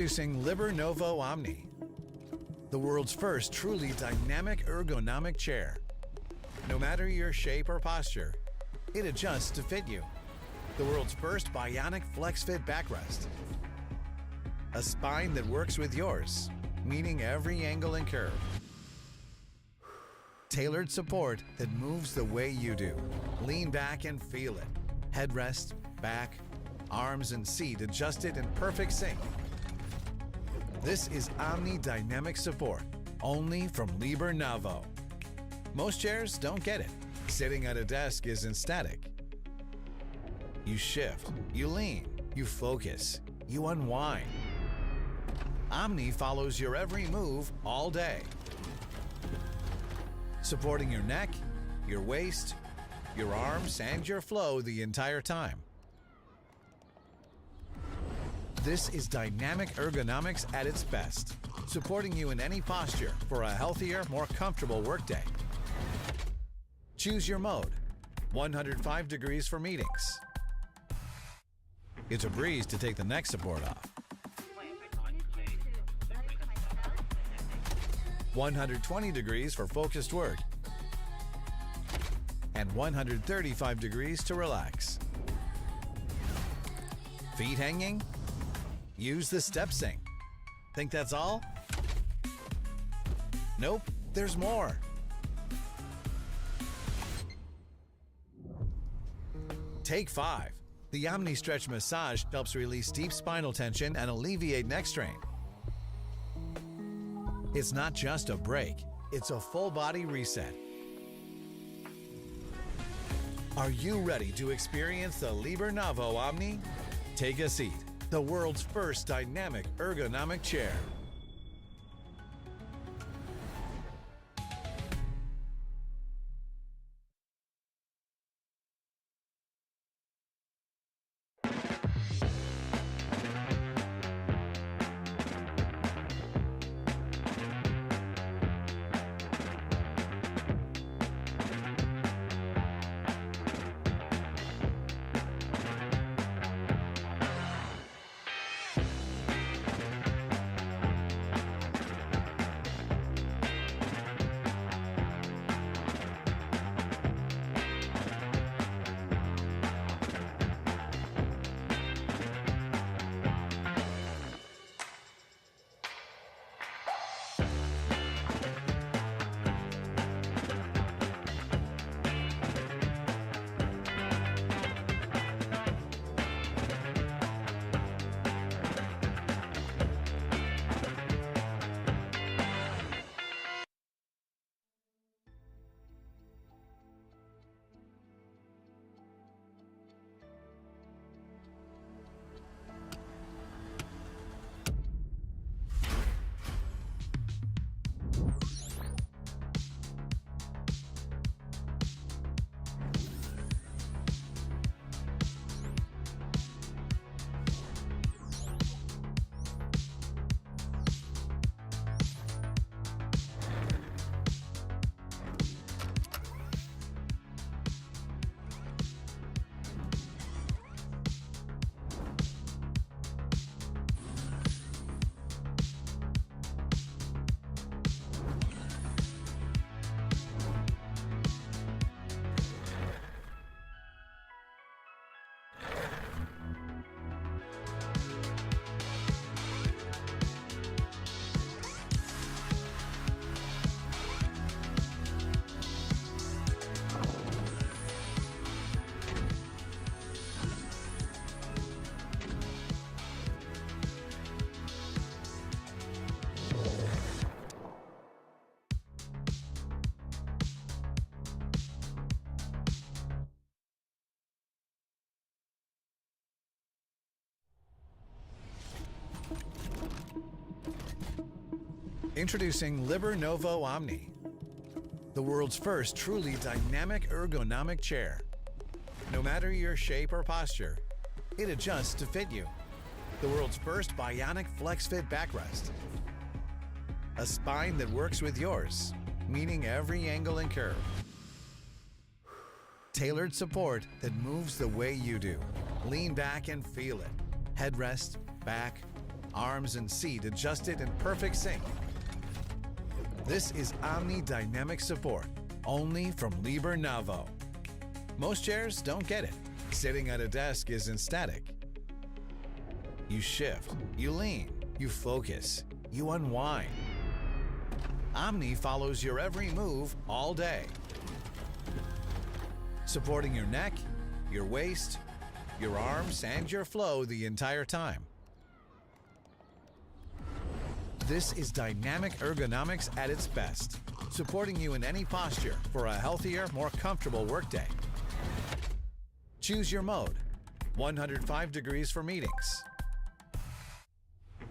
Introducing LiberNovo Omni, the world's first truly dynamic ergonomic chair. No matter your shape or posture, it adjusts to fit you. The world's first bionic flex-fit backrest. A spine that works with yours, meeting every angle and curve. Tailored support that moves the way you do. Lean back and feel it. Headrest, back, arms and seat adjusted in perfect sync. This is Omni Dynamic Support, only from LiberNovo. Most chairs don't get it. Sitting at a desk isn't static. You shift, you lean, you focus, you unwind. Omni follows your every move all day, supporting your neck, your waist, your arms, and your flow the entire time. This is dynamic ergonomics at its best, supporting you in any posture for a healthier, more comfortable workday. Choose your mode, 105 degrees for meetings. It's a breeze to take the neck support off. 120 degrees for focused work. And 135 degrees to relax. Feet hanging? Use the StepSync. Think that's all? Nope, there's more. Take 5. The Omni Stretch Massage helps release deep spinal tension and alleviate neck strain. It's not just a break, it's a full body reset. Are you ready to experience the LiberNovo Omni? Take a seat. The world's first dynamic ergonomic chair. Introducing LiberNovo Omni, the world's first truly dynamic ergonomic chair. No matter your shape or posture, it adjusts to fit you. The world's first bionic flex-fit backrest. A spine that works with yours, meeting every angle and curve. Tailored support that moves the way you do. Lean back and feel it. Headrest, back, arms and seat adjusted in perfect sync. This is Omni Dynamic Support, only from LiberNovo. Most chairs don't get it. Sitting at a desk isn't static. You shift, you lean, you focus, you unwind. Omni follows your every move all day, supporting your neck, your waist, your arms, and your flow the entire time. This is dynamic ergonomics at its best, supporting you in any posture for a healthier, more comfortable workday. Choose your mode. 105 degrees for meetings.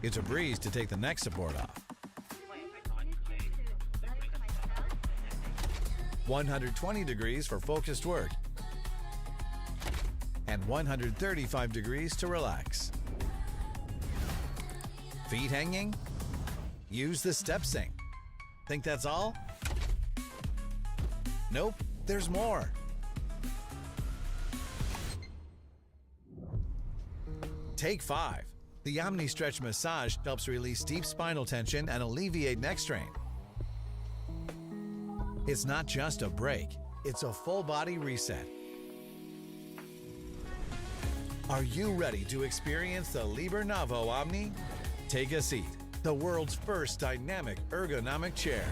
It's a breeze to take the neck support off. 120 degrees for focused work. And 135 degrees to relax. Feet hanging? Use the StepSync. Think that's all? Nope, there's more. Take 5. The Omni Stretch Massage helps release deep spinal tension and alleviate neck strain. It's not just a break, it's a full body reset. Are you ready to experience the LiberNovo Omni? Take a seat, the world's first dynamic ergonomic chair.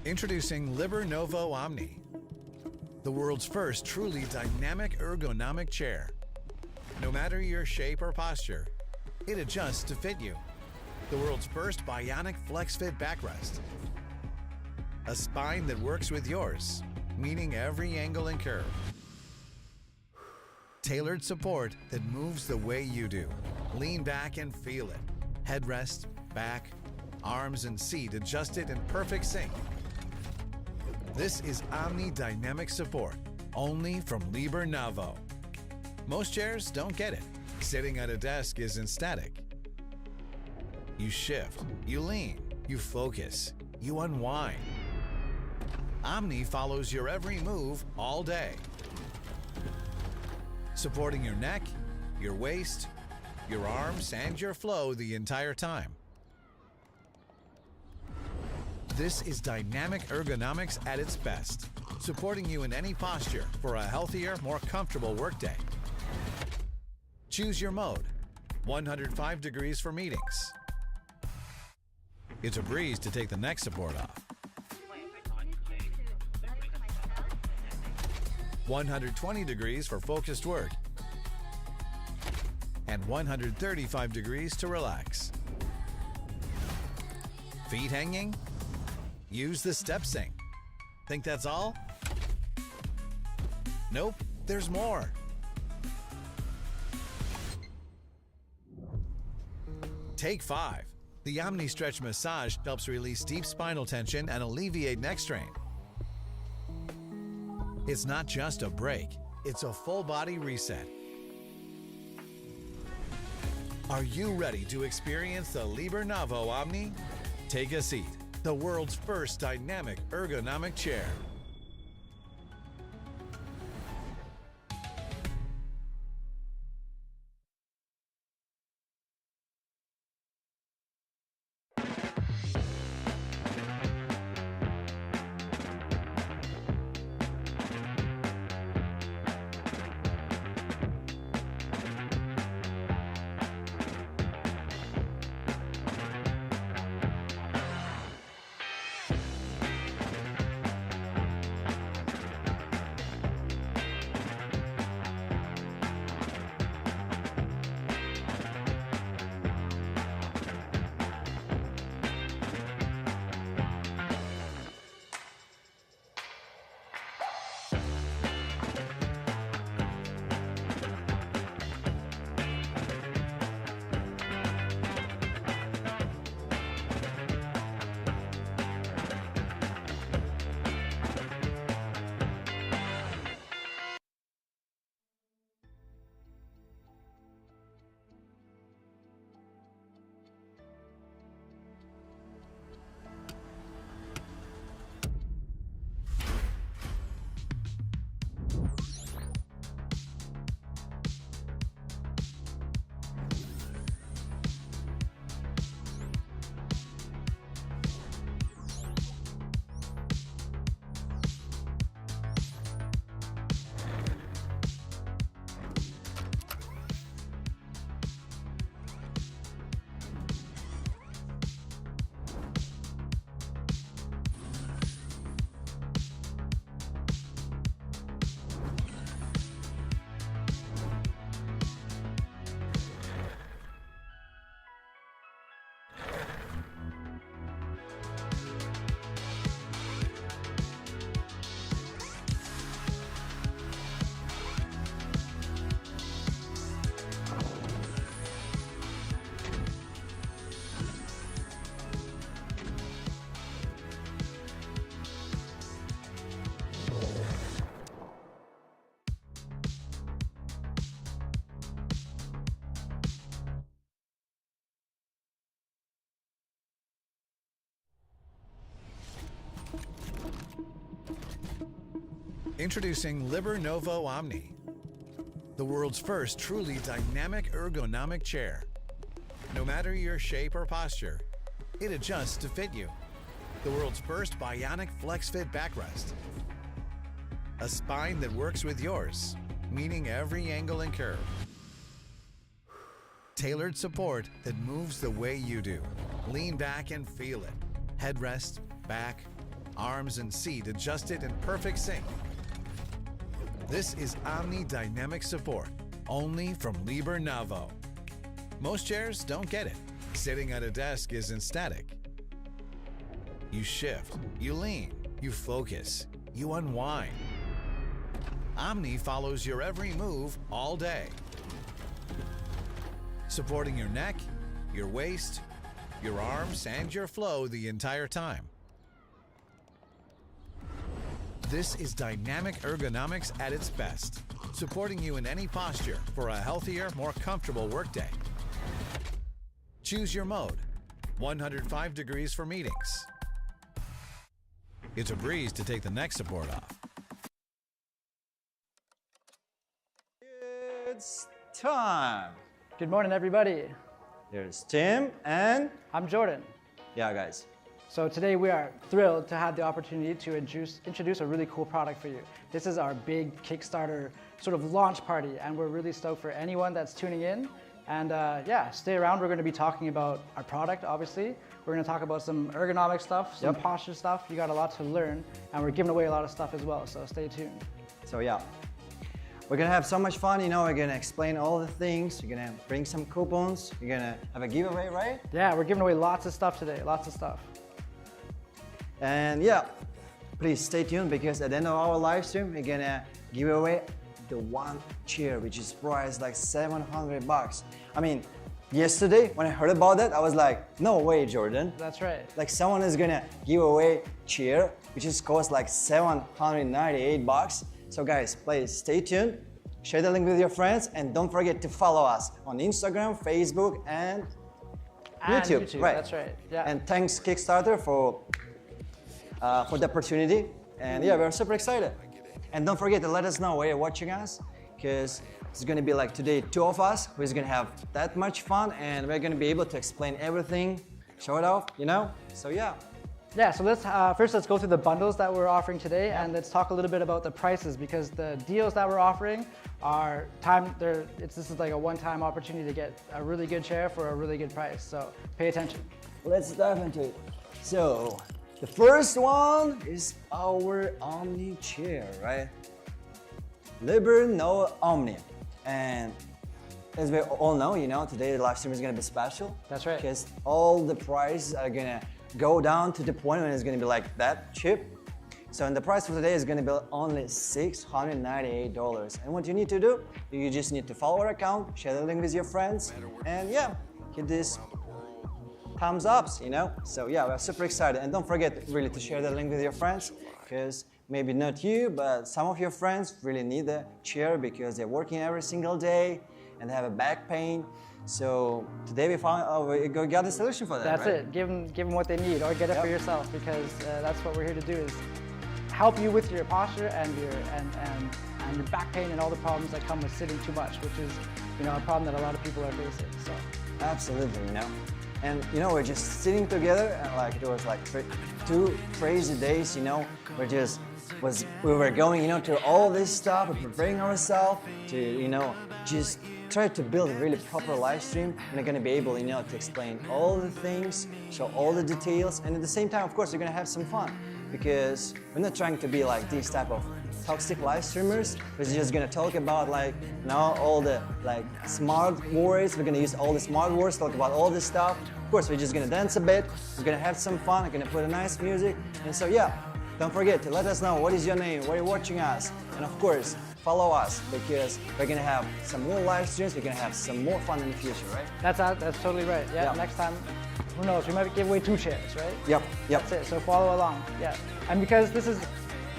Introducing LiberNovo Omni, the world's first truly dynamic ergonomic chair. No matter your shape or posture, it adjusts to fit you. The world's first bionic FlexFit backrest. A spine that works with yours, meeting every angle and curve. Tailored support that moves the way you do. Lean back and feel it. Headrest, back, arms and seat adjusted in perfect sync. This is Omni Dynamic Support, only from LiberNovo. Most chairs don't get it. Sitting at a desk isn't static. You shift, you lean, you focus, you unwind. Omni follows your every move all day, supporting your neck, your waist, your arms, and your flow the entire time. This is dynamic ergonomics at its best, supporting you in any posture for a healthier, more comfortable workday. Choose your mode. 105 degrees for meetings. It's a breeze to take the neck support off. 120 degrees for focused work. And 135 degrees to relax. Feet hanging? Use the StepSync. Think that's all? Nope, there's more. Take 5. The Omni Stretch Massage helps release deep spinal tension and alleviate neck strain. It's not just a break, it's a full body reset. Are you ready to experience the LiberNovo Omni? Take a seat. The world's first dynamic ergonomic chair. Introducing LiberNovo Omni, the world's first truly dynamic ergonomic chair. No matter your shape or posture, it adjusts to fit you. The world's first bionic flex fit backrest. A spine that works with yours, meeting every angle and curve. Tailored support that moves the way you do. Lean back and feel it. Headrest, back, arms and seat adjusted in perfect sync. This is Omni Dynamic Support, only from LiberNovo. Most chairs don't get it. Sitting at a desk isn't static. You shift, you lean, you focus, you unwind. Omni follows your every move all day, supporting your neck, your waist, your arms, and your flow the entire time. This is dynamic ergonomics at its best, supporting you in any posture for a healthier, more comfortable workday. Choose your mode. 105 degrees for meetings. It's a breeze to take the neck support off. It's time. Good morning, everybody. Here's Tim and... I'm Jordan. Yeah, guys. So today we are thrilled to have the opportunity to introduce a really cool product for you. This is our big Kickstarter sort of launch party, and we're really stoked for anyone that's tuning in. And yeah, stay around. We're going to be talking about our product, obviously. We're going to talk about some ergonomic stuff, some posture stuff. You got a lot to learn, and we're giving away a lot of stuff as well, so stay tuned. So yeah, we're going to have so much fun, you know, we're going to explain all the things, we're going to bring some coupons, we're going to have a giveaway, right? Yeah, we're giving away lots of stuff today, lots of stuff. And yeah, please stay tuned because at the end of our live stream, we're going to give away the one chair, which is priced like $700. I mean, yesterday when I heard about that, I was like, no way, Jordan. That's right. Like someone is gonna give away chair, which is cost like $798. So guys, please stay tuned, share the link with your friends, and don't forget to follow us on Instagram, Facebook, and YouTube. Right. That's right. Yeah. And thanks Kickstarter for the opportunity. And yeah, we're super excited. And don't forget to let us know where you're watching us, because it's going to be like today 2 of us who's going to have that much fun, and we're going to be able to explain everything, show it off, you know? So yeah. Yeah, so let's first go through the bundles that we're offering today, and let's talk a little bit about the prices, because the deals that we're offering are this is like a one-time opportunity to get a really good chair for a really good price. So pay attention. Let's dive into it. So the first one is our Omni Chair, right? LiberNovo Omni. And as we all know, you know, today the live stream is going to be special. That's right. Because all the prices are going to go down to the point when it's going to be like that cheap. So and the price for today is going to be only $698. And what you need to do, you just need to follow our account, share the link with your friends, and yeah, hit this thumbs ups, you know? So yeah, we're super excited. And don't forget really to share the link with your friends, because maybe not you, but some of your friends really need the chair because they're working every single day and they have a back pain. So today we got a solution for that. That's right? it. Give them what they need, or get it for yourself, because that's what we're here to do, is help you with your posture and your back pain and all the problems that come with sitting too much, which is, you know, a problem that a lot of people are facing. So absolutely, you know. And you know, we're just sitting together, and like it was like 2 crazy days, you know. We were going, you know, to all this stuff, we're preparing ourselves to, you know, just try to build a really proper live stream, and we're gonna be able, you know, to explain all the things, show all the details, and at the same time, of course, we're gonna have some fun, because we're not trying to be like these type of toxic live streamers. We're just gonna talk about like now all the like smart words. We're gonna use all the smart words, talk about all this stuff. Of course, we're just gonna dance a bit. We're gonna have some fun. We're gonna put a nice music. And so yeah, don't forget to let us know what is your name, where you're watching us, and of course follow us, because we're gonna have some more live streams. We're gonna have some more fun in the future, right? that's totally right. Yeah. Next time, who knows? We might give away 2 chairs, right? Yep. That's it. So follow along. Yeah. And because this is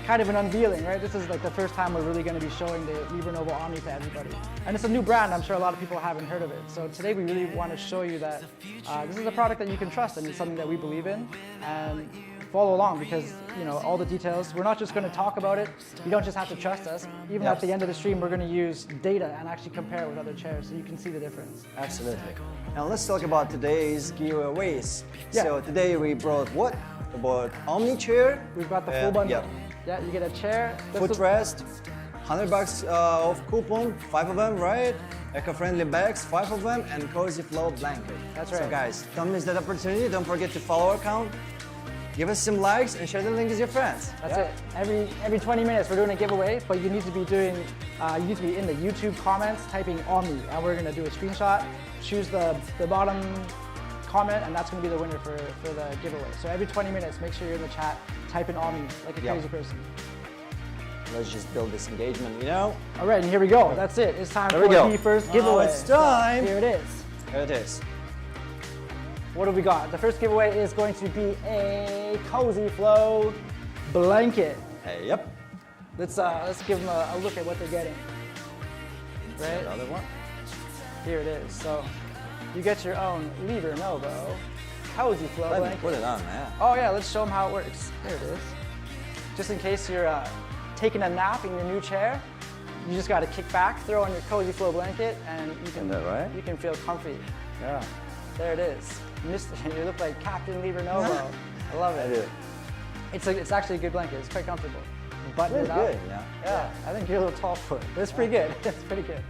kind of an unveiling, right? This is like the first time we're really going to be showing the LiberNovo Omni to everybody. And it's a new brand. I'm sure a lot of people haven't heard of it. So today we really want to show you that this is a product that you can trust, and it's something that we believe in. And follow along, because, you know, all the details, we're not just going to talk about it. You don't just have to trust us. Even at the end of the stream, we're going to use data and actually compare it with other chairs so you can see the difference. Absolutely. Now let's talk about today's giveaways. Yeah. So today we brought what? About Omni Chair. We've got the full bundle. Yeah. Yeah, you get a chair. Footrest, $100 of coupon, 5 of them, right? Eco-friendly bags, 5 of them, and cozy flow blanket. That's right. So guys, don't miss that opportunity. Don't forget to follow our account, give us some likes, and share the link with your friends. That's it. Every 20 minutes we're doing a giveaway, but you need to be in the YouTube comments typing Omni, and we're gonna do a screenshot, choose the bottom comment, and that's going to be the winner for the giveaway. So every 20 minutes, make sure you're in the chat, type in Omni like a crazy person. Let's just build this engagement, you know? All right, and here we go. That's it. It's time for the first giveaway. It's time. So here it is. Here it is. What do we got? The first giveaway is going to be a Cozy Flow blanket. Hey, yep. Let's give them a look at what they're getting. Right? Another one. Here it is. So you get your own LiberNovo Cozy Flow Let blanket. me put it on, man. Oh yeah, let's show them how it works. Here it is. Just in case you're taking a nap in your new chair, you just got to kick back, throw on your Cozy Flow blanket, and you can feel comfy. Yeah. There it is. You look like Captain LiberNovo. I love it. I do. It's actually a good blanket. It's quite comfortable. Button it up. Good, Yeah, I think you're a little tall for it. It's pretty good. It's pretty good.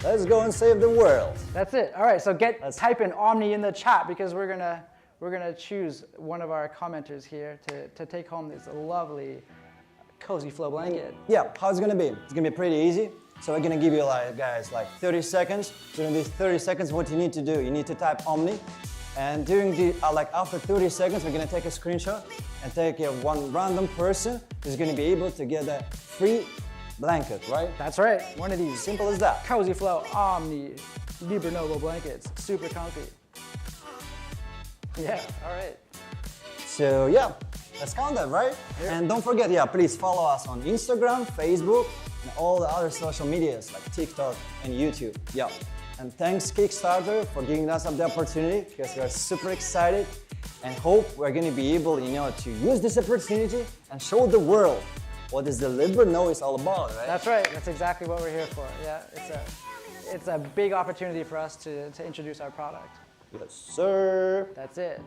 Let's go and save the world. That's it. All right, so type in Omni in the chat because we're gonna choose one of our commenters here to take home this lovely Cozy Flow blanket. Yeah, how it's gonna be? It's gonna be pretty easy. So we're gonna give you guys 30 seconds. During these 30 seconds, what you need to do, you need to type Omni. And during the, after 30 seconds, we're gonna take a screenshot and take one random person who's gonna be able to get a free blanket, right? That's right, one of these. Simple as that. Cozy Flow Omni LiberNovo blankets, super comfy. Yeah, all right. So yeah, let's count that, right? Yeah. And don't forget, please follow us on Instagram, Facebook, and all the other social medias like TikTok and YouTube. Yeah. And thanks Kickstarter for giving us the opportunity because we are super excited and hope we're going to be able, to use this opportunity and show the world what is the LiberNovo is all about, right? That's right. That's exactly what we're here for. Yeah, it's a big opportunity for us to introduce our product. Yes, sir. That's it.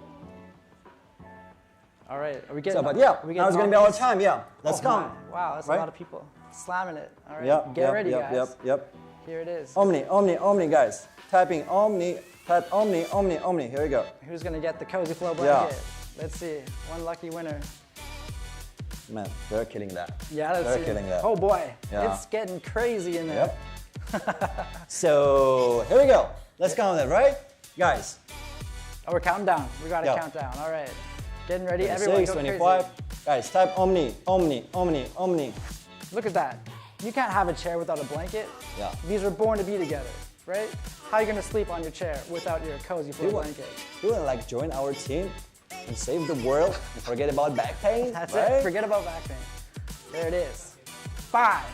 All right. Are we getting? So, but yeah, now it's going to be our time. Yeah, let's count. Wow, that's right? a lot of people slamming it. All right. Yep, Get ready, guys. Yep. Here it is. Omni, guys. Typing Omni, type Omni. Here we go. Who's going to get the Cozy Flow blanket? Let's see. One lucky winner. Man, they're killing that. Yeah, let's see. They're killing that. Oh boy, Yeah. It's getting crazy in there. Yep. So here we go. Let's count it, right? Guys. Oh, we're counting down. We got to count down. All right. Getting ready. 26, Everyone go 25. crazy. Guys, type Omni. Look at that. You can't have a chair without a blanket. Yeah. These were born to be together, right? How are you going to sleep on your chair without your Cozy Flow blanket? You want to join our team and save the world and forget about back pain? That's right? it. Forget about back pain. There it is. 5,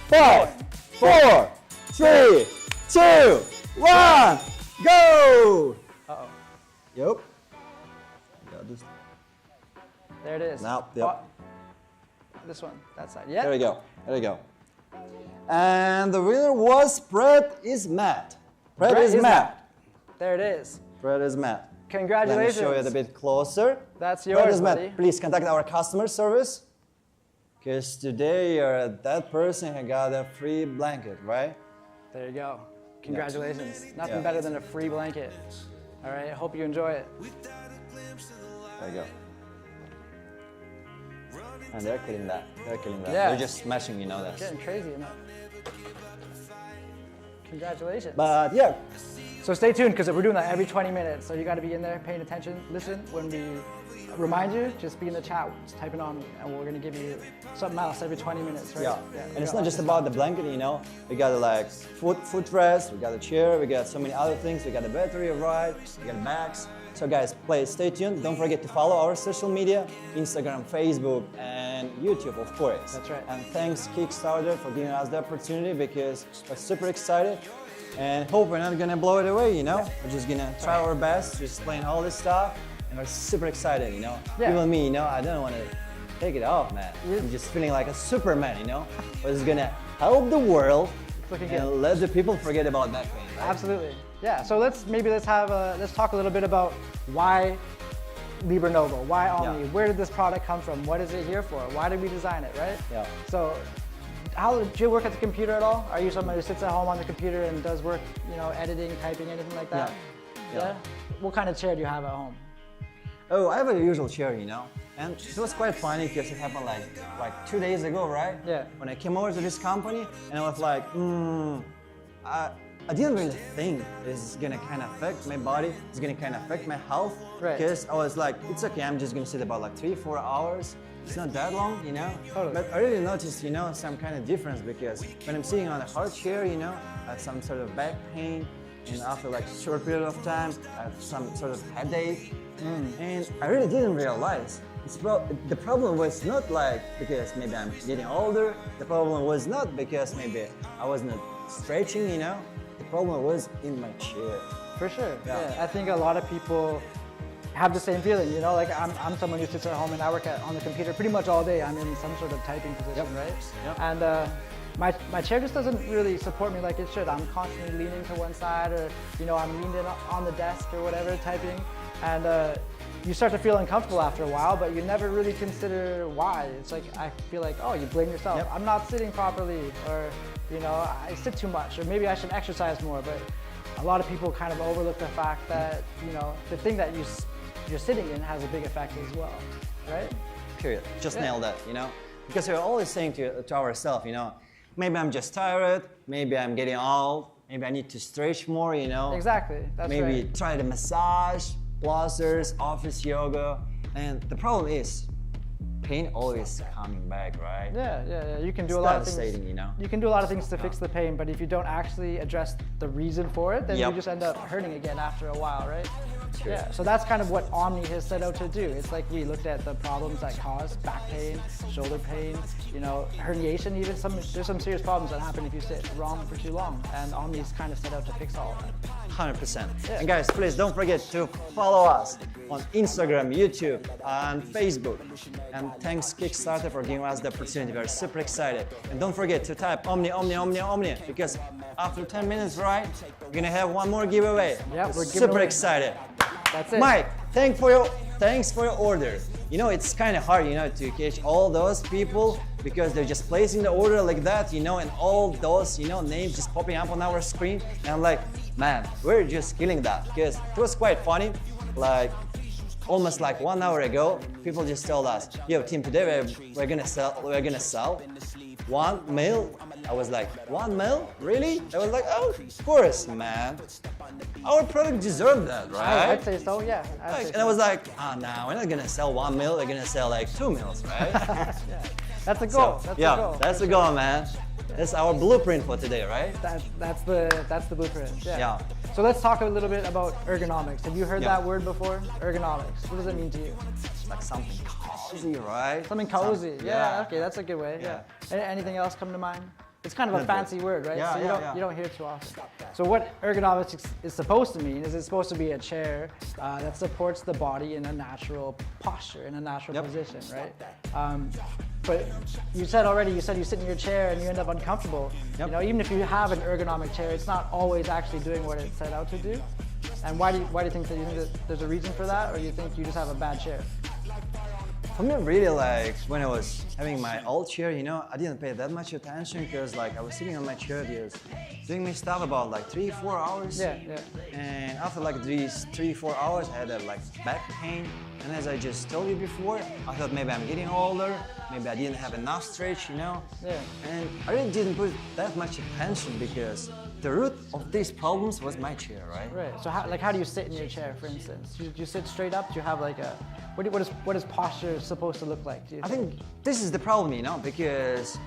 4, 3, 2, 1, go! Uh-oh. Yep. There it is. Now, this one, that side. Yeah. There we go. And the winner was Brett is Matt. Brett is Matt. There it is. Brett is Matt. Congratulations. Let me show you it a bit closer. That's yours, buddy. Matt. Please contact our customer service because today you're that person who got a free blanket, right? There you go. Congratulations. Nothing better than a free blanket. All right, I hope you enjoy it. There you go. And they're killing that. Yeah. They're just smashing, that. Getting crazy, isn't it? Congratulations. But yeah. So stay tuned because we're doing that every 20 minutes. So you got to be in there paying attention. Listen when we remind you. Just be in the chat, just type it on, and we're gonna give you something else every 20 minutes, right? Yeah. And it's not just about the blanket, We got footrest, we got a chair, we got so many other things. We got a battery, right? We got bags. So guys, please stay tuned. Don't forget to follow our social media, Instagram, Facebook, and YouTube, of course. That's right. And thanks Kickstarter for giving us the opportunity because we're super excited and hope we're not gonna blow it away, We're just gonna try our best to explain all this stuff and we're super excited, Yeah. Even me, I don't wanna take it off, man. I'm just feeling like a Superman, We're just gonna help the world and let the people forget about that pain. Right? Absolutely. Yeah. So let's talk a little bit about why LiberNovo, why Omni, where did this product come from? What is it here for? Why did we design it, right? Yeah. So, do you work at the computer at all? Are you someone who sits at home on the computer and does work, editing, typing, anything like that? Yeah. What kind of chair do you have at home? Oh, I have a usual chair, And it was quite funny because it happened like 2 days ago, right? Yeah. When I came over to this company and I was like, I didn't really think this is gonna kind of affect my body. It's gonna kind of affect my health. Right. Because I was like, it's okay. I'm just gonna sit about 3-4 hours. It's not that long, Totally. But I really noticed, some kind of difference because when I'm sitting on a hard chair, I have some sort of back pain, and after a short period of time, I have some sort of headache, and I really didn't realize. The problem was not because maybe I'm getting older. The problem was not because maybe I was not stretching, The problem was in my chair. For sure. Yeah. I think a lot of people have the same feeling, I'm someone who sits at home and I work on the computer pretty much all day. I'm in some sort of typing position, right? Yep. And my chair just doesn't really support me like it should. I'm constantly leaning to one side, or I'm leaned in on the desk or whatever, typing, and you start to feel uncomfortable after a while, but you never really consider why. It's like, I feel like, oh, you blame yourself. Yep. I'm not sitting properly, or I sit too much, or maybe I should exercise more. But a lot of people kind of overlook the fact that the thing that you're sitting in has a big effect as well, right? Period. Just nailed that, because we're always saying to ourselves, maybe I'm just tired, maybe I'm getting old, maybe I need to stretch more, Exactly. That's maybe right. try the massage, blasters, office yoga, and the problem is pain always coming back, right? Yeah. You can do a lot of things. Devastating, You can do a lot of things to fix the pain, but if you don't actually address the reason for it, then Yep. you just end up hurting again after a while, right? True. Yeah. So that's kind of what Omni has set out to do. It's like we looked at the problems that cause back pain, shoulder pain, herniation. Even there's some serious problems that happen if you sit wrong for too long, and Omni's kind of set out to fix all of that. 100%. Yeah. And guys, please don't forget to follow us on Instagram, YouTube, and Facebook. And thanks Kickstarter for giving us the opportunity. We're super excited. And don't forget to type Omni, because after 10 minutes, right, we're gonna have one more giveaway. Yeah, we're giving super away. excited. That's it. Mike, thanks for your order. It's kind of hard, to catch all those people because they're just placing the order like that, and all those, names just popping up on our screen. And I'm like, man, we're just killing that, because it was quite funny. Like, almost like 1 hour ago, people just told us, yo, team, today we're gonna sell 1 mil. I was like, 1 mil? Really? I was like, oh, of course, man. Our product deserved that, right? I'd say so, yeah. And I was like, no, we're not gonna sell 1 mil, we're gonna sell like 2 mils, right? Yeah. That's the goal. That's the goal. That's the goal, man. That's our blueprint for today, right? That's the blueprint. Yeah. So let's talk a little bit about ergonomics. Have you heard Yeah. that word before? Ergonomics. What does it mean to you? It's like something cozy, right? Something cozy. Yeah. Okay, that's a good way. Yeah. Anything else come to mind? It's kind of a fancy word, right? Yeah, So you don't hear it too often. So what ergonomics is supposed to mean is it's supposed to be a chair that supports the body in a natural posture, in a natural position, right? But you said you sit in your chair and you end up uncomfortable. Yep. Even if you have an ergonomic chair, it's not always actually doing what it's set out to do. And why do you think that? You think that there's a reason for that, or you think you just have a bad chair? For me, really, like when I was having my old chair, I didn't pay that much attention because like I was sitting on my chair just doing my stuff about like 3-4 hours. Yeah. And after like these 3-4 hours, I had a like back pain. And as I just told you before, I thought maybe I'm getting older, maybe I didn't have enough stretch, Yeah. And I really didn't put that much attention because the root of these problems was my chair, right? Right. So how do you sit in your chair, for instance? Do you sit straight up? Do you have like a what is posture supposed to look like? I think this is the problem, because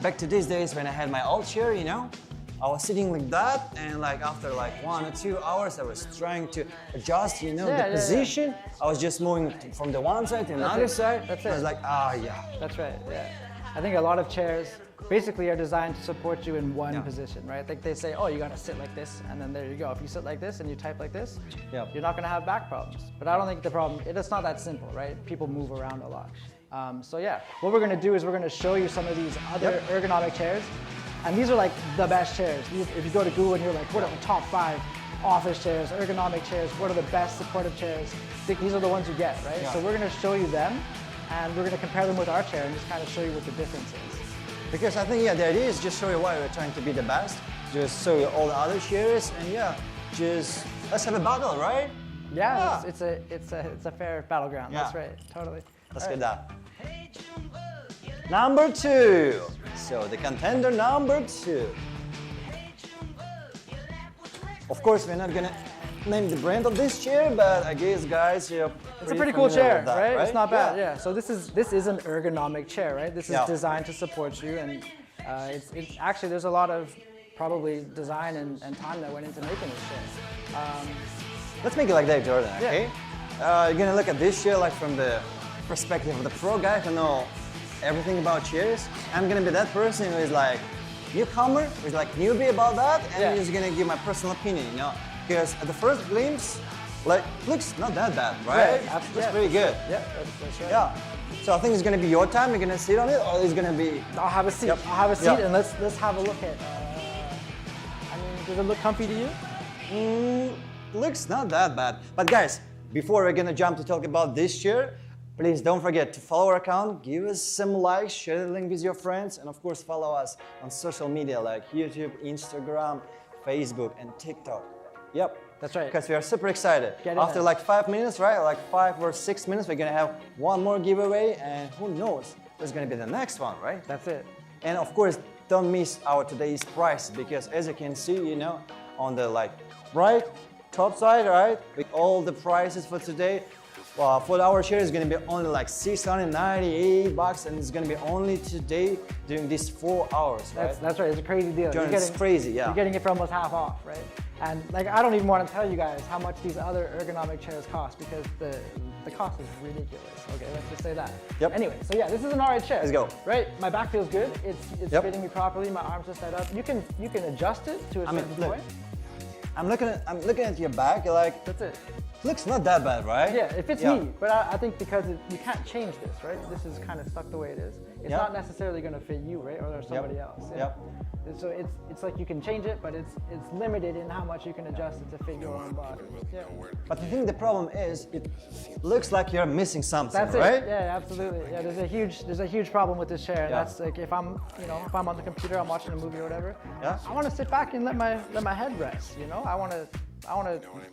back to these days when I had my old chair, I was sitting like that, and like after like 1 or 2 hours, I was trying to adjust, the position. I was just moving from the one side to the other side. That's I it. was like, yeah. That's right. Yeah. I think a lot of chairs basically are designed to support you in one position, right? Like they say, oh, you gotta sit like this, and then there you go. If you sit like this and you type like this, you're not gonna have back problems. But I don't think it's not that simple, right? People move around a lot. So yeah, what we're gonna do is we're gonna show you some of these other ergonomic chairs. And these are like the best chairs. If you go to Google and you're like, what are the top 5 office chairs, ergonomic chairs, what are the best supportive chairs? I think these are the ones you get, right? Yeah. So we're gonna show you them, and we're gonna compare them with our chair and just kind of show you what the difference is. Because I think, the idea is just show you why we're trying to be the best. Just show you all the other chairs, and just let's have a battle, right? Yeah. It's a fair battleground. Yeah. That's right. Totally. Let's get that. Number 2. So the contender number 2. Of course, we're not gonna name the brand of this chair, but I guess, guys, it's a pretty cool chair, that, right? It's not bad. Yeah. Yeah. So this is an ergonomic chair, right? This is designed to support you, and it's actually there's a lot of probably design and time that went into making this chair. Let's make it like that, Jordan. Yeah. Okay. You're gonna look at this chair like from the perspective of the pro guy who know everything about chairs. I'm gonna be that person who is like newcomer, who's like newbie about that, and he's gonna give my personal opinion, Because at the first glimpse, like, looks not that bad, right? Yeah, Looks pretty good. Yeah, that's right. Yeah. So I think it's gonna be your time. You're gonna sit on it, or it's gonna be. I'll have a seat. Yep. I'll have a seat, Yep. and let's have a look at. I mean, does it look comfy to you? Looks not that bad. But guys, before we're gonna jump to talk about this chair, please don't forget to follow our account, give us some likes, share the link with your friends, and of course follow us on social media like YouTube, Instagram, Facebook, and TikTok. Yep. That's right. Because we are super excited. Get in After there. like 5 minutes, right? Like 5 or 6 minutes, we're gonna have one more giveaway, and who knows what's gonna be the next one, right? That's it. And of course, don't miss our today's price, because as you can see, you know, on the like right top side, right, with all the prices for today, for our chair is gonna be only like $698, and it's gonna be only today during these 4 hours, right? That's right. It's a crazy deal. It's crazy, yeah. You're getting it for almost half off, right? And like, I don't even want to tell you guys how much these other ergonomic chairs cost, because the cost is ridiculous. Okay, let's just say that. Yep. Anyway, so yeah, this is an alright chair. Let's go. Right, my back feels good. It's Yep. fitting me properly. My arms are set up. You can adjust it to a certain look, point. I'm looking at your back, like, That's it. looks not that bad, right? Yeah, it fits me, but I think because you can't change this, right? This is kind of stuck the way it is. It's Yep. not necessarily going to fit you, right, or somebody else. Yeah. Yep. So it's like you can change it, but it's limited in how much you can adjust it to fit your own body. Yeah. But I think the problem is it looks like you're missing something, That's right? it. Yeah, absolutely. Yeah, there's a huge problem with this chair. And Yeah. that's like if I'm on the computer, I'm watching a movie or whatever. Yeah. I want to sit back and let my head rest. You know, I want to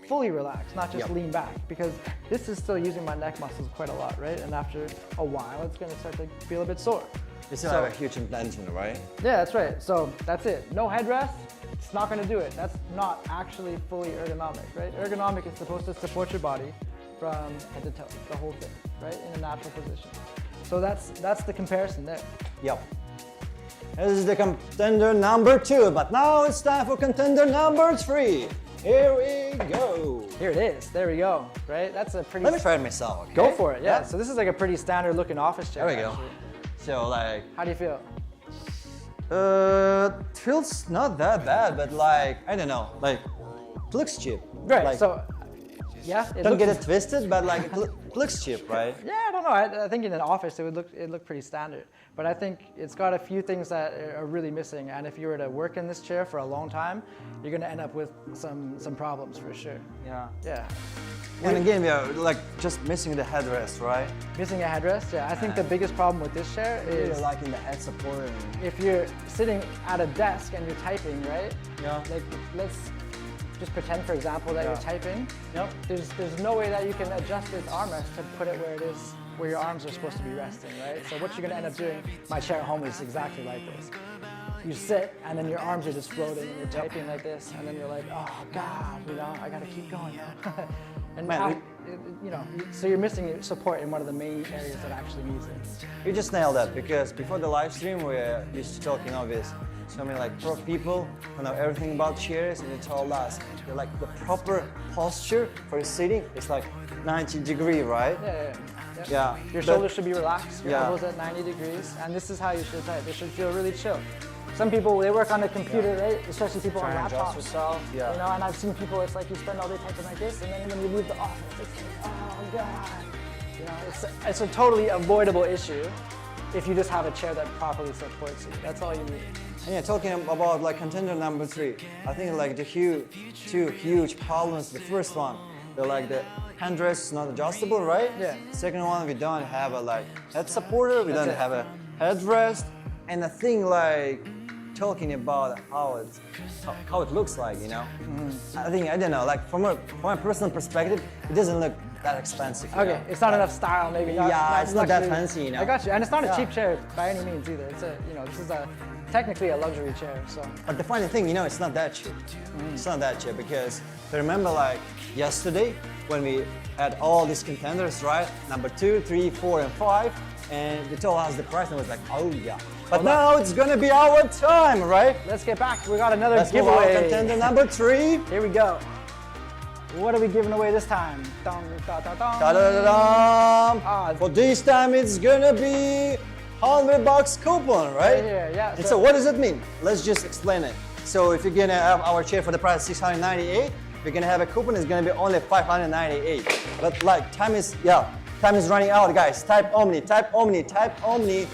fully relax, not just Yep. lean back, because this is still using my neck muscles quite a lot, right? And after a while, it's going to start to feel a bit sore. You still have a huge implantation, right? Yeah, that's right. So that's it. No headrest. It's not going to do it. That's not actually fully ergonomic, right? Ergonomic is supposed to support your body from head to toe, the whole thing, right? In a natural position. So that's the comparison there. Yep. This is the contender number 2, but now it's time for contender number 3. Here we go. Here it is. There we go. Right? That's a pretty. Let me try it myself, okay? Go for it. Yeah. So this is like a pretty standard looking office chair. There we go. actually. So like, How do you feel? feels not that bad, but like, I don't know, like, it looks cheap. Right. Like, So yeah. don't get it twisted, but like, it looks cheap, right? Yeah, I don't know. I think in an office it would look pretty standard. But I think it's got a few things that are really missing. And if you were to work in this chair for a long time, you're going to end up with some problems for sure. Yeah. Yeah. And again, we are like just missing the headrest, right? Missing a headrest. Yeah. I think the biggest problem with this chair You're is liking the head support. if you're sitting at a desk and you're typing, right? Yeah. Like, let's just pretend, for example, that Yeah. you're typing. Yep. There's no way that you can adjust this armrest to put it where it is, where your arms are supposed to be resting, right? So what you're gonna end up doing, my chair at home is exactly like this. You sit, and then your arms are just floating, and you're typing like this, and then you're like, oh God, I gotta keep going now. And Man, so you're missing support in one of the main areas that actually needs it. You just nailed that, because before the live stream we used to talk, with so many like pro people who know everything about chairs, and they told us that like the proper posture for sitting is like 90-degree, right? Yeah. Your but- shoulders should be relaxed, your Yeah. elbows at 90 degrees, and this is how you should type. It should feel really chill. Some people, they work on a computer, right? Especially people on Try and adjust laptops. yourself, yeah. And I've seen people, it's like you spend all day typing like this, and then when you leave the office, it's like, oh God. It's a totally avoidable issue if you just have a chair that properly supports you. That's all you need. And yeah, talking about like contender number 3, I think like the two huge problems. The first one, they're like the handrest is not adjustable, right? Yeah. Second one, we don't have a like head supporter, we don't it. have a headrest, and I think like talking about how it looks like, I don't know, like from a personal perspective, it doesn't look that expensive. Okay, it's not enough style, maybe. Yeah, it's not that luxury. fancy, I got you, and it's not a Yeah. cheap chair by any means either. It's this is technically a luxury chair, so. But the funny thing, it's not that cheap. It's not that cheap, because I remember like yesterday when we had all these contenders, right? Number 2, 3, 4, and 5, and they told us the price, and I was like, oh yeah. But now it's gonna be our time, right? Let's get back. We got another Let's move on to giveaway. contender number 3. Here we go. What are we giving away this time? Dun, da, da, dun. Ta-da-da-dam! For this time, it's gonna be $100 coupon, right? Right here, yeah. And so what does it mean? Let's just explain it. So if you're gonna have our chair for the price of $698, you're gonna have a coupon, it's gonna be only 598. But like time is running out, guys. Type Omni, type Omni, type Omni.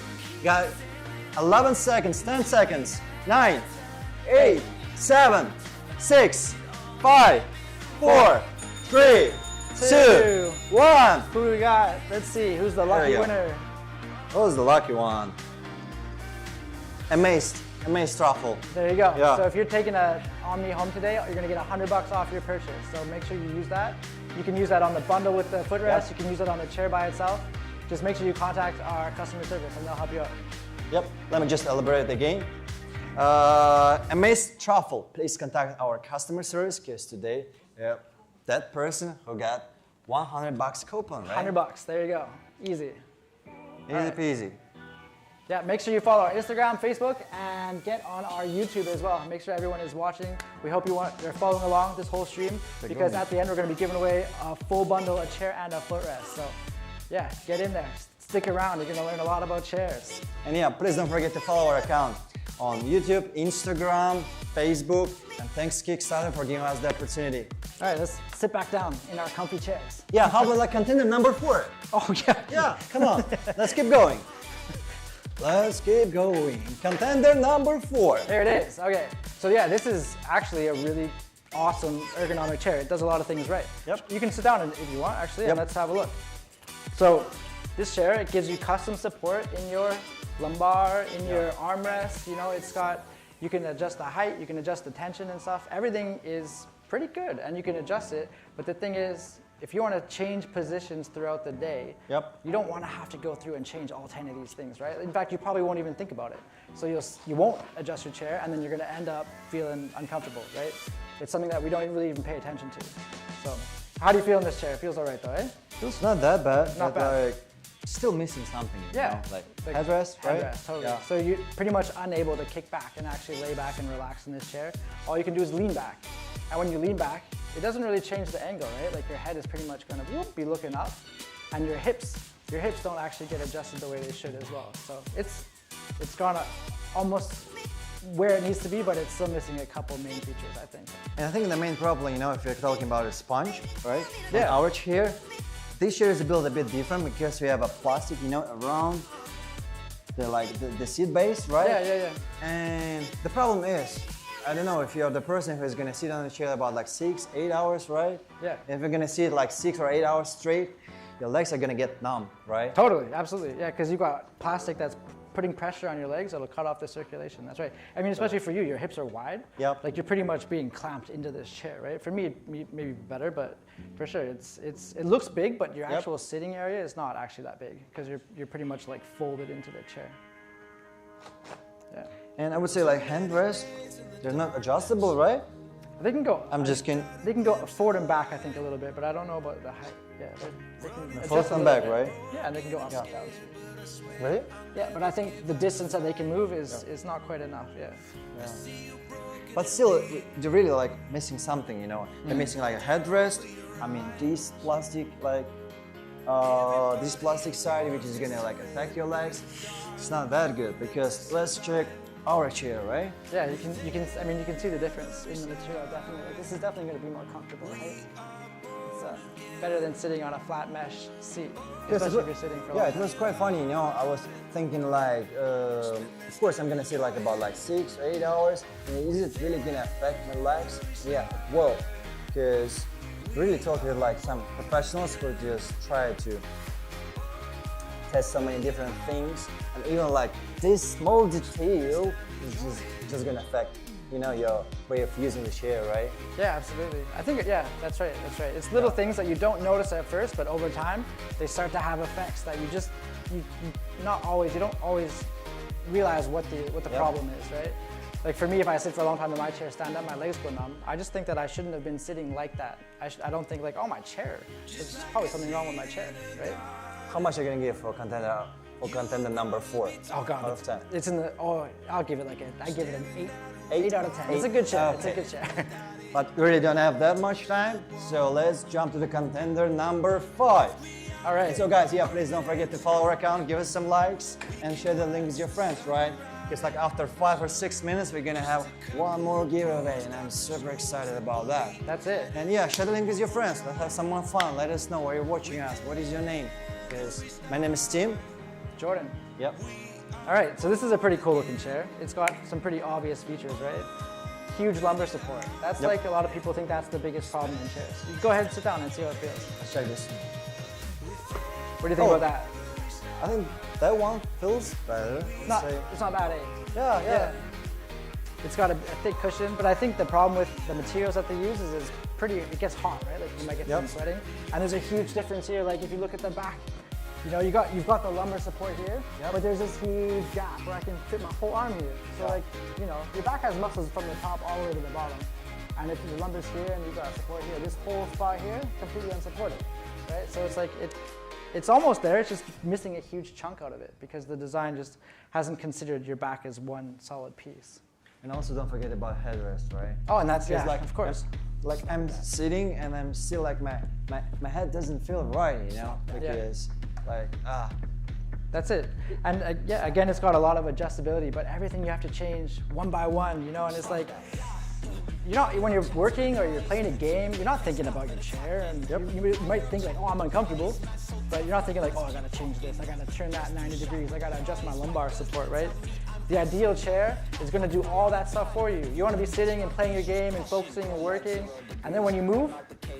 Got 11 seconds, 10 seconds, 9, 8, 7, 6, 5, 4, 3, 2, 1. Who do we got? Let's see, who's the lucky winner? Who's the lucky one? Amazed Truffle. There you go. Yeah. So if you're taking an Omni home today, you're gonna get $100 off your purchase. So make sure you use that. You can use that on the bundle with the footrest. You can use it on the chair by itself. Just make sure you contact our customer service and they'll help you out. Yep, let me just elaborate again. Amazed Truffle, please contact our customer service because today, that person who got $100 coupon, right? $100, there you go. Easy. Easy peasy. Yeah, make sure you follow our Instagram, Facebook, and get on our YouTube as well. Make sure everyone is watching. We hope you're following along this whole stream because at the end we're going to be giving away a full bundle, a chair and a footrest. So yeah, get in there. Stick around. You're going to learn a lot about chairs. And yeah, please don't forget to follow our account on YouTube, Instagram, Facebook, and thanks Kickstarter for giving us the opportunity. All right, let's sit back down in our comfy chairs. Yeah, how about like contender number 4? Oh yeah. Yeah, come on, let's keep going. Let's keep going. Contender number 4. There it is. Okay. So yeah, this is actually a really awesome ergonomic chair. It does a lot of things right. Yep. You can sit down if you want, actually, and let's have a look. So this chair, it gives you custom support in your lumbar, in your armrest. You know, it's got, you can adjust the height, you can adjust the tension and stuff. Everything is pretty good, and you can adjust it. But the thing is, if you want to change positions throughout the day, you don't want to have to go through and change all 10 of these things, right? In fact, you probably won't even think about it. So you won't adjust your chair, and then you're going to end up feeling uncomfortable, right? It's something that we don't really even pay attention to. So how do you feel in this chair? It feels all right though, eh? Feels not that bad. Not bad. Like, still missing something, you know? Like headrest, right? Headrest, totally. Yeah. So you're pretty much unable to kick back and actually lay back and relax in this chair. All you can do is lean back. And when you lean back, it doesn't really change the angle, right? Like your head is pretty much gonna be looking up, and your hips don't actually get adjusted the way they should as well. So it's gone almost where it needs to be, but it's still missing a couple main features, I think. And I think the main problem, you know, if you're talking about a sponge, right? Yeah. On our chair, this chair is built a bit different because we have a plastic, you know, around the seat base, right? Yeah. And the problem is, I don't know if you're the person who is gonna sit on the chair about like 6-8 hours, right? Yeah. If you're gonna sit like 6 or 8 hours straight, your legs are gonna get numb, right? Totally, absolutely. Yeah, because you've got plastic that's putting pressure on your legs, it'll cut off the circulation. That's right. I mean, especially for you, your hips are wide. Yep. Like you're pretty much being clamped into this chair, right? For me, maybe better, but for sure, it looks big, but your actual sitting area is not actually that big because you're pretty much like folded into the chair. Yeah. And I would say like handrest, they're not adjustable, right? They can go. They can go forward and back, I think, a little bit, but I don't know about the height. Yeah, they can adjust forward and back, right? Yeah, and they can go up and down too. Really? Yeah, but I think the distance that they can move is not quite enough. Yeah. But still, they're really like missing something, you know. They're missing like a headrest. I mean, this plastic side, which is gonna like affect your legs. It's not that good because let's check our chair, right? Yeah, you can see the difference in the material. Definitely, this is definitely going to be more comfortable, right? It's better than sitting on a flat mesh seat, especially if you're sitting for a long time. It was quite funny, you know. I was thinking like, of course, I'm gonna sit like about like 6 or 8 hours. Is it really gonna affect my legs? Yeah, it will, because really talk with like some professionals who just try to test so many different things, and even like this small detail is just gonna affect, you know, your way of using the chair, right? Yeah, absolutely. I think, that's right. It's little things that you don't notice at first, but over time, they start to have effects that you don't always realize what the problem is, right? Like for me, if I sit for a long time in my chair, stand up, my legs go numb. I just think that I shouldn't have been sitting like that. I don't think like, oh, my chair. There's probably something wrong with my chair, right? How much are you gonna give for contender number 4? Oh God, out of 10. It's in the. Oh, I give it an 8. 8 out of 10. It's a good chair. Okay. It's a good chair. But we really don't have that much time, so let's jump to the contender number 5. All right. So guys, please don't forget to follow our account, give us some likes, and share the link with your friends, right? It's like after 5 or 6 minutes, we're gonna have one more giveaway, and I'm super excited about that. That's it. And yeah, share the link with your friends. Let's have someone fun. Let us know where you're watching us. What is your name? Because my name is Tim. Jordan. Yep. All right, so this is a pretty cool looking chair. It's got some pretty obvious features, right? Huge lumbar support. That's like a lot of people think that's the biggest problem in chairs. You go ahead and sit down and see how it feels. Let's check this. What do you think about that? I think that one feels better. It's not bad, eh? Yeah. It's got a thick cushion, but I think the problem with the materials that they use is it's pretty, it gets hot, right? Like you might get some sweating. And there's a huge difference here. Like if you look at the back, you know, you've got the lumbar support here, but there's this huge gap where I can fit my whole arm here. So like, you know, your back has muscles from the top all the way to the bottom. And if your lumbar's here and you've got support here, this whole spot here, completely unsupported, right? So it's like, it's almost there, it's just missing a huge chunk out of it because the design just hasn't considered your back as one solid piece. And also don't forget about headrest, right? Oh, and that's, like, of course. Like I'm sitting and I'm still like my head doesn't feel right, you know? Because That's it. And yeah, again, it's got a lot of adjustability, but everything you have to change one by one, you know, and it's like, you know, when you're working or you're playing a game, you're not thinking about your chair, and you might think like, oh, I'm uncomfortable, but you're not thinking like, oh, I gotta change this, I gotta turn that 90 degrees, I gotta adjust my lumbar support, right? The ideal chair is gonna do all that stuff for you. You wanna be sitting and playing your game and focusing and working, and then when you move,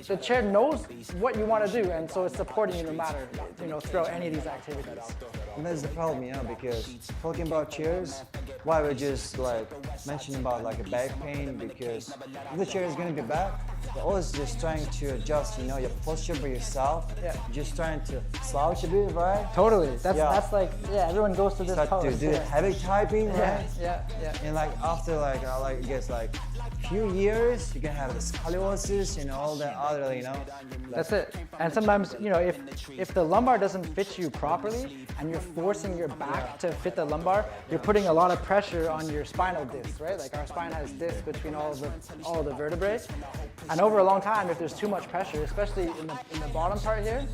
the chair knows what you wanna do, and so it's supporting you no matter, you know, throughout any of these activities. And that's the problem, you know, because talking about chairs, why we're just like mentioning about like a back pain, because if the chair is gonna be bad, you're always just trying to adjust, you know, your posture for yourself. Yeah. Just trying to slouch a bit, right? Totally. That's like, everyone goes through this Start to do heavy typing, right? Yeah. And like after like I guess like few years, you can have the scoliosis and all the other, you know. That's it. And sometimes, you know, if the lumbar doesn't fit you properly and you're forcing your back to fit the lumbar, you're putting a lot of pressure on your spinal disc, right? Like our spine has discs between all of the vertebrae. And over a long time, if there's too much pressure, especially in the bottom part here,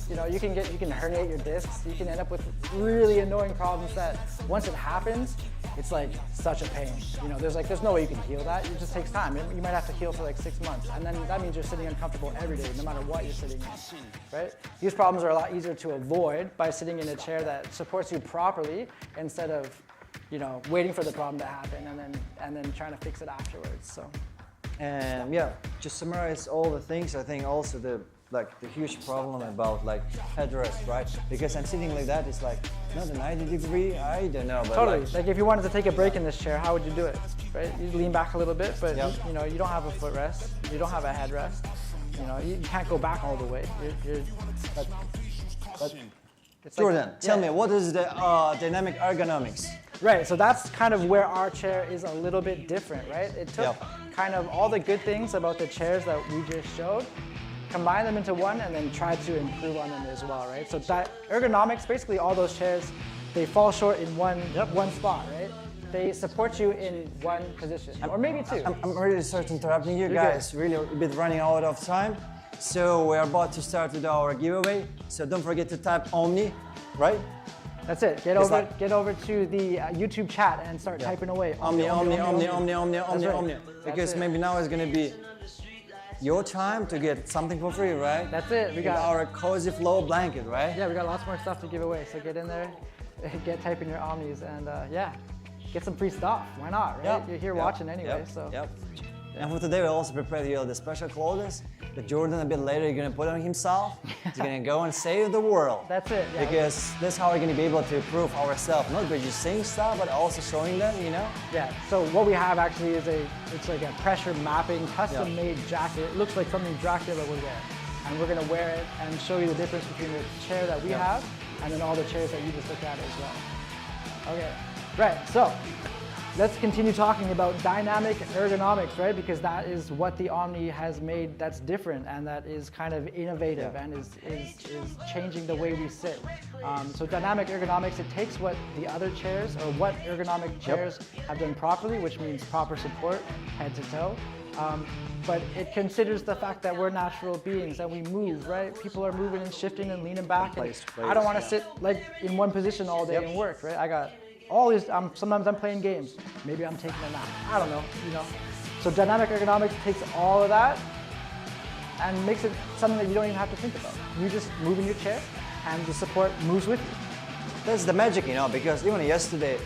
you know, you can herniate your discs. You can end up with really annoying problems that once it happens, it's like such a pain. You know, there's no way you can heal that. It just takes time. You might have to heal for like 6 months, and then that means you're sitting uncomfortable every day, no matter what you're sitting in, right? These problems are a lot easier to avoid by sitting in a chair that supports you properly instead of, you know, waiting for the problem to happen and then trying to fix it afterwards. So. And yeah, just summarize all the things. I think also the huge problem about like headrest, right? Because I'm sitting like that, it's like not a 90 degree, I don't know. But totally. Like if you wanted to take a break in this chair, how would you do it? Right? You lean back a little bit, but you know, you don't have a footrest, you don't have a headrest. You know, you can't go back all the way. Jordan, tell me, what is the dynamic ergonomics? Right, so that's kind of where our chair is a little bit different, right? It took kind of all the good things about the chairs that we just showed, combine them into one, and then try to improve on them as well, right? So that ergonomics, basically all those chairs, they fall short in one spot, right? They support you in one position, or maybe two. I'm really sorry to interrupting you guys, really a bit running out of time. So we're about to start with our giveaway. So don't forget to type Omni, right? That's it. Get over to the YouTube chat and start typing away. Omni. Because maybe now is gonna be your time to get something for free, right? That's it. We got our cozy flow blanket, right? Yeah, we got lots more stuff to give away. So get in there, type in your Omnis, and get some free stuff. Why not, right? Yep. You're here watching anyway, so. Yep. And for today, we also prepared you the special clothes that Jordan a bit later is gonna put on himself. He's gonna go and save the world. That's it. Yeah. Because that's how we're gonna be able to prove ourselves, not by just saying stuff, but also showing them, you know? Yeah. So what we have actually is it's like a pressure mapping, custom-made jacket. It looks like something Dracula would wear, and we're gonna wear it and show you the difference between the chair that we have and then all the chairs that you just looked at as well. Okay. Right. So. Let's continue talking about dynamic ergonomics, right? Because that is what the Omni has made that's different and that is kind of innovative and is changing the way we sit. So dynamic ergonomics, it takes what the other chairs or what ergonomic chairs have done properly, which means proper support head to toe. But it considers the fact that we're natural beings and we move, right? People are moving and shifting and leaning back. And I don't want to sit like in one position all day and work, right? I got all these, sometimes I'm playing games, maybe I'm taking a nap, I don't know, you know. So dynamic ergonomics takes all of that and makes it something that you don't even have to think about. You just move in your chair and the support moves with you. That's the magic, you know, because even yesterday,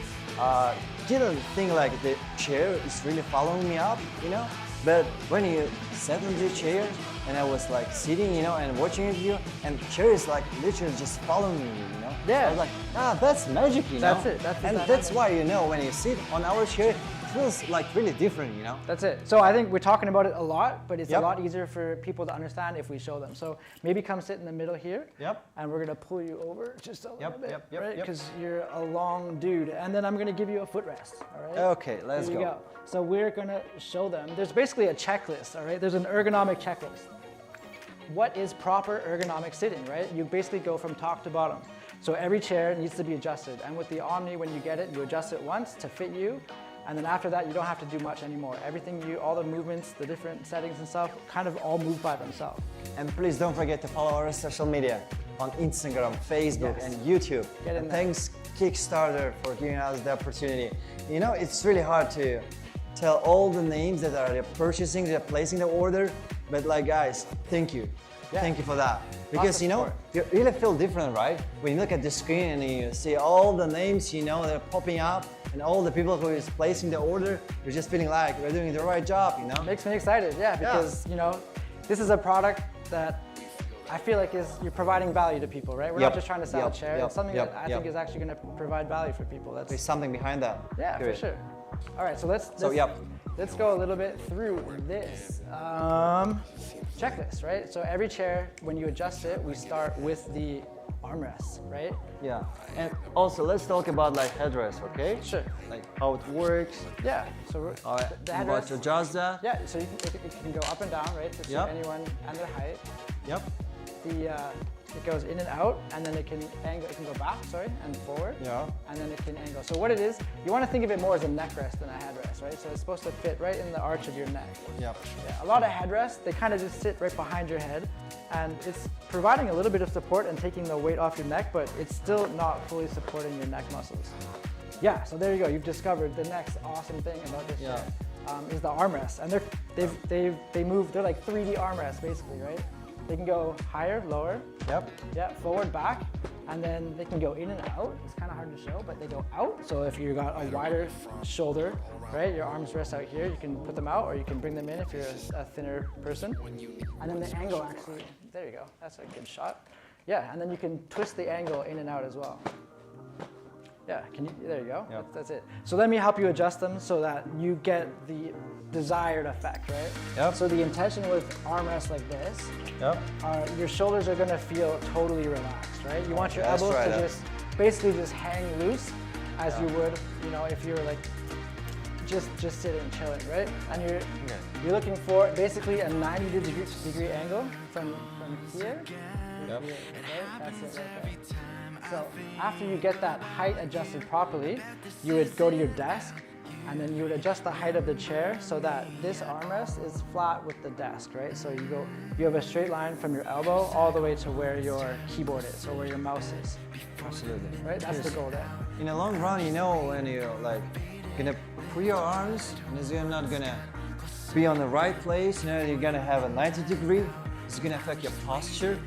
didn't think like the chair is really following me up, you know. But when you sat in the chair and I was like sitting, you know, and watching it, you, and the chair is like literally just following you, you know. Yeah. I was like, that's magic, you know. That's it. That's and that's why, you know, when you sit on our chair, it feels like really different, you know. That's it. So I think we're talking about it a lot, but it's Yep. a lot easier for people to understand if we show them. So maybe come sit in the middle here. Yep. And we're gonna pull you over just a little Yep, bit, yep, yep, right? yep. Because you're a long dude. And then I'm gonna give you a footrest, all right? Okay, let's Here you go. So we're gonna show them. There's basically a checklist, all right? There's an ergonomic checklist. What is proper ergonomic sitting, right? You basically go from top to bottom. So every chair needs to be adjusted. And with the Omni, when you get it, you adjust it once to fit you. And then after that, you don't have to do much anymore. Everything all the movements, the different settings and stuff, kind of all move by themselves. And please don't forget to follow our social media on Instagram, Facebook, Yes. and YouTube. Get in And there. thanks Kickstarter for giving us the opportunity. You know, it's really hard to tell all the names that are purchasing, they're placing the order, but like guys, thank you. Yeah. Thank you for that. Lots Because of you know, support. you really feel different, right? When you look at the screen and you see all the names, you know, that are popping up, and all the people who is placing the order, you're just feeling like we're doing the right job, you know? Makes me excited, yeah, because you know, this is a product that I feel like you're providing value to people, right? We're Yep. not just trying to sell Yep. a chair. Yep. It's something Yep. that I Yep. think is actually going to provide value for people. There's That's something behind that. yeah, Period. for sure. All right, so let's yep. let's go a little bit through this checklist, right? So every chair, when you adjust it, we start with the armrests, right? Yeah, and also let's talk about like headrest, okay? Sure. Like how it works. Yeah. So All right, the I'm about to headrest. adjust that. Yeah. So it can go up and down, right? To suit Yep. anyone and their height. Yep. It goes in and out, and then it can angle. It can go back, sorry, and forward. Yeah. And then it can angle. So what it is, you want to think of it more as a neck rest than a headrest, right? So it's supposed to fit right in the arch of your neck. Yep. Yeah, a lot of headrests, they kind of just sit right behind your head, and it's providing a little bit of support and taking the weight off your neck, but it's still not fully supporting your neck muscles. Yeah, so there you go. You've discovered the next awesome thing about this chair is the armrests, and they move. They're like 3D armrests basically, right? They can go higher, lower, Yep. yeah, forward, back, and then they can go in and out. It's kind of hard to show, but they go out. So if you've got a wider shoulder, right, your arms rest out here, you can put them out, or you can bring them in if you're a thinner person. And then the angle actually, there you go, that's a good shot. Yeah, and then you can twist the angle in and out as well. Yeah, there you go, Yep. that's it. So let me help you adjust them so that you get the desired effect, right? Yep. So the intention with armrests like this, Yep. your shoulders are gonna feel totally relaxed, right? You want your That's elbows right, to yeah. just basically just hang loose as you would, you know, if you're like just sitting chilling, right? And you're looking for basically a 90-degree angle from here. Yep. Here, okay? That's it right there. So after you get that height adjusted properly, you would go to your desk, and then you would adjust the height of the chair so that this armrest is flat with the desk, right? So you have a straight line from your elbow all the way to where your keyboard is or where your mouse is, Absolutely. right? That's the goal there. In the long run, you know, when you're like gonna put your arms, and you're not gonna be on the right place, you know, you're gonna have a 90-degree. It's gonna affect your posture,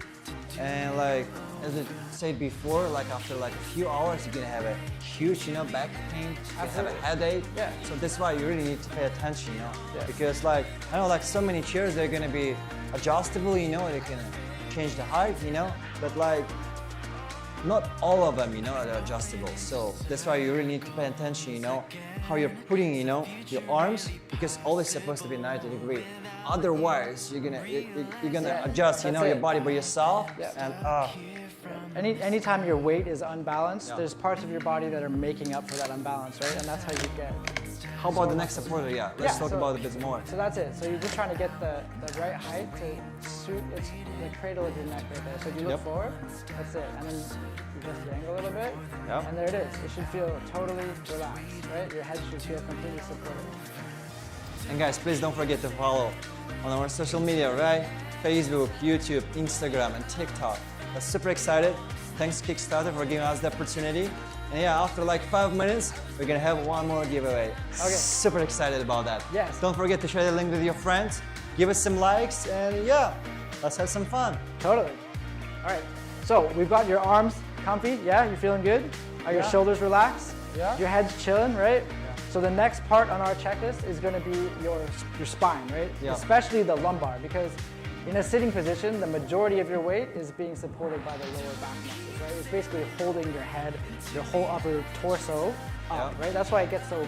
and like as I said before, like after like a few hours, you're gonna have a huge, you know, back pain. You have a headache. Yeah. So that's why you really need to pay attention, you know, Yeah. because like I know like so many chairs they're gonna be adjustable, you know, they can change the height, you know, but like not all of them, you know, are adjustable. So that's why you really need to pay attention, you know, how you're putting, you know, your arms, because always supposed to be 90-degree. Otherwise, you're gonna Yeah, adjust, you know, that's your it. body by yourself, Yeah. and Anytime your weight is unbalanced, Yeah. there's parts of your body that are making up for that unbalance, right? And that's how you get. how about the next supporter? Yeah, let's Yeah, talk so- about it a bit more. So that's it. So you're just trying to get the right height to suit it's the cradle of your neck right there. So if you look Yep. forward, that's it. And then you adjust the angle a little bit. Yep. And there it is. It should feel totally relaxed, right? Your head should feel completely supported. And guys, please don't forget to follow on our social media, right? Facebook, YouTube, Instagram, and TikTok. I'm super excited. Thanks Kickstarter for giving us the opportunity. And yeah, after like 5 minutes, we're gonna have one more giveaway. Okay. Super excited about that. Yes. Don't forget to share the link with your friends. Give us some likes, and yeah, let's have some fun. Totally. All right. So we've got your arms comfy. Yeah, you feeling good? Are your shoulders relaxed? Yeah. Your head's chilling, right? Yeah. So the next part on our checklist is going to be your spine, right? Yeah. Especially the lumbar, because in a sitting position, the majority of your weight is being supported by the lower back muscles, right? It's basically holding your head, your whole upper torso up, right? That's why it gets so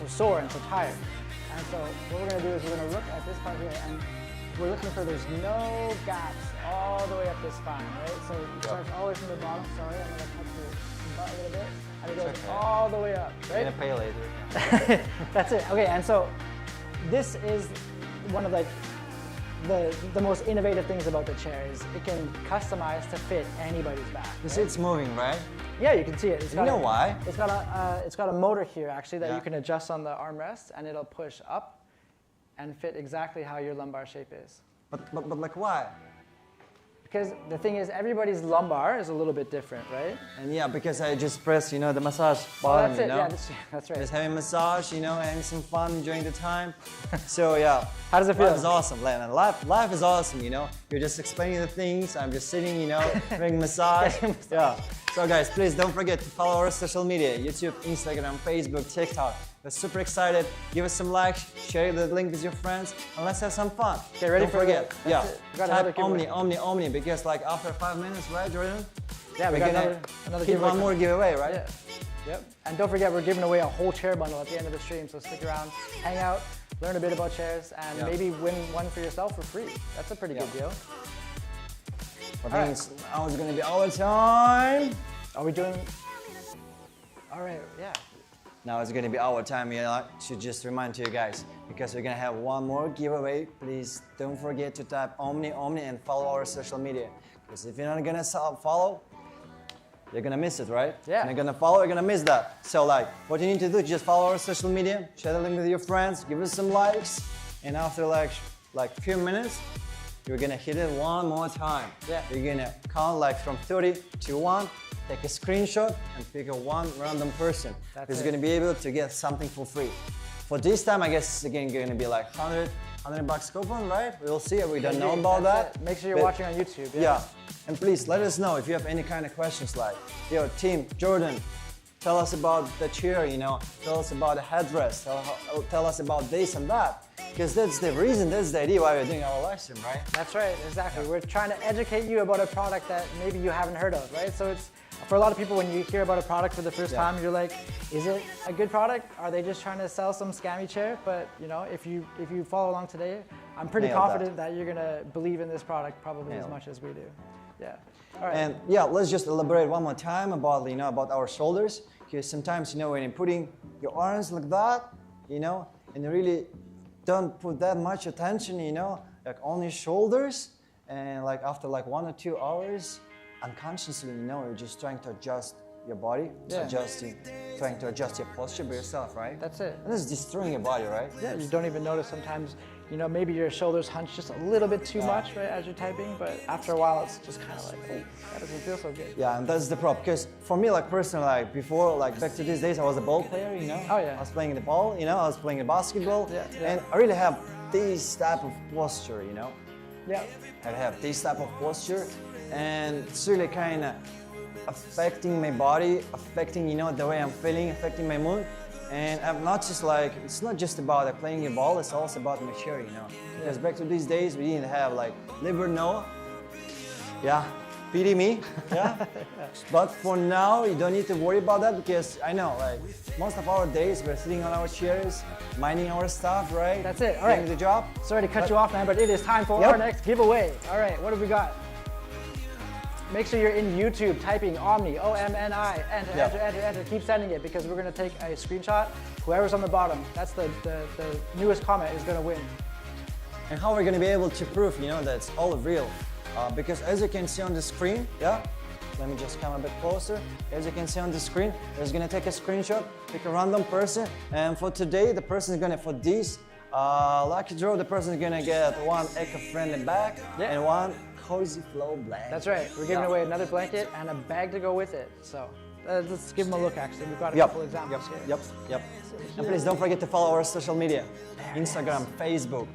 sore and so tired. And so what we're going to do is we're going to look at this part here, and we're looking for there's no gaps all the way up the spine, right? So it starts all the way from the bottom. Sorry, I'm going to touch your butt a little bit. And it goes all the way up, right? I'm gonna pay later. That's it. Okay, and so this is one of like the most innovative things about the chair is it can customize to fit anybody's back. You see it's moving, right? Yeah, you can see it. You know why? It's got a motor here actually that you can adjust on the armrest, and it'll push up and fit exactly how your lumbar shape is. But like why? Because the thing is, everybody's lumbar is a little bit different, right? And yeah, because I just pressed, the massage button, that's it. Yeah, that's right. Just having massage, having some fun during the time. So yeah. How does it feel? Life is awesome, man. Life is awesome, You're just explaining the things. I'm just sitting, having massage. Yeah. So guys, please don't forget to follow our social media: YouTube, Instagram, Facebook, TikTok. We're super excited. Give us some likes, share the link with your friends, and let's have some fun. Okay, ready don't for forget. Yeah. Type Omni, because like after 5 minutes, right, Jordan? Yeah, we're gonna another keep one more giveaway, right? Yeah. Yep. And don't forget, we're giving away a whole chair bundle at the end of the stream, so stick around, hang out, learn a bit about chairs, and maybe win one for yourself for free. That's a pretty good deal. I think now it's gonna be our time. Are we doing? All right, yeah. Now it's gonna be our time, to just remind to you guys, because we're gonna have one more giveaway. Please don't forget to type Omni, and follow our social media. Because if you're not gonna follow, you're gonna miss it, right? Yeah. If you're gonna follow, you're gonna miss that. So what you need to do is just follow our social media, share the link with your friends, give us some likes, and after like a few minutes, you're gonna hit it one more time. Yeah. You're gonna count from 30 to 1. Take a screenshot and pick one random person who's going to be able to get something for free. For this time, I guess it's again going to be like $100 coupon, right? We'll see. We don't know about that. Make sure you're watching on YouTube. Yeah. And please let us know if you have any kind of questions like, team, Jordan, tell us about the chair, tell us about the headrest, tell us about this and that. Because that's the reason, that's the idea why we're doing our live stream, right? That's right, exactly. We're trying to educate you about a product that maybe you haven't heard of, right? So it's, for a lot of people, when you hear about a product for the first time, you're like, is it a good product? Are they just trying to sell some scammy chair? But if you follow along today, I'm pretty confident that you're gonna believe in this product probably as much as we do. Yeah. All right. And yeah, let's just elaborate one more time about about our shoulders. Because sometimes when you're putting your arms like that, and you really don't put that much attention, on your shoulders, and after 1 or 2 hours, unconsciously, you're just trying to adjust your body, trying to adjust your posture by yourself, right? That's it. And this is destroying your body, right? Yeah, you don't even notice sometimes, maybe your shoulders hunch just a little bit too much, right, as you're typing, but after a while, it's just kind of like, oh, that doesn't feel so good. Yeah, and that's the problem, because for me, personally, before, back to these days, I was a ball player, Oh, yeah. I was playing the ball, I was playing the basketball, and I really have this type of posture, Yeah. I have this type of posture, and it's really kind of affecting my body, affecting, the way I'm feeling, affecting my mood. And I'm not just it's not just about playing a ball, it's also about my chair, Because back to these days, we didn't have LiberNovo. Yeah, pity me, yeah. But for now, you don't need to worry about that because I know, most of our days we're sitting on our chairs, minding our stuff, right? That's it, all right. Doing the job. Sorry to cut you off, man, but it is time for our next giveaway. All right, what have we got? Make sure you're in YouTube typing Omni, O-M-N-I, enter, keep sending it because we're gonna take a screenshot. Whoever's on the bottom, that's the newest comment is gonna win. And how we're gonna be able to prove, that it's all real. Because as you can see on the screen, let me just come a bit closer. As you can see on the screen, there's gonna take a screenshot, pick a random person, and for today, the person is gonna, for this lucky draw, the person is gonna get one eco-friendly bag and one Cozy Flow blanket. That's right. We're giving away another blanket and a bag to go with it. So let's give them a look. Actually, we've got a Yep. couple examples here. Yep. And please don't forget to follow our social media: Instagram, Facebook,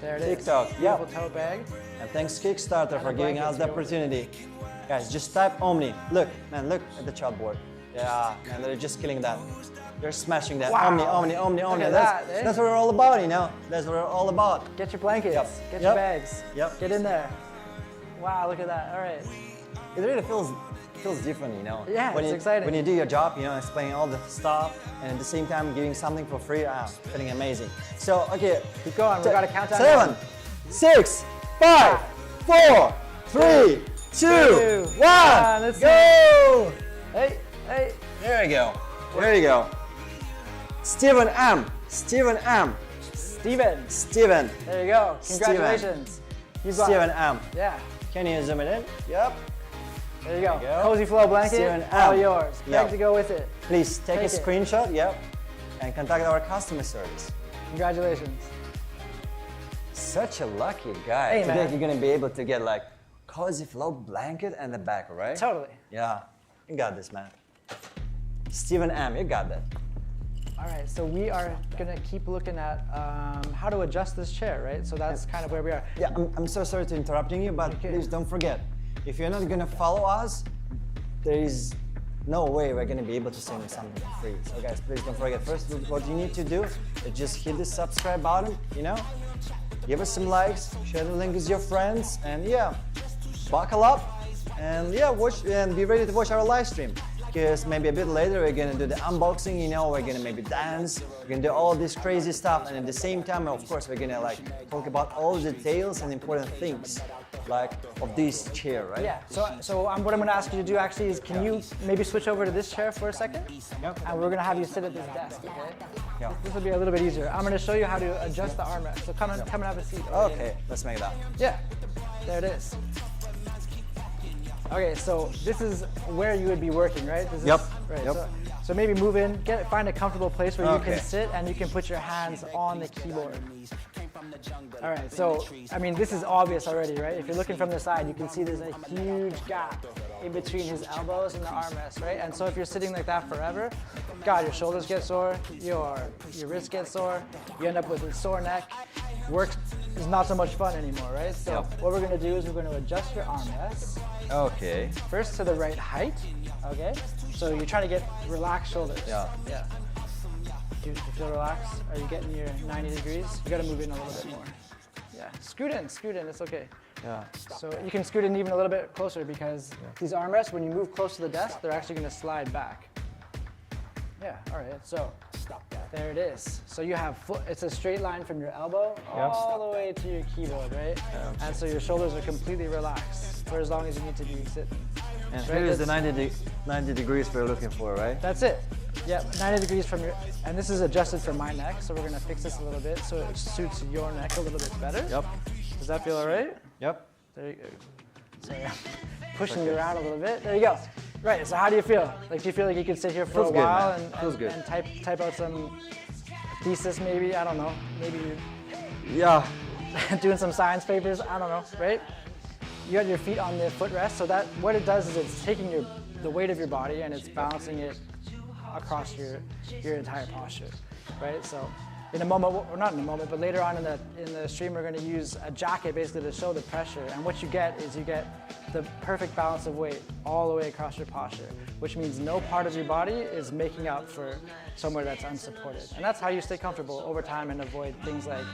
There it is. TikTok. Beautiful Yep. tote bag. And thanks Kickstarter for giving us blankets the go with it. opportunity. Guys, just type Omni. Look, man, look at the chalkboard. Yeah, man, they're just killing that. They're smashing that. Wow. Omni. Look at That's, that, eh? that's what we're all about, you know? That's what we're all about. Get your blankets. Yep. Get your Yep. bags. Yep. Get in there. Wow, look at that. All right. It really feels different, you know? Yeah, when it's you, exciting. When you do your job, you know, explaining all the stuff, and at the same time giving something for free, feeling amazing. So, okay. Keep going. We've got a countdown. 7, 6, 5, 4, 3, 2, 1. Let's Go! Hey. There you go. There you go. Steven M. Steven. There you go. Congratulations. You've got Steven M. Yeah. Can you zoom it in? Yep. There you go. go. Cozy flow blanket. Steven All M. yours. Yep. Bag to go with it. Please take a Take it. screenshot. Yep. And contact our customer service. Congratulations. Such a lucky guy. Hey, Today man. you're gonna be able to get like cozy flow blanket and the back, right? Totally. Yeah. You got this, man. Steven M. You got that. All right, so we are gonna keep looking at how to adjust this chair, right? So that's kind of where we are. Yeah, I'm so sorry to interrupting you, but Okay. please don't forget, if you're not gonna follow us, there is no way we're gonna be able to send you something for free. So guys, please don't forget, first what you need to do is just hit the subscribe button, you know, give us some likes, share the link with your friends, and yeah, buckle up, and yeah, watch and be ready to watch our live stream. Because maybe a bit later we're gonna do the unboxing, you know, we're gonna maybe dance, we're gonna do all this crazy stuff, and at the same time, of course, we're gonna like talk about all the details and important things, like of this chair, right? Yeah. So what I'm gonna ask you to do actually is, can you maybe switch over to this chair for a second? Yep. And we're gonna have you sit at this desk, okay? Yeah. This will be a little bit easier. I'm gonna show you how to adjust the armrest. So come and have a seat. over here. Okay, let's make that. Yeah, there it is. Okay, so this is where you would be working, right? This is, Yep, Right. yep. So maybe move in, find a comfortable place where you Okay. can sit and you can put your hands on the keyboard. All right, so I mean, this is obvious already, right? If you're looking from the side, you can see there's a huge gap in between his elbows and the armrest, right? And so if you're sitting like that forever, God, your shoulders get sore, your wrists get sore, you end up with a sore neck. Work is not so much fun anymore, right? So Yep. what we're gonna do is we're gonna adjust your armrest. Okay. First to the right height, okay? So you're trying to get relaxed shoulders. Yeah. Yeah. Do you feel relaxed? Are you getting your 90 degrees? You gotta move in a little bit more. Yeah, scoot in, it's okay. Yeah. So you can scoot in even a little bit closer because these armrests, when you move close to the desk, they're actually gonna slide back. Yeah, all right, so there it is. So you have it's a straight line from your elbow all the way to your keyboard, right? And so your shoulders are completely relaxed for as long as you need to be sitting. And Right, here is the that's- 90 degrees we're looking for, right? That's it. Yep, 90 degrees from your, and this is adjusted for my neck, so we're gonna fix this a little bit so it suits your neck a little bit better. Yep. Does that feel all right? Yep. There you go. Sorry, I'm pushing you around a little bit. There you go. Right, so how do you feel? Like, do you feel like you could sit here for Feels a good, while man. Feels good. and type out some thesis maybe? I don't know. Maybe Yeah. you're doing some science papers? I don't know, right? You got your feet on the footrest, so that what it does is it's taking the weight of your body and it's balancing it across your entire posture, right? So in a moment, or not in a moment, but later on in the stream, we're going to use a jacket basically to show the pressure. And what you get is you get the perfect balance of weight all the way across your posture, which means no part of your body is making up for somewhere that's unsupported. And that's how you stay comfortable over time and avoid things like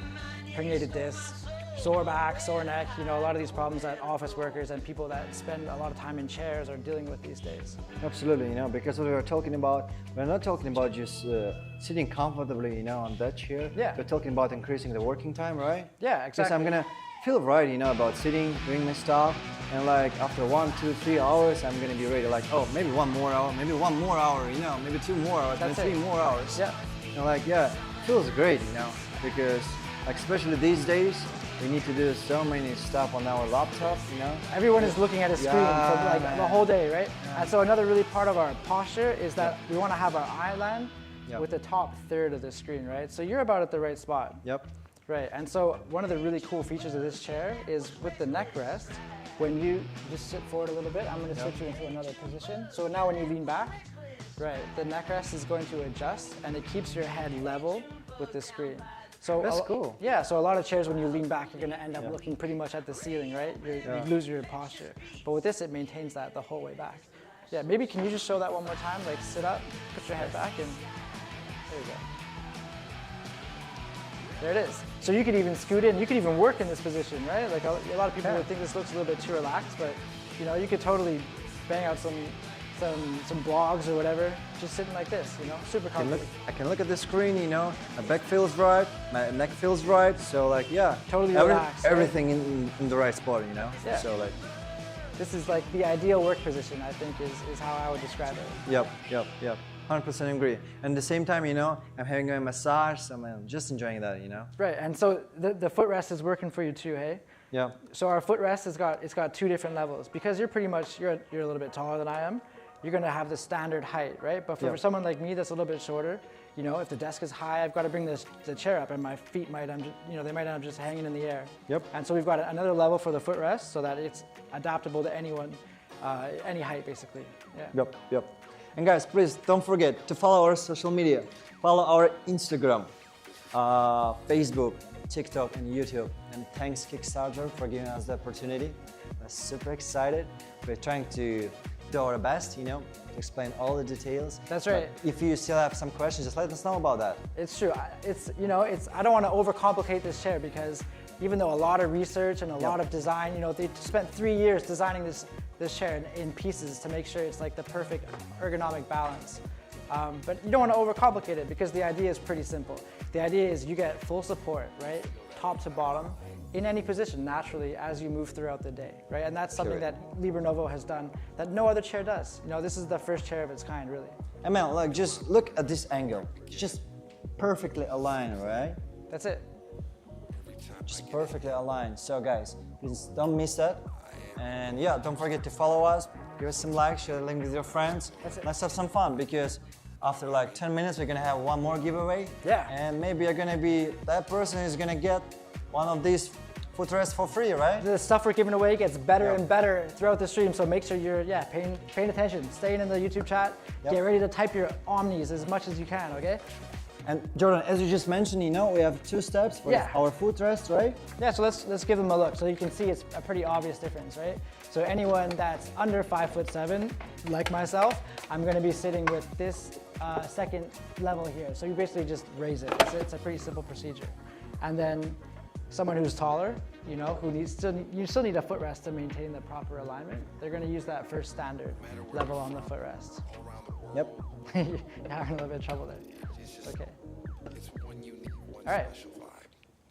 herniated discs, sore back, sore neck, you know, a lot of these problems that office workers and people that spend a lot of time in chairs are dealing with these days. Absolutely, you know, because what we are talking about, we're not talking about just sitting comfortably, you know, on that chair. Yeah. We're talking about increasing the working time, right? Yeah, Because exactly. I'm gonna feel right, you know, about sitting, doing my stuff, and like after 1, 2, 3 hours, I'm gonna be ready. Like, oh, maybe one more hour, you know, maybe 2 more hours, That's maybe it. 3 more hours. Yeah. And like, yeah, it feels great, you know, because like especially these days, we need to do so many stuff on our laptop, you know. Everyone is looking at a screen Yeah, for like man. the whole day, right? And so another really part of our posture is that we want to have our eye land Yep. with the top third of the screen, right? So you're about at the right spot. Yep. Right, and so one of the really cool features of this chair is with the neck rest, when you just sit forward a little bit, I'm going to switch you into another position. So now when you lean back, right, the neck rest is going to adjust and it keeps your head level with the screen. So that's cool. Yeah, so a lot of chairs when you lean back, you're going to end up looking pretty much at the ceiling, right? You lose your posture. But with this, it maintains that the whole way back. Yeah, maybe can you just show that one more time? Like sit up, put your head back, and there you go. There it is. So you could even scoot in, you could even work in this position, right? Like a lot of people would think this looks a little bit too relaxed, but you know, you could totally bang out some blogs or whatever, just sitting like this, you know, super comfortable. I can look at the screen, you know, my back feels right, my neck feels right, so like, yeah. Totally relaxed. Everything in the right spot, you know? Yeah. So like. This is like the ideal work position, I think, is how I would describe it. Yep. 100% agree. And at the same time, you know, I'm having a massage, so I'm just enjoying that, you know? Right, and so the footrest is working for you too, hey? Yeah. So our footrest it's got two different levels. Because you're a little bit taller than I am, you're gonna have the standard height, right? But for someone like me that's a little bit shorter, you know, if the desk is high, I've got to bring the chair up and my feet might end up just hanging in the air. Yep. And so we've got another level for the footrest so that it's adaptable to anyone, any height basically. Yeah. Yep. And guys, please don't forget to follow our social media. Follow our Instagram, Facebook, TikTok, and YouTube. And thanks Kickstarter for giving us the opportunity. We're super excited. We're trying to do our best, you know, to explain all the details. That's right. But if you still have some questions, just let us know about that. It's true. I don't want to overcomplicate this chair because even though a lot of research and a lot of design, you know, they spent 3 years designing this chair in pieces to make sure it's like the perfect ergonomic balance. But you don't want to overcomplicate it because the idea is pretty simple. The idea is you get full support, right, top to bottom, in any position naturally as you move throughout the day, right? And that's something that LiberNovo has done that no other chair does. You know, this is the first chair of its kind, really. And man, like just look at this angle. It's just perfectly aligned, right? That's it. Just perfectly aligned. So guys, please don't miss that. And yeah, don't forget to follow us, give us some likes, share the link with your friends. Let's have some fun because after like 10 minutes, we're gonna have one more giveaway. Yeah. And maybe you're gonna be that person who's gonna get one of these footrests for free, right? The stuff we're giving away gets better and better throughout the stream, so make sure you're paying attention, staying in the YouTube chat, get ready to type your Omnis as much as you can, okay? And Jordan, as you just mentioned, you know, we have 2 steps for our footrest, right? Yeah, so let's give them a look. So you can see it's a pretty obvious difference, right? So anyone that's under 5'7", like myself, I'm gonna be sitting with this second level here. So you basically just raise it. It's a pretty simple procedure. And then someone who's taller, you know, you still need a footrest to maintain the proper alignment. They're gonna use that first standard level on the footrest. Yep. You're having a little bit of trouble there. Okay. All right.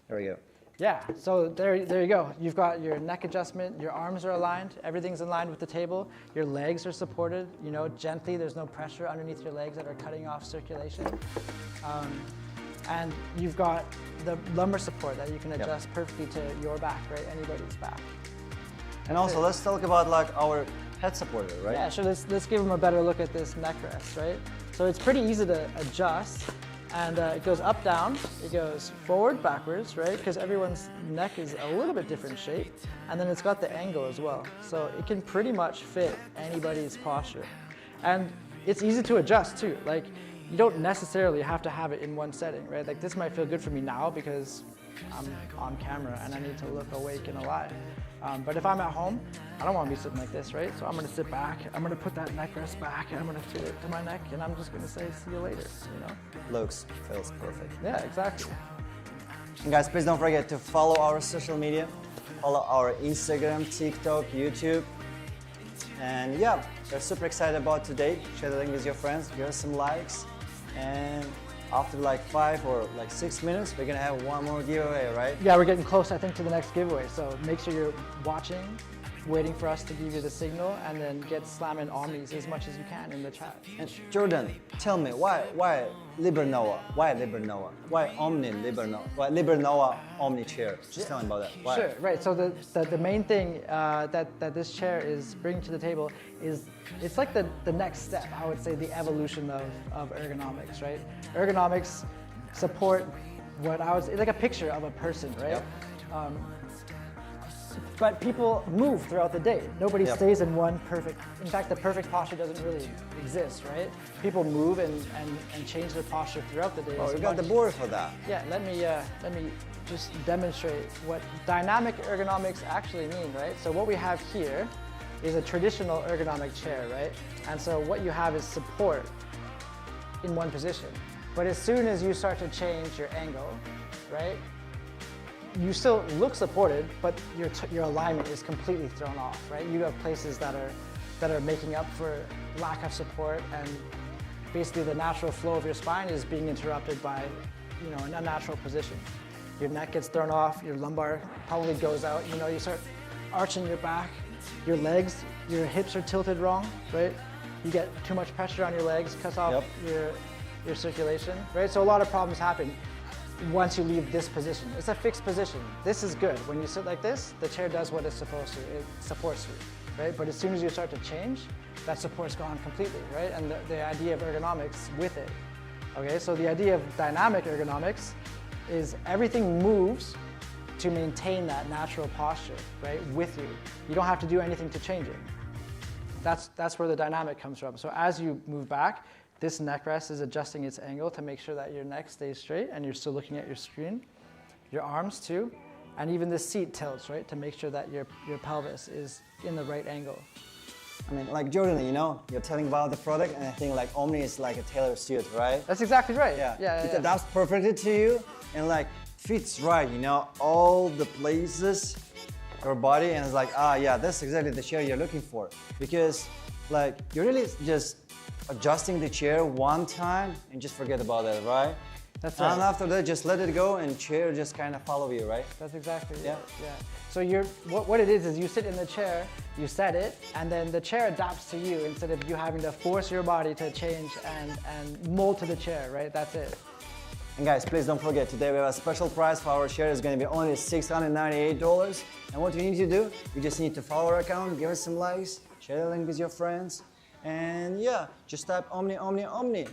There we go. Yeah, so there you go. You've got your neck adjustment, your arms are aligned, everything's in line with the table, your legs are supported, you know, gently, there's no pressure underneath your legs that are cutting off circulation. And you've got the lumbar support that you can adjust perfectly to your back, right? Anybody's back. And also, let's talk about like our head supporter, right? Yeah, sure. Let's give them a better look at this neck rest, right? So it's pretty easy to adjust, and it goes up, down. It goes forward, backwards, right? Because everyone's neck is a little bit different shape, and then it's got the angle as well. So it can pretty much fit anybody's posture, and it's easy to adjust too. Like, you don't necessarily have to have it in one setting, right? Like this might feel good for me now because I'm on camera and I need to look awake and alive. But if I'm at home, I don't want to be sitting like this, right? So I'm going to sit back, I'm going to put that neck rest back, and I'm going to fit it to my neck, and I'm just going to say, see you later, you know? Feels perfect. Yeah, exactly. And guys, please don't forget to follow our social media, follow our Instagram, TikTok, YouTube. And yeah, we're super excited about today. Share the link with your friends, give us some likes. And after like 5 or like 6 minutes, we're gonna have one more giveaway, right? Yeah, we're getting close, I think, to the next giveaway. So make sure you're watching, waiting for us to give you the signal, and then get slamming Omnis as much as you can in the chat. And Jordan, tell me, why LiberNovo? Why LiberNovo? Why Omni LiberNovo? Why LiberNovo Omni Chair? Just tell me about that. Why? Sure, right. So the main thing that this chair is bringing to the table is it's like the next step, I would say, the evolution of ergonomics, right? Ergonomics support what I was like a picture of a person, right? Yep. But people move throughout the day. Nobody Yep. stays in one perfect. In fact, the perfect posture doesn't really exist, right? People move and change their posture throughout the day. Oh, as we got the much. board for that. Yeah, let me just demonstrate what dynamic ergonomics actually mean, right? So what we have here is a traditional ergonomic chair, right? And so what you have is support in one position. But as soon as you start to change your angle, right, you still look supported, but your alignment is completely thrown off, right? You have places that are making up for lack of support, and basically the natural flow of your spine is being interrupted by, an unnatural position. Your neck gets thrown off, your lumbar probably goes out. You start arching your back, your legs, your hips are tilted wrong, right? You get too much pressure on your legs, cuts off your circulation, right? So a lot of problems happen once you leave this position. It's a fixed position. This is good. When you sit like this, the chair does what it's supposed to. It supports you, right? But as soon as you start to change, that support's gone completely, right? And the idea of ergonomics with it. Okay, so the idea of dynamic ergonomics is everything moves to maintain that natural posture, right, with you. You don't have to do anything to change it. That's where the dynamic comes from. So as you move back, this neck rest is adjusting its angle to make sure that your neck stays straight and you're still looking at your screen. Your arms too, and even the seat tilts, right, to make sure that your pelvis is in the right angle. I mean, like Jordan, you're telling about the product, and I think like Omni is like a tailored suit, right? That's exactly right. Yeah. Yeah. It adapts perfectly to you and like fits right, all the places, your body, and it's like, yeah, that's exactly the chair you're looking for. Because like you're really just adjusting the chair one time and just forget about it, right? That's right. And after that, just let it go and chair just kind of follow you, right? That's exactly Yeah. it. Yeah. So what it is you sit in the chair, you set it, and then the chair adapts to you instead of you having to force your body to change and mold to the chair, right? That's it. And guys, please don't forget, today we have a special price for our share. It's going to be only $698. And what you need to do, you just need to follow our account, give us some likes, share the link with your friends, and yeah, just type Omni, Omni, Omni.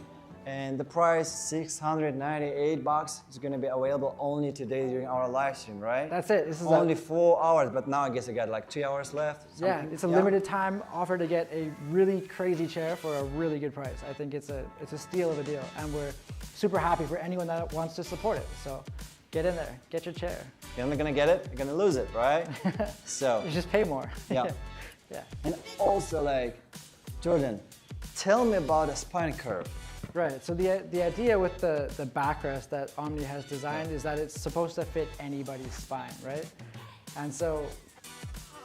And the price, $698, is going to be available only today during our live stream, right? That's it. This is only 4 hours, but now I guess I got like 2 hours left. Yeah, it's a limited time offer to get a really crazy chair for a really good price. I think it's a steal of a deal, and we're super happy for anyone that wants to support it. So get in there, get your chair. You're not going to get it, you're going to lose it, right? So you just pay more. Yeah. Yeah. And also like, Jordan, tell me about the spine curve. Right, so the idea with the backrest that Omni has designed is that it's supposed to fit anybody's spine, right? And so,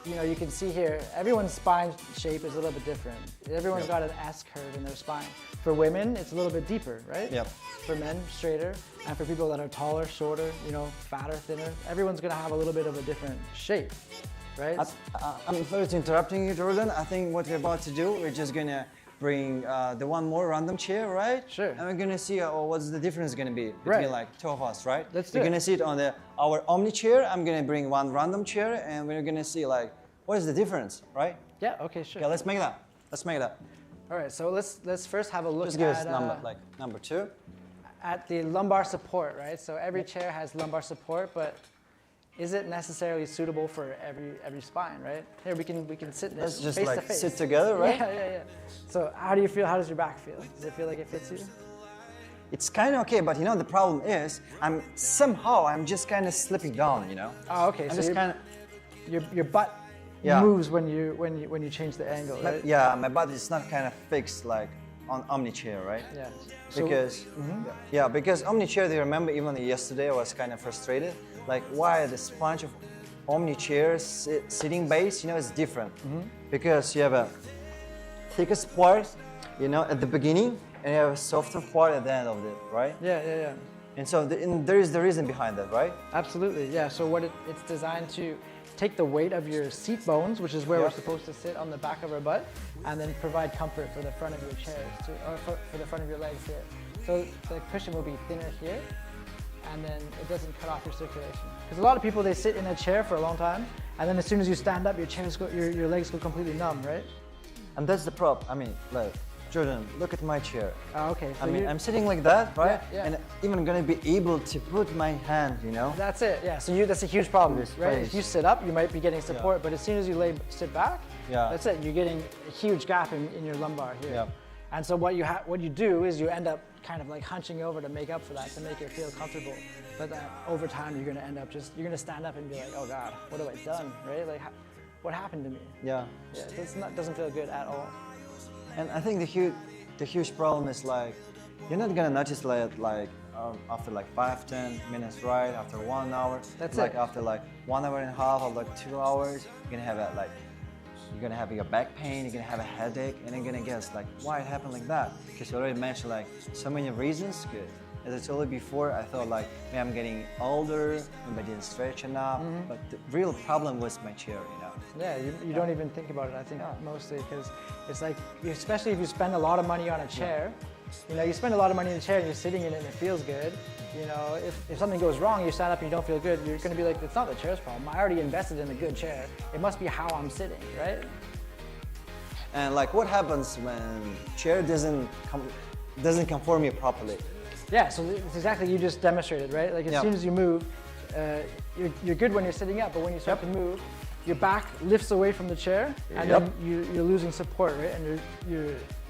you can see here, everyone's spine shape is a little bit different. Everyone's got an S curve in their spine. For women, it's a little bit deeper, right? Yep. For men, straighter. And for people that are taller, shorter, fatter, thinner, everyone's gonna have a little bit of a different shape, right? I'm first interrupting you, Jordan. I think what we're about to do, we're just gonna bring the one more random chair, right? Sure. And we're gonna see what's the difference gonna be between like two of us, right? Let's do You're it. gonna see it on our Omni chair. I'm gonna bring one random chair, and we're gonna see like what is the difference, right? Yeah, okay, sure. Yeah, let's make that. Let's make that. All right, so let's first have a look Just give us at number 2. at the lumbar support, right? So every chair has lumbar support, but is it necessarily suitable for every spine, right? Here we can sit in Let's this just face like to face. sit together, right? Yeah. So how do you feel? How does your back feel? Does it feel like it fits you? It's kind of okay, but the problem is I'm just kind of slipping down, Oh, okay. I'm So just kind of your butt moves when you change the angle, right? Yeah, my body is not kind of fixed like on Omni chair, right? Yeah. Because Omni chair, do you remember even yesterday I was kind of frustrated, like why the sponge of Omni chair sitting base, is different, because you have a thickest part, at the beginning, and you have a softer part at the end of it, right? Yeah. And so there is the reason behind that, right? Absolutely, yeah. So it's designed to take the weight of your seat bones, which is where we're supposed to sit on the back of our butt, and then provide comfort for the front of your chairs, or for the front of your legs here. So the cushion will be thinner here, and then it doesn't cut off your circulation. Because a lot of people, they sit in a chair for a long time, and then as soon as you stand up, your legs go completely numb, right? And that's the problem. I mean, like, Jordan, look at my chair. Oh, okay. So I mean, I'm sitting like that, right? Yeah. And even gonna be able to put my hand, you know? That's it. Yeah. So that's a huge problem, This right? space. If you sit up, you might be getting support, but as soon as you sit back, that's it. You're getting a huge gap in your lumbar here. Yeah. And so what you do is you end up kind of like hunching over to make up for that, to make it feel comfortable. But over time, you're going to end up you're going to stand up and be like, oh God, what have I done, right? Like, what happened to me? Yeah. Yeah, doesn't feel good at all. And I think the huge problem is like, you're not gonna notice like after like 5-10 minutes ride, after 1 hour. That's like it. After like 1 hour and a half or like 2 hours, you're gonna have your back pain, you're gonna have a headache, and you're gonna guess like why it happened like that. Because you already mentioned like so many reasons. Good. As I told you before, I thought like maybe I'm getting older, maybe I didn't stretch enough. But the real problem was my chair, you know. Yeah, you don't even think about it, I think, mostly, because it's like, especially if you spend a lot of money on a chair, you know, you spend a lot of money in a chair and you're sitting in it and it feels good. You know, if something goes wrong, you stand up and you don't feel good, you're going to be like, it's not the chair's problem. I already invested in a good chair. It must be how I'm sitting, right? And like, what happens when chair doesn't conform you properly? Yeah, so it's exactly you just demonstrated, right? Like as soon as you move, you're good when you're sitting up, but when you start to move, your back lifts away from the chair, and then you're losing support, right? And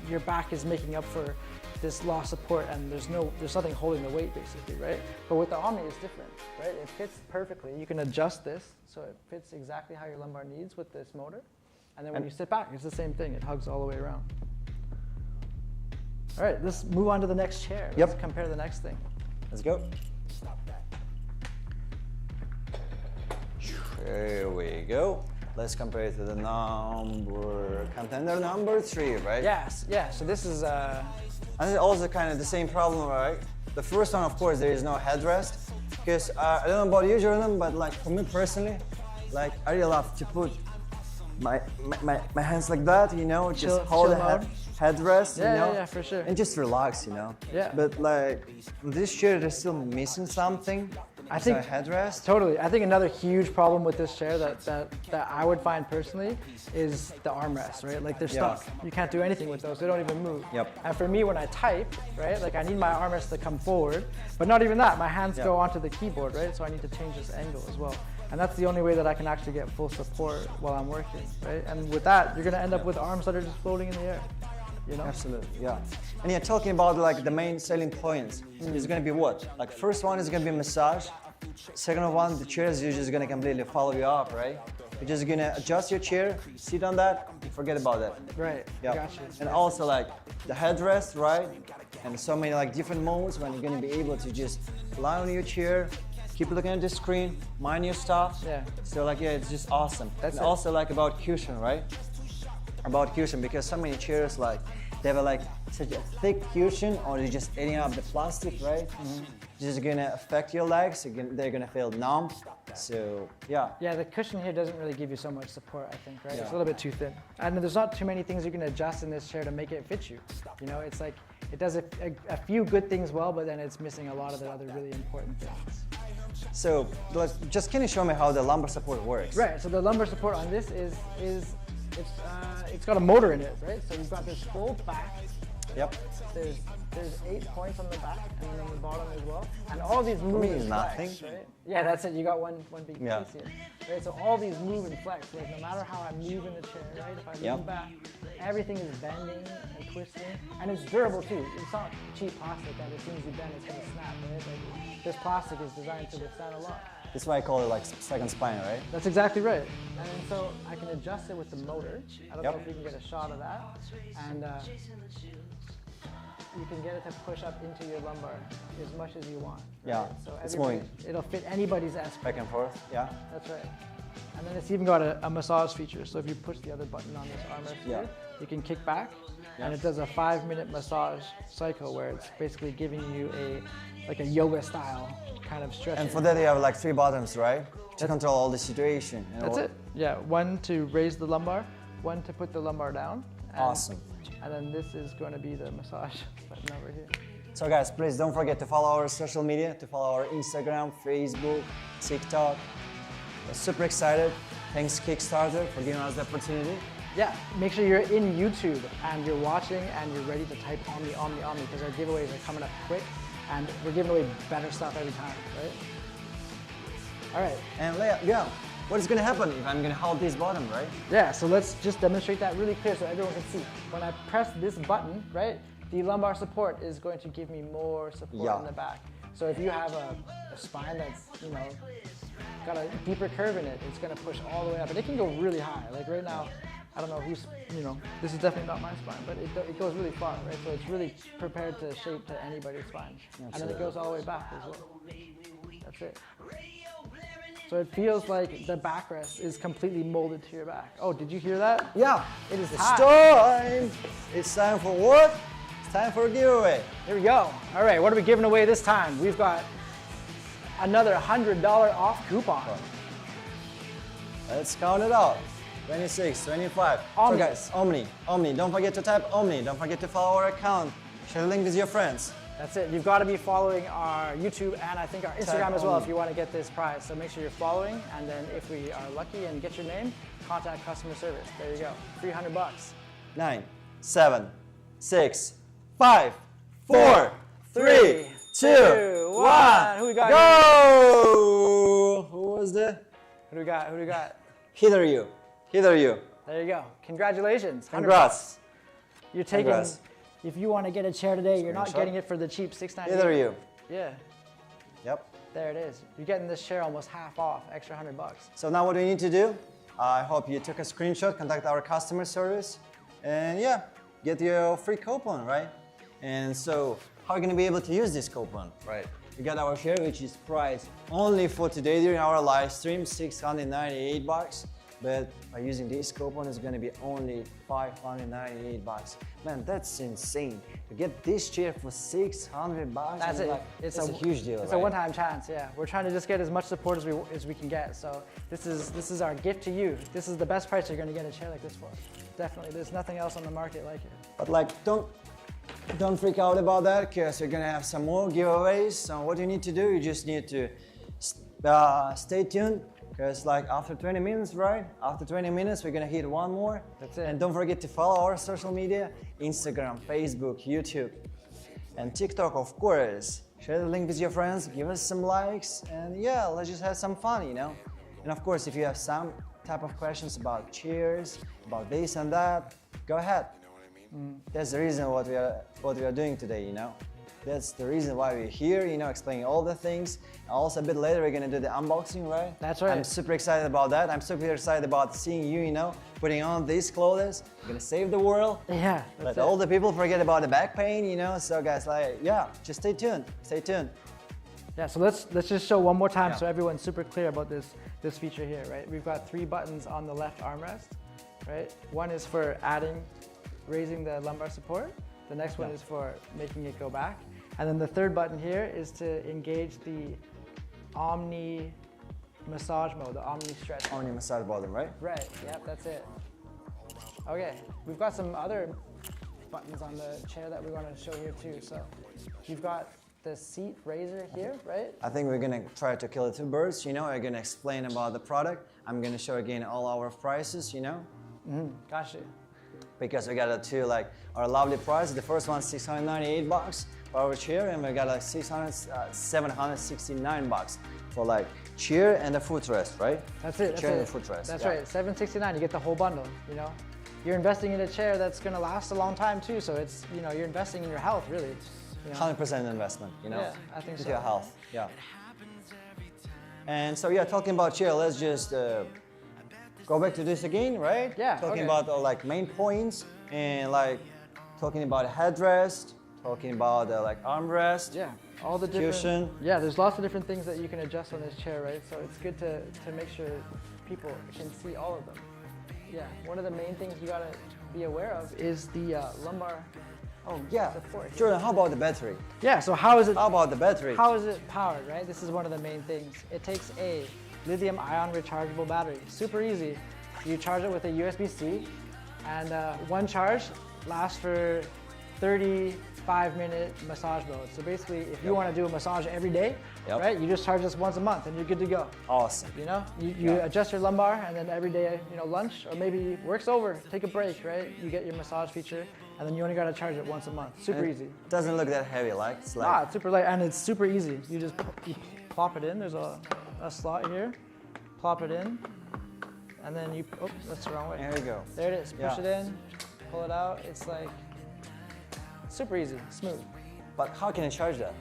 your back is making up for this lost support, and there's nothing holding the weight, basically, right? But with the Omni, it's different, right? It fits perfectly. You can adjust this so it fits exactly how your lumbar needs with this motor, and then when you sit back, it's the same thing. It hugs all the way around. All right, let's move on to the next chair. Let's compare the next thing. Let's go. Here we go. Let's compare it to the contender number 3, right? Yes, yeah. So this is and it's also kind of the same problem, right? The first one, of course, there is no headrest. Because I don't know about you, Jordan, but like for me personally, like I really love to put my hands like that, you know, just hold the headrest, you know, yeah, for sure, and just relax, you know. Yeah. But like this chair is still missing something. I think headrest. Totally. I think another huge problem with this chair that I would find personally is the armrests, right? Like they're stuck. You can't do anything with those. They don't even move. Yep. And for me, when I type, right, like I need my armrest to come forward, but not even that. My hands go onto the keyboard, right? So I need to change this angle as well. And that's the only way that I can actually get full support while I'm working, right? And with that, you're gonna end up with arms that are just floating in the air. You know? Absolutely, yeah. And you're talking about like the main selling points. It's gonna be what? Like first one is gonna be massage. Second one, the chairs are just gonna completely follow you up, right? You're just gonna adjust your chair, sit on that, and forget about that. Right. Yeah. Gotcha. And also like the headrest, right? And so many like different modes when you're gonna be able to just lie on your chair, keep looking at the screen, mind your stuff. Yeah. So like it's just awesome. That's and it. also like about cushion, right? About cushion, because so many chairs like they have like such a thick cushion, or they're just eating up the plastic, right? This is gonna affect your legs. They're gonna feel numb. So yeah. Yeah, the cushion here doesn't really give you so much support, I think, right? Yeah. It's a little bit too thin. And there's not too many things you can adjust in this chair to make it fit you. You know, it's like, it does a few good things well, but then it's missing a lot of the other really important things. So can you show me how the lumbar support works? Right, so the lumbar support on this it's got a motor in it, right? So you've got this full back. Yep. There's 8 points on the back and then on the bottom as well. And all these move and flex, right? Yeah, that's it. You got one big piece here. Right, so all these move and flex. Like no matter how I move in the chair, right? If I lean back, everything is bending and twisting. And it's durable too. It's not cheap plastic that as soon as you bend it's gonna snap, right? Like, this plastic is designed to withstand a lot. That's why I call it like second spine, right? That's exactly right. And then so I can adjust it with the motor. I don't know if you can get a shot of that. And you can get it to push up into your lumbar as much as you want. Right? Yeah, So it's moving. It'll fit anybody's S. Back and forth, yeah. That's right. And then it's even got a massage feature. So if you push the other button on this armrest here, you can kick back, and it does a 5-minute massage cycle where it's basically giving you like a yoga style kind of stretch. And for that you have like 3 buttons, right? To control all the situation. That's it. Yeah, 1 to raise the lumbar, 1 to put the lumbar down. Awesome. And then this is going to be the massage button over here. So guys, please don't forget to follow our social media, to follow our Instagram, Facebook, TikTok. We're super excited. Thanks Kickstarter for giving us the opportunity. Yeah, make sure you're in YouTube and you're watching and you're ready to type Omni, Omni, Omni, because our giveaways are coming up quick and we're giving away better stuff every time, right? All right. And yeah, what is gonna happen if I'm gonna hold this button, right? Yeah, so let's just demonstrate that really clear so everyone can see. When I press this button, right, the lumbar support is going to give me more support in the back. So if you have a spine that's, you know, got a deeper curve in it, it's gonna push all the way up. And it can go really high. Like right now, I don't know who's, you know, this is definitely not my spine, but it goes really far, right? So it's really prepared to shape to anybody's spine. Absolutely. And then it goes all the way back as well. That's it. So it feels like the backrest is completely molded to your back. Oh, did you hear that? Yeah, it is it's time. It's time for what? It's time for a giveaway. Here we go. All right, what are we giving away this time? We've got another $100 off coupon. Let's count it out. 26, 25. Omni. So guys, Omni. Don't forget to type Omni. Don't forget to follow our account. Share the link with your friends. That's it. You've got to be following our YouTube and I think our Instagram as well if you want to get this prize. So make sure you're following, and then if we are lucky and get your name, contact customer service. There you go. $300. 9, 7, 6, 5, 4, 3, 2, 1. Who we got? Go! Who was that? Who do we got? Who do we got? Either you. There you go. Congratulations. Congrats. You're taking. Congrats. If you want to get a chair today, you're not getting it for the cheap $6.98. Either you. Yeah. Yep. There it is. You're getting this chair almost half off, extra $100. So now what do you need to do? I hope you took a screenshot, contact our customer service, and yeah, get your free coupon, right? And so how are you going to be able to use this coupon, right? We got our chair, which is priced only for today during our live stream, $698. But by using this coupon, it's going to be only $598. Man, that's insane. To get this chair for $600, that's it. Like, it's a huge deal. It's a one-time chance. Yeah, we're trying to just get as much support as we can get. So this is our gift to you. This is the best price you're going to get a chair like this for. Definitely, there's nothing else on the market like it. But like, don't freak out about that, because we're going to have some more giveaways. So what you need to do, you just need to stay tuned. Because like after 20 minutes, right? After 20 minutes, we're gonna hit one more. That's it. And don't forget to follow our social media, Instagram, Facebook, YouTube, and TikTok, of course. Share the link with your friends, give us some likes, and yeah, let's just have some fun, you know? And of course, if you have some type of questions about chairs, about this and that, go ahead. That's the reason what we are doing today, you know? That's the reason why we're here, you know, explaining all the things. Also, a bit later, we're gonna do the unboxing, right? That's right. I'm super excited about that. I'm super excited about seeing you, you know, putting on these clothes. We're gonna save the world. Yeah. Let all the people forget about the back pain, you know. So, guys, like, yeah, just stay tuned. Stay tuned. Yeah. So let's just show one more time so everyone's super clear about this feature here, right? We've got 3 buttons on the left armrest, right? One is for raising the lumbar support. The next one is for making it go back. And then the third button here is to engage the Omni massage mode, the Omni stretch. Omni massage button, right? Right, yep, that's it. Okay, we've got some other buttons on the chair that we're going to show here too. So you've got the seat raiser here, right? I think we're gonna try to kill 2 birds, you know. We're gonna explain about the product. I'm gonna show again all our prices, you know. Gotcha. Because we got 2 like our lovely prices. The first one's $698 for our chair, and we got like $769 for like chair and a footrest, right? That's it. Chair and a footrest. That's right. $769. You get the whole bundle. You know, you're investing in a chair that's going to last a long time too. So it's, you know, you're investing in your health really. You know? 100% investment. You know. Yeah, I think so. Into your health. Yeah. And so yeah, talking about chair, let's just go back to this again, right? Yeah. Talking about like main points, and like talking about headrest, talking about like armrest. Yeah. All the different. Cushion. Yeah. There's lots of different things that you can adjust on this chair, right? So it's good to make sure people can see all of them. Yeah. One of the main things you gotta be aware of is the lumbar. Oh yeah. Support. Jordan, how about the battery? Yeah. So how is it? How about the battery? How is it powered, right? This is one of the main things. It takes a lithium-ion rechargeable battery. Super easy. You charge it with a USB-C, and one charge lasts for 35-minute massage mode. So basically, if you want to do a massage every day, right, you just charge this once a month and you're good to go. Awesome. You know, you adjust your lumbar, and then every day, you know, lunch, or maybe work's over, take a break, right? You get your massage feature, and then you only got to charge it once a month. Super easy. It doesn't look that heavy, like it's like. Ah, it's super light, and it's super easy. You just plop it in. There's a slot here. Plop it in, and then you. Oh, that's the wrong way. There you go. There it is. Push it in, pull it out. It's like super easy, smooth. But how can I charge that?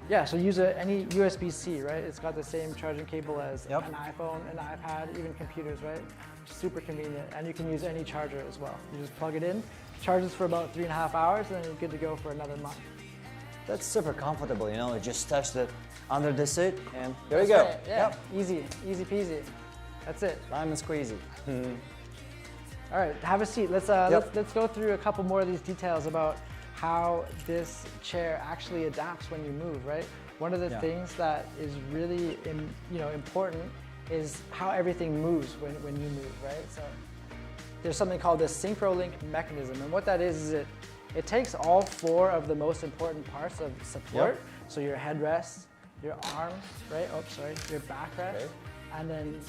Yeah, so use any USB-C, right? It's got the same charging cable as Yep. an iPhone, an iPad, even computers, right? Super convenient, and you can use any charger as well. You just plug it in, charges for about 3.5 hours, and then you're good to go for another month. That's super comfortable, you know. You just touch it under the seat, and there you That's go. right, yeah, easy peasy. That's it. Lemon squeezy. All right, have a seat. Let's go through a couple more of these details about how this chair actually adapts when you move, right? One of the things that is really important is how everything moves when you move, right? So there's something called the SynchroLink mechanism, and what that is it takes all 4 of the most important parts of support, so your headrest, your arms, right? Oh, sorry, your backrest, and then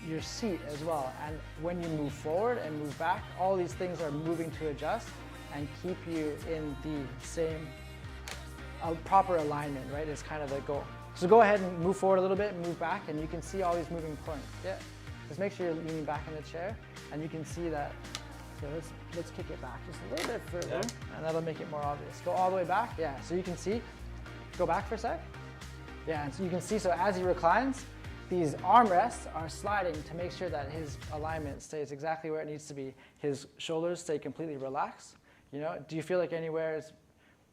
your seat as well. And when you move forward and move back, all these things are moving to adjust and keep you in the same proper alignment, right? Is kind of the goal. So go ahead and move forward a little bit and move back, and you can see all these moving points. Yeah, just make sure you're leaning back in the chair, and you can see that. So let's kick it back just a little bit further, and that'll make it more obvious. Go all the way back, yeah. So you can see. Go back for a sec. Yeah, and so you can see. So as he reclines, these armrests are sliding to make sure that his alignment stays exactly where it needs to be. His shoulders stay completely relaxed. You know, do you feel like anywhere is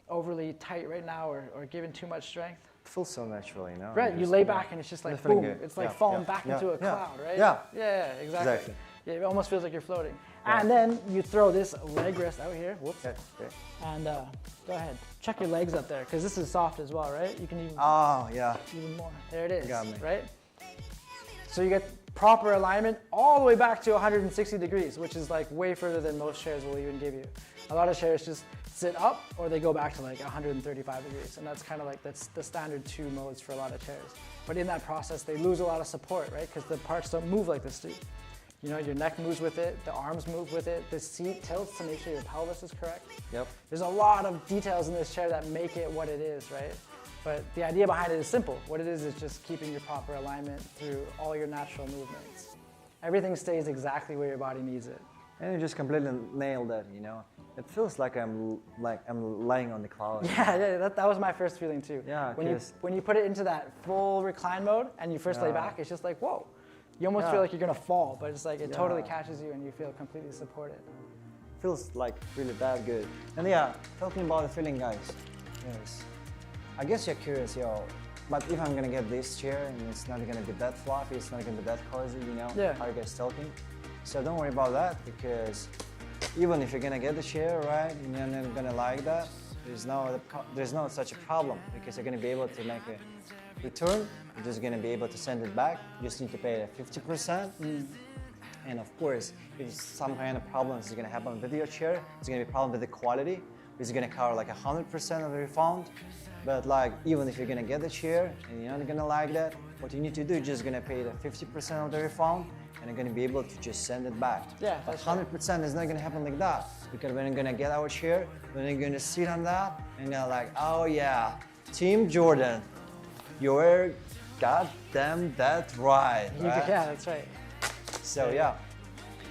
overly tight right now or given too much strength? It feels so natural, you know. Right, you lay back and it's just like boom. Good. It's like falling back into a cloud, right? Yeah. Exactly. Yeah, it almost feels like you're floating. And then you throw this leg rest out here. Whoops. Okay. And go ahead. Check your legs up there, because this is soft as well, right? You can even even more. There it is. Got me. Right? So you get proper alignment all the way back to 160 degrees, which is like way further than most chairs will even give you. A lot of chairs just sit up or they go back to like 135 degrees, and that's kind of like that's the standard 2 modes for a lot of chairs. But in that process, they lose a lot of support, right? Because the parts don't move like this do. You know, your neck moves with it, the arms move with it, the seat tilts to make sure your pelvis is correct. Yep. There's a lot of details in this chair that make it what it is, right? But the idea behind it is simple. What it is just keeping your proper alignment through all your natural movements. Everything stays exactly where your body needs it. And you just completely nailed it, you know. It feels like I'm laying on the cloud. Yeah, that was my first feeling too. Yeah, when you put it into that full recline mode and you first lay back, it's just like, whoa. You almost feel like you're gonna fall, but it's like it totally catches you and you feel completely supported. Feels like really that good. And talking about the feeling, guys. Yes. I guess you're curious, but if I'm gonna get this chair and it's not gonna be that fluffy, it's not gonna be that cozy, you know, how you guys talking. So don't worry about that, because even if you're gonna get the chair, right, and you're not gonna like that, there's no such a problem, because you're gonna be able to make a return. You're just gonna be able to send it back. You just need to pay 50%. And of course, if some kind of problems is gonna happen with your chair, it's gonna be a problem with the quality. It's gonna cover like 100% of the refund. But like, even if you're gonna get the chair and you're not gonna like that, what you need to do is just gonna pay the 50% of the refund, and you're gonna be able to just send it back. Yeah, but 100% is not gonna happen like that, because when you're gonna get our chair, when you're gonna sit on that, and you're like, oh yeah, Team Jordan, you're goddamn that right. Yeah, that's right. So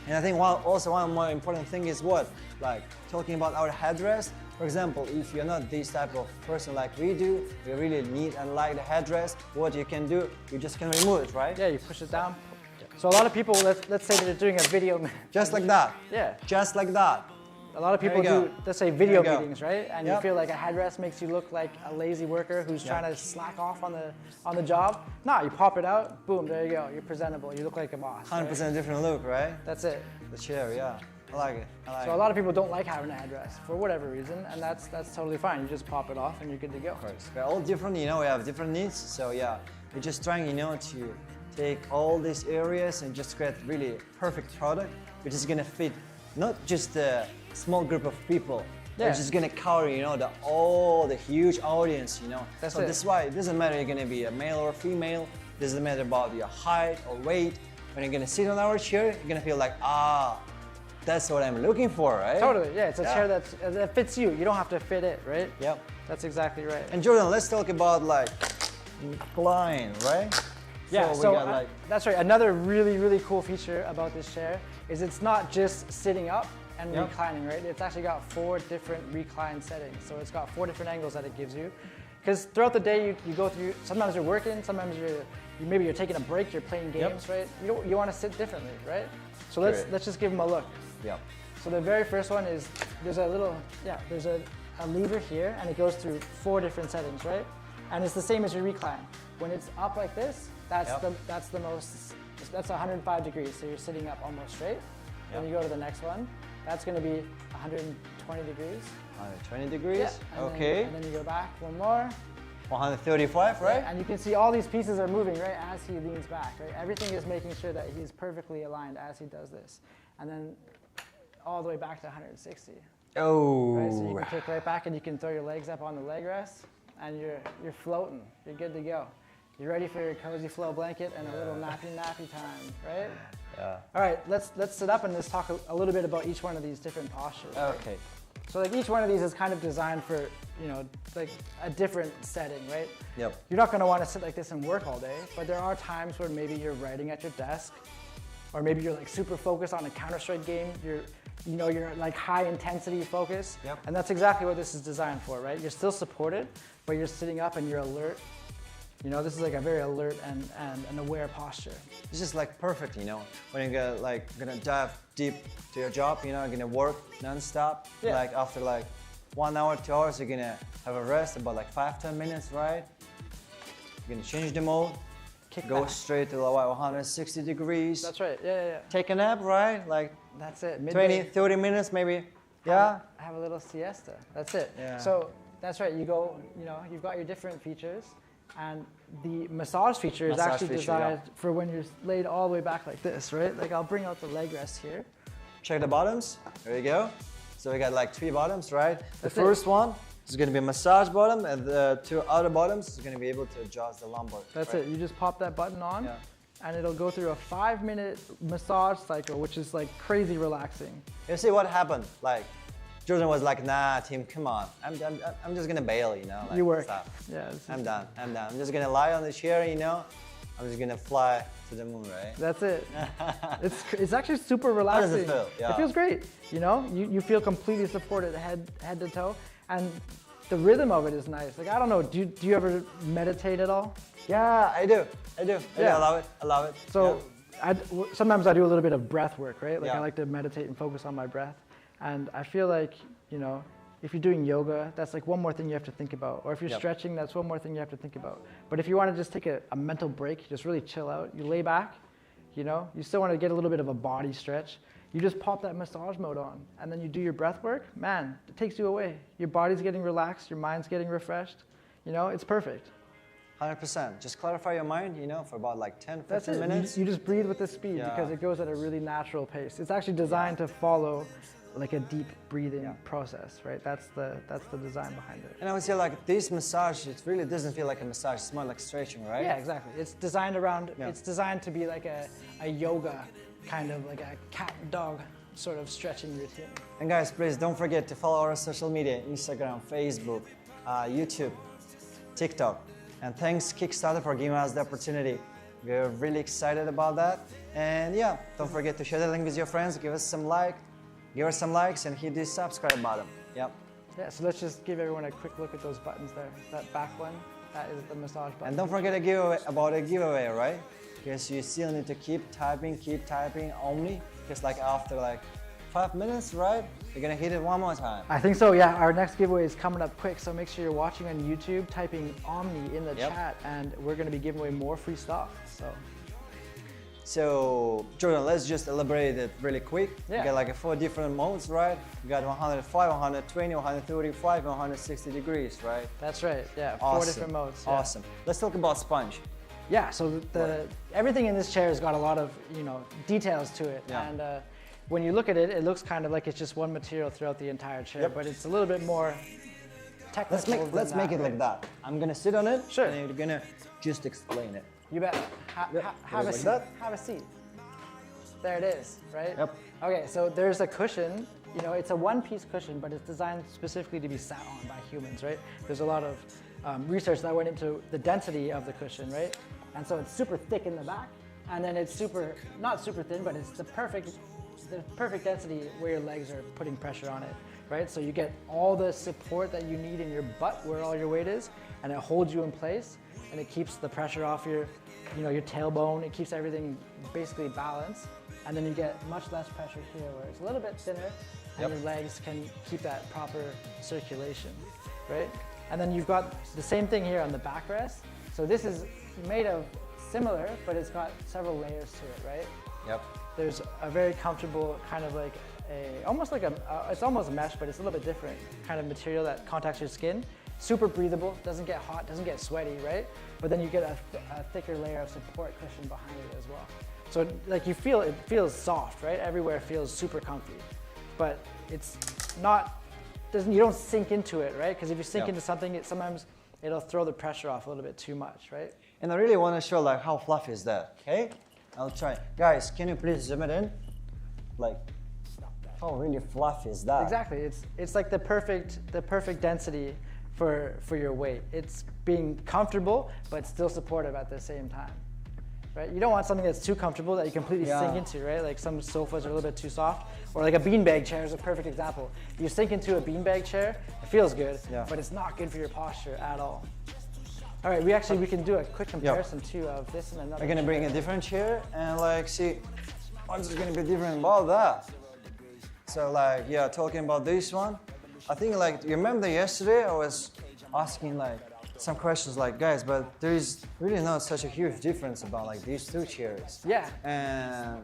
and I think one more important thing is like talking about our headrest. For example, if you're not this type of person like we do, you really need and like the headrest, what you can do, you just can remove it, right? Yeah, you push it down. So a lot of people, let's say that they're doing a video. Just like that. Yeah. Just like that. A lot of people do, let's say, video meetings, right? And you feel like a headrest makes you look like a lazy worker who's trying to slack off on the job. Nah, you pop it out, boom, there you go. You're presentable. You look like a boss. 100% different look, right? That's it. The chair, yeah. I like it. So a lot of people don't like having a headrest for whatever reason, and that's totally fine. You just pop it off and you're good to go. Of course. We're all different, you know, we have different needs. So we're just trying, you know, to take all these areas and just create really perfect product, which is gonna fit not just a small group of people, Yeah. Which is gonna cover, you know, all the huge audience, you know. That's so it. this is why it doesn't matter you're gonna be a male or a female. Doesn't matter about your height or weight. When you're gonna sit on our chair, you're gonna feel like, that's what I'm looking for, right? Totally, yeah. It's a chair that fits you. You don't have to fit it, right? Yep. That's exactly right. And Jordan, let's talk about like recline, right? Yeah, so we got like that's right. Another really, really cool feature about this chair is it's not just sitting up and reclining, right? It's actually got 4 different recline settings. So it's got 4 different angles that it gives you. Because throughout the day, you go through, sometimes you're working, sometimes maybe you're taking a break, you're playing games, right? You want to sit differently, right? So let's just give them a look. Yep. So the very first one is, there's a lever here, and it goes through 4 different settings, right? And it's the same as your recline. When it's up like this, that's 105 degrees, so you're sitting up almost straight. Then you go to the next one, that's going to be 120 degrees. 120 degrees, Yeah, okay. And then you go back one more. 135, right? And you can see all these pieces are moving, right, as he leans back, right? Everything is making sure that he's perfectly aligned as he does this. And then all the way back to 160. Oh. Right, so you can kick right back and you can throw your legs up on the leg rest and you're floating. You're good to go. You're ready for your cozy flow blanket and a little nappy time, right? Yeah. All right, let's sit up and let's talk a little bit about each one of these different postures. Right? Okay. So like each one of these is kind of designed for, you know, like a different setting, right? Yep. You're not gonna wanna sit like this and work all day, but there are times where maybe you're writing at your desk, or maybe you're like super focused on a Counter-Strike game, you're like high intensity focus. Yep. And that's exactly what this is designed for, right? You're still supported, but you're sitting up and you're alert. You know, this is like a very alert and an aware posture. It's just like perfect, you know, when you're gonna dive deep to your job, you know, you're gonna work non-stop. Yeah. Like after like 1 hour, 2 hours, you're gonna have a rest about like 5-10 minutes, right? You're gonna change the mode, go back. straight to like 160 degrees. That's right, yeah. Take a nap, right? Like That's it, 20, 30 minutes maybe. Yeah. Have a little siesta, that's it. Yeah. So that's right, you go, you know, you've got your different features, and the massage feature is Massage actually feature, designed for when you're laid all the way back like this, right? Like I'll bring out the leg rest here. Check the bottoms. There you go. So we got like 3 bottoms, right? That's the it. first one is going to be a massage bottom, and the 2 outer bottoms is going to be able to adjust the lumbar. That's right? it. You just pop that button on, Yeah. and it'll go through a 5-minute massage cycle, which is like crazy relaxing. You see what happened? Like, Jordan was like, nah, Tim, come on. I'm just going to bail, you know? Like, You work. stop. Yeah. I'm done. I'm just going to lie on the chair, you know? I'm just going to fly to the moon, right? That's it. It's actually super relaxing. does it feel? Yeah. It feels great. You know, you feel completely supported head to toe, and the rhythm of it is nice. Like I don't know, do you ever meditate at all? Yeah, I do. Yeah. I love it. So sometimes I do a little bit of breath work, right? Like Yeah. I like to meditate and focus on my breath, and I feel like, you know, if you're doing yoga, that's like one more thing you have to think about. Or if you're Yep. stretching, that's one more thing you have to think about. But if you want to just take a mental break, just really chill out, you lay back, you know, you still want to get a little bit of a body stretch, you just pop that massage mode on, and then you do your breath work, man, it takes you away. Your body's getting relaxed, your mind's getting refreshed, you know, it's perfect. 100%. Just clarify your mind, you know, for about like 10, That's 15 it. minutes. You just breathe with the speed Yeah. because it goes at a really natural pace. It's actually designed to follow like a deep breathing process, right? That's the design behind it. And I would say like this massage, it really doesn't feel like a massage, it's more like stretching, right? Yeah, exactly. It's designed it's designed to be like a yoga, kind of like a cat and dog sort of stretching routine. And guys, please don't forget to follow our social media, Instagram, Facebook, YouTube, TikTok. And thanks Kickstarter for giving us the opportunity. We're really excited about that. And yeah, don't forget to share the link with your friends, give us some likes and hit the subscribe button. Yep. Yeah, so let's just give everyone a quick look at those buttons there. That back one, that is the massage button. And don't forget about a giveaway, right? Because you still need to keep typing Omni. Because like after like 5 minutes, right? You're gonna hit it one more time. I think so, yeah. Our next giveaway is coming up quick, so make sure you're watching on YouTube, typing Omni in the chat, and we're gonna be giving away more free stuff, So, Jordan, let's just elaborate it really quick. Yeah. We got like 4 different modes, right? We got 105, 120, 135, and 160 degrees, right? That's right, yeah. Awesome. 4 different modes. Yeah. Awesome. Let's talk about sponge. Yeah, so everything in this chair has got a lot of, you know, details to it. Yeah. And when you look at it, it looks kind of like it's just one material throughout the entire chair, but it's a little bit more technical. Let's make it like that. I'm gonna sit on it, Sure. and you're gonna just explain it. You bet. Have a Like seat. that? Have a seat. There it is, right? Yep. Okay, so there's a cushion. You know, it's a one-piece cushion, but it's designed specifically to be sat on by humans, right? There's a lot of research that went into the density of the cushion, right? And so it's super thick in the back, and then it's not super thin, but it's the perfect density where your legs are putting pressure on it, right? So you get all the support that you need in your butt where all your weight is, and it holds you in place, and it keeps the pressure off your tailbone. It keeps everything basically balanced, and then you get much less pressure here where it's a little bit thinner, and your legs can keep that proper circulation, right? And then you've got the same thing here on the backrest. So this is made of similar, but it's got several layers to it, right? Yep. There's a very comfortable kind of like it's almost mesh, but it's a little bit different kind of material that contacts your skin. Super breathable, doesn't get hot, doesn't get sweaty, right? But then you get a thicker layer of support cushion behind it as well. So like it feels soft, right? Everywhere feels super comfy, but it's not, you don't sink into it, right? Because if you sink into something, sometimes it'll throw the pressure off a little bit too much, right? And I really want to show like how fluffy is that, okay? I'll try. Guys, can you please zoom it in? Like, how really fluffy is that? Exactly, it's like the perfect density for your weight. It's being comfortable, but still supportive at the same time, right? You don't want something that's too comfortable that you completely sink into, right? Like some sofas are a little bit too soft, or like a beanbag chair is a perfect example. You sink into a beanbag chair, it feels good, but it's not good for your posture at all. All right, we can do a quick comparison too of this and another. We're gonna bring a different chair and like see what's gonna be different about that. So like, talking about this one, I think like, you remember yesterday I was asking like some questions like, guys, but there is really not such a huge difference about like these two chairs. Yeah. And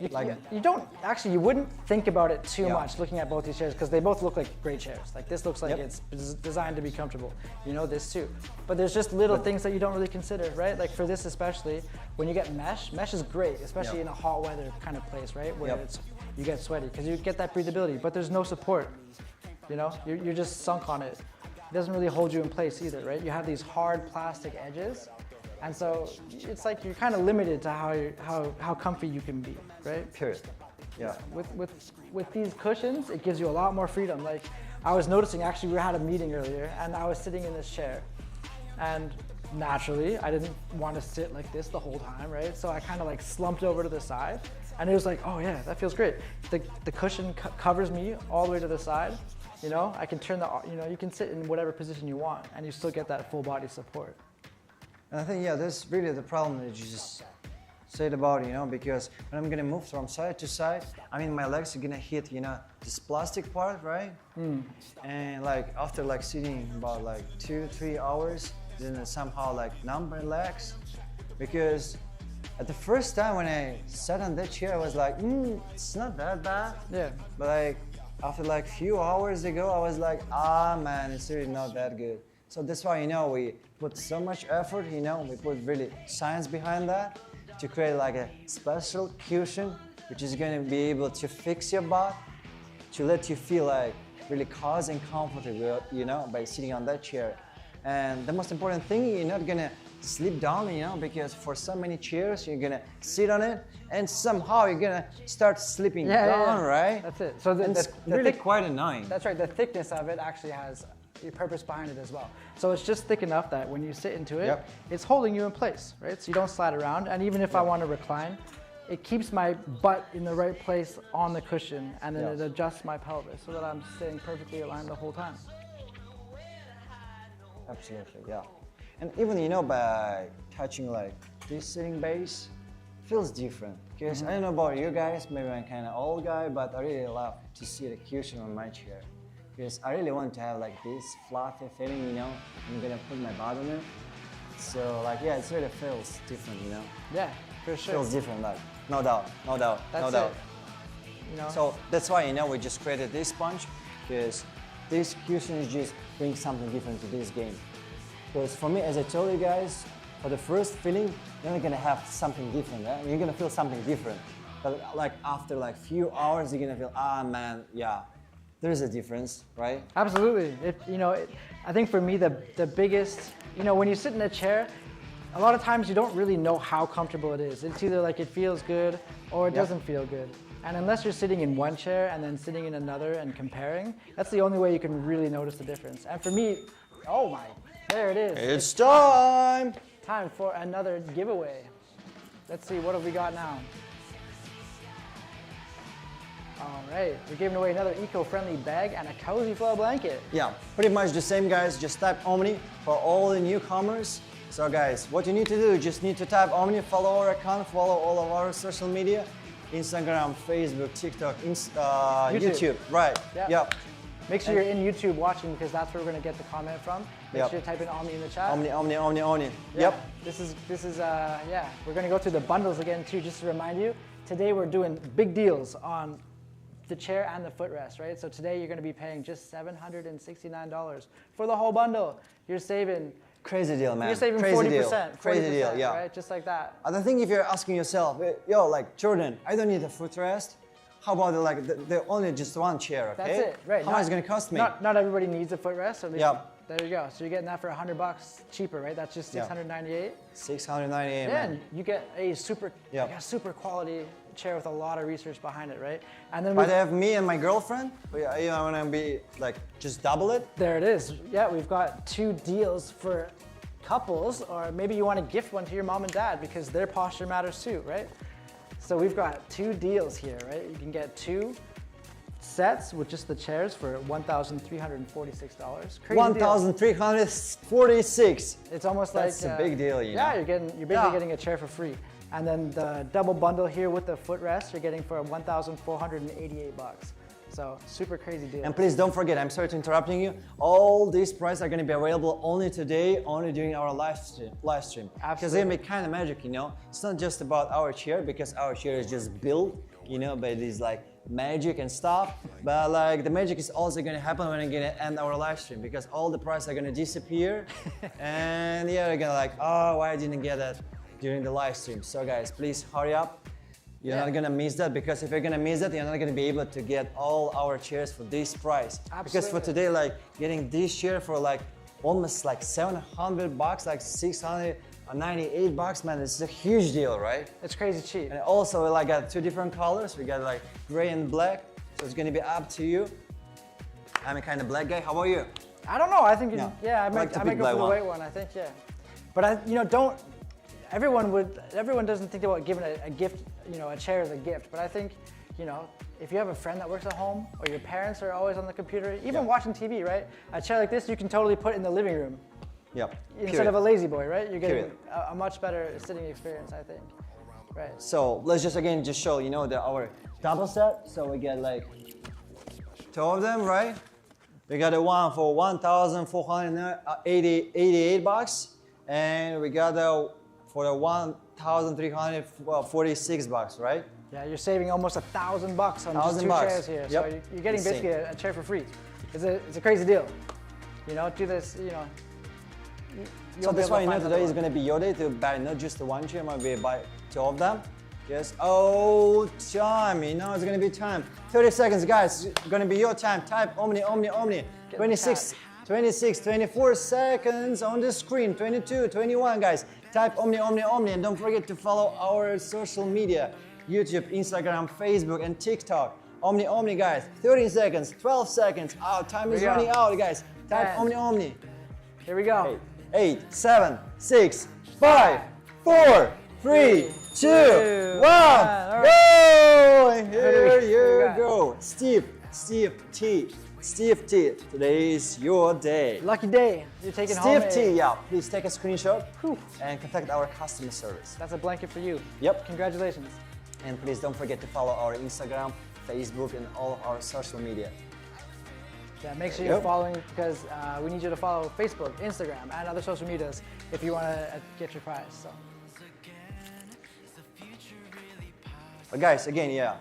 you wouldn't think about it too much looking at both these chairs because they both look like great chairs. Like this looks like it's designed to be comfortable. You know this too. But there's just little things that you don't really consider, right? Like for this especially, when you get mesh is great, especially in a hot weather kind of place, right? Where you get sweaty because you get that breathability, but there's no support. You know, you're just sunk on it. It doesn't really hold you in place either, right? You have these hard plastic edges, and so it's like you're kind of limited to how comfy you can be, right? Period. Yeah. With these cushions, it gives you a lot more freedom. Like I was noticing, actually, we had a meeting earlier, and I was sitting in this chair, and naturally, I didn't want to sit like this the whole time, right? So I kind of like slumped over to the side, and it was like, oh yeah, that feels great. The cushion covers me all the way to the side. You know, I can turn you can sit in whatever position you want, and you still get that full body support. And I think, that's really the problem that you just said about, because when I'm gonna move from side to side, I mean, my legs are gonna hit, this plastic part, right? And like after like sitting about like 2-3 hours, then somehow like numb my legs, because at the first time when I sat on that chair, I was like, it's not that bad. Yeah. But like after like few hours ago, I was like, man, it's really not that good. So that's why, we put so much effort, we put really science behind that to create like a special cushion, which is going to be able to fix your butt, to let you feel like really cozy and comfortable, by sitting on that chair. And the most important thing, you're not gonna slip down, because for so many chairs, you're gonna sit on it, and somehow you're gonna start slipping down, right? That's it. So it's really quite annoying. That's right. The thickness of it actually has a purpose behind it as well. So it's just thick enough that when you sit into it, it's holding you in place, right? So you don't slide around. And even if I want to recline, it keeps my butt in the right place on the cushion, and then it adjusts my pelvis so that I'm staying perfectly aligned the whole time. Absolutely, yeah. And even, by touching like this sitting base, feels different. Because I don't know about you guys, maybe I'm kind of old guy, but I really love to see the cushion on my chair. Because I really want to have like this fluffy feeling, I'm gonna put my butt on it. So like, it really feels different, Yeah, for sure. Feels different, like, no doubt. That's it. So that's why, we just created this sponge, because this cushion is just bring something different to this game. Because for me, as I told you guys, for the first feeling, you're not gonna have something different. You're gonna feel something different. but like after like few hours, you're gonna feel, ah man, yeah, there's a difference, right? Absolutely. I think for me, the biggest, when you sit in a chair, a lot of times you don't really know how comfortable it is. It's either like it feels good or it doesn't feel good. And unless you're sitting in one chair and then sitting in another and comparing, that's the only way you can really notice the difference. And for me, oh my, there it is. It's time! Time for another giveaway. Let's see, what have we got now? All right, we're giving away another eco-friendly bag and a cozy flow blanket. Yeah, pretty much the same, guys. Just type Omni for all the newcomers. So guys, what you need to do, you just need to type Omni, follow our account, follow all of our social media, Instagram, Facebook, TikTok, YouTube. Right, yep. Make sure you're in YouTube watching because that's where we're gonna get the comment from. Make sure you type in Omni in the chat. Omni. Yeah. Yep. This is we're gonna go through the bundles again too, just to remind you. Today we're doing big deals on the chair and the footrest, right? So today you're gonna be paying just $769 for the whole bundle. You're saving crazy deal, man. You're saving crazy 40%. Deal. Crazy deal, yeah. Right? Just like that. I think if you're asking yourself, yo, like Jordan, I don't need a footrest. How about the only just one chair, okay? That's it, right. How much is it gonna cost me? Not everybody needs a footrest, at least. There you go. So you're getting that for $100 cheaper, right? That's just $698. $698, yeah, man. and you get a super quality chair with a lot of research behind it, right? And then but I have me and my girlfriend. I wanna be like just double it. There it is. Yeah, we've got 2 deals for couples, or maybe you want to gift one to your mom and dad because their posture matters too, right? So we've got 2 deals here, right? You can get 2 sets with just the chairs for $1,346. $1,346. It's almost That's like a big deal, you know? Yeah, you're basically getting a chair for free. And then the double bundle here with the footrest, you're getting for $1,488. So super crazy deal. And please don't forget, I'm sorry to interrupting you. All these prices are going to be available only today, only during our live stream. Because they're going to be kind of magic, It's not just about our chair, because our chair is just built, by these like magic and stuff. But like the magic is also going to happen when I'm going to end our live stream, because all the prices are going to disappear. And yeah, they're going to like, oh, why I didn't get that during the live stream. So guys, please hurry up. You're not gonna miss that, because if you're gonna miss that, you're not gonna be able to get all our chairs for this price. Absolutely. Because for today, like getting this chair for like almost like $700, like $698, man, it's a huge deal, right? It's crazy cheap. And also we like got 2 different colors. We got like gray and black, so it's gonna be up to you. I'm a kind of black guy. How about you? I don't know. I think I might the go for the white one. I think But everyone doesn't think about giving a gift, a chair as a gift. But I think, if you have a friend that works at home, or your parents are always on the computer, even watching TV, right? A chair like this, you can totally put in the living room. Yep. Instead of a lazy boy, right? You're getting a much better sitting experience, I think. Right. So let's just show, our double set. So we get like 2 of them, right? We got a one for $1,488, and we got the for the $1,346, right? Yeah, you're saving almost $1,000 on just 2 chairs here. Yep. So you're getting basically a chair for free. It's a crazy deal. Do this, So that's why today is going to be your day to buy not just the one chair, maybe buy 2 of them. Yes. Oh, time. It's going to be time. 30 seconds, guys. It's going to be your time. Type Omni, Omni, Omni. 26, 24 seconds on the screen. 22, 21, guys. Type Omni, Omni, Omni. And don't forget to follow our social media. YouTube, Instagram, Facebook, and TikTok. Omni, Omni, guys. 30 seconds, 12 seconds. Time is running out, guys. Type Omni, Omni. Here we go. 8, 7, 6, 5, 4, 3, 2, 1. Go! Here you go. Steve T. Today is your day. Lucky day. You're taking home. Steve T. Please take a screenshot and contact our customer service. That's a blanket for you. Yep. Congratulations. And please don't forget to follow our Instagram, Facebook, and all our social media. Yeah, make sure you're following, because we need you to follow Facebook, Instagram, and other social medias if you want to get your prize. So. But guys, again,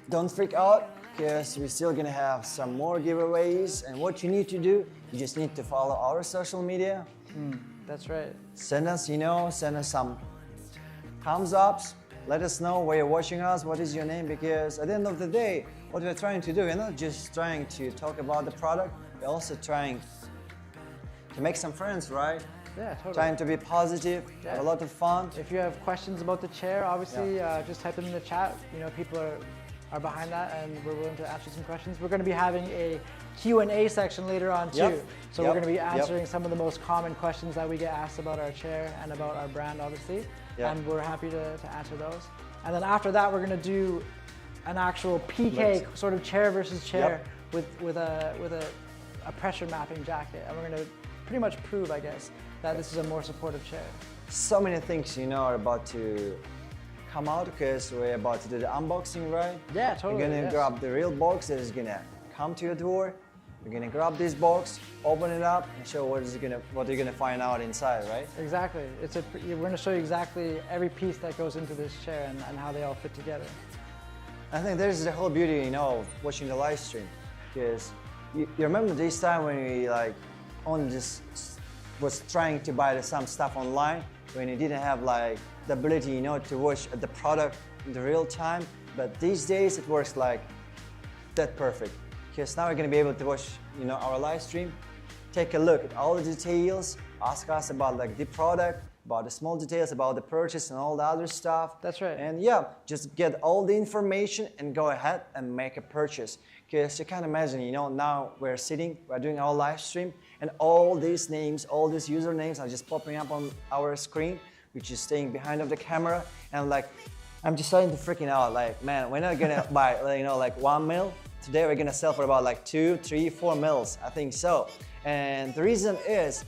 don't freak out, because we're still gonna have some more giveaways. And what you need to do, you just need to follow our social media. That's right. Send us some thumbs ups, let us know where you're watching us, what is your name, because at the end of the day, what we're trying to do, we're not just trying to talk about the product, we're also trying to make some friends, right? Yeah, totally. Trying to be positive, have a lot of fun. If you have questions about the chair, obviously, just type them in the chat. You know, people are behind that, and we're willing to answer some questions. We're going to be having a Q&A section later on too. So we're going to be answering some of the most common questions that we get asked about our chair and about our brand, obviously. And we're happy to answer those. And then after that, we're going to do an actual PK sort of chair versus chair with a pressure mapping jacket, and we're going to pretty much prove, I guess, that this is a more supportive chair. So many things, you know, are about to come out because we're about to do the unboxing, right? Yeah, totally. You're gonna grab the real box that is gonna come to your door. You're gonna grab this box, open it up, and show what you're gonna find out inside, right? Exactly. We're gonna show you exactly every piece that goes into this chair and how they all fit together. I think there's the whole beauty, you know, of watching the live stream, because you remember this time when we only just was trying to buy some stuff online, when you didn't have the ability, you know, to watch the product in the real time. But these days it works that perfect, because now we're gonna be able to watch, you know, our live stream, take a look at all the details, ask us about the product, about the small details, about the purchase and all the other stuff. That's right. And just get all the information and go ahead and make a purchase. Because you can imagine, you know, now we're doing our live stream, and all these names, all these usernames are just popping up on our screen, which is staying behind of the camera. And I'm just starting to freaking out, man, we're not gonna buy, you know, 1 mil. Today we're gonna sell for about 2, 3, 4 mils, I think so. And the reason is,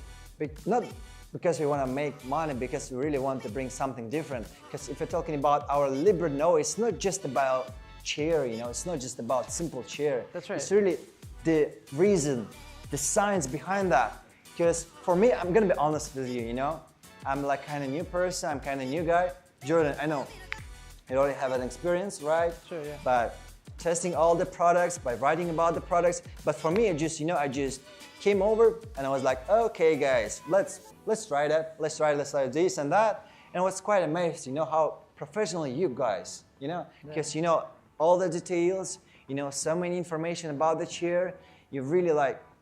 not because we want to make money, because we really want to bring something different. Because if you're talking about our LiberNovo, it's not just about chair, you know, it's not just about simple chair. That's right. It's really the reason, the science behind that. Because for me, I'm gonna be honest with you, you know, I'm kind of new person, I'm kind of new guy. Jordan, I know you already have an experience, right? Sure, yeah. But testing all the products, by writing about the products. But for me, I just came over and I was like, okay guys, let's try that. Let's try this and that. And I was quite amazed, you know, how professional you guys, you know, because you know all the details, you know, so many information about the chair. You're really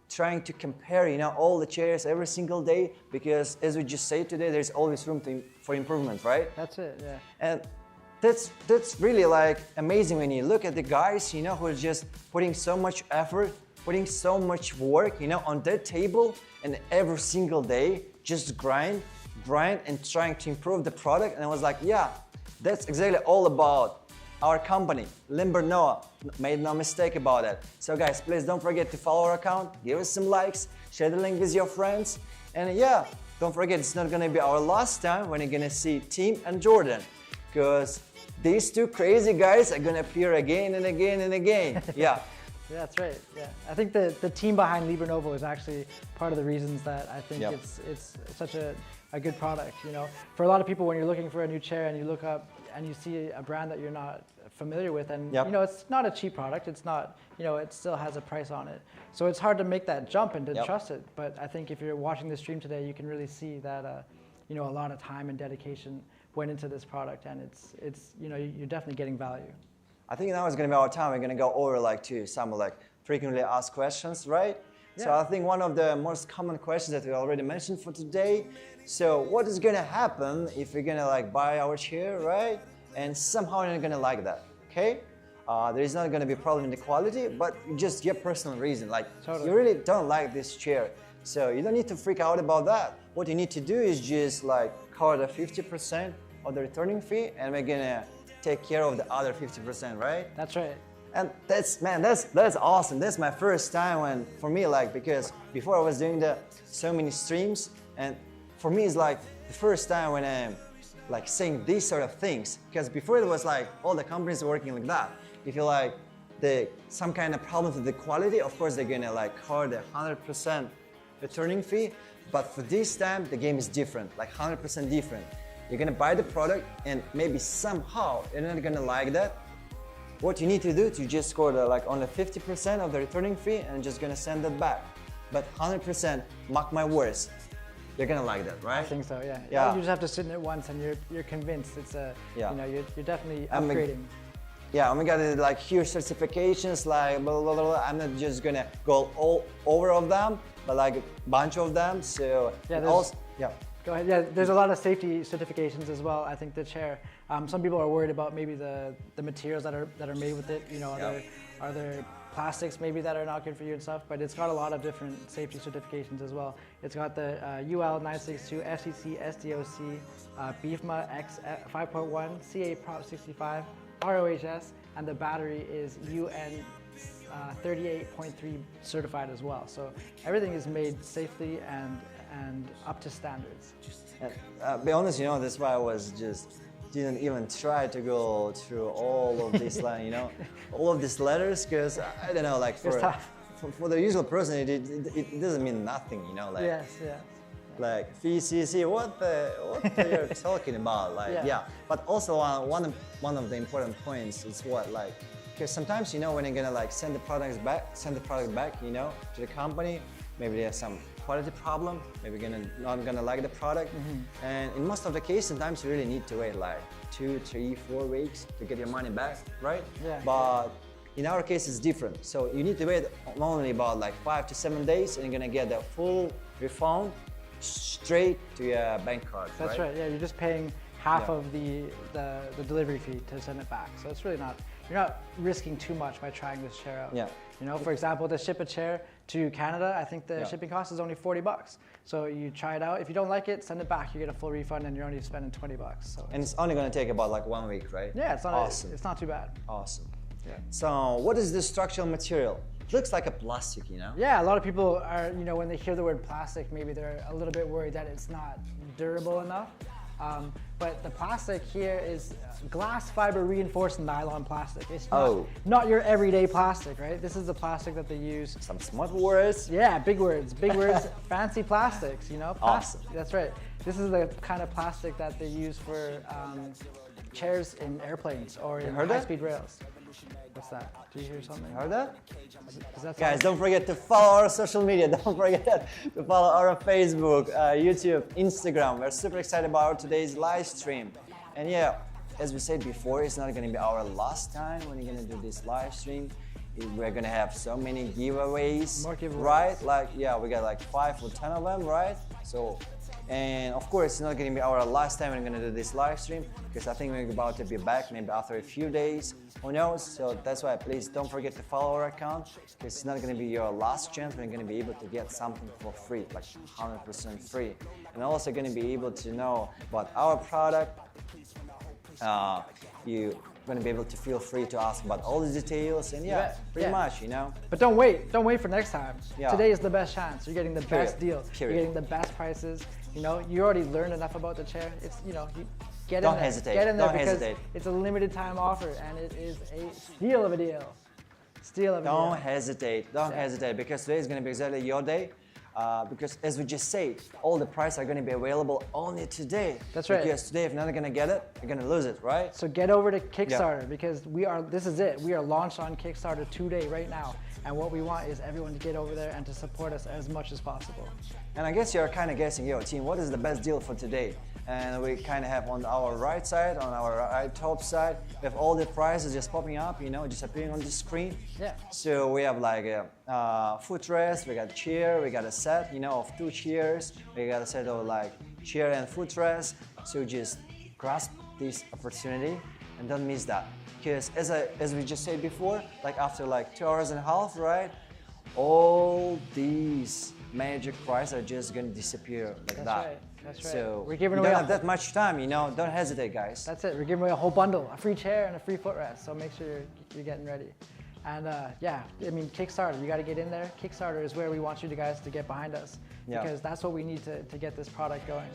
trying to compare, you know, all the chairs every single day, because as we just said today, there's always room for improvement, right? That's it, yeah. And that's really amazing when you look at the guys, you know, who are just putting so much effort, putting so much work, you know, on their table, and every single day just grind and trying to improve the product. And I was like, yeah, that's exactly all about our company, LiberNovo. Made no mistake about it. So guys, please don't forget to follow our account, give us some likes, share the link with your friends, and don't forget, it's not gonna be our last time when you're gonna see Tim and Jordan, because these two crazy guys are gonna appear again and again and again. Yeah. Yeah, that's right. Yeah, I think the team behind LiberNovo is actually part of the reasons that I think it's such a good product. You know, for a lot of people, when you're looking for a new chair and you look up and you see a brand that you're not familiar with, and you know, it's not a cheap product. It's not, you know, it still has a price on it. So it's hard to make that jump and to trust it. But I think if you're watching the stream today, you can really see that you know, a lot of time and dedication went into this product, and it's you know, you're definitely getting value. I think now is going to be our time. We're going to go over to some frequently asked questions, right? Yeah. So I think one of the most common questions that we already mentioned for today. So what is going to happen if we're going to buy our chair, right? And somehow you're not going to like that, okay? There is not going to be a problem in the quality, but just your personal reason. Totally. You really don't like this chair. So you don't need to freak out about that. What you need to do is just cover the 50% of the returning fee, and we're going to take care of the other 50%, right? That's right. And that's awesome. That's my first time for me, because before I was doing so many streams, and for me it's the first time when I'm saying these sort of things, because before it was all the companies are working like that. If you some kind of problems with the quality, of course they're gonna cover the 100% returning fee, but for this time the game is different, 100% different. You're gonna buy the product and maybe somehow you're not gonna like that. What you need to do to just score only 50% of the returning fee and just gonna send that back. But 100%, mark my words, You're gonna like that, right? I think so, yeah. Yeah. You just have to sit in it once and you're convinced it's a, Yeah. you know, you're definitely upgrading. Yeah, we got like huge certifications, like blah, blah, blah, blah. I'm not just gonna go all over of them, but like a bunch of them. So Yeah, yeah. Go ahead. Yeah, there's a lot of safety certifications as well. I think the chair. Some people are worried about maybe the materials that are made with it. You know, are there plastics maybe that are not good for you and stuff? But it's got a lot of different safety certifications as well. It's got the UL 962, FCC, SDOC, BIFMA X 5.1, CA Prop 65, ROHS, and the battery is UN 38.3 certified as well. So everything is made safely and up to standards. And, be honest, you know, that's why I was just didn't even try to go through all of this line, you know, all of these letters, because I don't know, like for the usual person, it doesn't mean nothing, you know, like Yes, yeah. like VCC, what you're talking about, like yeah. But also one of the important points is what, like, because sometimes, you know, when you're gonna like send the product back, you know, to the company, maybe they have some quality problem, maybe not gonna like the product, and in most of the cases, sometimes you really need to wait like 2, 3, 4 weeks to get your money back, right? Yeah. But in our case, it's different. So you need to wait only about like 5 to 7 days, and you're gonna get the full refund straight to your bank card. That's right. Yeah, you're just paying half of the delivery fee to send it back. So it's really not, you're not risking too much by trying this chair out. Yeah. You know, for example, to ship a chair to Canada, I think the shipping cost is only $40. So you try it out. If you don't like it, send it back. You get a full refund, and you're only spending $20. So and it's only gonna take about like 1 week, right? yeah, it's not awesome. It's not too bad. Awesome. Yeah. So what is this structural material? It looks like a plastic, you know? Yeah, a lot of people are, you know, when they hear the word plastic, maybe they're a little bit worried that it's not durable enough. But the plastic here is glass fiber reinforced nylon plastic. It's not your everyday plastic, right? This is the plastic that they use. Some smart words. Yeah, big words, fancy plastics, you know? Awesome. That's right. This is the kind of plastic that they use for chairs in airplanes or in high-speed rails. What's that? Do you hear something? Heard that? Is that Guys, don't forget to follow our social media. Don't forget to follow our Facebook, YouTube, Instagram. We're super excited about today's live stream. And yeah, as we said before, it's not going to be our last time when you're going to do this live stream. We're going to have so many giveaways. More giveaways. Right? Like, yeah, we got like 5 or 10 of them, right? So, and of course, it's not going to be our last time we're going to do this live stream, because I think we're about to be back maybe after a few days. Who knows? So that's why please don't forget to follow our account, because it's not going to be your last chance. We're going to be able to get something for free, like 100% free. And also going to be able to know about our product. You're going to be able to feel free to ask about all the details, and pretty much, you know. But don't wait for next time. Yeah. Today is the best chance. You're getting the best deal. Period. You're getting the best prices. You know, you already learned enough about the chair. It's, you know, get in Don't there. hesitate. Get in there Don't because hesitate. it's a limited time offer, and it is a steal of a deal. Steal of a deal. Don't hesitate. Don't hesitate, because today is going to be exactly your day. Because as we just said, all the prices are going to be available only today. That's right. Because today, if you're not going to get it, you're going to lose it, right? So get over to Kickstarter, because this is it. We are launched on Kickstarter today, right now. And what we want is everyone to get over there and to support us as much as possible. And I guess you're kind of guessing, yo, team, what is the best deal for today? And we kind of have on our right side, on our right top side, we have all the prices just popping up, you know, just appearing on the screen. Yeah. So we have like a footrest, we got a chair, we got a set, you know, of 2 chairs. We got a set of like chair and footrest. So just grasp this opportunity and don't miss that. Because as we just said before, like after like 2.5 hours, right? All these magic prices are just gonna disappear like that. Right. That's right. So we're giving you away don't have that much time, you know. Don't hesitate, guys. That's it. We're giving away a whole bundle, a free chair and a free footrest. So make sure you're getting ready. And yeah, I mean, Kickstarter, you got to get in there. Kickstarter is where we want you guys to get behind us, because that's what we need to get this product going.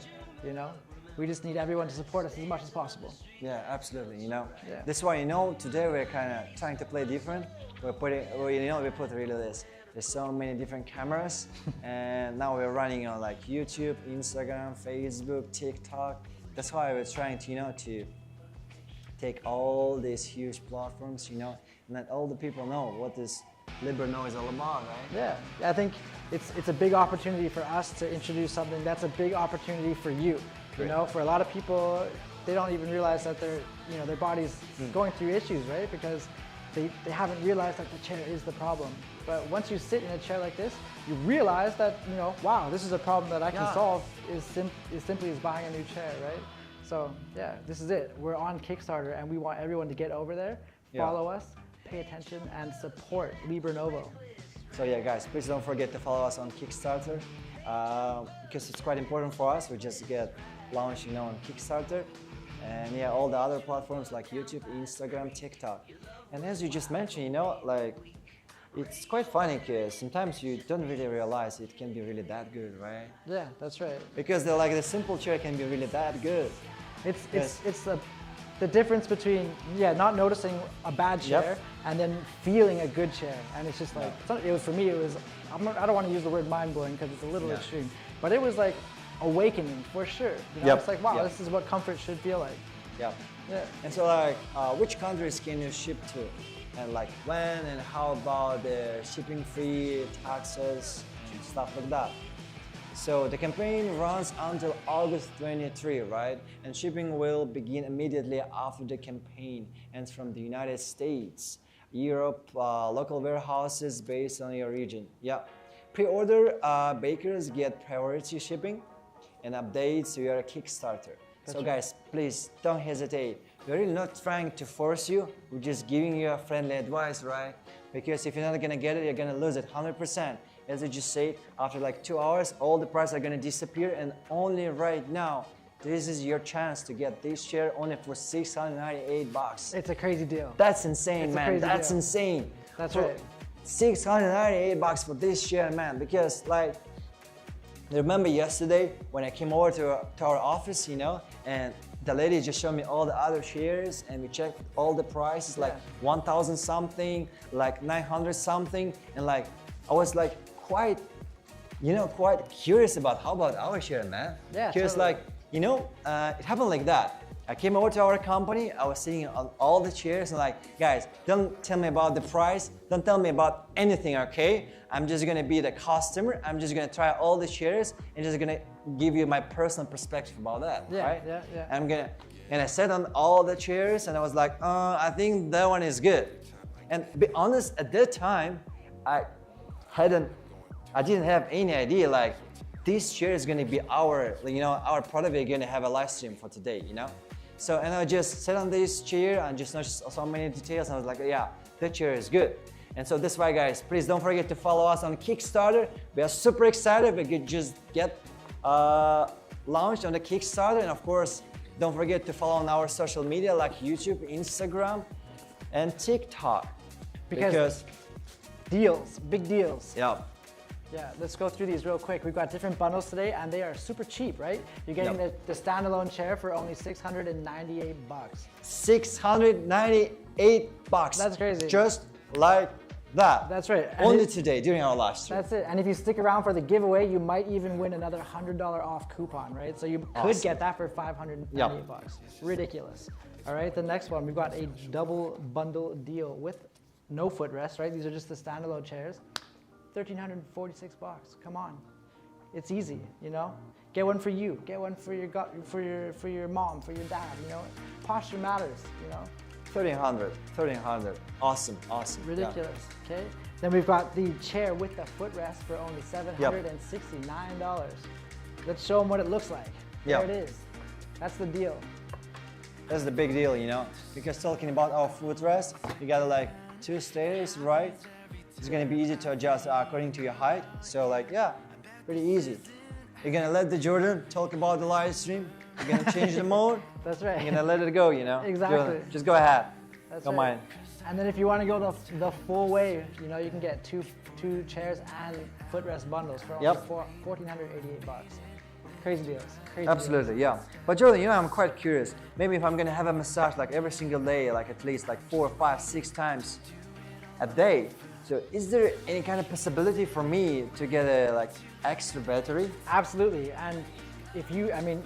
You know, we just need everyone to support us as much as possible. Yeah, absolutely. You know, Yeah. that's why, you know, today we're kind of trying to play different. We put really this. There's so many different cameras, and now we're running on like YouTube, Instagram, Facebook, TikTok. That's why we're trying to, you know, to take all these huge platforms, you know, and let all the people know what is LiberNovo is all about, right? Yeah, I think it's a big opportunity for us to introduce something that's a big opportunity for you. You know, for a lot of people, they don't even realize that their body's going through issues, right? Because they haven't realized that the chair is the problem. But once you sit in a chair like this, you realize that, wow, this is a problem that I can solve as simply as buying a new chair, right? So yeah, this is it. We're on Kickstarter and we want everyone to get over there, follow us, pay attention, and support LiberNovo. So yeah, guys, please don't forget to follow us on Kickstarter because it's quite important for us. We just get launched, on Kickstarter, and yeah, all the other platforms like YouTube, Instagram, TikTok. And as you just mentioned, it's quite funny because sometimes you don't really realize it can be really that good, right? Yeah, that's right. Because the simple chair can be really that good. It's the difference between not noticing a bad chair and then feeling a good chair. And it's just like for me it was I don't want to use the word mind blowing because it's a little extreme, but it was like awakening for sure. It's like wow, this is what comfort should feel like. Yeah. And so which countries can you ship to? And when and how about the shipping fee, taxes, and stuff like that. So the campaign runs until August 23, right? And shipping will begin immediately after the campaign ends from the United States, Europe, local warehouses based on your region. Yeah. Pre-order bakers get priority shipping and updates to your Kickstarter. So guys, please don't hesitate. We're really not trying to force you. We're just giving you a friendly advice, right? Because if you're not gonna get it, you're gonna lose it 100%. As I just said, after 2 hours, all the prices are gonna disappear, and only right now, this is your chance to get this chair only for $698. It's a crazy deal. That's insane, man. That's insane. That's right. $698 for this chair, man. Because remember yesterday when I came over to our office, and the lady just showed me all the other chairs, and we checked all the prices, 1,000 something, 900 something, and I was quite curious about how about our chair, man. Yeah, because totally. it happened like that. I came over to our company, I was sitting on all the chairs and guys, don't tell me about the price, don't tell me about anything, okay? I'm just gonna be the customer, I'm just gonna try all the chairs and just gonna give you my personal perspective about that, right? Yeah. And I sat on all the chairs and I was like, I think that one is good. And to be honest, at that time, I didn't have any idea this chair is gonna be our product. We're gonna have a live stream for today, So, and I just sat on this chair and just noticed so many details and I was like, yeah, that chair is good. And so that's why, guys, please don't forget to follow us on Kickstarter. We are super excited. We could just get launched on the Kickstarter. And of course, don't forget to follow on our social media like YouTube, Instagram, and TikTok. Because deals, big deals. Yeah. Yeah, let's go through these real quick. We've got different bundles today and they are super cheap, right? You're getting the standalone chair for only $698. $698. That's crazy. Just like that. That's right. Only today during our live stream. That's it. And if you stick around for the giveaway, you might even win another $100 off coupon, right? So you could get that for $598. Ridiculous. All right, the next one, we've got a double bundle deal with no footrest, right? These are just the standalone chairs. $1,346. Come on, it's easy, Get one for you. Get one for your for your mom, for your dad. Posture matters. $1,300. Awesome. Ridiculous. Yeah. Okay. Then we've got the chair with the footrest for only $769. Let's show them what it looks like. There it is. That's the deal. That's the big deal, Because talking about our footrest, you got 2 stairs, right? It's gonna be easy to adjust according to your height. So pretty easy. You're gonna let the Jordan talk about the live stream. You're gonna change the mode. That's right. You're gonna let it go, Exactly. Just go ahead. That's Don't right. mind. And then if you want to go the full way, you can get two chairs and footrest bundles for only $1,488. Crazy deals. Absolutely, yeah. But Jordan, I'm quite curious. Maybe if I'm gonna have a massage every single day, at least 4, 5, 6 times a day. So is there any kind of possibility for me to get a extra battery? Absolutely. And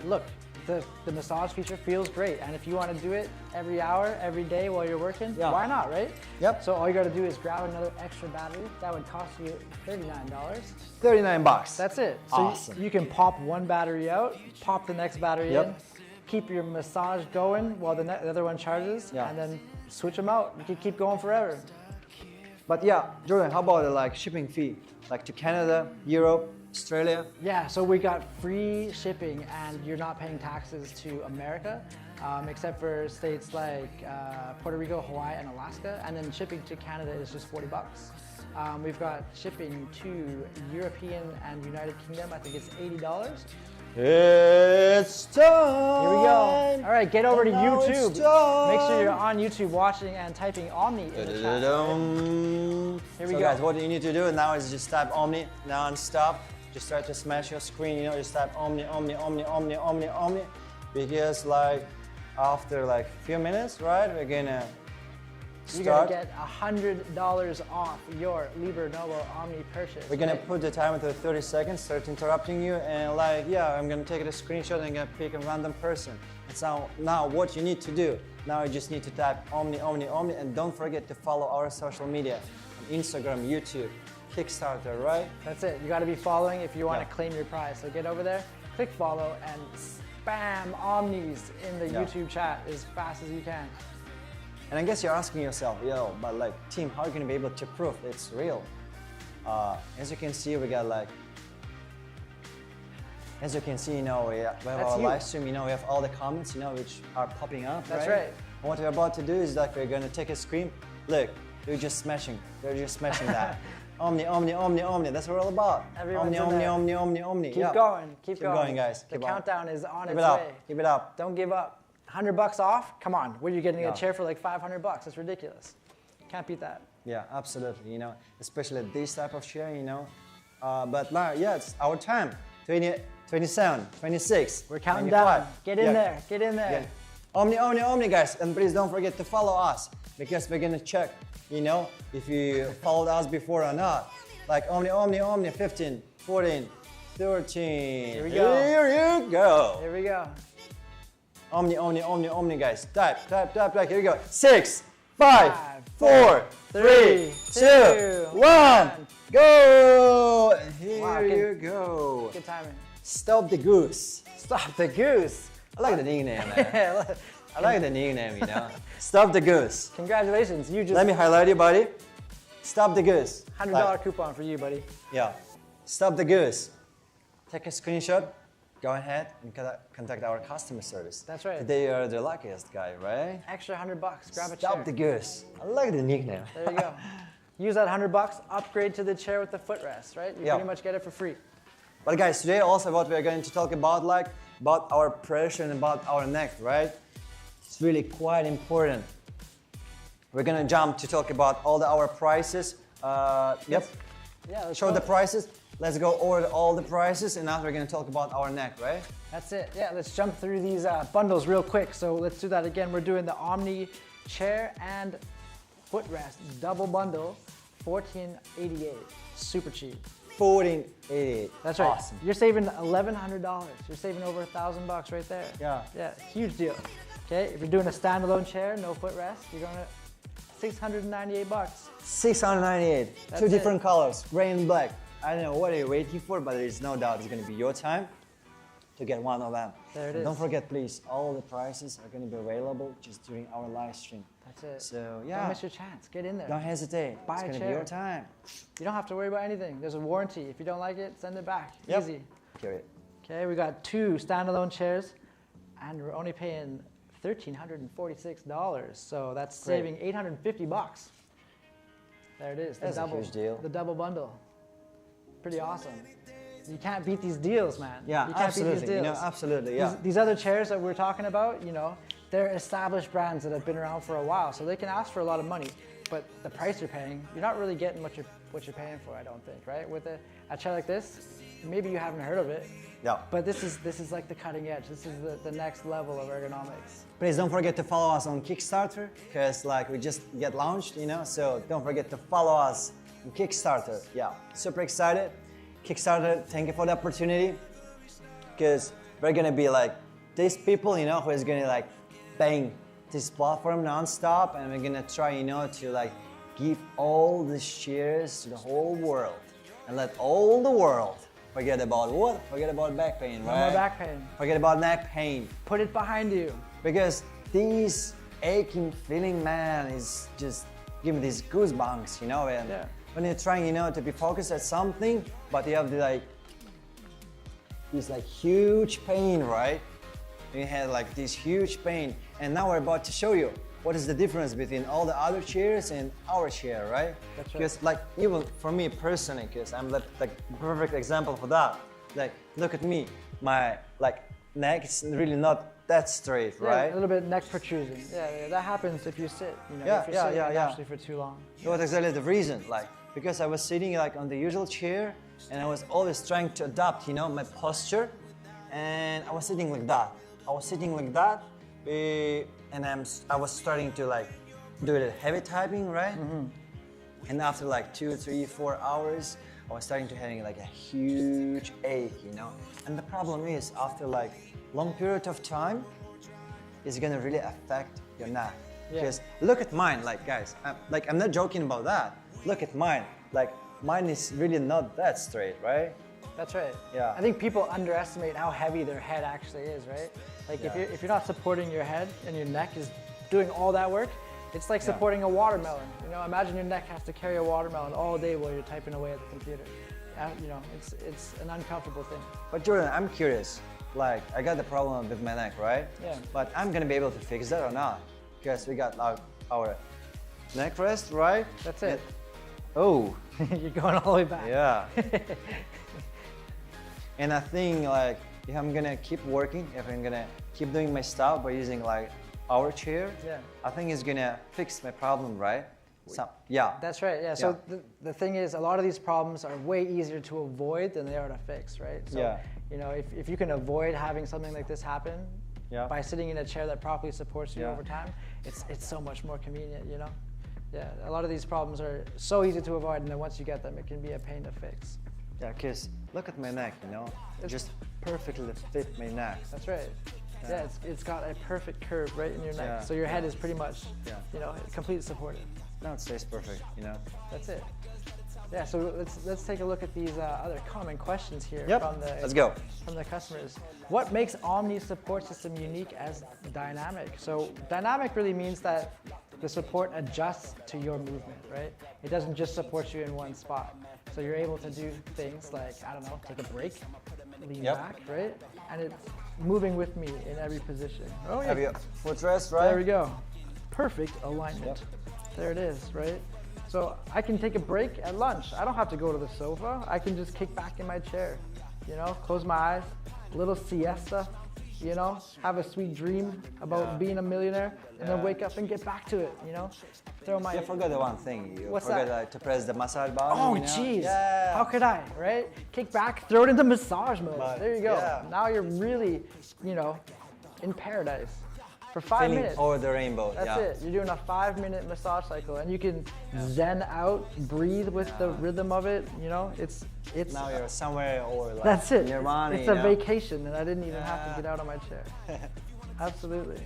look, the massage feature feels great. And if you want to do it every hour, every day while you're working, why not, right? Yep. So all you got to do is grab another extra battery. That would cost you $39. 39 bucks. That's it. So Awesome. you can pop one battery out, pop the next battery in, keep your massage going while the other one charges, and then switch them out. You can keep going forever. But yeah, Jordan, how about the like shipping fee? Like to Canada, Europe, Australia? Yeah, so we got free shipping and you're not paying taxes to America, except for states like Puerto Rico, Hawaii, and Alaska. And then shipping to Canada is just 40 bucks. We've got shipping to European and United Kingdom, I think it's $80. It's time! Here we go. All right, get over to Now it's YouTube. time. Make sure you're on YouTube watching and typing Omni in the chat. Here we go. Guys, what you need to do now is just type Omni non-stop. Just try to smash your screen, just type Omni, Omni, Omni, Omni, Omni, Omni. Because like after like a few minutes, right, we're gonna You're start. gonna get $100 off your LiberNovo Omni purchase. We're gonna put the timer to 30 seconds, start interrupting you, and like, I'm gonna take a screenshot and I'm gonna pick a random person. And so now what you need to do, now you just need to type Omni, Omni, Omni, and don't forget to follow our social media, on Instagram, YouTube, Kickstarter, right? That's it. You got to be following if you want to claim your prize. So get over there, click follow, and spam Omnis in the YouTube chat as fast as you can. And I guess you're asking yourself, but like, team, how are you gonna be able to prove it's real? As you can see, we got like, as you can see, we have our live stream, we have all the comments, which are popping up. That's right. And what we're about to do is like, we're gonna take a screen. Look, they're just smashing that. Omni, Omni, Omni, Omni. That's what we're all about. Everyone's Omni, in there. Omni, Omni, Omni, Omni. Keep going. Keep going, guys. The Keep on. countdown is on Keep its it up. way. Keep it up. Don't give up. $100 off? Come on. What are you getting a chair for like $500? That's ridiculous. Can't beat that. Yeah, absolutely. Especially this type of chair. But now, it's our time. 20, 27, 26. We're counting 25. down. Get in there. Get in there. Yeah. Omni, Omni, Omni, guys. And please don't forget to follow us because we're gonna check, if you followed us before or not. Like Omni, Omni, Omni, 15, 14, 13. Here we go. Here you go. Here we go. Omni, Omni, Omni, Omni, guys. Type. Here we go. 6, 5, 4, 3, 2, 1. Go. And here you go. Good timing. Stop the goose. Stop the goose. I like the nickname, man. I like the nickname, Stop the goose. Congratulations. You just Let me highlight you, buddy. Stop the goose. $100 coupon for you, buddy. Yeah. Stop the goose. Take a screenshot. Go ahead and contact our customer service. That's right. Today you're the luckiest guy, right? Extra $100. Grab a chair. Stop the goose. I like the nickname. There you go. Use that $100. Upgrade to the chair with the footrest, right? You pretty much get it for free. But guys, today also what we're going to talk about, about our pressure and about our neck, right? It's really quite important. We're gonna jump to talk about all our prices. Yeah, let's Show go. the prices. Let's go over all the prices, and now we're gonna talk about our neck, right? That's it. Yeah, let's jump through these bundles real quick. So let's do that again. We're doing the Omni Chair and Footrest double bundle, $14.88. Super cheap. $14.88. That's right. Awesome. You're saving $1,100. You're saving over $1,000 right there. Yeah. Yeah, huge deal. Okay, if you're doing a standalone chair, no footrest, you're going to $698. $698. That's Two it. different colors, gray and black. I don't know what you're waiting for, but there's no doubt it's gonna be your time to get one of them. There it And is. Don't forget, please, all the prices are gonna be available just during our live stream. That's it. So Don't miss your chance. Get in there. don't hesitate. Buy it's a gonna chair. be your time. You don't have to worry about anything. There's a warranty. If you don't like it, send it back. Yep. Easy. Period. Okay, we got 2 standalone chairs, and we're only paying $1,346. So that's Great. saving $850. There it is. That's a huge deal. The double bundle. Pretty awesome. You can't beat these deals, man. Yeah, you can't absolutely. beat these deals. Absolutely. Yeah. These other chairs that we're talking about, they're established brands that have been around for a while, so they can ask for a lot of money. But the price you're paying, you're not really getting what you're paying for, I don't think, right? With a chair like this, maybe you haven't heard of it. Yeah. But this is like the cutting edge. This is the next level of ergonomics. Please don't forget to follow us on Kickstarter, because we just get launched, so don't forget to follow us on Kickstarter. Yeah, super excited. Kickstarter, thank you for the opportunity, because we're gonna be these people, you know, who is gonna like bang this platform non-stop, and we're gonna try, you know, to like give all the chairs to the whole world and let all the world forget about what? Forget about back pain, right? No more back pain. Forget about neck pain. Put it behind you. Because these aching feeling, man, is just giving these goosebumps, you know, and when you're trying, you know, to be focused at something, but you have the like, this like huge pain, right? You had like this huge pain, and now we're about to show you what is the difference between all the other chairs and our chair, right? That's right. Because like even for me personally, because I'm the like perfect example for that. Like look at me, my like neck is really not that straight, right? A little bit neck protrusion. Yeah, that happens if you sit. You know, if you're sitting actually for too long. That was exactly the reason, like because I was sitting like on the usual chair, and I was always trying to adapt, you know, my posture, and I was sitting like that. And I was starting to like do the heavy typing, right? And after like 2, 3, 4 hours, I was starting to having like a huge ache, you know. And the problem is, after like long period of time, it's gonna really affect your neck. Because look at mine, like guys, I'm not joking about that. Look at mine, like mine is really not that straight, right? That's right. Yeah. I think people underestimate how heavy their head actually is, right? Like if you're not supporting your head and your neck is doing all that work, it's like supporting a watermelon. You know, imagine your neck has to carry a watermelon all day while you're typing away at the computer. You know, it's an uncomfortable thing. But Jordan, I'm curious. Like, I got the problem with my neck, right? Yeah. But I'm gonna be able to fix that or not? Because we got our neck rest, right? That's it. Oh. You're going all the way back. Yeah. And I think like if I'm gonna keep working, if I'm gonna keep doing my stuff by using like our chair, I think it's gonna fix my problem, right? So, That's right, So the thing is, a lot of these problems are way easier to avoid than they are to fix, right? So, you know, if you can avoid having something like this happen by sitting in a chair that properly supports you over time, it's so much more convenient, you know? Yeah, a lot of these problems are so easy to avoid, and then once you get them, it can be a pain to fix. Yeah, because look at my neck, you know? It just perfectly fit my neck. That's right. Yeah, it's got a perfect curve right in your neck. So your head is pretty much, you know, completely supported. Now it stays perfect, you know? That's it. Yeah, so let's take a look at these other common questions here from the customers. What makes Omni's support system unique as dynamic? So dynamic really means that the support adjusts to your movement, right? It doesn't just support you in one spot. So you're able to do things like, I don't know, take a break, lean back, right? And it's moving with me in every position. Oh yeah. Have you footrest, right? There we go. Perfect alignment. There it is, right? So I can take a break at lunch. I don't have to go to the sofa. I can just kick back in my chair, you know, close my eyes, little siesta, you know, have a sweet dream about being a millionaire, and then wake up and get back to it, you know? Throw my... You forgot the one thing. You What's forgot that? To press the massage button. Oh, you know? jeez. Yeah. How could I, right? Kick back, throw it into massage mode. There you go. Yeah. Now you're really, you know, in paradise. For 5 minutes. Over the rainbow. That's it. You're doing a 5-minute massage cycle, and you can zen out, breathe with the rhythm of it. You know, it's. Now you're somewhere or like. That's it. Nirvana, it's a vacation, and I didn't even have to get out of my chair. Absolutely.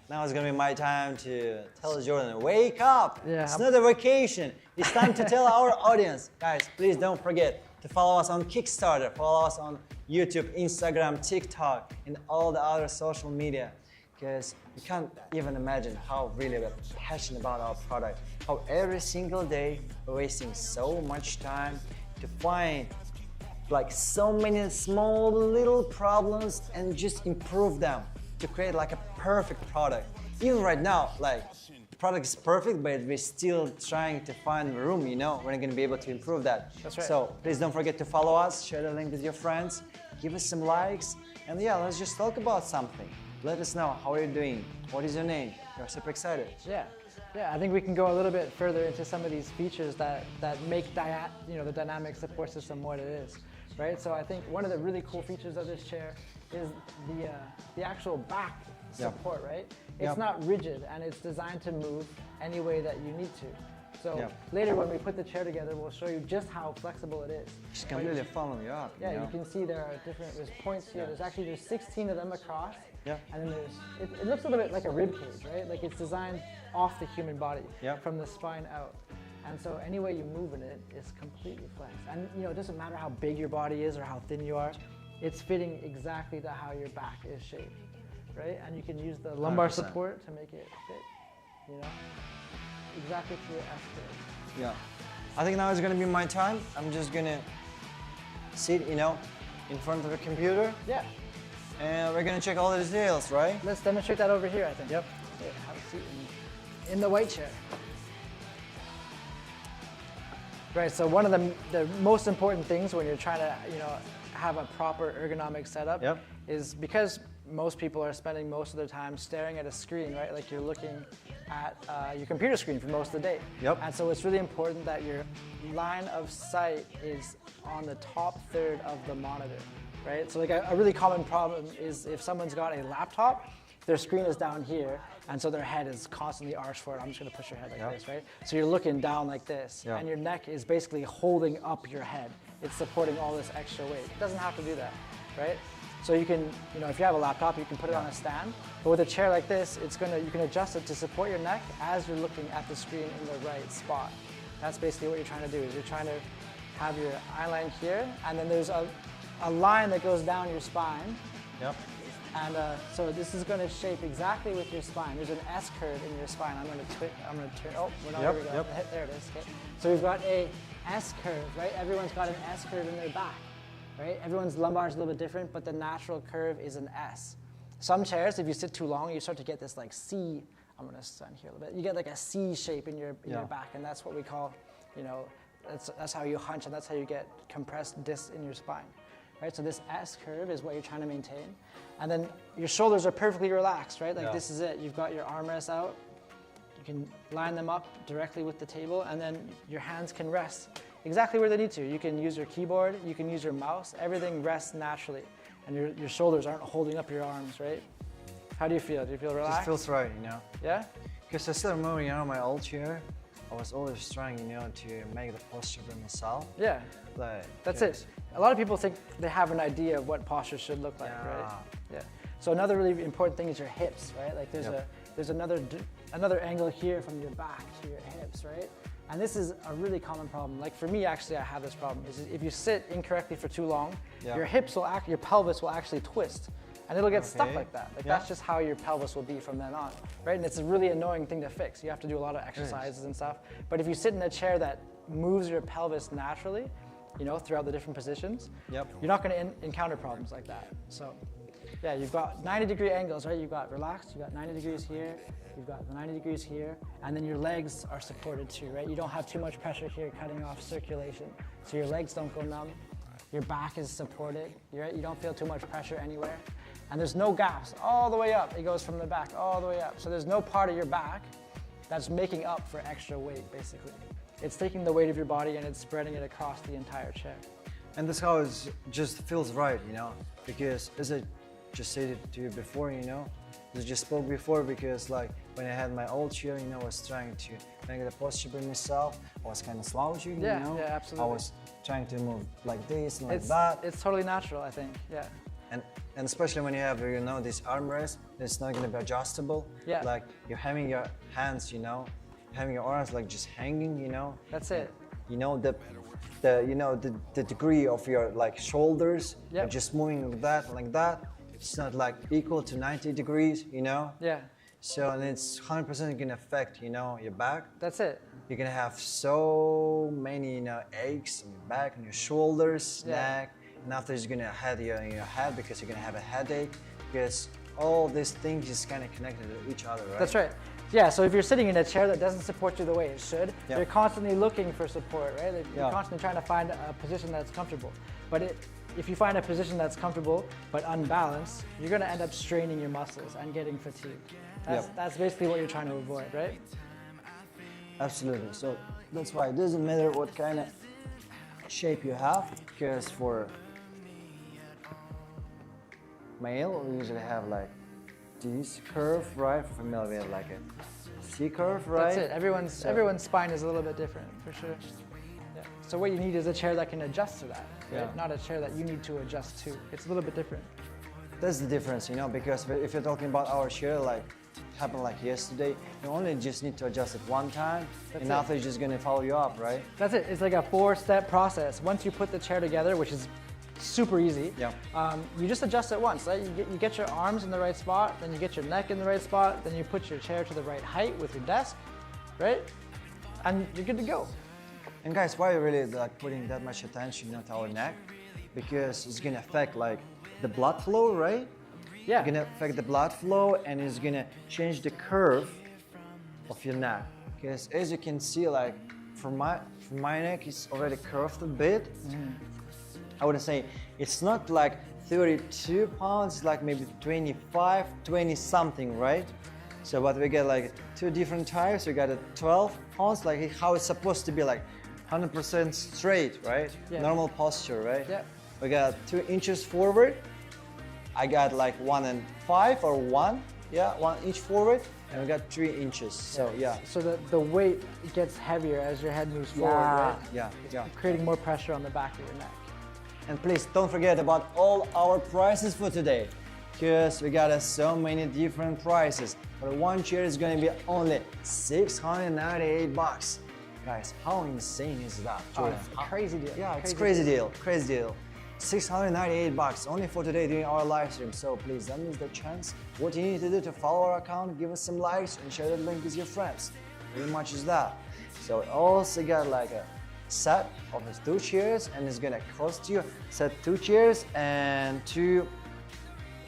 Now it's gonna be my time to tell Jordan, wake up! Yeah, it's not a vacation. It's time to tell our audience, guys. Please don't forget to follow us on Kickstarter, follow us on YouTube, Instagram, TikTok, and all the other social media. Because you can't even imagine how really we're passionate about our product. How every single day we're wasting so much time to find like so many small little problems and just improve them to create like a perfect product. Even right now, like the product is perfect, but we're still trying to find room, you know, we're not gonna be able to improve that. That's right. So please don't forget to follow us, share the link with your friends, give us some likes, and let's just talk about something. Let us know how you're doing. What is your name? We're super excited. Yeah, I think we can go a little bit further into some of these features that make the dynamic support system what it is, right? So I think one of the really cool features of this chair is the actual back support, right? It's not rigid, and it's designed to move any way that you need to. So later when we put the chair together, we'll show you just how flexible it is. Just completely follow you up. Yeah, you can see there are there's points here. There's 16 of them across. Yeah. And then it looks a little bit like a rib cage, right? Like it's designed off the human body, from the spine out. And so any way you move in it is completely flexed. And it doesn't matter how big your body is or how thin you are, it's fitting exactly to how your back is shaped, right? And you can use the lumbar 100%. support to make it fit, exactly to your S curve. Yeah. I think now is gonna be my time. I'm just gonna sit, in front of a computer. Yeah. And we're gonna check all the details, right? Let's demonstrate that over here, I think. Yep. Yeah, have a seat in the white chair. Right, so one of the most important things when you're trying to, have a proper ergonomic setup is because most people are spending most of their time staring at a screen, right? Like you're looking at your computer screen for most of the day. Yep. And so it's really important that your line of sight is on the top third of the monitor, right? So like a really common problem is if someone's got a laptop, their screen is down here, and so their head is constantly arched forward. I'm just gonna push your head like this, right? So you're looking down like this, and your neck is basically holding up your head. It's supporting all this extra weight. It doesn't have to do that, right? So you can, if you have a laptop, you can put it on a stand. But with a chair like this, you can adjust it to support your neck as you're looking at the screen in the right spot. That's basically what you're trying to do, is you're trying to have your eye line here, and then there's a line that goes down your spine. Yep. And so this is going to shape exactly with your spine. There's an S curve in your spine. I'm going to turn. Oh, there we go. There it is. Okay. So we've got a S curve, right? Everyone's got an S curve in their back, right? Everyone's lumbar is a little bit different, but the natural curve is an S. Some chairs, if you sit too long, you start to get this like C. I'm going to stand here a little bit. You get like a C shape in your back, and that's what we call, that's how you hunch, and that's how you get compressed discs in your spine. Right, so this S curve is what you're trying to maintain. And then your shoulders are perfectly relaxed, right? Like this is it. You've got your armrests out. You can line them up directly with the table, and then your hands can rest exactly where they need to. You can use your keyboard, you can use your mouse. Everything rests naturally. And your shoulders aren't holding up your arms, right? How do you feel? Do you feel relaxed? It feels right, Yeah? Because I started moving out of my old chair. I was always trying, to make the posture for myself. Yeah. That's it. A lot of people think they have an idea of what posture should look like, right? Yeah. So another really important thing is your hips, right? Like there's another angle here from your back to your hips, right? And this is a really common problem. Like for me, actually, I have this problem. Is if you sit incorrectly for too long, your pelvis will actually twist, and it'll get stuck like that. Like that's just how your pelvis will be from then on, right? And it's a really annoying thing to fix. You have to do a lot of exercises and stuff. But if you sit in a chair that moves your pelvis naturally, throughout the different positions, you're not going to encounter problems like that. So, yeah, you've got 90-degree angles, right? You've got relaxed, you've got 90 degrees here, you've got the 90 degrees here, and then your legs are supported too, right? You don't have too much pressure here cutting off circulation, so your legs don't go numb. Your back is supported, right? You don't feel too much pressure anywhere. And there's no gaps all the way up. It goes from the back all the way up. So there's no part of your back that's making up for extra weight, basically. It's taking the weight of your body and it's spreading it across the entire chair. And that's how it just feels right, because as I just said it to you before, as I just spoke before, because like when I had my old chair, I was trying to make the posture by myself. I was kind of slouching, Yeah, absolutely. I was trying to move like this and like that. It's totally natural, I think, yeah. And especially when you have, this armrest, it's not going to be adjustable. Yeah. Like you're having your hands, having your arms like just hanging, That's it. The degree of your like shoulders, Yep. just moving like that. It's not like equal to 90 degrees, Yeah. So and it's 100% gonna affect, your back. That's it. You're gonna have so many, aches in your back and your shoulders, neck, and after you're gonna have your head because you're gonna have a headache because all these things is kind of connected to each other, right? That's right. Yeah, so if you're sitting in a chair that doesn't support you the way it should, Yep. you're constantly looking for support, right? You're constantly trying to find a position that's comfortable. But if you find a position that's comfortable but unbalanced, you're going to end up straining your muscles and getting fatigued. That's basically what you're trying to avoid, right? Absolutely. So that's why it doesn't matter what kind of shape you have, because for male, we usually have like this curve, right? For female, we have like a curve, right? That's it. Everyone's spine is a little bit different, for sure. Yeah. So what you need is a chair that can adjust to that, right? Yeah. Not a chair that you need to adjust to. It's a little bit different. That's the difference, you know, because if you're talking about our chair, like happened like yesterday, you only just need to adjust it one time, and after it's just gonna follow you up, right? That's it. It's like a 4-step process. Once you put the chair together, which is super easy, you just adjust it once. Right? You get your arms in the right spot, then you get your neck in the right spot, then you put your chair to the right height with your desk, right? And you're good to go. And guys, why are you really like putting that much attention, you know, to our neck? Because it's gonna affect like the blood flow, right? Yeah. It's gonna affect the blood flow, and it's gonna change the curve of your neck. Because as you can see, like for my neck, it's already curved a bit. I would say it's not like 32 pounds, it's like maybe 25, 20 something, right? So but we get like 2 different tires. We got a 12 pounds, like how it's supposed to be, like 100% straight, right? Yeah. Normal posture, right? Yeah. We got 2 inches forward. I got like 1 and 5 or 1, yeah, 1 inch forward, and we got 3 inches. So yeah. So the weight gets heavier as your head moves forward, right? Yeah. Creating more pressure on the back of your neck. And please don't forget about all our prices for today, because we got so many different prices. But one chair is going to be only $698 bucks. Guys, how insane is that? Oh, it's a crazy deal. Yeah, it's crazy deal. Crazy deal. $698 bucks only for today during our live stream. So please don't miss the chance. What you need to do to follow our account, give us some likes, and share the link with your friends. Pretty much is that. So also got like a set of his 2 chairs, and it's gonna cost you set 2 chairs and do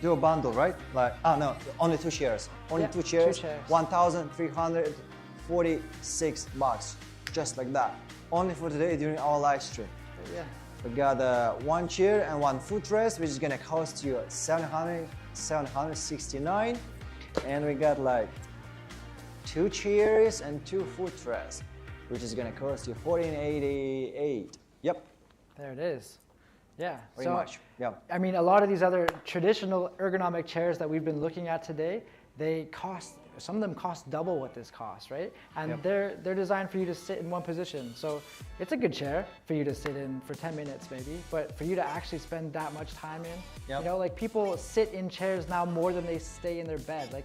a bundle, right? Like no, only 2 chairs. Only 2 chairs. 2 chairs. $1,346 bucks, just like that. Only for today during our live stream. Yeah. We got 1 chair and 1 footrest, which is gonna cost you $769, and we got like 2 chairs and 2 footrests, which is gonna cost you $1488. Yep. There it is. Yeah. Pretty much. Yeah. I mean, a lot of these other traditional ergonomic chairs that we've been looking at today, some of them cost double what this costs, right? And they're designed for you to sit in one position. So it's a good chair for you to sit in for 10 minutes maybe, but for you to actually spend that much time in, you know, like people sit in chairs now more than they stay in their bed. Like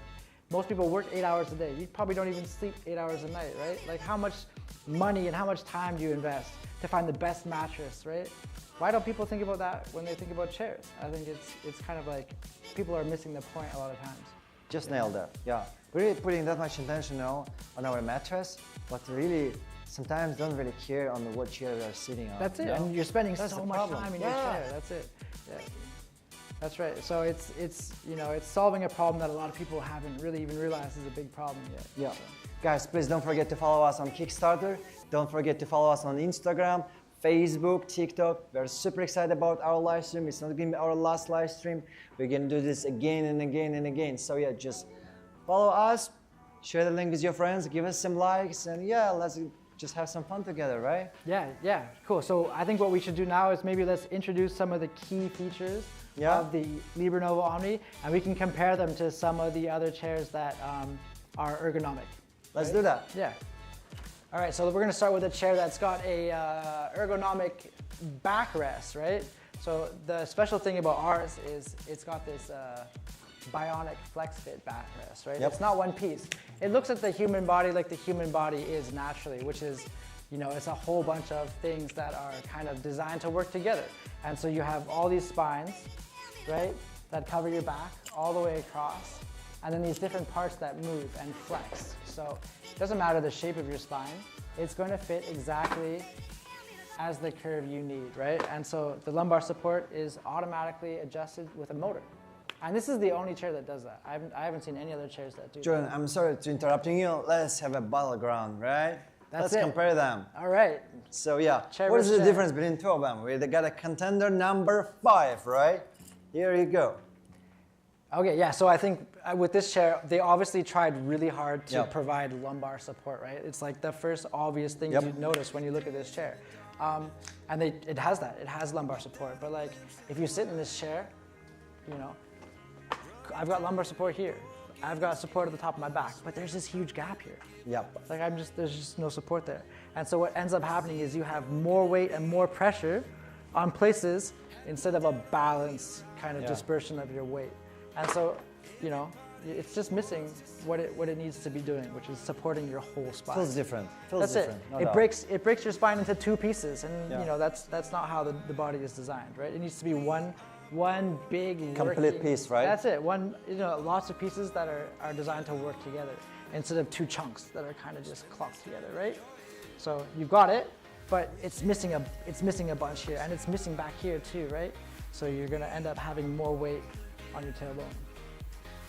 most people work 8 hours a day. You probably don't even sleep 8 hours a night, right? Like how much money and how much time do you invest to find the best mattress, right? Why don't people think about that when they think about chairs? I think it's kind of like people are missing the point a lot of times. Just nailed that. Yeah. We're really putting that much attention now on our mattress, but really sometimes don't really care on what chair we are sitting on. That's it. You know? And you're spending That's so the much problem. time in your chair. That's it. Yeah. That's right. So it's you know, it's solving a problem that a lot of people haven't really even realized is a big problem yet. Yeah. So. Guys, please don't forget to follow us on Kickstarter. Don't forget to follow us on Instagram, Facebook, TikTok. We're super excited about our live stream. It's not going to be our last live stream. We're going to do this again and again and again. So yeah, just follow us, share the link with your friends, give us some likes, and yeah, let's just have some fun together, right? Yeah, cool. So I think what we should do now is maybe let's introduce some of the key features of the LiberNovo Omni, and we can compare them to some of the other chairs that are ergonomic. Let's do that. Yeah. All right, so we're going to start with a chair that's got a ergonomic backrest, right? So the special thing about ours is it's got this bionic flex fit backrest, right? Yep. It's not one piece. It looks at the human body like the human body is naturally, which is, you know, it's a whole bunch of things that are kind of designed to work together. And so you have all these spines, right, that cover your back all the way across, and then these different parts that move and flex. So it doesn't matter the shape of your spine, it's going to fit exactly as the curve you need, right? And so the lumbar support is automatically adjusted with a motor. And this is the only chair that does that. I haven't seen any other chairs that do Jordan, that. I'm sorry to interrupting you. Let's have a battleground, right? Let's compare them. All right. So yeah, Chair what is the versus chair. difference between 2 of them? We got a contender number 5, right? Here you go. Okay, yeah, so I think with this chair, they obviously tried really hard to Yep. provide lumbar support, right? It's like the first obvious thing Yep. you'd notice when you look at this chair. And it has that, it has lumbar support. But like, if you sit in this chair, you know, I've got lumbar support here. I've got support at the top of my back, but there's this huge gap here. Yep. Like there's just no support there. And so what ends up happening is you have more weight and more pressure on places instead of a balanced kind of dispersion of your weight. And so, you know, it's just missing what it needs to be doing, which is supporting your whole spine. Feels different. That's different. it. No It doubt. breaks your spine into two pieces, and you know that's not how the body is designed, right? It needs to be one big Complete piece, right? That's it. Lots of pieces that are designed to work together instead of two chunks that are kind of just clumped together, right? So you've got it, but it's missing a bunch here, and it's missing back here too, right? So you're gonna end up having more weight on your tailbone.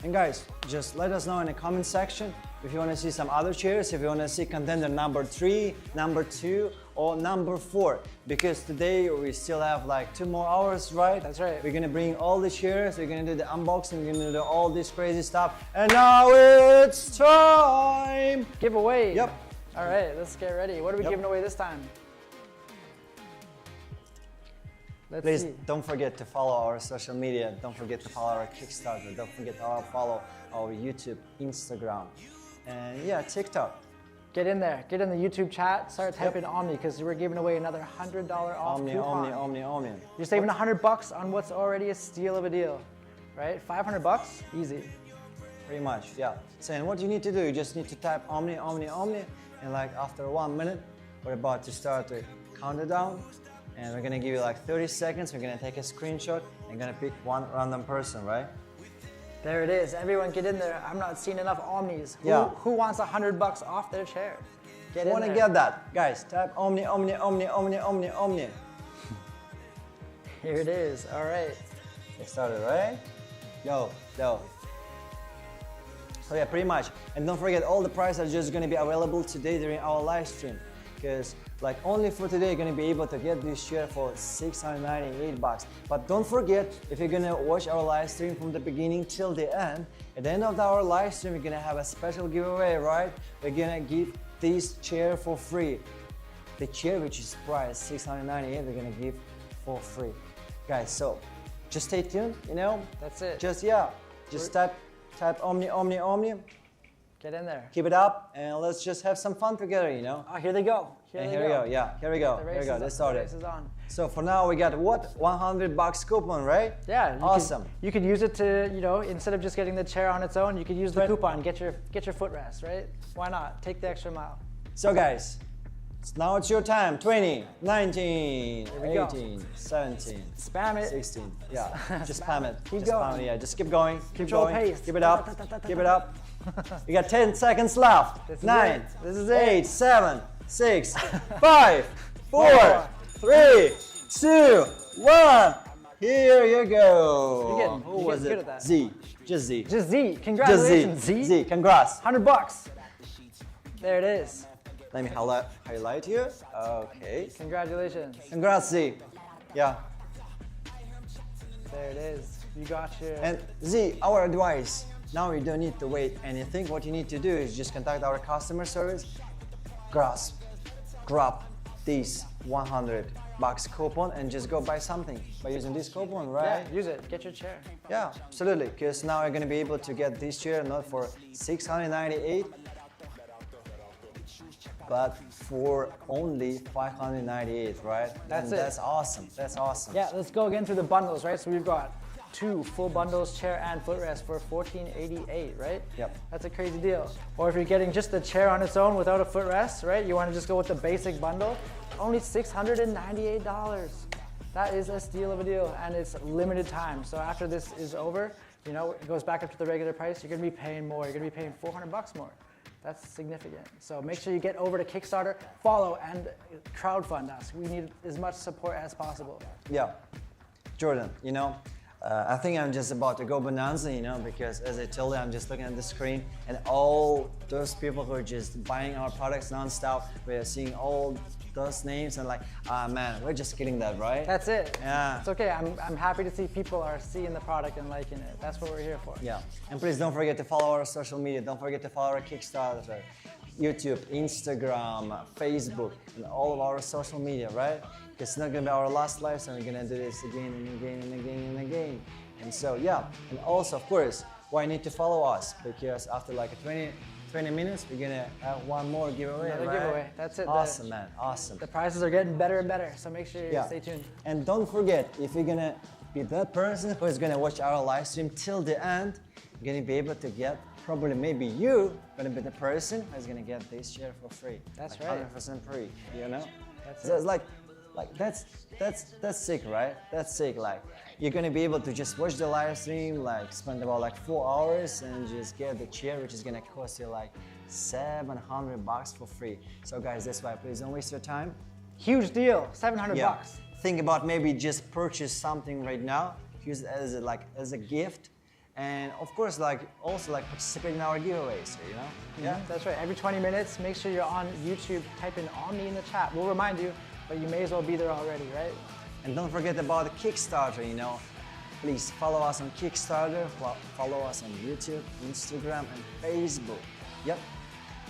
And guys, just let us know in the comment section if you want to see some other chairs, if you want to see contender number 3, number 2, or number 4. Because today we still have like 2 more hours, right? That's right. We're gonna bring all the chairs, we're gonna do the unboxing, we're gonna do all this crazy stuff. And now it's time! Giveaway. Yep. All right, let's get ready. What are we giving away this time? Let's Please see. don't forget to follow our social media. Don't forget to follow our Kickstarter. Don't forget to follow our YouTube, Instagram, and yeah, TikTok. Get in there. Get in the YouTube chat. Start typing Omni because we're giving away another $100 off Omni, coupon. Omni. You're saving $100 on what's already a steal of a deal, right? $500, easy. Pretty much, yeah. So and what you need to do, you just need to type Omni, and like after 1 minute, we're about to start the countdown. And we're gonna give you like 30 seconds, we're gonna take a screenshot and gonna pick one random person, right? There it is. Everyone get in there. I'm not seeing enough Omnis. Yeah. Who wants $100 off their chair? Get in Wanna there. get that? Guys, type Omni. Here it is. All right. Get started, right? Go. So yeah, pretty much. And don't forget, all the prices are just gonna be available today during our live stream. Because like only for today, you're gonna be able to get this chair for $698. But don't forget, if you're gonna watch our live stream from the beginning till the end, at the end of our live stream, we're gonna have a special giveaway, right? We're gonna give this chair for free. The chair, which is priced $698, we're gonna give for free. Guys, so just stay tuned, you know? That's it. Just type Omni. Get in there. Keep it up, and let's just have some fun together, you know? Oh, here they go. Here we go. Let's start it. The race is on. So for now, we got what? $100 coupon, right? Yeah. Awesome. You could use it to, you know, instead of just getting the chair on its own, you could use the coupon, get your footrest, right? Why not? Take the extra mile. So guys, now it's your time. 20, 19, we go. 18, 17, Spam it. 16. Yeah, just spam it. Keep just going. Spam it. Yeah, just keep going. Keep Control going. pace. Keep it up. Keep it up. You got 10 seconds left. This is 9, it. This is it. 8, 7, 6, 5, 4, 3, 2, 1. Here you go. You're getting good at that. Z. Just Z. Just Z. Just Congratulations, Z. Z. Z. Congrats. $100. There it is. Let me highlight here. Okay. Congratulations. Congrats, Z. Yeah. There it is. You got your. And Z, our advice. Now you don't need to wait anything. What you need to do is just contact our customer service. Grab this $100 coupon and just go buy something by using this coupon, right? Yeah, use it. Get your chair. Yeah, absolutely. Because now you're gonna be able to get this chair not for $698, but for only $598, right? That's and it. That's awesome. That's awesome. Yeah, let's go again through the bundles, right? So we've got 2 full bundles, chair and footrest for $1488, right? Yep. That's a crazy deal. Or if you're getting just the chair on its own without a footrest, right? You want to just go with the basic bundle, only $698. That is a steal of a deal, and it's limited time. So after this is over, you know, it goes back up to the regular price. You're going to be paying more. You're going to be paying $400 more. That's significant. So make sure you get over to Kickstarter, follow, and crowdfund us. We need as much support as possible. Yeah. Jordan, you know, I think I'm just about to go bonanza, you know, because as I told you, I'm just looking at the screen and all those people who are just buying our products nonstop, we're seeing all those names and like, man, we're just getting that, right? That's it. Yeah. It's okay. I'm happy to see people are seeing the product and liking it. That's what we're here for. Yeah. And please don't forget to follow our social media. Don't forget to follow our Kickstarter, YouTube, Instagram, Facebook, and all of our social media, right? It's not gonna be our last live, so we're gonna do this again and again and again and again. And so, yeah. And also, of course, why you need to follow us, because after like 20 minutes, we're gonna have one more giveaway. Another giveaway. That's it. Awesome, man. Awesome. The prizes are getting better and better, so make sure you stay tuned. And don't forget, if you're gonna be that person who is gonna watch our live stream till the end, you're gonna be able to get, probably maybe you gonna be the person who's gonna get this chair for free. That's like right. 100% free. You know. That's So it's like that's sick, right? That's sick. Like you're gonna be able to just watch the live stream, like spend about like 4 hours and just get the chair, which is gonna cost you like $700 for free. So guys, that's why please don't waste your time. Huge deal, 700 bucks. Think about maybe just purchase something right now, use it as a gift, and of course also participate in our giveaways. You know. Yeah, that's right. Every 20 minutes, make sure you're on YouTube. Type in Omni in the chat. We'll remind you, but you may as well be there already, right? And don't forget about the Kickstarter, you know. Please follow us on Kickstarter, follow us on YouTube, Instagram, and Facebook. Yep,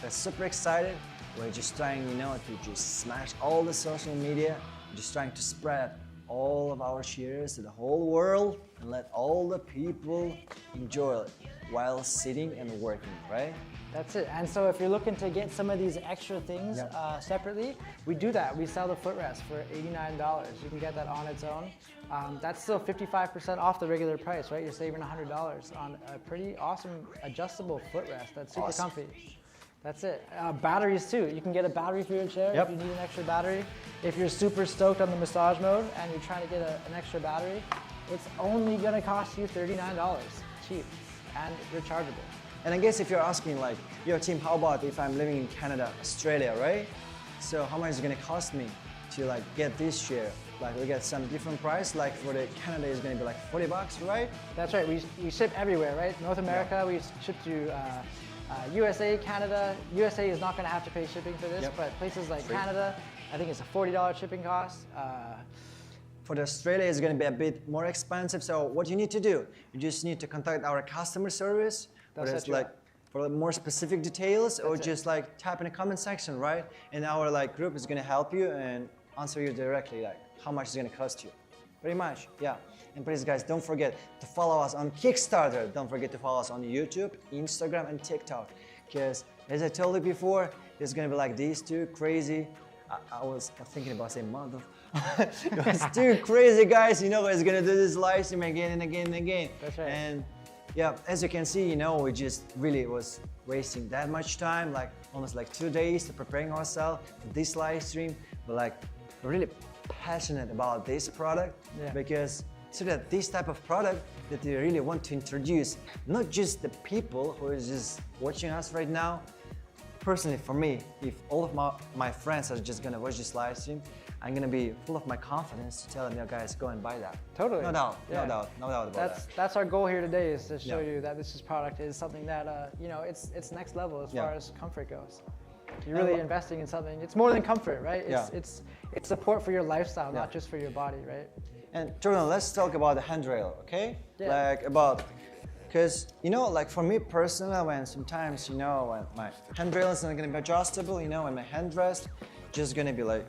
we're super excited. We're just trying, you know, to just smash all the social media. We're just trying to spread all of our shares to the whole world and let all the people enjoy it while sitting and working, right? That's it. And so if you're looking to get some of these extra things separately, we do that. We sell the footrest for $89. You can get that on its own. That's still 55% off the regular price, right? You're saving $100 on a pretty awesome adjustable footrest that's super comfy. That's it. Batteries too. You can get a battery for your chair if you need an extra battery. If you're super stoked on the massage mode and you're trying to get an extra battery, it's only gonna cost you $39. Cheap and rechargeable. And I guess if you're asking like, yo team, how about if I'm living in Canada, Australia, right? So how much is it gonna cost me to like get this chair? Like we get some different price, like for the Canada is gonna be like $40, right? That's right, we ship everywhere, right? North America, we ship to USA, Canada. USA is not gonna have to pay shipping for this, but places like Canada, I think it's a $40 shipping cost. For the Australia, it's gonna be a bit more expensive. So what you need to do, you just need to contact our customer service. For more specific details, or just like type in the comment section, right? And our like group is gonna help you and answer you directly, like how much it's gonna cost you. Pretty much, yeah. And please guys, don't forget to follow us on Kickstarter. Don't forget to follow us on YouTube, Instagram, and TikTok. Because as I told you before, it's gonna be like these two crazy, I was thinking about saying mother. It's two crazy guys, you know, who's gonna do this live stream again and again and again. That's right. And yeah, as you can see, you know, we just really was wasting that much time, like almost like 2 days to preparing ourselves for this live stream. But like, we're really passionate about this product because so that this type of product that we really want to introduce, not just the people who is just watching us right now. Personally, for me, if all of my friends are just gonna watch this live stream, I'm gonna be full of my confidence to tell them, yo guys, go and buy that. Totally. No doubt about that. That's our goal here today, is to show you that this product is something that, you know, it's next level as far as comfort goes. You're really investing in something. It's more than comfort, right? It's support for your lifestyle, not just for your body, right? And Jordan, let's talk about the handrail, okay? Because, you know, like for me personally, when sometimes, you know, when my handrail is not gonna be adjustable, you know, when my handrest just gonna be like,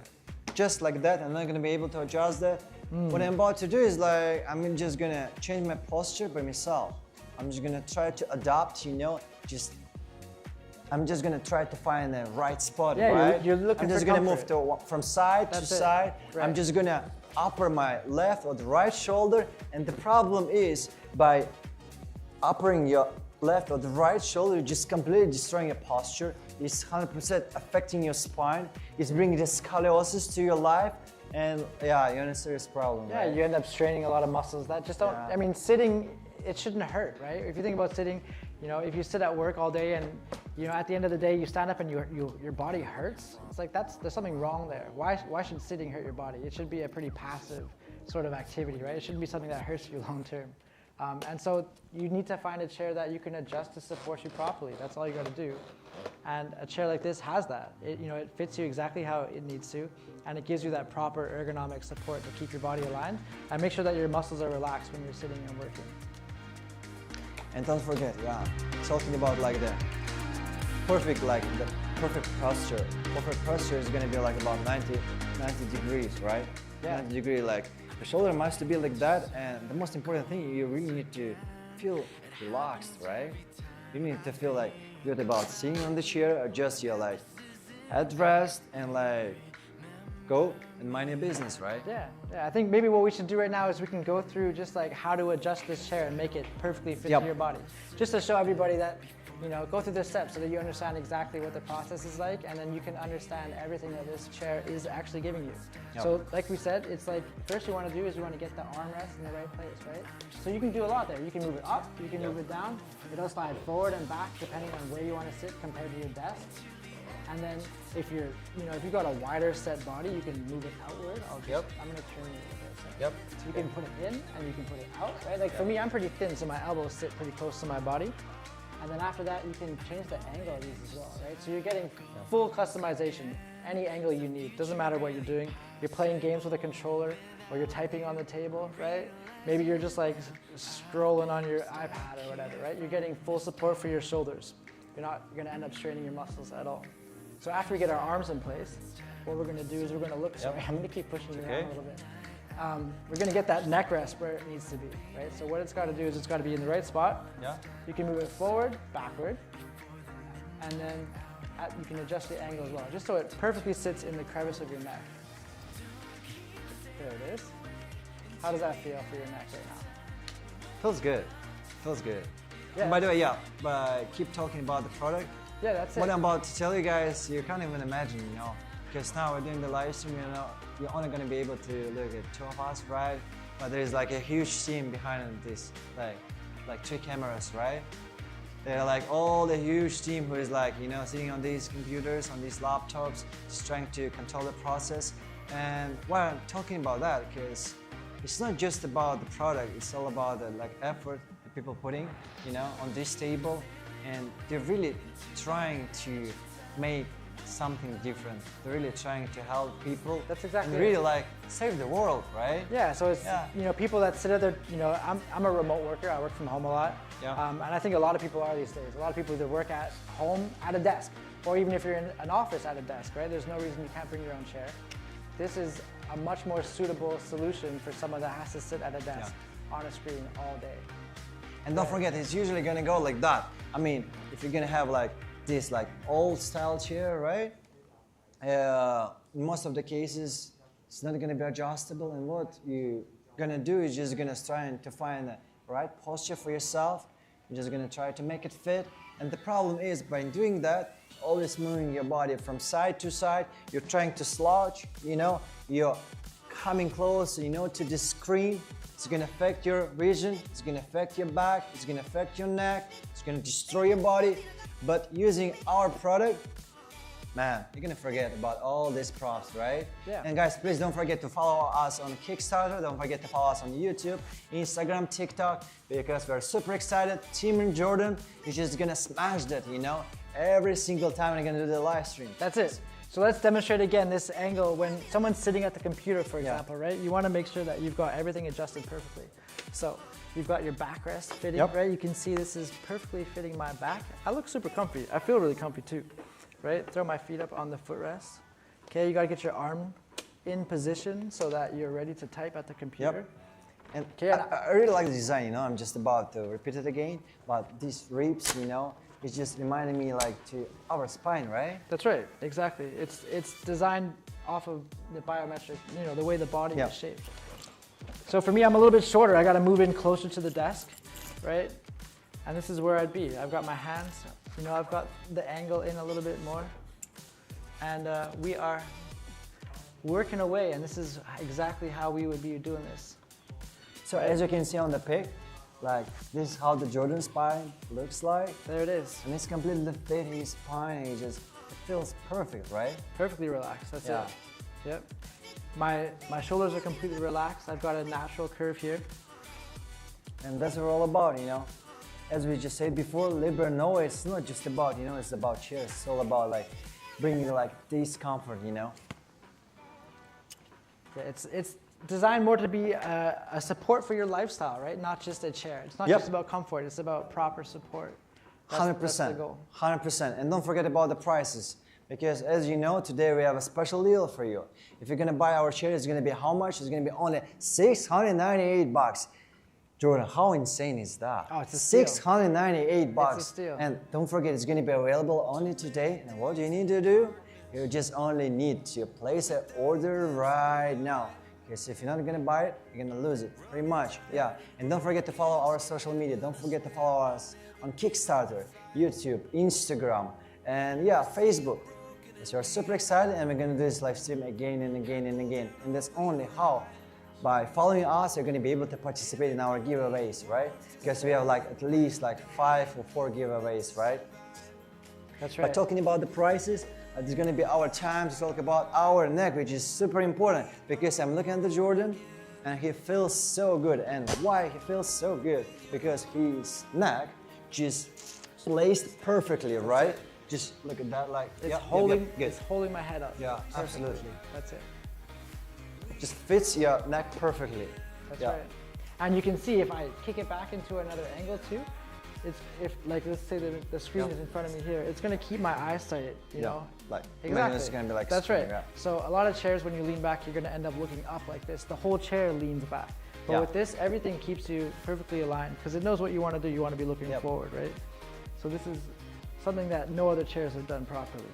just like that, I'm not gonna be able to adjust that. What I'm about to do is like, I'm just gonna change my posture by myself. I'm just gonna try to adapt, you know, I'm just gonna try to find the right spot, right? You're looking I'm just for gonna comfort. move from side to side. Right. I'm just gonna upper my left or the right shoulder, and the problem is by uppering your left or the right shoulder, you're just completely destroying your posture. It's 100% affecting your spine. It's bringing the scoliosis to your life, and yeah, you're in a serious problem. Yeah, right? you end up straining a lot of muscles that just don't. I mean, sitting, it shouldn't hurt, right? If you think about sitting, you know, if you sit at work all day and, you know, at the end of the day you stand up and your body hurts, it's like there's something wrong there. Why should sitting hurt your body? It should be a pretty passive sort of activity, right? It shouldn't be something that hurts you long term. And so you need to find a chair that you can adjust to support you properly. That's all you got to do. And a chair like this has that. It fits you exactly how it needs to, and it gives you that proper ergonomic support to keep your body aligned and make sure that your muscles are relaxed when you're sitting and working. And don't forget, talking about like the perfect posture. Perfect posture is gonna be like about 90 degrees, right? Yeah. 90 degree, like the shoulder must be like that, and the most important thing, you really need to feel relaxed, right? You need to feel like good about sitting on the chair, adjust your like headrest and like go and mind your business, right? Yeah, I think maybe what we should do right now is we can go through just like how to adjust this chair and make it perfectly fit to your body. Just to show everybody that, go through the steps so that you understand exactly what the process is like, and then you can understand everything that this chair is actually giving you. So like we said, it's like first you want to do is you want to get the armrest in the right place, right? So you can do a lot there. You can move it up, you can move it down. It'll slide forward and back depending on where you want to sit compared to your desk. And then if you're, if you've got a wider set body, you can move it outward. I'm going to turn you a bit. So you can put it in and you can put it out, right? Like for me, I'm pretty thin, so my elbows sit pretty close to my body. And then after that, you can change the angle of these as well, right? So you're getting full customization, any angle you need. Doesn't matter what you're doing. You're playing games with a controller, or you're typing on the table, right? Maybe you're just like scrolling on your iPad or whatever, right? You're getting full support for your shoulders. You're not going to end up straining your muscles at all. So after we get our arms in place, what we're going to do is we're going to look. Sorry, I'm going to keep pushing you around a little bit. We're going to get that neck rest where it needs to be, right? So what it's got to do is it's got to be in the right spot. You can move it forward, backward, and then you can adjust the angle as well, just so it perfectly sits in the crevice of your neck. There it is. How does that feel for your neck right now? Feels good. Feels good. Yeah. And by the way, but keep talking about the product. Yeah, that's it. What I'm about to tell you guys, you can't even imagine, because now we're doing the live stream, you're only going to be able to look at two of us, right? But there's like a huge team behind this, like 3 cameras, right? They're like all the huge team who is like, sitting on these computers, on these laptops, just trying to control the process. And why I'm talking about that, because it's not just about the product, it's all about the effort that people putting, on this table. And they're really trying to make something different. They're really trying to help people. That's exactly and really save the world, right? Yeah, so it's, people that sit at their, I'm a remote worker, I work from home a lot. And I think a lot of people are these days. A lot of people either work at home at a desk, or even if you're in an office at a desk, right? There's no reason you can't bring your own chair. This is a much more suitable solution for someone that has to sit at a desk on a screen all day. And don't forget, it's usually gonna go like that. I mean, if you're gonna have this old style chair, right? In most of the cases, it's not gonna be adjustable. And what you're gonna do is just gonna try to find the right posture for yourself. You're just gonna try to make it fit. And the problem is, by doing that, always moving your body from side to side, you're trying to slouch, you're coming close, to the screen. It's gonna affect your vision, it's gonna affect your back, it's gonna affect your neck, it's gonna destroy your body. But using our product, man, you're gonna forget about all these props, right? Yeah. And guys, please don't forget to follow us on Kickstarter, don't forget to follow us on YouTube, Instagram, TikTok, because we're super excited. Tim and Jordan is just gonna smash that, every single time we're gonna do the live stream. That's it. So let's demonstrate again this angle when someone's sitting at the computer, for example, right? You want to make sure that you've got everything adjusted perfectly. So you've got your backrest fitting, right? You can see this is perfectly fitting my back. I look super comfy. I feel really comfy too, right? Throw my feet up on the footrest. Okay, you got to get your arm in position so that you're ready to type at the computer. And I really like the design, I'm just about to repeat it again, but these ribs, it's just reminding me to our spine, right? That's right, exactly. It's designed off of the biometric, the way the body is shaped. So for me, I'm a little bit shorter. I got to move in closer to the desk, right? And this is where I'd be. I've got my hands, I've got the angle in a little bit more. And we are working away, and this is exactly how we would be doing this. So as you can see on the pic, this is how the Jordan spine looks like. There it is. And it's completely fit his spine. It feels perfect, right? Perfectly relaxed, that's it. Yep. My shoulders are completely relaxed. I've got a natural curve here. And that's what we're all about, As we just said before, LiberNovo, it's not just about, it's about chairs. It's all about bringing this comfort, Yeah, it's designed more to be a support for your lifestyle, right? Not just a chair. It's not just about comfort, it's about proper support. 100%. 100%. And don't forget about the prices. Because as you know, today we have a special deal for you. If you're gonna buy our chair, it's gonna be how much? It's gonna be only $698. Jordan, how insane is that? Oh, it's a steal. $698. It's a steal. And don't forget, it's going to be available only today. And what you need to do, you just only need to place an order right now. Because if you're not going to buy it, you're going to lose it, pretty much. Yeah. And don't forget to follow our social media. Don't forget to follow us on Kickstarter, YouTube, Instagram, and yeah, Facebook. So we're super excited, and we're going to do this live stream again and again and again. And that's only how. By following us, you're going to be able to participate in our giveaways, right? Because we have like at least like 5 or 4 giveaways, right? That's right. By talking about the prices, it's going to be our time to talk about our neck, which is super important because I'm looking at the Jordan and he feels so good. And why he feels so good? Because his neck just placed perfectly, right? Just look at that, like It's good. It's holding my head up. Yeah, perfectly. absolutely. That's it. Just fits your neck perfectly. That's right. And you can see if I kick it back into another angle too, it's if like let's say the screen is in front of me here, it's gonna keep my eyesight, you know. Like exactly. It's gonna be like that's screen, right. Yeah. So a lot of chairs when you lean back, you're gonna end up looking up like this. The whole chair leans back. But with this, everything keeps you perfectly aligned because it knows what you want to do. You want to be looking forward, right? So this is something that no other chairs have done properly.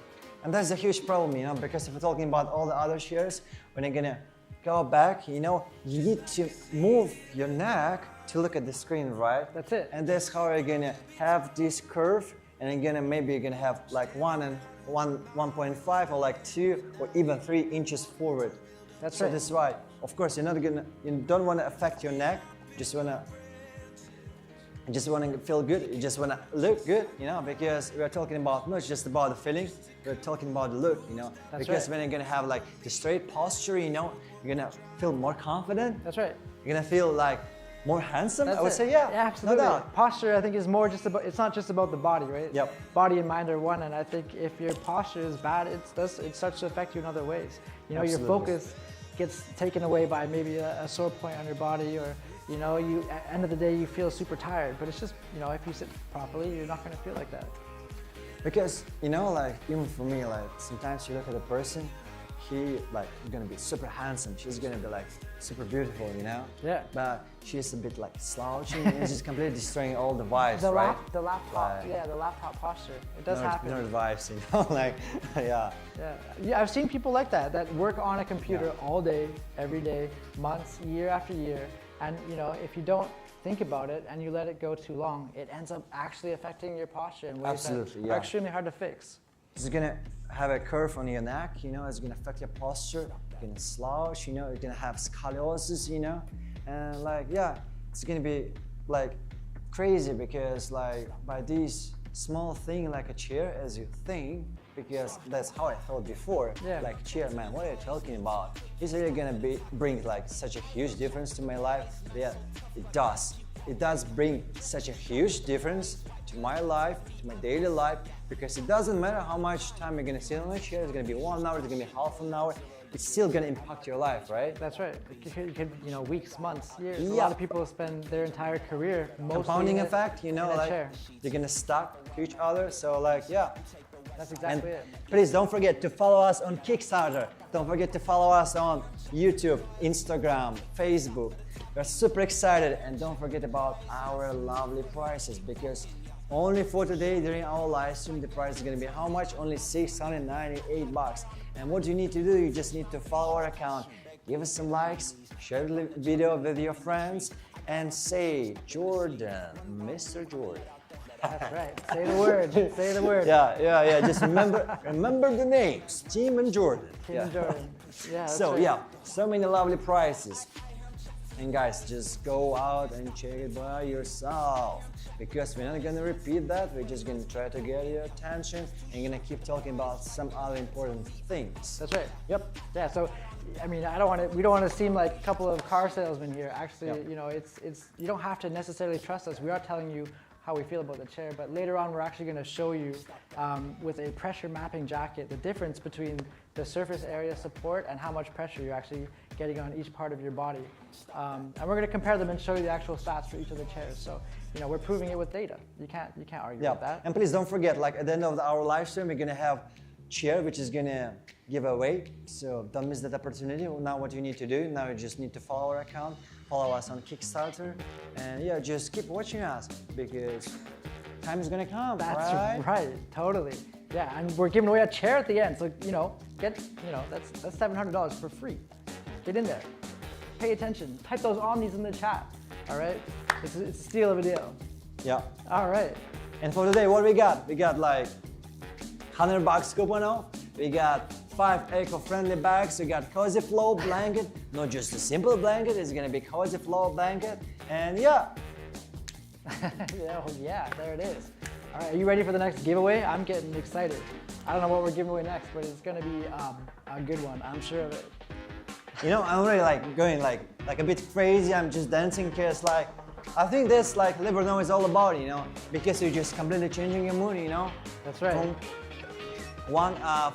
And that's a huge problem, you know, because if we're talking about all the other chairs, when you're gonna go back, you know, you need to move your neck to look at the screen, right? That's it. And that's how you're gonna have this curve, and you're gonna maybe you're gonna have like 1.5 or like 2 or even 3 inches forward. That's so right. that's right. Of course, you don't want to affect your neck. You just want to feel good. You just want to look good, you know, because we're talking about not just about the feeling, we're talking about the look, you know. That's because right. when you're gonna have like the straight posture, you know, you're gonna feel more confident. That's right. You're gonna feel like more handsome. That's I would say, yeah, absolutely. no doubt. Posture, I think, is more just about. It's not just about the body, right? Yep. Body and mind are one, and I think if your posture is bad, it starts to affect you in other ways. You know, Absolutely. your focus gets taken away by maybe a sore point on your body, or you know, at the end of the day, you feel super tired. But it's just, you know, if you sit properly, you're not going to feel like that. Because, you know, like, even for me, like, sometimes you look at a person, he, like, gonna be super handsome, she's gonna be, like, super beautiful, you know? Yeah. But she's a bit, like, slouching and just completely destroying all the vibes, The right? the laptop, Like, the laptop posture. It does happen. No vibes, you know? Like, yeah. Yeah, I've seen people like that work on a computer all day, every day, months, year after year. And, you know, if you don't think about it and you let it go too long, it ends up actually affecting your posture in ways that are extremely hard to fix. It's gonna have a curve on your neck, you know, it's gonna affect your posture, you're gonna slouch, you know, you're gonna have scoliosis, you know, and like, yeah, it's gonna be like crazy because like by these small thing like a chair as you think, because that's how I thought before, like chair, man, what are you talking about? Is it really gonna bring like such a huge difference to my life? Yeah, it does. It does bring such a huge difference to my life, to my daily life, because it doesn't matter how much time you're gonna sit on a chair, it's gonna be 1 hour, it's gonna be half an hour, it's still gonna impact your life, right? That's right. It could you know, weeks, months, years. A lot of people spend their entire career mostly compounding effect, you know, like chair. you're gonna stuck to each other, so like, yeah. That's exactly it. Please don't forget to follow us on Kickstarter. Don't forget to follow us on YouTube, Instagram, Facebook. We're super excited, and don't forget about our lovely prices, because only for today during our live stream the price is going to be how much? Only $698. And what you need to do, you just need to follow our account, give us some likes, share the video with your friends, and say Jordan, Mr. Jordan. That's right. Say the word. Say the word. Yeah. Just remember the names, Tim and Jordan. Tim and Jordan. Yeah. So right. so many lovely prices. And guys, just go out and check it by yourself, because we're not gonna repeat that. We're just gonna try to get your attention and gonna keep talking about some other important things. That's right. Yep. Yeah. So, I mean, we don't want to seem like a couple of car salesmen here. Actually, you know, it's you don't have to necessarily trust us. We are telling you how we feel about the chair, but later on we're actually going to show you with a pressure mapping jacket the difference between the surface area support and how much pressure you're actually getting on each part of your body. And we're going to compare them and show you the actual stats for each of the chairs. So, you know, we're proving it with data. You can't argue with that. And please don't forget, like at the end of our live stream, we're going to have chair which is going to give away. So don't miss that opportunity. Now what you need to do, now you just need to follow our account, follow us on Kickstarter, and yeah, just keep watching us because time is gonna come. That's right? right, totally. Yeah, and we're giving away a chair at the end, so that's $700 for free. Get in there, pay attention, type those omnis in the chat. All right, it's a steal of a deal. Yeah. All right. And for today, what we got? We got like $100 coupon off. We got 5 eco-friendly bags. We got cozy flow blanket. Not just a simple blanket, it's gonna be cozy flow blanket. And yeah. Yeah, there it is. All right, are you ready for the next giveaway? I'm getting excited. I don't know what we're giving away next, but it's gonna be a good one. I'm sure of it. You know, I'm really like going like a bit crazy. I'm just dancing because like, I think that's like LiberNovo is all about, you know, because you're just completely changing your mood, you know. That's right.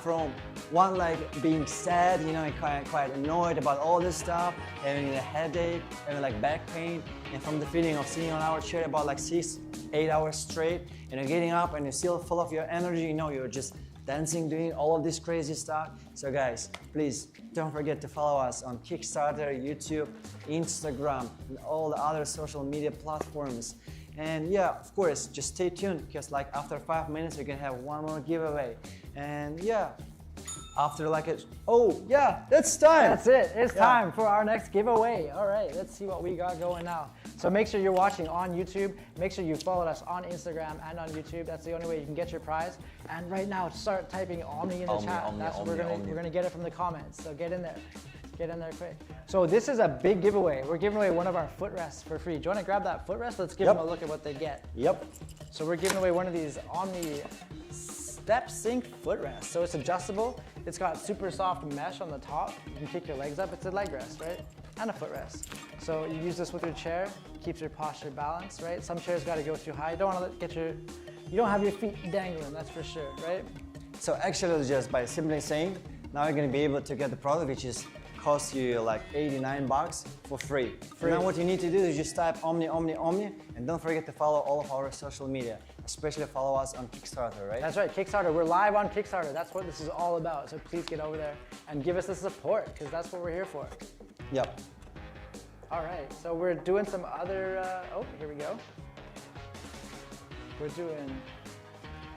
From one like being sad, you know, and quite annoyed about all this stuff, having a headache, having like back pain, and from the feeling of sitting on our chair about like 6-8 hours straight, and you're getting up and you're still full of your energy, you know, you're just dancing, doing all of this crazy stuff. So guys, please don't forget to follow us on Kickstarter, YouTube, Instagram, and all the other social media platforms. And yeah, of course, just stay tuned because like after 5 minutes, we're gonna have one more giveaway. And yeah, after like oh yeah, that's time. That's it, it's time for our next giveaway. All right, let's see what we got going now. So make sure you're watching on YouTube. Make sure you followed us on Instagram and on YouTube. That's the only way you can get your prize. And right now, start typing Omni in the chat. That's what we're gonna get it from the comments. So get in there. Get in there quick. So this is a big giveaway. We're giving away one of our footrests for free. Do you want to grab that footrest? Let's give them a look at what they get. Yep. So we're giving away one of these Omni StepSync footrest. So it's adjustable. It's got super soft mesh on the top. You can kick your legs up. It's a leg rest, right? And a footrest. So you use this with your chair, keeps your posture balanced, right? Some chairs got to go too high. You don't want to you don't have your feet dangling, that's for sure, right? So actually, just by simply saying, now you're gonna be able to get the product, which is cost you like $89 for free. Now what you need to do is just type Omni, Omni, Omni, and don't forget to follow all of our social media, especially follow us on Kickstarter, right? That's right, Kickstarter. We're live on Kickstarter. That's what this is all about. So please get over there and give us the support, because that's what we're here for. Yep. All right, so we're doing some other, oh, here we go. We're doing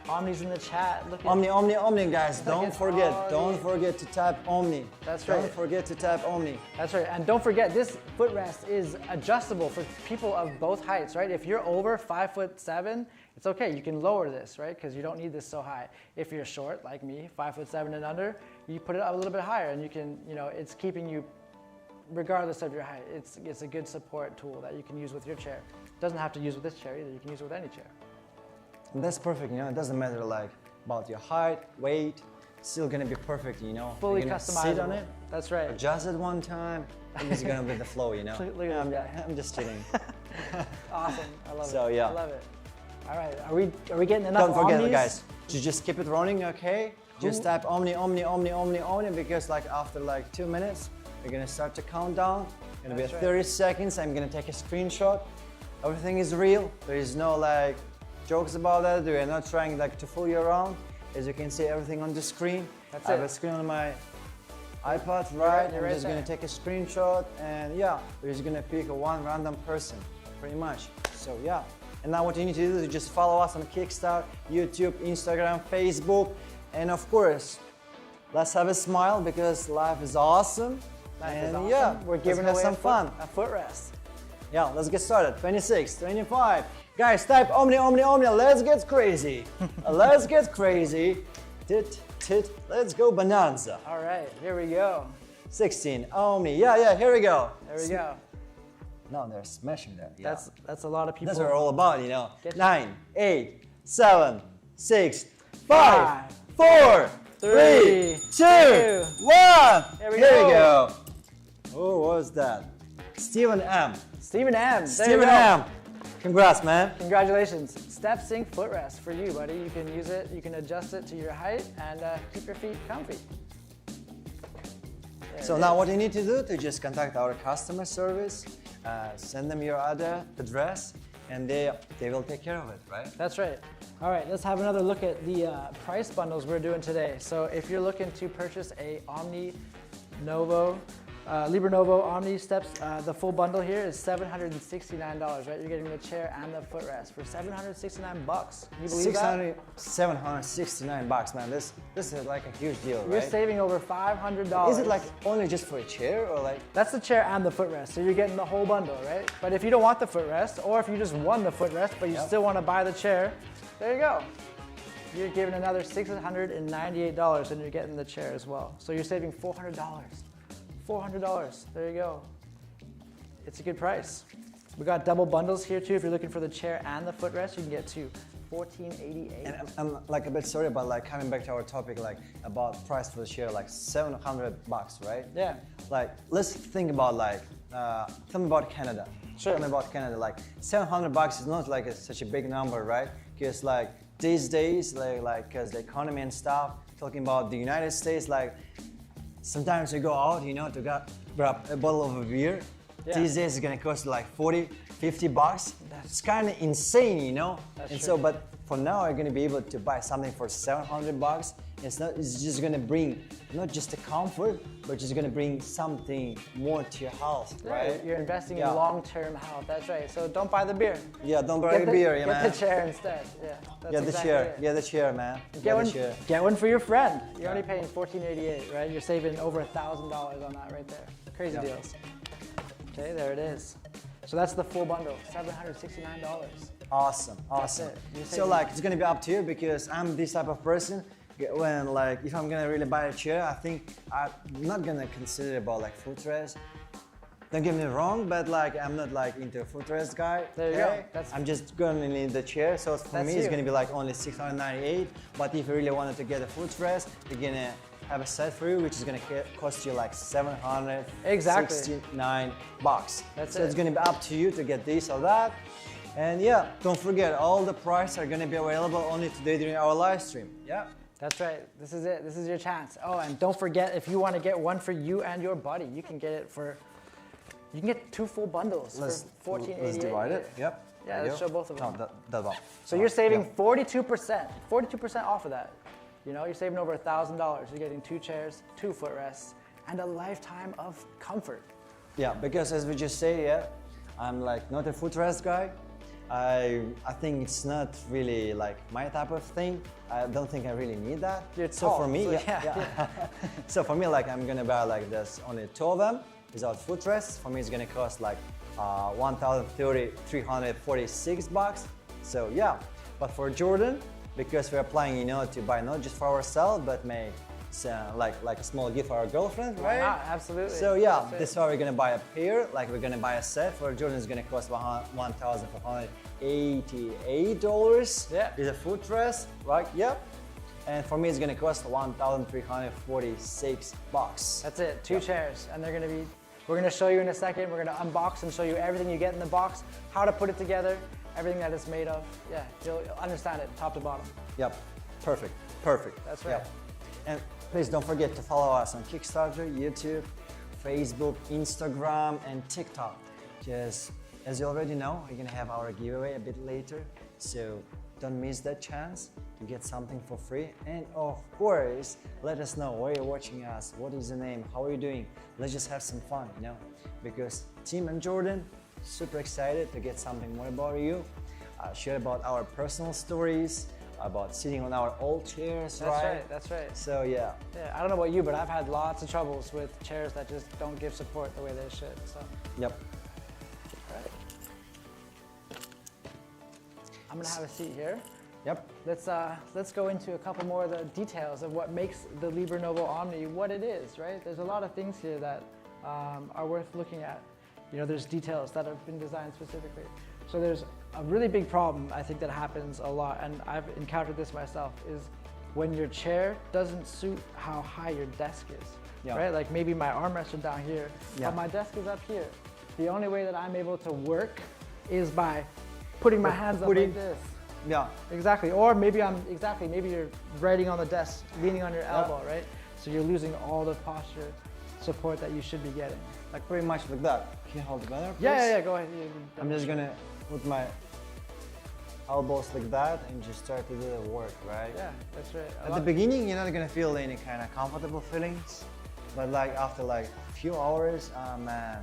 Omni's in the chat. Look at Omni, Omni, Omni, guys. Don't forget to type Omni. That's right. Don't forget to type Omni. That's right. And don't forget, this footrest is adjustable for people of both heights, right? If you're over 5'7", it's okay. You can lower this, right? Because you don't need this so high. If you're short, like me, 5'7" and under, you put it up a little bit higher, and you can, you know, it's keeping you, regardless of your height. It's a good support tool that you can use with your chair. It doesn't have to use with this chair either. You can use it with any chair. And that's perfect, you know, it doesn't matter like about your height, weight, it's still gonna be perfect, you know. Fully You're gonna customizable. sit on it, That's right. adjust it one time, and it's gonna be the flow, you know. Look at that. I'm just kidding. Awesome. I love it. So yeah. I love it. All right. Are we getting enough Don't forget, Omnis? guys, to just keep it running, okay? Just type Omni, Omni, Omni, Omni, Omni, because like after like 2 minutes, we're gonna start to count down. It's gonna be 30 seconds. I'm gonna take a screenshot. Everything is real. There is no like jokes about that. We're not trying like to fool you around. As you can see, everything on the screen. I have a screen on my iPad, right? I'm just gonna take a screenshot, and yeah, we're just gonna pick one random person, pretty much. So yeah. And now what you need to do is just follow us on Kickstarter, YouTube, Instagram, Facebook, and of course, let's have a smile because life is awesome. And yeah, we're giving us some fun. A footrest. Yeah, let's get started. 26, 25. Guys, type Omni, Omni, Omni. Let's get crazy. Let's get crazy. Tit, tit. Let's go bonanza. All right, here we go. 16, Omni. Yeah, here we go. There we go. No, they're smashing that. Yeah. That's a lot of people. That's what we're all about, you know. 9, 8, 7, 6, 5, 4, 3, 2, 1. Here we go. Oh, what was that? Stephen M. Stephen M. Stephen M. Congrats, man. Congratulations. StepSync footrest for you, buddy. You can use it, you can adjust it to your height and keep your feet comfy. So now what you need to do to just contact our customer service, send them your address, and they will take care of it, right? That's right. All right, let's have another look at the price bundles we're doing today. So if you're looking to purchase a Omni Novo LiberNovo Omni Steps, the full bundle here is $769, right? You're getting the chair and the footrest for $769. Can you believe that? $769, man. This is like a huge deal, You're right? saving over $500. Is it like only just for a chair or like? That's the chair and the footrest, so you're getting the whole bundle, right? But if you don't want the footrest, or if you just won the footrest, but you still want to buy the chair, there you go. You're giving another $698 and you're getting the chair as well. So you're saving $400. $400, there you go. It's a good price. We got double bundles here too. If you're looking for the chair and the footrest, you can get two. $1488. And I'm like a bit sorry about like coming back to our topic like about price for the chair, like $700, right? Yeah. Like let's think about like tell me about Canada. Sure. Tell me about Canada. Like $700 is not like such a big number, right? Because like these days, like because the economy and stuff. Talking about the United States, like sometimes you go out, you know, to grab a bottle of a beer. Yeah. These days it's gonna cost like $40-50. It's kind of insane, you know. That's and true. so, but for now, you're gonna be able to buy something for $700. It's just gonna bring not just the comfort, but just gonna bring something more to your health, right? You're investing in long-term health. That's right. So don't buy the beer. Yeah, don't buy a beer, yeah, man. Get the chair instead. Yeah. That's Get the exactly chair. it. Get the chair, man. Get one for your friend. You're only paying $1488, right? You're saving over $1,000 on that right there. Crazy deals. Okay, there it is. So that's the full bundle, $769. Awesome. it. So like it's gonna be up to you because I'm this type of person. When like if I'm gonna really buy a chair, I think I'm not gonna consider about like footrest. Don't get me wrong, but like I'm not like into a footrest guy. There you go. I'm just gonna need the chair. So for me, it's gonna be like only $698. But if you really wanted to get a footrest, you're gonna have a set for you, which is gonna cost you like $769. That's so it. it's gonna be up to you to get this or that. And yeah, don't forget, all the prices are gonna be available only today during our live stream. Yeah. That's right. This is it. This is your chance. Oh, and don't forget, if you want to get one for you and your buddy, you can get it for. You can get two full bundles for $1488. Let's divide it. Yep. Yeah, let's show both of them. No, that one. So you're saving 42%. 42% off of that. You know, you're saving over $1,000. You're getting two chairs, two footrests, and a lifetime of comfort. Yeah, because as we just say, yeah, I'm like not a footrest guy. I think it's not really like my type of thing. I don't think I really need that. You're so tall, for me, so so for me, like I'm gonna buy like this only two of them without footrests. For me, it's gonna cost like $346. So yeah, but for Jordan, because we're planning, you know, to buy not just for ourselves, but may like a small gift for our girlfriend, right? Yeah, absolutely. So yeah, this is why we're gonna buy a pair. Like we're gonna buy a set for Jordan. Is gonna cost $1,488. Yeah. With a footrest, right? Yep. And for me, it's gonna cost $1,346. That's it. Two chairs, and we're gonna show you in a second. We're gonna unbox and show you everything you get in the box, how to put it together, everything that it's made of. Yeah, you'll understand it top to bottom. Yep. Perfect. That's right. Yep. And please don't forget to follow us on Kickstarter, YouTube, Facebook, Instagram, and TikTok. Just as you already know, we're gonna have our giveaway a bit later, so don't miss that chance to get something for free. And of course, let us know where you're watching us, what is your name, how are you doing. Let's just have some fun, you know, because Tim and Jordan, super excited to get something more about you, share about our personal stories, about sitting on our old chairs, That's right. So yeah. Yeah, I don't know about you, but I've had lots of troubles with chairs that just don't give support the way they should. So. Yep. Right. I'm gonna have a seat here. Yep. Let's go into a couple more of the details of what makes the LiberNovo Omni what it is, right? There's a lot of things here that are worth looking at. You know, there's details that have been designed specifically. So there's a really big problem, I think, that happens a lot, and I've encountered this myself, is when your chair doesn't suit how high your desk is, right? Like maybe my armrests are down here, but my desk is up here. The only way that I'm able to work is by putting my hands up like this. Yeah. Exactly, or maybe maybe you're writing on the desk, leaning on your elbow, right? So you're losing all the posture support that you should be getting. Like pretty much like that. Can you hold it better, please? Yeah, go ahead. I'm just gonna put my elbows like that and just start to do the work, right? Yeah, that's right. At the beginning, you're not gonna feel any kind of comfortable feelings. but like after like a few hours, man,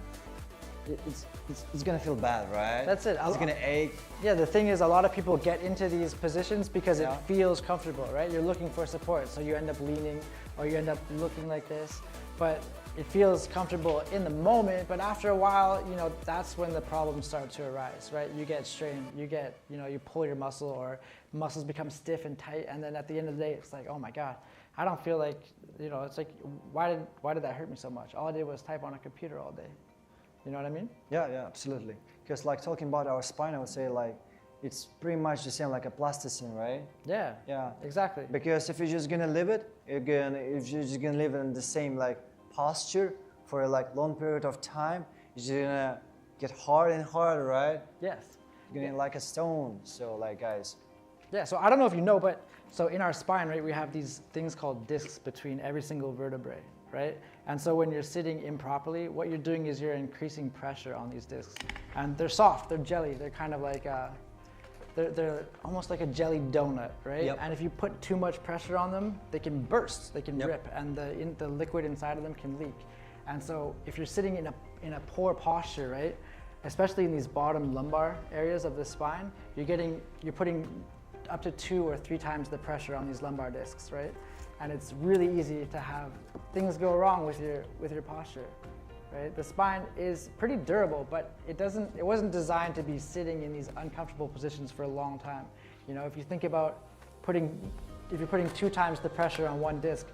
it's gonna feel bad, right? That's it. It's gonna ache. Yeah, the thing is, a lot of people get into these positions because Yeah. it feels comfortable, right? You're looking for support, so you end up leaning or you end up looking like this, but it feels comfortable in the moment, but after a while, you know, that's when the problems start to arise, right? You get strained, you get, you know, you pull your muscle or muscles become stiff and tight, and then at the end of the day, it's like, oh my God, I don't feel like, you know, it's like, why did that hurt me so much? All I did was type on a computer all day. You know what I mean? Yeah, absolutely. Because like talking about our spine, I would say like, it's pretty much the same like a plasticine, right? Yeah. Yeah. Exactly. Because if you're just gonna leave it, if you're just gonna live in the same like posture for a like long period of time, it's just gonna get hard and harder, right? Yes. You're gonna like a stone. So like guys. Yeah, so I don't know if you know, but so in our spine, right, we have these things called discs between every single vertebrae, right? And so when you're sitting improperly, what you're doing is you're increasing pressure on these discs. And they're soft, they're jelly, they're kind of like, they're almost like a jelly donut, right? Yep. And if you put too much pressure on them, they can burst, they can Yep. rip, and the liquid inside of them can leak. And so if you're sitting in a poor posture, right, especially in these bottom lumbar areas of the spine, you're putting up to 2 or 3 times the pressure on these lumbar discs, right? And it's really easy to have things go wrong with your posture, right? The spine is pretty durable, but it wasn't designed to be sitting in these uncomfortable positions for a long time. You know, if you think about if you're putting 2 times the pressure on one disc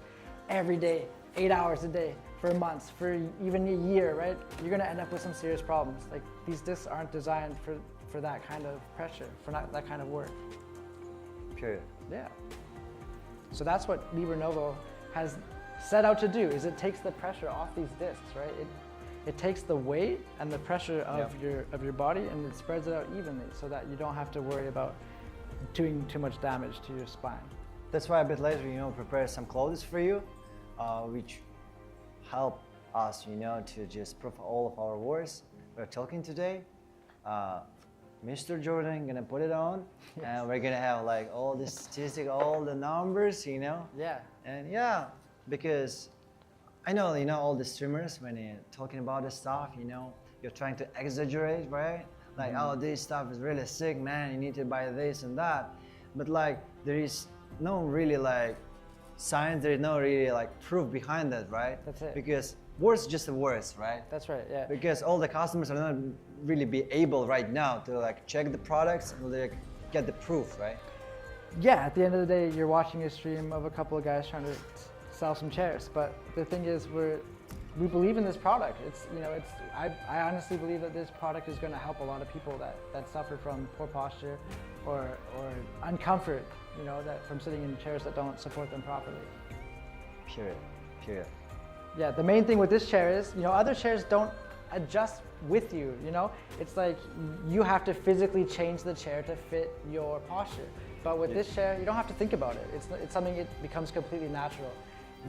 every day, 8 hours a day, for months, for even a year, right? You're gonna end up with some serious problems. Like, these discs aren't designed for that kind of pressure, for that kind of work. Period. Yeah. So that's what LiberNovo has set out to do, is it takes the pressure off these discs, right? It takes the weight and the pressure of your body, and it spreads it out evenly so that you don't have to worry about doing too much damage to your spine. That's why a bit later, prepare some clothes for you, which help us, to just prove all of our words we're talking today. Mr. Jordan gonna put it on, and we're gonna have like all the statistics, all the numbers, Yeah. And because I know, all the streamers, when they're talking about this stuff, you're trying to exaggerate, right? Like, oh, this stuff is really sick, man, you need to buy this and that. But like, there is no really like science, there is no really like proof behind that, right? That's it. Because words just a words, right? That's right, yeah. Because all the customers are not really be able right now to like check the products and like get the proof, right? Yeah, at the end of the day, you're watching a stream of a couple of guys trying to sell some chairs. But the thing is, we believe in this product. I honestly believe that this product is going to help a lot of people that suffer from poor posture or uncomfort, that from sitting in chairs that don't support them properly. Period. Yeah, the main thing with this chair is, other chairs don't adjust with you, It's like you have to physically change the chair to fit your posture. But with this chair, you don't have to think about it. It's something, it becomes completely natural.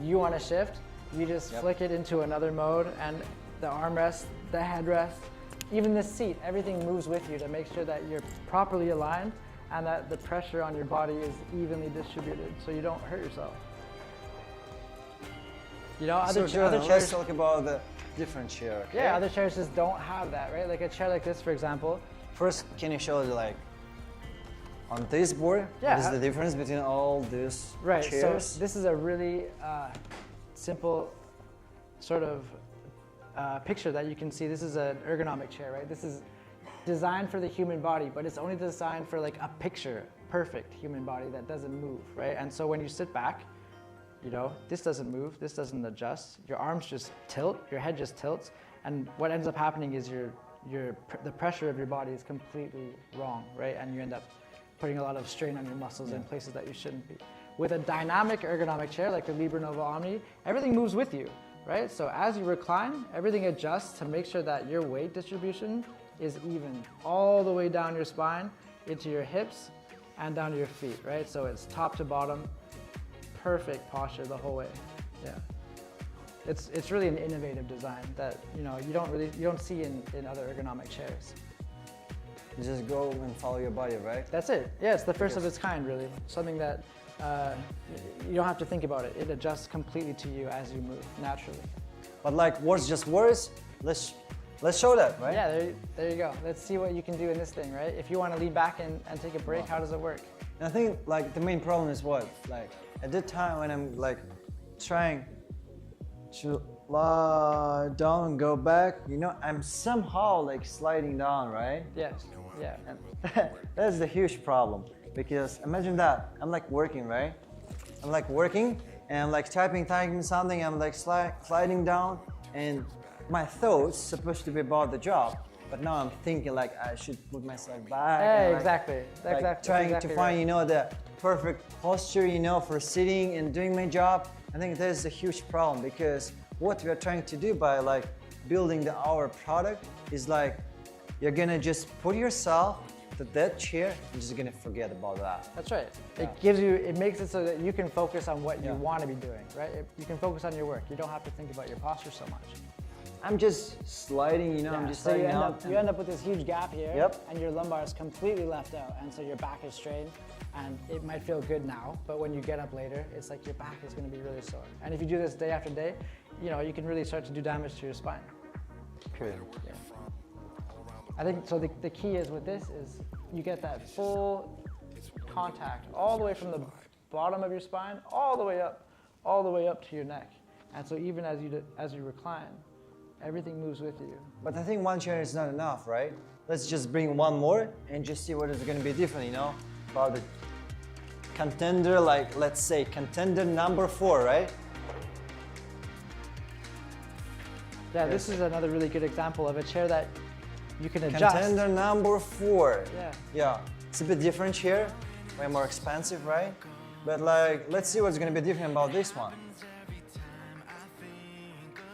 You want to shift, you just flick it into another mode, and the armrest, the headrest, even the seat, everything moves with you to make sure that you're properly aligned and that the pressure on your body is evenly distributed so you don't hurt yourself. Other chairs, let's talk about the different chair. Okay? Yeah, other chairs just don't have that, right? Like a chair like this, for example. First, can you show like on this board? Yeah. What is the difference between all these chairs? Right. So this is a really simple sort of picture that you can see. This is an ergonomic chair, right? This is designed for the human body, but it's only designed for like a picture perfect human body that doesn't move, right? And so when you sit back, this doesn't move, this doesn't adjust, your arms just tilt, your head just tilts, and what ends up happening is the pressure of your body is completely wrong, right? And you end up putting a lot of strain on your muscles in places that you shouldn't be. With a dynamic ergonomic chair like the LiberNovo Omni, everything moves with you, right? So as you recline, everything adjusts to make sure that your weight distribution is even all the way down your spine, into your hips, and down to your feet, right? So it's top to bottom, perfect posture the whole way. Yeah, it's really an innovative design that you don't see in other ergonomic chairs. You just go and follow your body, right? That's it. Yeah, it's the first of its kind, really. Something that you don't have to think about it. It adjusts completely to you as you move naturally. But like worse, just worse. Let's show that, right? Yeah, there you go. Let's see what you can do in this thing, right? If you want to lean back and take a break, how does it work? And I think like the main problem is what? Like at the time when I'm like trying to lie down and go back, you know, I'm somehow like sliding down, right? Yes. Yeah. And that's the huge problem, because imagine that I'm like working, right? I'm like working and I'm like typing something, I'm like sliding down, and my thoughts supposed to be about the job, but now I'm thinking like I should put myself back. Hey, and, like, exactly. like trying to find, you know, the perfect posture, you know, for sitting and doing my job. I think there's a huge problem, because what we are trying to do by like building our product is like you're gonna just put yourself to that chair and just gonna forget about that. That's right. Yeah. It makes it so that you can focus on what you want to be doing, right? You can focus on your work. You don't have to think about your posture so much. I'm just sliding, you know, I'm just so sliding you end up with this huge gap here, Yep. and your lumbar is completely left out, and so your back is strained, and it might feel good now, but when you get up later, it's like your back is going to be really sore. And if you do this day after day, you know, you can really start to do damage to your spine. Good. Yeah. I think so. The key is with this is you get that full contact all the way from the bottom of your spine all the way up to your neck, and so even as you recline, everything moves with you. But I think one chair is not enough, right? Let's just bring one more and just see what is going to be different, you know, about the contender, like let's say contender number 4, right? Yeah, this is another really good example of a chair that you can adjust. Contender number 4. Yeah. Yeah, it's a bit different chair, way more expensive, right? But like, let's see what's going to be different about this one.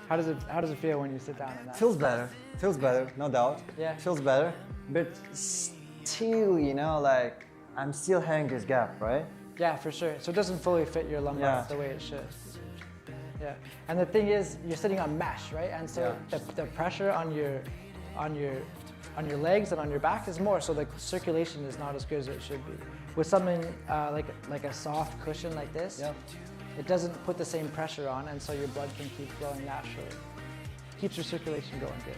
How does it feel when you sit down in that? Feels better, no doubt. Yeah. Feels better, but still, you know, like I'm still having this gap, right? Yeah, for sure. So it doesn't fully fit your lumbar the way it should. Yeah, and the thing is, you're sitting on mesh, right? And so the pressure on your legs and on your back is more, so the circulation is not as good as it should be. With something like a soft cushion like this, it doesn't put the same pressure on, and so your blood can keep flowing naturally. Keeps your circulation going good.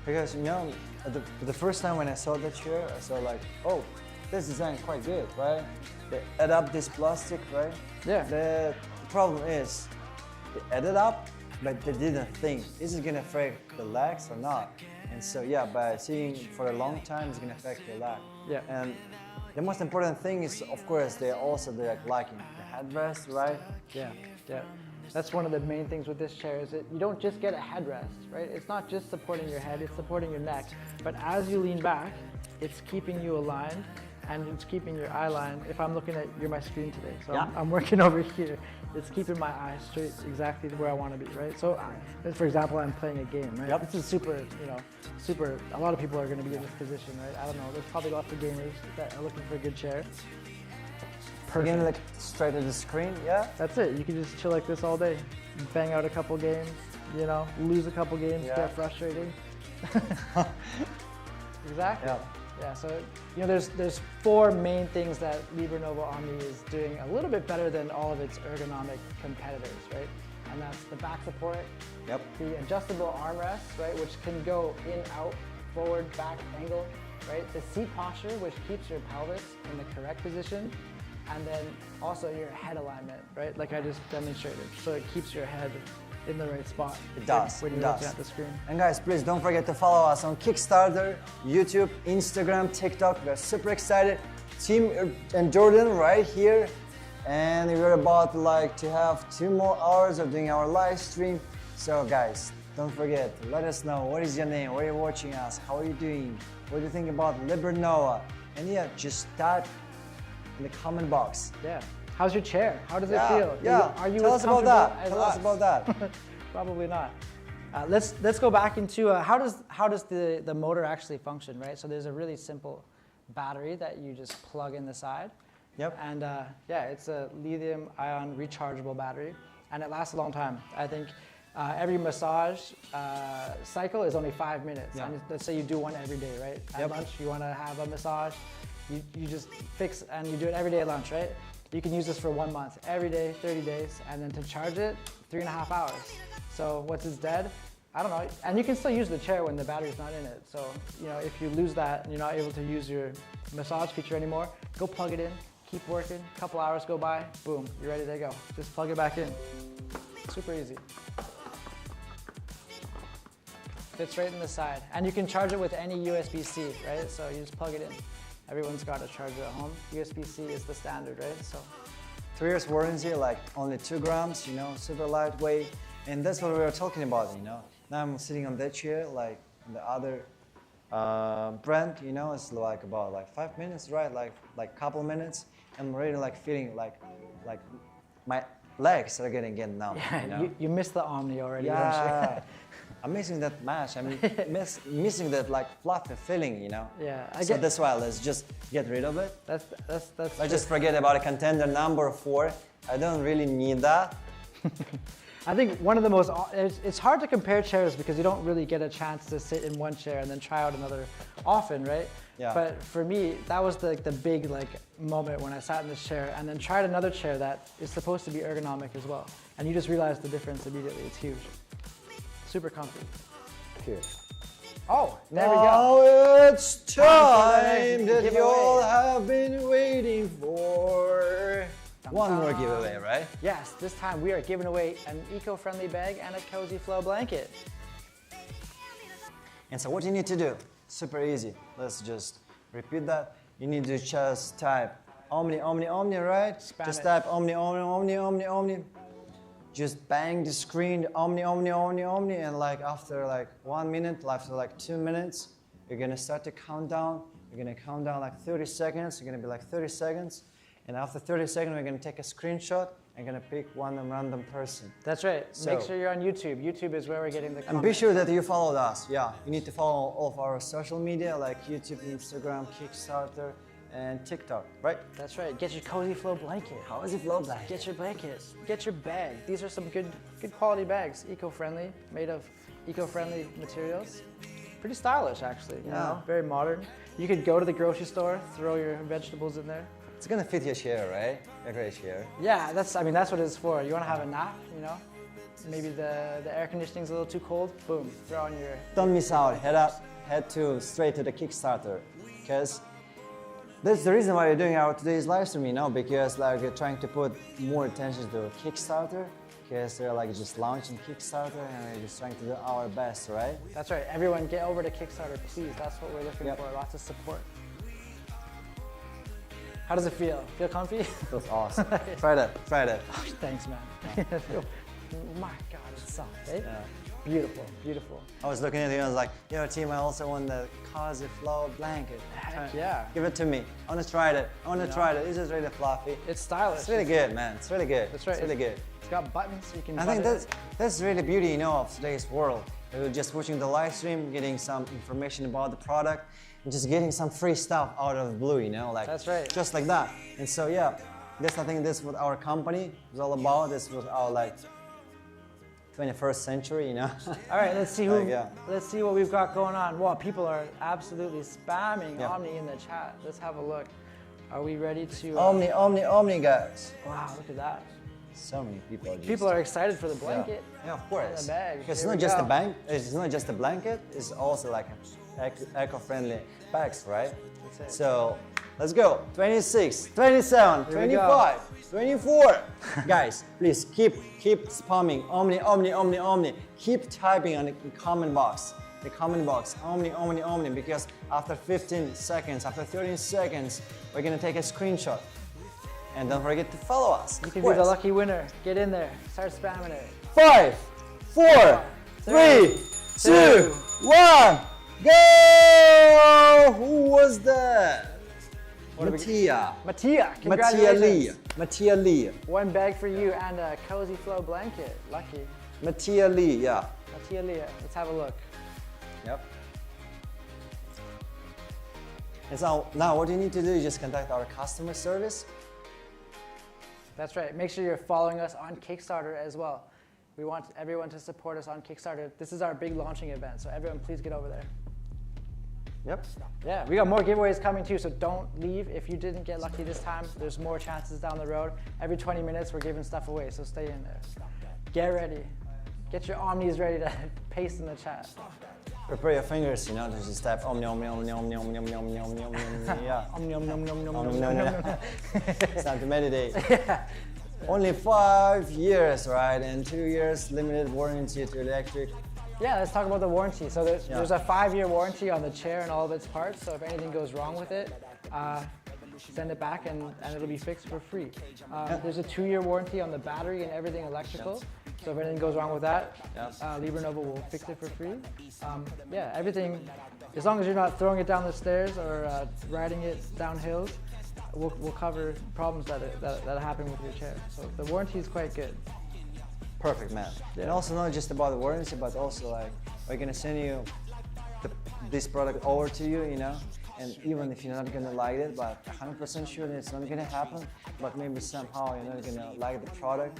Because, you know, the first time when I saw the chair, I saw like, oh, this design is quite good, right? They add up this plastic, right? Yeah. The problem is, they added up, but they didn't think, is it gonna affect the legs or not? And so yeah, by sitting for a long time, it's gonna affect your leg. Yeah. And the most important thing is, of course, they're liking the headrest, right? Yeah, yeah. That's one of the main things with this chair is that you don't just get a headrest, right? It's not just supporting your head, it's supporting your neck. But as you lean back, it's keeping you aligned and it's keeping your eye line. If I'm looking at my screen today, so I'm working over here, it's keeping my eyes straight exactly where I want to be, right? So, for example, I'm playing a game, right? This is super, a lot of people are going to be in this position, right? I don't know, there's probably lots of gamers that are looking for a good chair. Perfect. Again, like straight to the screen, yeah? That's it. You can just chill like this all day. Bang out a couple games, you know, lose a couple games, get frustrated. Exactly. Yeah, so, you know, there's 4 main things that LiberNovo Omni is doing a little bit better than all of its ergonomic competitors, right? And that's the back support, the adjustable armrests, right, which can go in, out, forward, back, angle, right? The seat posture, which keeps your pelvis in the correct position, and then also your head alignment, right? Like I just demonstrated. So it keeps your head in the right spot. It does. When you're looking at the screen. And guys, please don't forget to follow us on Kickstarter, YouTube, Instagram, TikTok. We're super excited. Team and Jordan right here. And we're about to have 2 more hours of doing our live stream. So guys, don't forget, let us know what is your name, where you're watching us, how are you doing, what do you think about LiberNovo? And yeah, just type in the comment box. Yeah. How's your chair? How does it feel? Yeah. Are you Tell as us about comfortable that. as Tell us about that. Probably not. Let's go back into how does the motor actually function, right? So there's a really simple battery that you just plug in the side. Yep. And it's a lithium-ion rechargeable battery, and it lasts a long time. I think every massage cycle is only 5 minutes. And let's say you do one every day, right? At lunch, you want to have a massage. You just fix and you do it every day at lunch, right? you can use this for 1 month, every day, 30 days, and then to charge it, 3.5 hours. So once it's dead, I don't know, and you can still use the chair when the battery's not in it. So, you know, if you lose that and you're not able to use your massage feature anymore, go plug it in, keep working, a couple hours go by, boom, you're ready to go. Just plug it back in. Super easy. Fits right in the side. And you can charge it with any USB-C, right? So you just plug it in. Everyone's got a charger at home. USB-C is the standard, right? So 3 years warranty, like only 2 grams, you know, super lightweight. And that's what we were talking about, you know. Now I'm sitting on that chair, like the other brand, you know, it's like about like 5 minutes, right? Like couple minutes. I'm already like feeling like my legs are getting numb. yeah, you know? you missed the Omni already. Yeah, I'm missing that mesh. I'm missing that like fluffy feeling, you know. Yeah, So that's why let's just get rid of it. That's Let's just forget about contender number 4. I don't really need that. I think one of the most, it's hard to compare chairs because you don't really get a chance to sit in one chair and then try out another often, right? Yeah. But for me, that was the big like moment when I sat in this chair and then tried another chair that is supposed to be ergonomic as well. And you just realize the difference immediately. It's huge. Super comfy. Here. Oh, there we go. Now it's time that Giveaway. you all have been waiting for. One more giveaway, right? Yes, this time we are giving away an eco-friendly bag and a Cozy Flow blanket. And so what you need to do, super easy. Let's just repeat that. You need to just type Omni, Omni, Omni, right? Just type Omni, Omni, Omni, Omni, Omni. Just bang the screen, Omni, Omni, Omni, Omni, and like after like 1 minute, after like 2 minutes, you're gonna start to count down. You're gonna count down like 30 seconds. You're gonna be like 30 seconds. And after 30 seconds, we're gonna take a screenshot and gonna pick one random person. That's right. So, make sure you're on YouTube. YouTube is where we're getting the and comments. be sure that you followed us. Yeah, you need to follow all of our social media like YouTube, Instagram, Kickstarter, and TikTok, right? That's right. Get your Cozy Flow blanket. How is it flow blanket? Get your blanket. Get your bag. These are some good quality bags. Eco-friendly, made of eco-friendly materials. Pretty stylish, actually. You know, very modern. You could go to the grocery store, throw your vegetables in there. It's gonna fit your chair, right? Your great chair. Yeah, that's what it's for. You want to have a nap, you know? Maybe the air conditioning's a little too cold. Boom, throw on your. Don't miss out. Head straight to the Kickstarter, because that's the reason why we're doing our today's live stream, you know, because like we're trying to put more attention to Kickstarter, because they're like just launching Kickstarter and we're just trying to do our best, right? That's right. Everyone get over to Kickstarter, please. That's what we're looking for. Lots of support. How does it feel? Feel comfy? Feels awesome. Try that. Thanks, man. Oh my God, it's soft, eh? Yeah. Beautiful, beautiful. I was looking at you and I was like, yo team, I also want the Cozy Flow blanket. Heck yeah. Give it to me. I want to try it. This is really fluffy. It's stylish. It's really good, man. It's really good. That's right. It's really good. It's got buttons, so you can. I think that's really beauty, you know, of today's world. We're just watching the live stream, getting some information about the product, and just getting some free stuff out of the blue, you know, like that's right. Just like that. And so yeah, I think this is what our company is all about. This was our like 21st century, you know. All right, let's see let's see what we've got going on. Wow, people are absolutely spamming Omni in the chat. Let's have a look. Are we ready to? Omni, Omni, Omni, guys. Wow, look at that. So many people. People are excited for the blanket. Yeah, of course. The bag. Because it's not just a bag. It's not just a blanket. It's also like eco-friendly bags, right? That's it. So let's go. 26, 27, 25, 24. Guys, please keep spamming Omni, Omni, Omni, Omni. Keep typing on the comment box. The comment box, Omni, Omni, Omni, because after 15 seconds, after 13 seconds, we're gonna take a screenshot. And don't forget to follow us. You can be the lucky winner. Get in there. Start spamming it. 5, 4, 3, 2, 1, go! Who was that? Mattia. Congratulations. Mattia Lee. One bag for you and a Cozy Flow blanket. Lucky. Mattia Lee, yeah. Mattia Lee. Let's have a look. Yep. And so now what you need to do is just contact our customer service. That's right. Make sure you're following us on Kickstarter as well. We want everyone to support us on Kickstarter. This is our big launching event, so everyone please get over there. Yep. Yeah, we got more giveaways coming too, so don't leave. If you didn't get lucky this time, there's more chances down the road. Every 20 minutes, we're giving stuff away, so stay in there. Get ready. Get your Omnis ready to paste in the chat. Prepare your fingers, you know, to just type Omni, Omni, Omni, Omni, Omni, Omni, Omni, Omni, Omni, yeah. Om nom nom nom nom Omni, nom Omni, nom Omni. nom. It's time to meditate. Yeah. Only 5 years, right? And 2 years limited warranty to electric. Yeah, let's talk about the warranty. So there's a 5-year warranty on the chair and all of its parts. So if anything goes wrong with it, send it back and it'll be fixed for free. There's a 2-year warranty on the battery and everything electrical. So if anything goes wrong with that, LiberNovo will fix it for free. Yeah, everything, as long as you're not throwing it down the stairs or riding it down hills, we'll cover problems that happen with your chair. So the warranty is quite good. Perfect, man. Yeah. And also not just about the warranty, but also like we're gonna send you this product over to you, you know. And even if you're not gonna like it, but 100% sure that it's not gonna happen, but maybe somehow you're not gonna like the product,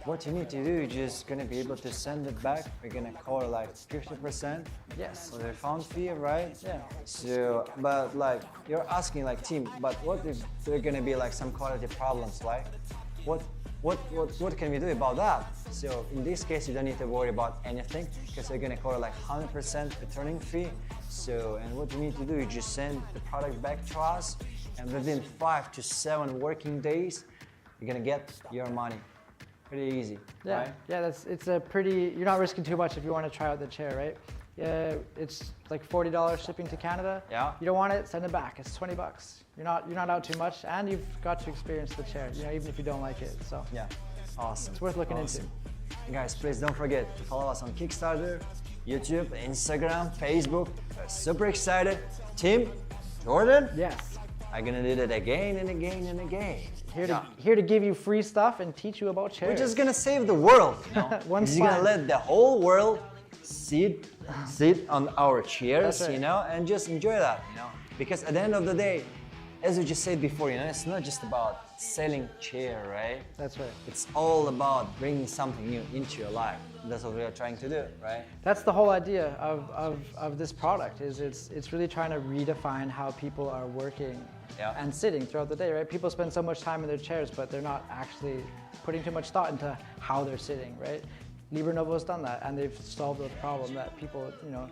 what you need to do is just gonna be able to send it back. We're gonna cover like 50%. Yes. For the refund fee, right? Yeah. So, but like you're asking like team, but what if there are gonna be like some quality problems, like what can we do about that? So in this case, you don't need to worry about anything because you're gonna cover like 100% returning fee. So, and what you need to do is just send the product back to us, and within 5 to 7 working days, you're gonna get your money. Pretty easy, Yeah, right? yeah. It's a pretty. You're not risking too much if you want to try out the chair, right? Yeah, it's like $40 shipping to Canada. Yeah. You don't want it, send it back. It's $20. You're not out too much, and you've got to experience the chair. You know, even if you don't like it. So Yeah, awesome. it's worth looking Awesome. into. And guys, please don't forget to follow us on Kickstarter, YouTube, Instagram, Facebook. We're super excited. Tim, Jordan, Yes. I'm gonna do that again and again and again. Here to give you free stuff and teach you about chairs. We're just gonna save the world, you know? One We're gonna spine. let the whole world sit on our chairs, That's right. you know, and just enjoy that, you know. Because at the end of the day, as we just said before, you know, it's not just about selling chair, right? That's right. It's all about bringing something new into your life. That's what we are trying to do, right? That's the whole idea of this product. Is it's really trying to redefine how people are working and sitting throughout the day, right? People spend so much time in their chairs, but they're not actually putting too much thought into how they're sitting, right? LiberNovo has done that, and they've solved the problem that people, you know,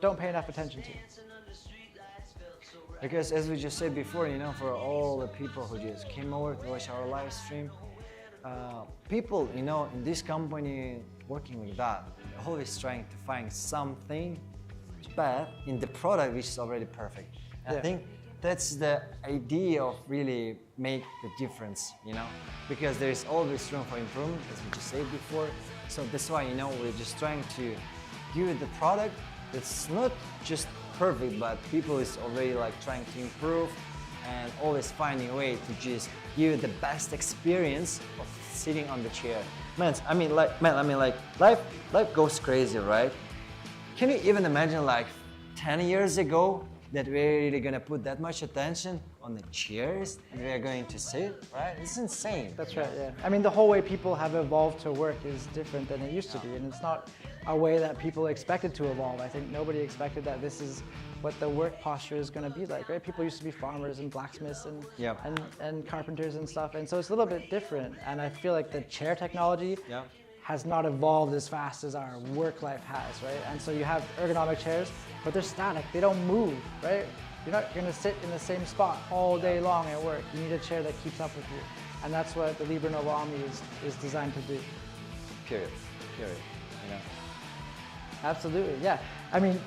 don't pay enough attention to. Because as we just said before, you know, for all the people who just came over to watch our live stream, people, you know, in this company working with that, always trying to find something bad in the product which is already perfect. And I think that's the idea of really make the difference, you know, because there is always room for improvement, as we just said before. So that's why, you know, we're just trying to give you the product that's not just perfect, but people is already like trying to improve and always finding a way to just give you the best experience of sitting on the chair. Life goes crazy, right? Can you even imagine like 10 years ago that we're really gonna put that much attention on the chairs that we are going to sit, right? It's insane. That's right, yeah. I mean, the whole way people have evolved to work is different than it used to be, and it's not a way that people expected to evolve. I think nobody expected that this is what the work posture is going to be like, right? People used to be farmers and blacksmiths and carpenters and stuff, and so it's a little bit different. And I feel like the chair technology has not evolved as fast as our work life has, right? And so you have ergonomic chairs, but they're static, they don't move, right? You're not going to sit in the same spot all day long at work. You need a chair that keeps up with you. And that's what the LiberNovo Omni is designed to do. Period. You know? Absolutely, yeah. I mean,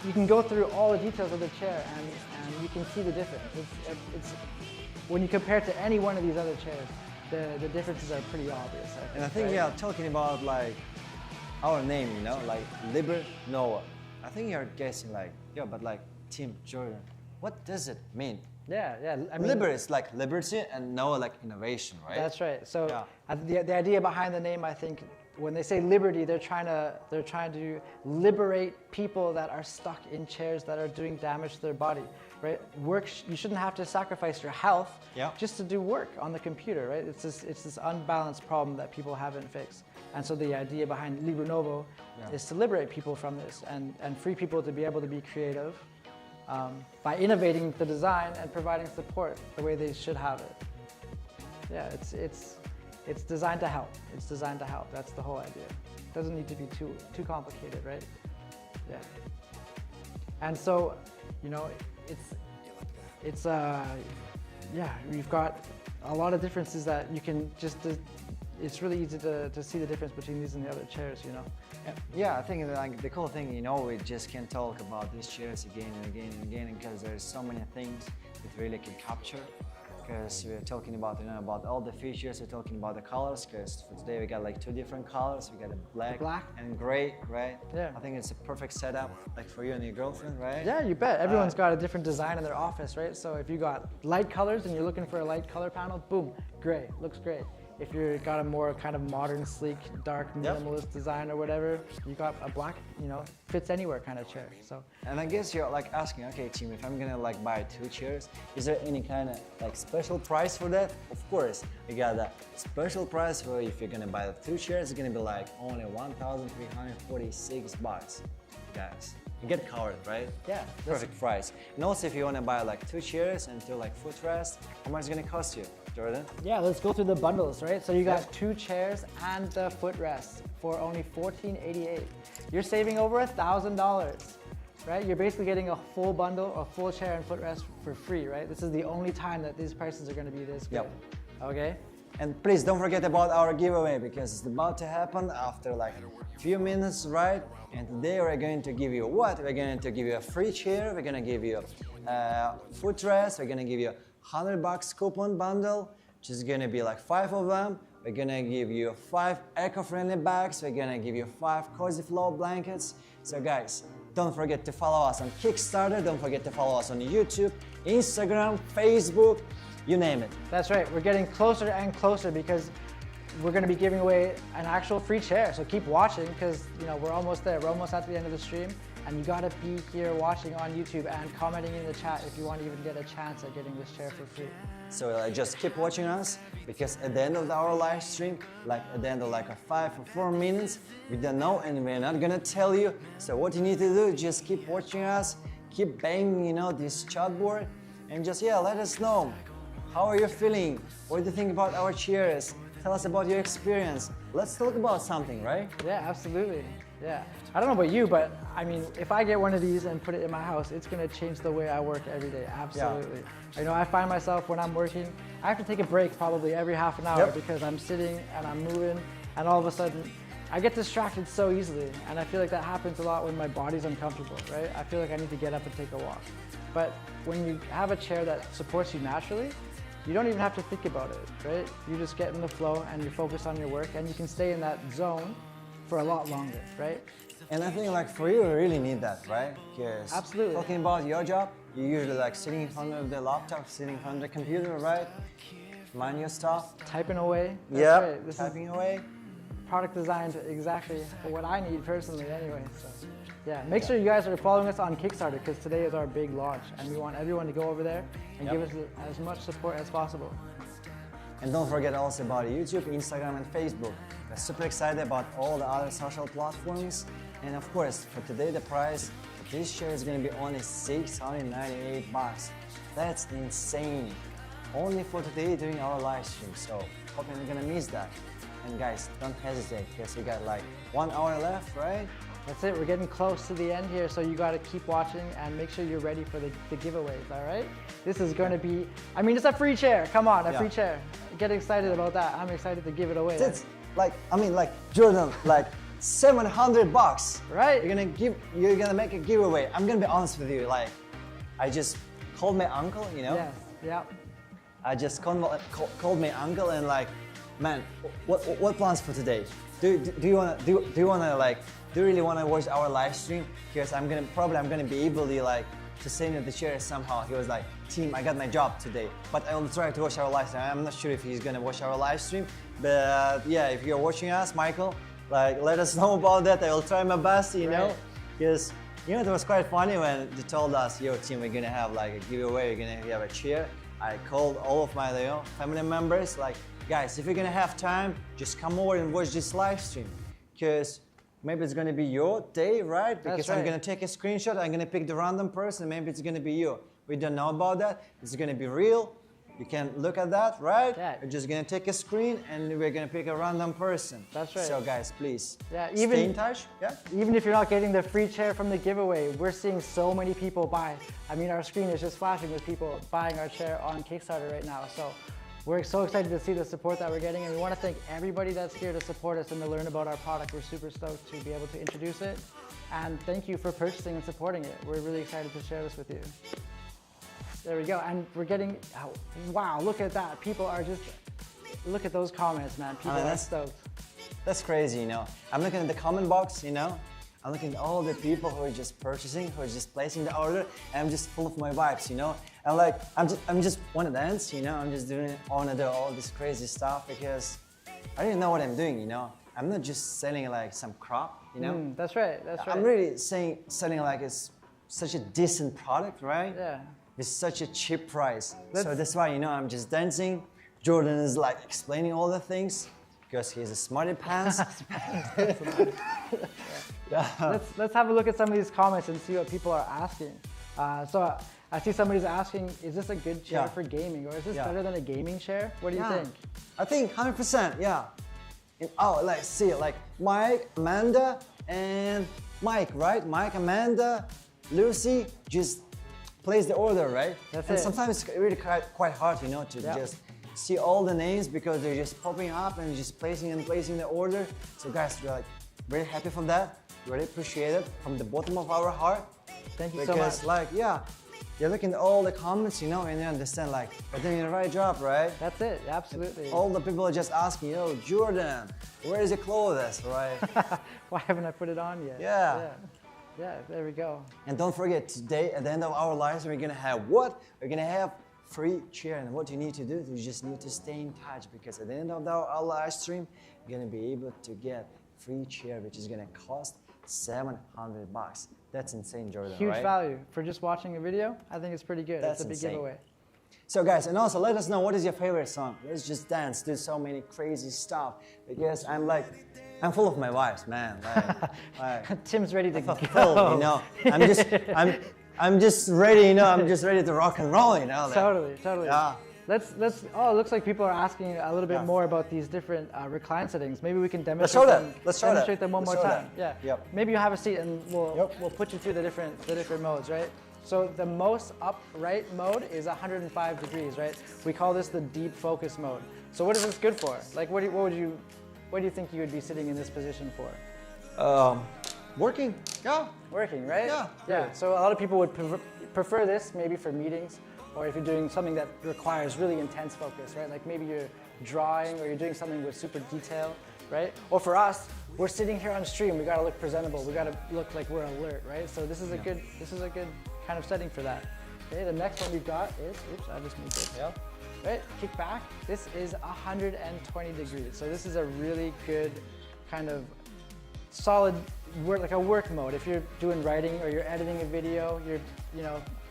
you can go through all the details of the chair and you can see the difference. It's when you compare it to any one of these other chairs, the differences are pretty obvious. I think, and I think we are talking about like our name, you know, like LiberNovo. I think you're guessing like, yeah, but like Tim, Jordan, what does it mean? Yeah. I mean, Liber is like liberty and Noah like innovation, right? That's right. So the idea behind the name, I think, when they say liberty, they're trying to liberate people that are stuck in chairs that are doing damage to their body, right? You shouldn't have to sacrifice your health just to do work on the computer, right? It's this unbalanced problem that people haven't fixed. And so the idea behind LiberNovo is to liberate people from this and free people to be able to be creative by innovating the design and providing support the way they should have it. Yeah, it's designed to help. It's designed to help. That's the whole idea. It doesn't need to be too complicated, right? Yeah. And so, you know, yeah, we've got a lot of differences that you can just, it's really easy to see the difference between these and the other chairs, you know. Yeah, I think like the cool thing, you know, we just can talk about these chairs again and again and again because there's so many things that really can capture. Because we're talking about, you know, about all the features, we're talking about the colors, because for today we got like 2 different colors. We got a black and gray, right? Yeah. I think it's a perfect setup, like for you and your girlfriend, right? Yeah, you bet. Everyone's got a different design in their office, right? So if you got light colors and you're looking for a light color panel, boom, gray, looks great. If you've got a more kind of modern, sleek, dark, minimalist design or whatever, you got a black, you know, fits anywhere kind of chair. So. And I guess you're like asking, okay, team, if I'm gonna like buy 2 chairs, is there any kind of like special price for that? Of course, we got a special price for if you're gonna buy the 2 chairs, it's gonna be like only $1,346, guys. You get covered, right? Yeah. Perfect price. And also if you wanna buy like 2 chairs and 2 like footrest, how much is it gonna cost you? Jordan? Yeah, let's go through the bundles, right? So you got 2 chairs and the footrest for only $1,488. You're saving over $1,000, right? You're basically getting a full bundle, a full chair and footrest for free, right? This is the only time that these prices are going to be this good. Okay? And please don't forget about our giveaway because it's about to happen after like a few minutes, right? And today we're going to give you what? We're going to give you a free chair, we're going to give you a footrest, we're going to give you $100 coupon bundle, which is gonna be like 5 of them. We're gonna give you 5 eco-friendly bags. We're gonna give you 5 cozy flow blankets. So guys, don't forget to follow us on Kickstarter. Don't forget to follow us on YouTube, Instagram, Facebook, you name it. That's right. We're getting closer and closer because we're gonna be giving away an actual free chair. So keep watching because you know we're almost there. We're almost at the end of the stream. And you gotta be here watching on YouTube and commenting in the chat if you want to even get a chance at getting this chair for free. So just keep watching us because at the end of our live stream, like at the end of like 5 or 4 minutes, we don't know and we're not gonna tell you. So what you need to do, just keep watching us, keep banging, you know, this chatboard, and just let us know. How are you feeling? What do you think about our chairs? Tell us about your experience. Let's talk about something, right? Yeah, absolutely. Yeah. I don't know about you, but I mean, if I get one of these and put it in my house, it's going to change the way I work every day. Absolutely. Yeah. You know, I find myself when I'm working, I have to take a break probably every half an hour because I'm sitting and I'm moving and all of a sudden I get distracted so easily. And I feel like that happens a lot when my body's uncomfortable, right? I feel like I need to get up and take a walk. But when you have a chair that supports you naturally, you don't even have to think about it, right? You just get in the flow and you focus on your work and you can stay in that zone for a lot longer, right? And I think like for you, you really need that, right? Because absolutely. Talking about your job, you usually like sitting in front of the laptop, sitting in front of the computer, right? Mind your stuff. Typing away. Yeah, right. This typing away. Product designed exactly for what I need personally anyway. So yeah, make sure you guys are following us on Kickstarter because today is our big launch and we want everyone to go over there and give us as much support as possible. And don't forget also about YouTube, Instagram, and Facebook. We're super excited about all the other social platforms. And of course, for today, the price of this chair is going to be only $698. That's insane. Only for today during our live stream. So hope you're not going to miss that. And guys, don't hesitate because we got like 1 hour left, right? That's it. We're getting close to the end here, so you got to keep watching and make sure you're ready for the giveaways, all right? This is going to be, I mean, it's a free chair. Come on, a free chair. Get excited about that. I'm excited to give it away. It's like, I mean, like Jordan, like $700. Right. You're gonna make a giveaway. I'm gonna be honest with you. Like, I just called my uncle, you know. Yes. Yeah. I just called my uncle and like, man, what plans for today? Do you really wanna watch our live stream? Because I'm gonna be able to send you the chair somehow. He was like, team, I got my job today, but I will try to watch our live stream. I'm not sure if he's gonna watch our live stream, but yeah, if you're watching us, Michael, like let us know about that. I will try my best, you know, because you know it was quite funny when they told us, yo team, we're gonna have like a giveaway, we're gonna have a chair. I called all of my family members, like, guys, if you're gonna have time, just come over and watch this live stream, because maybe it's gonna be your day, right? Because I'm right. gonna take a screenshot, I'm gonna pick the random person, maybe it's gonna be you. We don't know about that, it's gonna be real. You can look at that, right? Yeah. We're just gonna take a screen and we're gonna pick a random person. That's right. So guys, please, Yeah, stay in touch. Yeah. Even if you're not getting the free chair from the giveaway, we're seeing so many people buy. I mean, our screen is just flashing with people buying our chair on Kickstarter right now. So we're so excited to see the support that we're getting, and we want to thank everybody that's here to support us and to learn about our product. We're super stoked to be able to introduce it. And thank you for purchasing and supporting it. We're really excited to share this with you. There we go. And we're getting, oh, wow, look at that. People are just, look at those comments, man. People are stoked. That's crazy, you know. I'm looking at the comment box, you know. I'm looking at all the people who are just purchasing, who are just placing the order, and I'm just full of my vibes, you know. And like, I'm just wanna dance, you know. I'm just doing, I wanna do all this crazy stuff because I don't even know what I'm doing, you know. I'm not just selling like some crap, you know. That's right, that's right. I'm really selling like it's such a decent product, right? Yeah. With such a cheap price. So that's why, you know, I'm just dancing. Jordan is like explaining all the things because he's a smarty pants. Let's have a look at some of these comments and see what people are asking. So I see somebody's asking, is this a good chair for gaming, or is this better than a gaming chair? What do you think? I think 100%, yeah. Oh, like see, like Mike, Amanda, and Mike, right? Mike, Amanda, Lucy, just place the order, right? That's and it. sometimes it's really quite hard, you know, to just see all the names because they're just popping up and just placing the order. So guys, we're like very happy for that. Really appreciate it from the bottom of our heart. Thank you so much. Because like, yeah, you're looking at all the comments, you know, and you understand like, we're doing the right job, right? That's it, absolutely. All the people are just asking, yo, Jordan, where is your clothes, right? Why haven't I put it on yet? Yeah. Yeah, there we go. And don't forget, today at the end of our lives, we're gonna have what? We're gonna have free chair. And what you need to do is you just need to stay in touch because at the end of our live stream, you're gonna be able to get free chair, which is gonna cost $700. That's insane, Jordan, Huge right? value for just watching a video. I think it's pretty good. That's it's a big insane. giveaway. So guys, and also let us know what is your favorite song. Let's just dance, do so many crazy stuff because I'm full of my vibes, man. Like, Tim's ready to go. Full, you know. I'm just ready, you know. I'm just ready to rock and roll, you know. Totally. Yeah. Let's. Oh, it looks like people are asking a little bit more about these different recline settings. Maybe we can demonstrate them. Let's demonstrate them one more time. That. Yeah. Yep. Maybe you have a seat and we'll put you through the different modes, right? So the most upright mode is 105 degrees, right? We call this the deep focus mode. So what is this good for? Like, what do you think you would be sitting in this position for? Working. Yeah. Working, right? Yeah. Yeah. So a lot of people would prefer this maybe for meetings, or if you're doing something that requires really intense focus, right? Like maybe you're drawing or you're doing something with super detail, right? Or for us, we're sitting here on stream. We gotta look presentable. We gotta look like we're alert, right? So this is a good kind of setting for that. Okay. The next one we've got is, oops, I just moved this. Yeah. Right. Kick back. This is 120 degrees. So this is a really good kind of solid work, like a work mode. If you're doing writing or you're editing a video, you're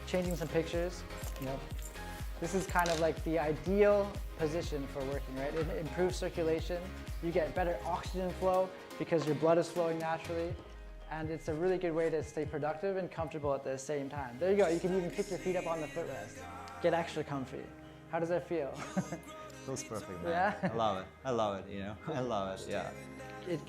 changing some pictures. This is kind of like the ideal position for working, right? It improves circulation. You get better oxygen flow because your blood is flowing naturally. And it's a really good way to stay productive and comfortable at the same time. There you go. You can even pick your feet up on the footrest. Get extra comfy. How does that feel? Feels perfect, man. Yeah? I love it, you know. I love it, yeah. It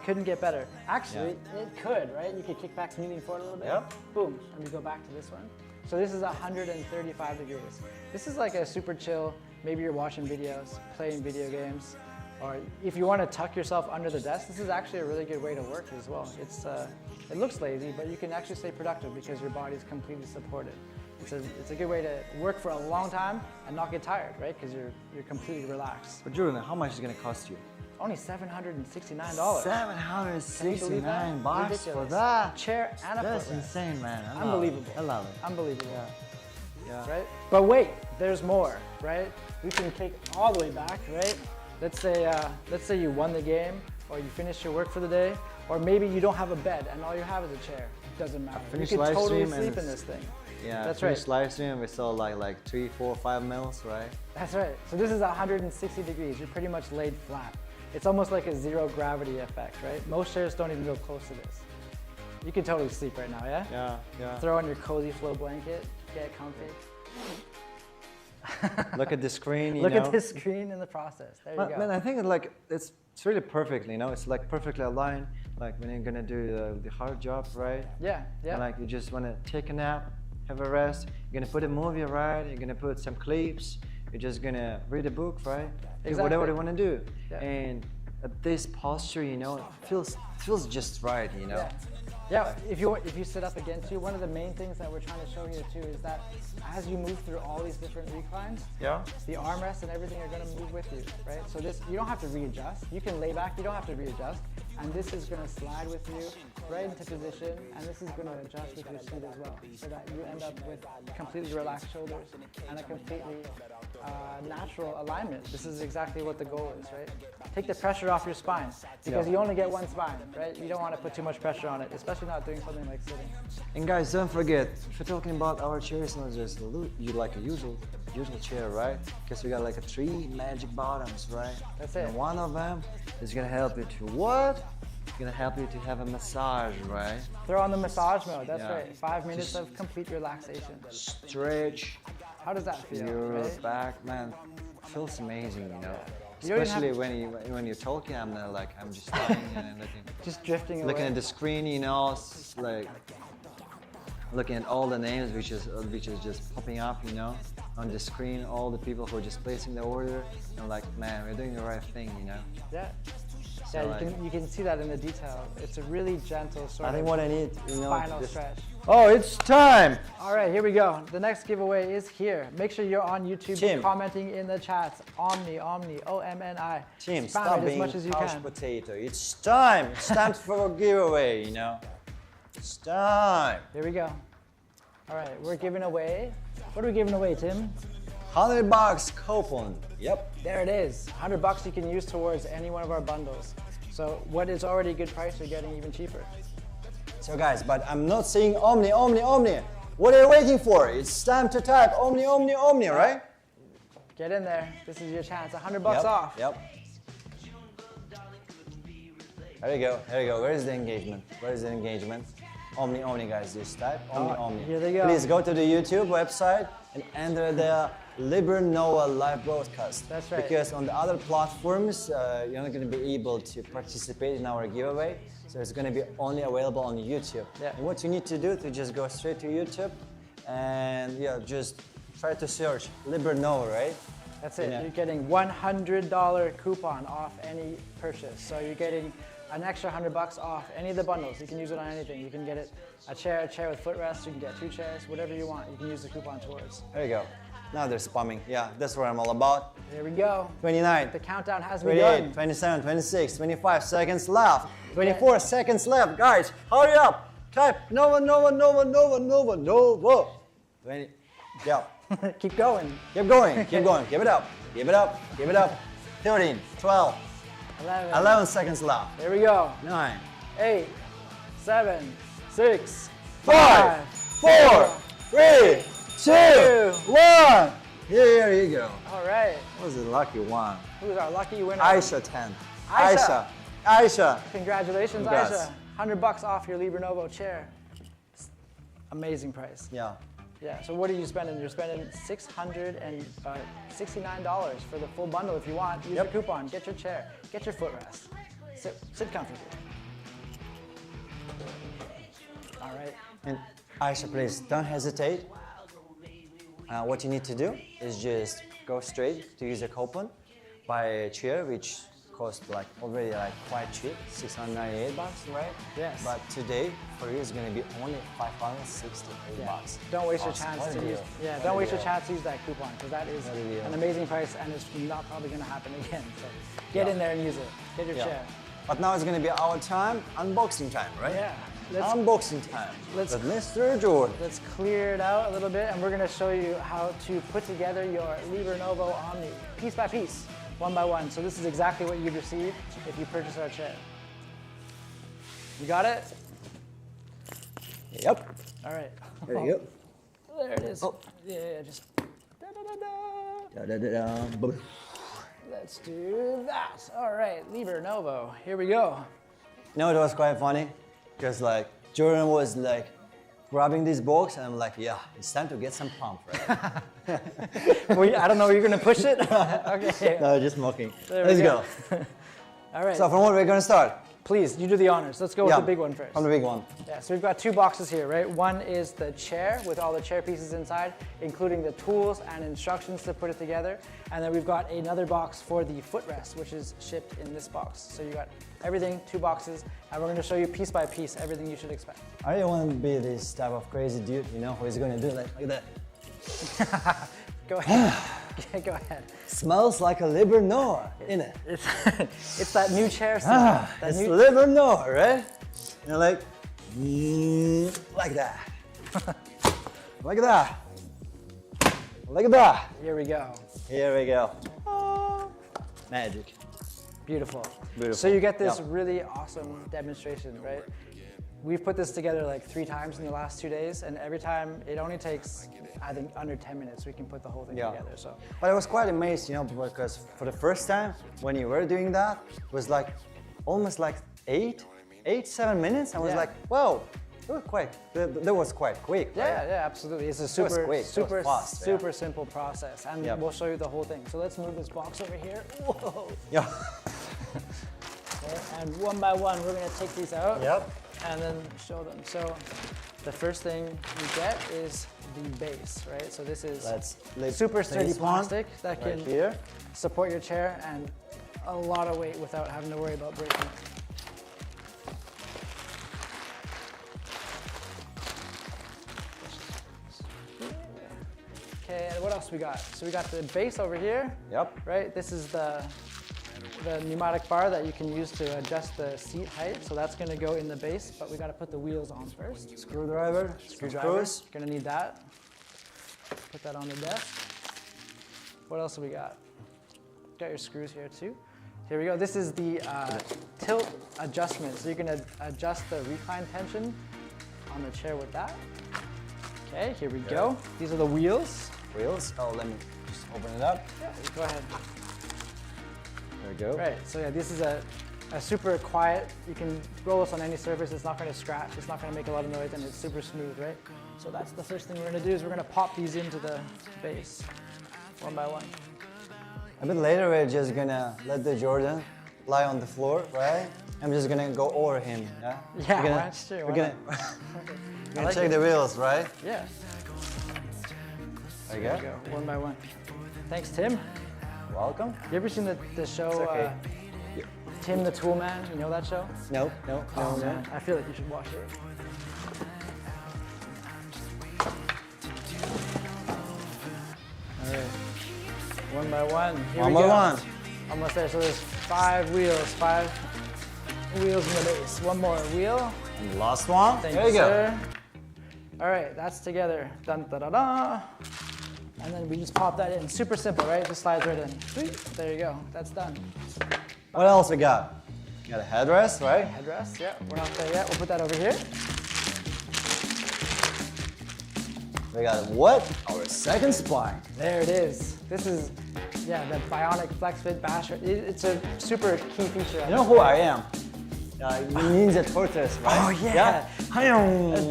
couldn't get better. Actually, it could, right? You could kick back, leaning forward a little bit. Yep. Boom. And we go back to this one. So this is 135 degrees. This is like a super chill, maybe you're watching videos, playing video games, or if you want to tuck yourself under the desk, this is actually a really good way to work as well. It looks lazy, but you can actually stay productive because your body's completely supported. It's a good way to work for a long time and not get tired, right? Because you're completely relaxed. But Jordan, how much is it gonna cost you? Only $769. $769 for that? Chair and a That's footrest. insane, man. Unbelievable. I love it. Unbelievable. Yeah. Right? But wait, there's more, right? We can take all the way back, right? Let's say you won the game, or you finished your work for the day, or maybe you don't have a bed and all you have is a chair. It doesn't matter. You can totally sleep in this thing. Yeah, that's finished right. live stream, we saw like 3, 4, 5 mils, right? That's right. So this is 160 degrees. You're pretty much laid flat. It's almost like a zero gravity effect, right? Most chairs don't even go close to this. You can totally sleep right now, yeah? Yeah, yeah. Throw on your cozy flow blanket, get comfy. Look at the screen, you Look know. at this screen in the process. There you go. Man, I think like it's really perfectly, you know. It's like perfectly aligned. Like when you're gonna do the hard job, right? Yeah, yeah. And like you just wanna take a nap, have a rest. You're gonna put a movie, right? You're gonna put some clips. You're just gonna read a book, right? Do Exactly. whatever you wanna do. Yeah. And at this posture, you know, it feels just right, you know. Yeah. Yeah, if you sit up against you, one of the main things that we're trying to show here too is that as you move through all these different reclines, Yeah. the armrests and everything are going to move with you, right? So this, you don't have to readjust. You can lay back, you don't have to readjust. And this is going to slide with you right into position, and this is going to adjust with your seat as well, so that you end up with completely relaxed shoulders and a completely natural alignment. This is exactly what the goal is, right? Take the pressure off your spine, because you only get one spine, right? You don't want to put too much pressure on it, especially not doing something like sitting. And guys, don't forget, if you're talking about our chairs, not just you like a usual chair, right? Because we got like 3 magic bottoms, right? That's it. And one of them is gonna help you to what? It's gonna help you to have a massage, right? Throw on the massage mode, that's Yeah. right. 5 minutes Just of complete relaxation. Stretch How does that feel, your right? back, man. Feels amazing, you know. You don't even Especially have when you're talking, I'm just lying and looking. Just drifting Looking away. at the screen, you know, like looking at all the names which is just popping up, you know, on the screen. All the people who are just placing the order. I'm like, man, we're doing the right thing, you know. Yeah. So, Yeah, like, you can see that in the detail. It's a really gentle sort I think of what I need, you know, final just- stretch. Oh, it's time! All right, here we go. The next giveaway is here. Make sure you're on YouTube Tim. commenting in the chats. Omni, O-M-N-I. Team, Spam stop it as being much as you couch can. potato. It's time. It's time for a giveaway, you know. It's time. Here we go. All right, we're giving away. What are we giving away, Tim? $100 coupon. Yep. There it is. $100 you can use towards any one of our bundles. So what is already a good price, you're getting even cheaper. So guys, but I'm not saying Omni, Omni, Omni. What are you waiting for? It's time to type Omni, Omni, Omni, right? Get in there. This is your chance. $100 Yep, off. Yep. There you go. There you go. Where is the engagement? Where is the engagement? Omni, Omni, guys. Just type Omni, Omni. Here they go. Please go to the YouTube website and enter the LiberNovo live broadcast. That's right. Because on the other platforms, you're not going to be able to participate in our giveaway. So it's going to be only available on YouTube. Yeah. And what you need to do to just go straight to YouTube and just try to search LiberNovo, right? That's it. Yeah. You're getting $100 coupon off any purchase. So you're getting an extra $100 off any of the bundles. You can use it on anything. You can get it a chair with footrest. You can get 2 chairs, whatever you want. You can use the coupon towards. There you go. Now they're spamming. Yeah, that's what I'm all about. There we go. 29, The countdown has 28, begun. 27, 26, 25 seconds left. 24 seconds left. Guys, hurry up. Type Nova, Nova, Nova, Nova, Nova, Nova. 20. Yeah. Keep going. Keep going. Keep going. Give it up. Give it up. Give it up. 13, 12, 11 seconds left. There we go. 9, 8, 7, 6, 5, 4, 3, 2, 1. Here you go. All right. What was the lucky one? Who's our lucky winner? Aisha 10. Aisha. Aisha. Congratulations, Congrats. Aisha. $100 off your LiberNovo chair. Amazing price. Yeah. Yeah, so what are you spending? You're spending $669 for the full bundle if you want. Use your coupon, get your chair, get your footrest. Sit comfortably. All right. And Aisha, please don't hesitate. What you need to do is just go straight to use a coupon, buy a chair which cost already quite cheap, $698, right? Yes. But today for you it's gonna be only $568. Don't waste your Awesome. chance What a to use. deal. Yeah, What don't a waste your deal. chance to use that coupon because that is What a deal. an amazing price and it's not probably going to happen again. So get in there and use it. Get your chair. But now it's gonna be our time, unboxing time, right? Yeah. Unboxing time. let's- with Mr. Jordan. Let's clear it out a little bit and we're going to show you how to put together your LiberNovo Omni piece by piece, one by one. So this is exactly what you'd receive if you purchase our chair. You got it? Yep. All right. There you go. There it is. Oh. Yeah, just. Da-da-da-da. There Let's do that. All right, LiberNovo, here we go. You know, it was quite funny because like Jordan was like grabbing this box and I'm like, yeah, it's time to get some pump, right? I don't know, you're gonna push it? Okay. No, just mocking. Let's go. All right. So from what we're gonna start? Please, you do the honors. Let's go with the big one first. From the big one. Yeah, so we've got two boxes here, right? One is the chair with all the chair pieces inside, including the tools and instructions to put it together. And then we've got another box for the footrest, which is shipped in this box. So you got everything, two boxes, and we're gonna show you piece by piece everything you should expect. I don't want to be this type of crazy dude, you know, who is gonna do like that. Go ahead. Go ahead. Smells like a LiberNovo, innit? It's that new chair smell. It's LiberNovo, right? You know, like that. Like that. Like that. Here we go. Here we go. Oh, magic. Beautiful. Beautiful. So you get this really awesome demonstration, right? We've put this together like 3 times in the last 2 days, and every time it only takes, I think, under 10 minutes we can put the whole thing together. So, but I was quite amazed, you know, because for the first time when you were doing that, it was like almost like 7 minutes. I was like, whoa, that was quite quick. Yeah, right? yeah, absolutely. It's a super, quick. super, fast, super simple process, and we'll show you the whole thing. So let's move this box over here. Whoa. Yeah. Okay, and one by one, we're gonna take these out. Yep. And then show them. So the first thing you get is the base, right? So this is super sturdy plastic that can support your chair and a lot of weight without having to worry about breaking it. Okay, and what else we got? So we got the base over here. Yep. Right? This is the pneumatic bar that you can use to adjust the seat height. So that's going to go in the base, but we got to put the wheels on first. Screws. Going to need that. Put that on the desk. What else have we got? Got your screws here too. Here we go. This is the tilt adjustment. So you can adjust the recline tension on the chair with that. Okay, here we go. These are the wheels. Oh, let me just open it up. Yeah, go ahead. There we go. Right, so yeah, this is a super quiet, you can roll this on any surface, it's not going to scratch, it's not going to make a lot of noise, and it's super smooth, right? So that's the first thing we're going to do is we're going to pop these into the base, one by one. A bit later, we're just going to let the Jordan lie on the floor, right? I'm just going to go over him, yeah? Yeah, that's true. We're going to check the wheels, right? Yeah. There you go. One by one. Thanks, Tim. Welcome. You ever seen the show Tim the Tool Man? You know that show? No. Man. I feel like you should watch it. All right. One by one. Here we go. Almost there. So there's 5 wheels in the base. One more wheel. And the last one. Thank you, sir. All right, that's together. Dun, da, da, da. And then we just pop that in. Super simple, right? It just slides right in. There you go. That's done. What else we got? We got a headrest, right? Headrest, yeah. We're not there yet. We'll put that over here. We got what? Our second spine. There it is. This is, the Bionic Flex Fit Basher. It's a super key feature. You know who I am? Ninja Tortoise, right? Oh, yeah.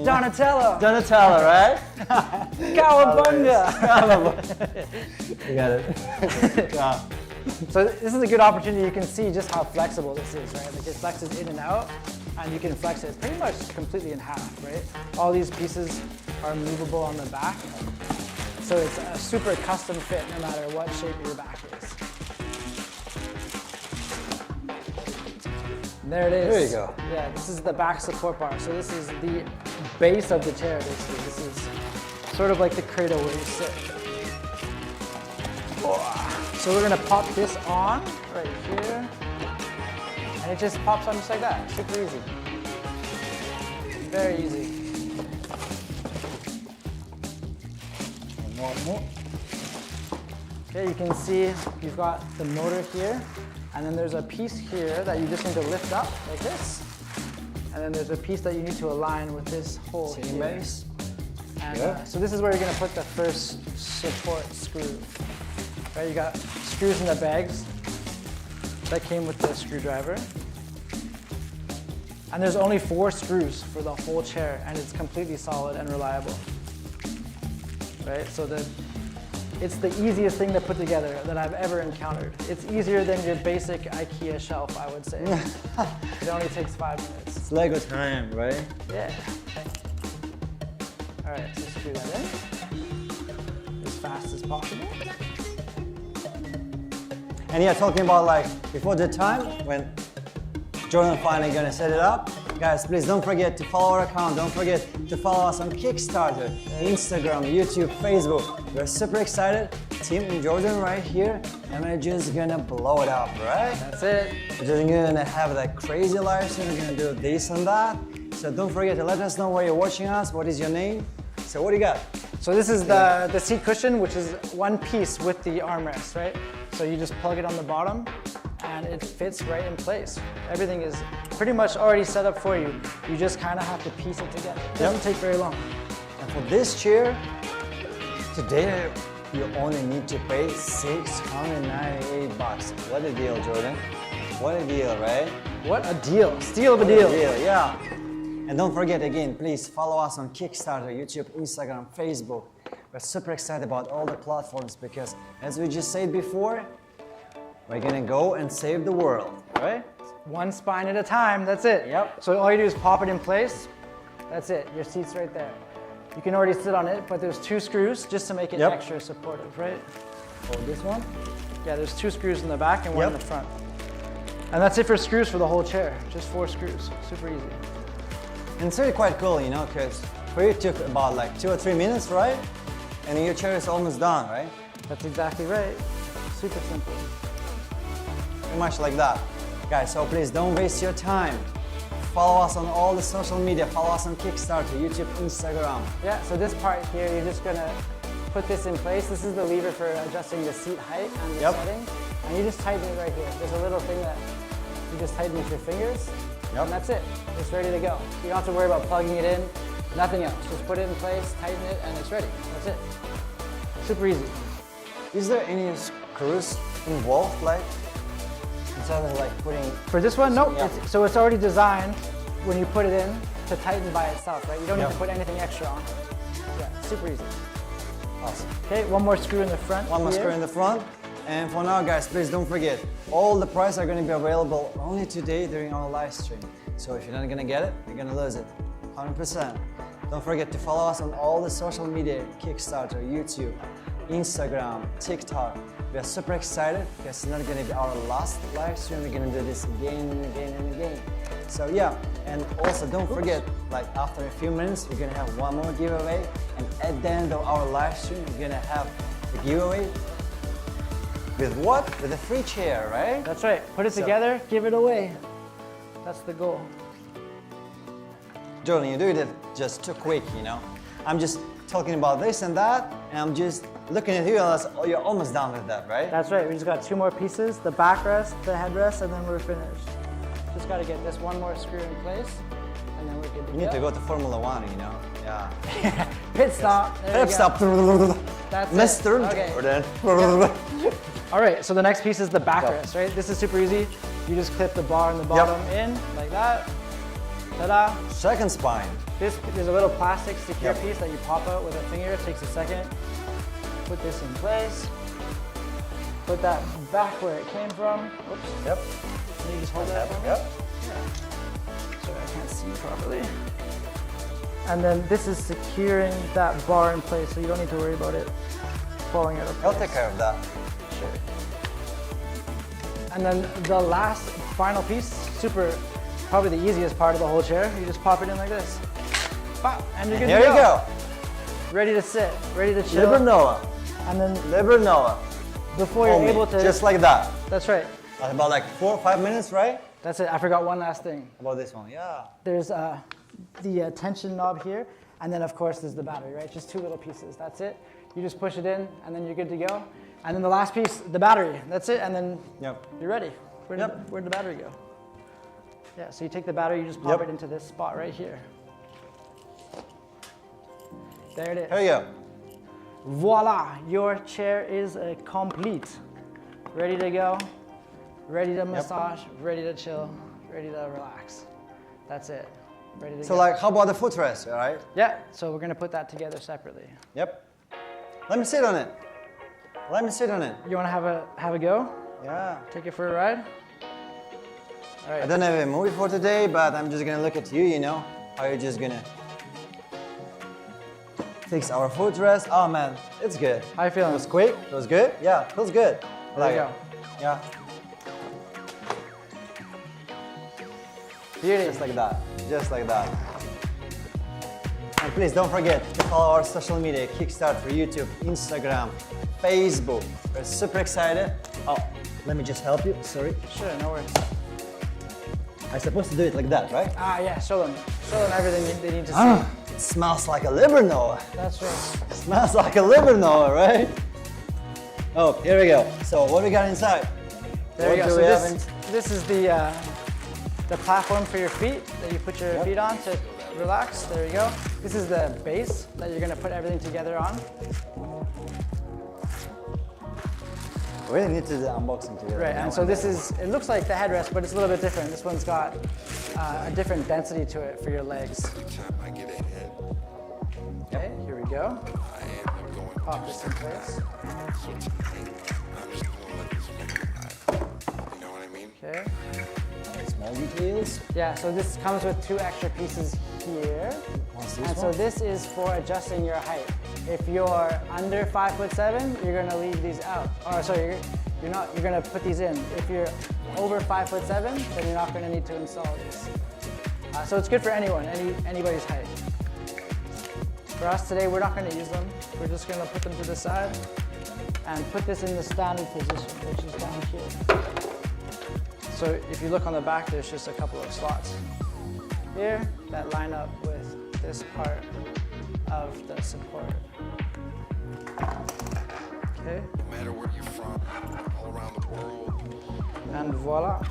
Donatello. Donatello, right? Cowabunga. You got it. Yeah. So this is a good opportunity. You can see just how flexible this is, right? Like it flexes in and out, and you can flex it pretty much completely in half, right? All these pieces are movable on the back. So it's a super custom fit no matter what shape your back is. There it is. There you go. Yeah, this is the back support bar. So this is the base of the chair, basically. This is sort of like the cradle where you sit. So we're gonna pop this on right here. And it just pops on just like that. Super easy. Very easy. One more. Okay, you can see you've got the motor here. And then there's a piece here that you just need to lift up like this. And then there's a piece that you need to align with this hole here. Base. And so this is where you're gonna put the first support screw. Right, you got screws in the bags. that came with the screwdriver. And there's only 4 screws for the whole chair, and it's completely solid and reliable. Right? So it's the easiest thing to put together that I've ever encountered. It's easier than your basic IKEA shelf, I would say. It only takes 5 minutes. It's Lego time, right? Yeah. All right, so screw that in as fast as possible. And yeah, talking about like before the time when Jordan finally gonna set it up. Guys, please don't forget to follow our account. Don't forget to follow us on Kickstarter, Instagram, YouTube, Facebook. We're super excited. Tim and Jordan right here, and we're just gonna blow it up, right? That's it. We're just gonna have that crazy live stream. We're gonna do this and that. So don't forget to let us know where you're watching us. What is your name? So what do you got? So this is the seat cushion, which is one piece with the armrest, right? So you just plug it on the bottom, and it fits right in place. Everything is pretty much already set up for you. You just kind of have to piece it together. It doesn't take very long. And for this chair, today you only need to pay $698. What a deal, Jordan. What a deal, right? What a deal. Steal of a deal. Yeah. And don't forget again, please follow us on Kickstarter, YouTube, Instagram, Facebook. We're super excited about all the platforms because as we just said before, we're gonna go and save the world, right? One spine at a time, that's it. Yep. So all you do is pop it in place. That's it, your seat's right there. You can already sit on it, but there's 2 screws just to make it extra supportive, right? Oh, this one? Yeah, there's 2 screws in the back and 1 in the front. And that's it for screws for the whole chair, just 4 screws, super easy. And it's really quite cool, you know, because for you it took about like 2 or 3 minutes, right? And your chair is almost done, right? That's exactly right, super simple. Pretty much like that. Guys, so please don't waste your time. Follow us on all the social media. Follow us on Kickstarter, YouTube, Instagram. Yeah, so this part here, you're just gonna put this in place. This is the lever for adjusting the seat height and the setting. And you just tighten it right here. There's a little thing that you just tighten with your fingers. And that's it. It's ready to go. You don't have to worry about plugging it in, nothing else. Just put it in place, tighten it, and it's ready. That's it. Super easy. Is there any screws involved, like, instead of like putting... For this one, nope. So it's already designed when you put it in to tighten by itself, right? You don't need to put anything extra on it. Yeah, super easy. Awesome. Okay, one more screw in the front. One more screw in the front. And for now, guys, please don't forget, all the prices are going to be available only today during our live stream. So if you're not going to get it, you're going to lose it, 100%. Don't forget to follow us on all the social media, Kickstarter, YouTube, Instagram, TikTok. We are super excited because it's not going to be our last live stream. We're going to do this again and again and again. So yeah, and also don't forget, like after a few minutes, we're going to have one more giveaway. And at the end of our live stream, we're going to have the giveaway. With what? With a free chair, right? That's right. Put it together, give it away. That's the goal. Jordan, you do it just too quick, you know? I'm just talking about this and that, and I'm just looking at you and you're almost done with that, right? That's right. We just got 2 more pieces, the backrest, the headrest, and then we're finished. Just got to get this one more screw in place, and then we're good to go. You need to go to Formula 1, you know? Yeah. Pit stop. There Pit stop. That's Mr. Okay. Jordan. All right, so the next piece is the backrest, right? This is super easy. You just clip the bar on the bottom in, like that. Ta-da. Second spine. There's a little plastic secure piece that you pop out with a finger. It takes a second. Put this in place. Put that back where it came from. Oops. Yep. Can you just hold that for me? Yep. Yeah. Sorry, I can't see properly. And then this is securing that bar in place, so you don't need to worry about it falling out of place. I'll take care of that. Sure. And then the last final piece, probably the easiest part of the whole chair. You just pop it in like this. Pop, and you're good to go. Here you go. Ready to sit, ready to chill. LiberNovo. And then LiberNovo. before you're able to... Just like that. That's right. About like 4 or 5 minutes, right? That's it. I forgot one last thing. About this one, yeah. There's the tension knob here, and then of course there's the battery, right? Just 2 little pieces. That's it. You just push it in, and then you're good to go. And then the last piece, the battery. That's it, and then you're ready. Where'd the battery go? Yeah, so you take the battery, you just pop it into this spot right here. There it is. Here you go. Voila, your chair is complete. Ready to go. ready to massage, ready to chill, ready to relax. That's it. Ready to So go. like, how about the footrest, all right? Yeah, so we're gonna put that together separately. Yep. Let me sit on it. Let me sit on it. You wanna have a go? Yeah. Take it for a ride? All right. I don't have a movie for today, but I'm just gonna look at you, you know, how you're just gonna fix our footrest. Oh man, it's good. How you feeling? It was quick, it was good. Yeah, it feels good. There you go. Yeah. Beauty. Just like that, just like that. And please don't forget to follow our social media, Kickstarter, YouTube, Instagram, Facebook. We're super excited. Oh, let me just help you, sorry. Sure, no worries. I'm supposed to do it like that, right? Ah, yeah, show them everything they need to see. It smells like a LiberNovo. That's right. Smells like a LiberNovo, right? Oh, here we go. So what we got inside? There you What go. do So we have this is the platform for your feet that you put your feet on to relax. There you go. This is the base that you're gonna put everything together on. We really need to do the unboxing together. Right, and so this is, it looks like the headrest, but it's a little bit different. This one's got a different density to it for your legs. Okay, here we go. Pop this in place. Okay. Small details. Yeah, so this comes with 2 extra pieces here. And so this is for adjusting your height. If you're under 5'7", you're gonna leave these out. Or sorry, you're not. You're gonna put these in. If you're over 5'7", then you're not gonna need to install these. So it's good for anyone, anybody's height. For us today, we're not gonna use them. We're just gonna put them to the side and put this in the standard position, which is down here. So if you look on the back, there's just a couple of slots here that line up with this part of the support. Okay. No matter where you're from, all around the world, And voila.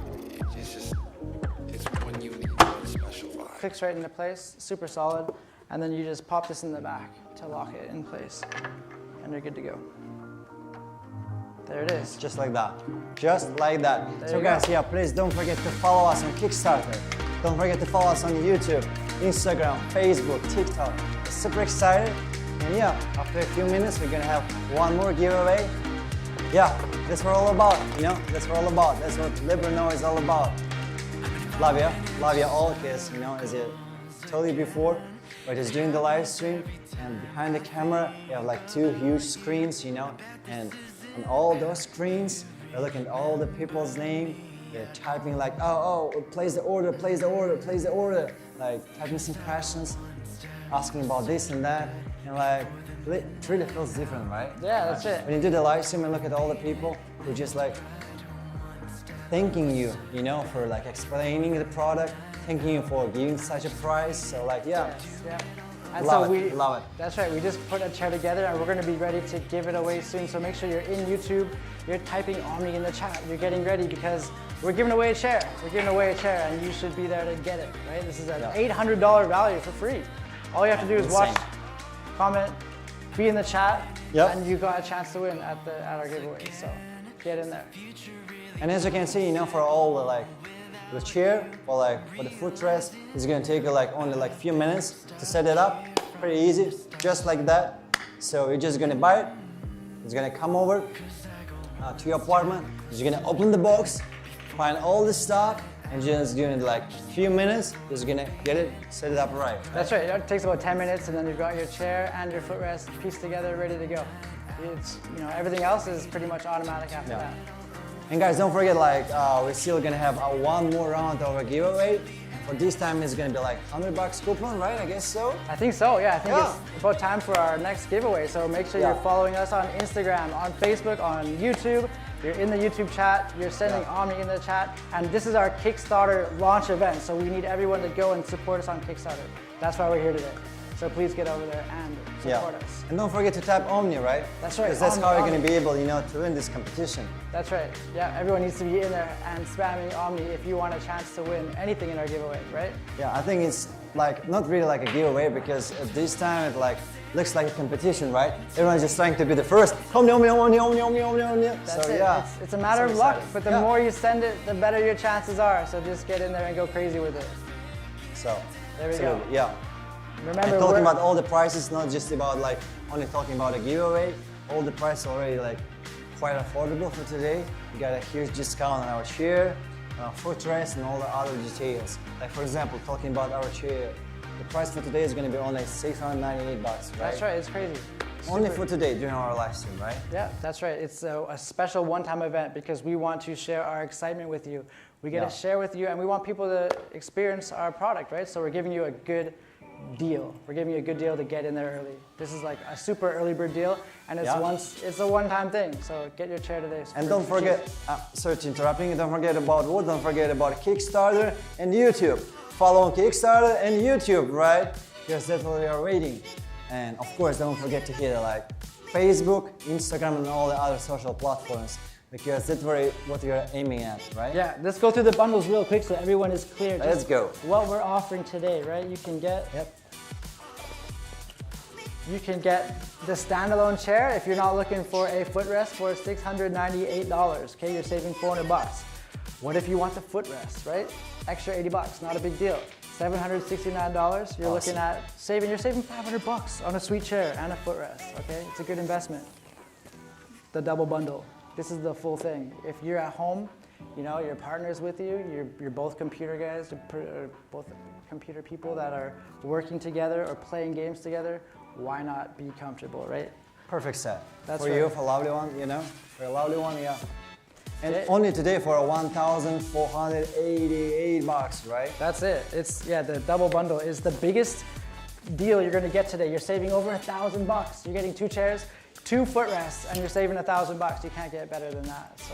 it's one unique, one special vibe. Clicks right into place, super solid. And then you just pop this in the back to lock it in place. And you're good to go. There it is. Just like that. Just like that. There So you guys, go. yeah, please don't forget to follow us on Kickstarter. Don't forget to follow us on YouTube, Instagram, Facebook, TikTok. We're super excited. And yeah, after a few minutes, we're gonna have one more giveaway. Yeah, that's what we're all about, you know? That's what we're all about. That's what LiberNovo is all about. Love you all, because, you know, as I told you before, we're just doing the live stream, and behind the camera, we have like 2 huge screens, you know? And on all those screens, we're looking at all the people's name. They're typing like, oh, place the order, place the order, place the order. Like typing some questions, asking about this and that. And like, it really feels different, right? Yeah, that's it. When you do the live stream and look at all the people who just like thanking you, you know, for like explaining the product, thanking you for giving such a price. So like, yeah. Yeah. And Love so it, love it. That's right, we just put a chair together and we're gonna be ready to give it away soon. So make sure you're in YouTube, you're typing Omni in the chat, you're getting ready because we're giving away a chair. We're giving away a chair and you should be there to get it, right? This is an $800 value for free. All you have to do is watch, comment, be in the chat, and you got a chance to win at our giveaway. So get in there. And as you can see, you know, for all the like the chair or like for the footrest, it's gonna take like only like few minutes to set it up. Pretty easy, just like that. So you're just gonna buy it. It's gonna come over to your apartment. You're gonna open the box, find all the stuff, and just doing like a few minutes. Just gonna get it, set it up right. That's right. It takes about 10 minutes, and then you've got your chair and your footrest pieced together, ready to go. It's, you know, everything else is pretty much automatic after that. And guys, don't forget, like, we're still gonna have one more round of a giveaway. And for this time, it's gonna be like $100 coupon, right? I guess so. I think so, yeah. I think it's about time for our next giveaway. So make sure you're following us on Instagram, on Facebook, on YouTube. You're in the YouTube chat, you're sending Omni in the chat. And this is our Kickstarter launch event. So we need everyone to go and support us on Kickstarter. That's why we're here today. So please get over there and support us. And don't forget to type Omni, right? That's right. Because that's Omni, how you're Omni. going to be able, you know, to win this competition. That's right. Yeah, everyone needs to be in there and spamming Omni if you want a chance to win anything in our giveaway, right? Yeah, I think it's like not really like a giveaway because at this time it's like looks like a competition, right? Everyone's just trying to be the first. Omni, Omni, Omni, Omni, Omni, Omni, Omni. That's So it. yeah, It's a matter so of luck, excited. but the Yeah. more you send it, the better your chances are. So just get in there and go crazy with it. So There we go. absolutely, yeah. Remember, And talking we're- about all the prices, not just about like only talking about a giveaway. All the prices already like quite affordable for today. We got a huge discount on our chair, footrest, and all the other details. Like for example, talking about our chair, the price for today is going to be only $698, right? That's right. It's crazy. Only Super- for today during our live stream, right? Yeah, that's right. It's a special one-time event because we want to share our excitement with you. We get Yeah. to share with you, and we want people to experience our product, right? So we're giving you a good deal. We're giving you a good deal to get in there early. This is like a super early bird deal, and Yeah. it's a one-time thing. So get your chair today. And don't forget, sorry to interrupting, don't forget about what? Don't forget about Kickstarter and YouTube. Follow on Kickstarter and YouTube, right? Because that's what we are waiting. And of course, don't forget to hit like Facebook, Instagram, and all the other social platforms, because that's what you're aiming at, right? Yeah, let's go through the bundles real quick so everyone is clear. Let's just go. What we're offering today, right? You can get the standalone chair if you're not looking for a footrest for $698. Okay, you're saving $400. What if you want the footrest, right? Extra $80, not a big deal. $769. You're looking at you're saving $500 on a sweet chair and a footrest. Okay, it's a good investment. The double bundle. This is the full thing. If you're at home, you know, your partner's with you, you're both computer guys, you're both computer people that are working together or playing games together, why not be comfortable, right? Perfect set. That's for right. you, for a lovely one, you know? For a lovely one, yeah. And It- only today for $1,488, right? That's it. The double bundle is the biggest deal you're gonna get today. You're saving over $1,000. You're getting 2 chairs, 2 footrests, and you're saving $1,000. You can't get better than that. So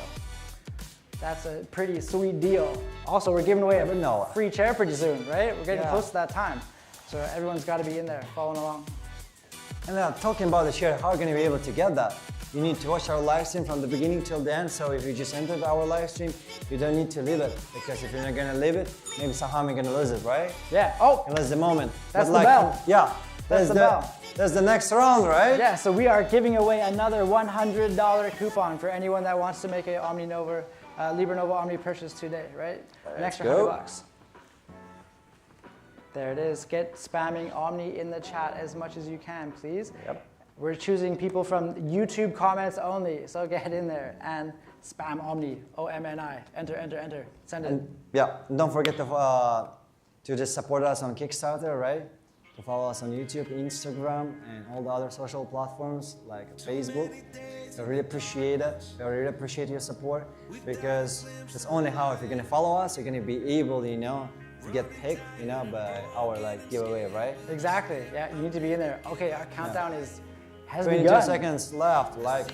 that's a pretty sweet deal. Also, we're giving away a LiberNovo. free chair pretty soon, right? We're getting Yeah. close to that time. So everyone's gotta be in there, following along. And now talking about the chair, how are you going to be able to get that? You need to watch our live stream from the beginning till the end. So if you just entered our live stream, you don't need to leave it, because if you're not going to leave it, maybe somehow you're going to lose it, right? Yeah, oh, And that's the moment. That's But the bell. Yeah, That's the bell. That's the next round, right? yeah, so we are giving away another $100 coupon for anyone that wants to make a LiberNovo Omni purchase today, right? An extra go. $100. There it is. Get spamming Omni in the chat as much as you can, please. Yep. We're choosing people from YouTube comments only, so get in there and spam Omni, O-M-N-I. Enter, enter, enter. Send it. And yeah, and don't forget to just support us on Kickstarter, right? To follow us on YouTube, Instagram, and all the other social platforms like Facebook. I really appreciate it. I really appreciate your support, because it's only how, if you're gonna follow us, you're gonna be able, you know, to get picked, you know, by our like giveaway, right? Exactly. Yeah, you need to be in there. Okay, our countdown has 22 begun. seconds left, like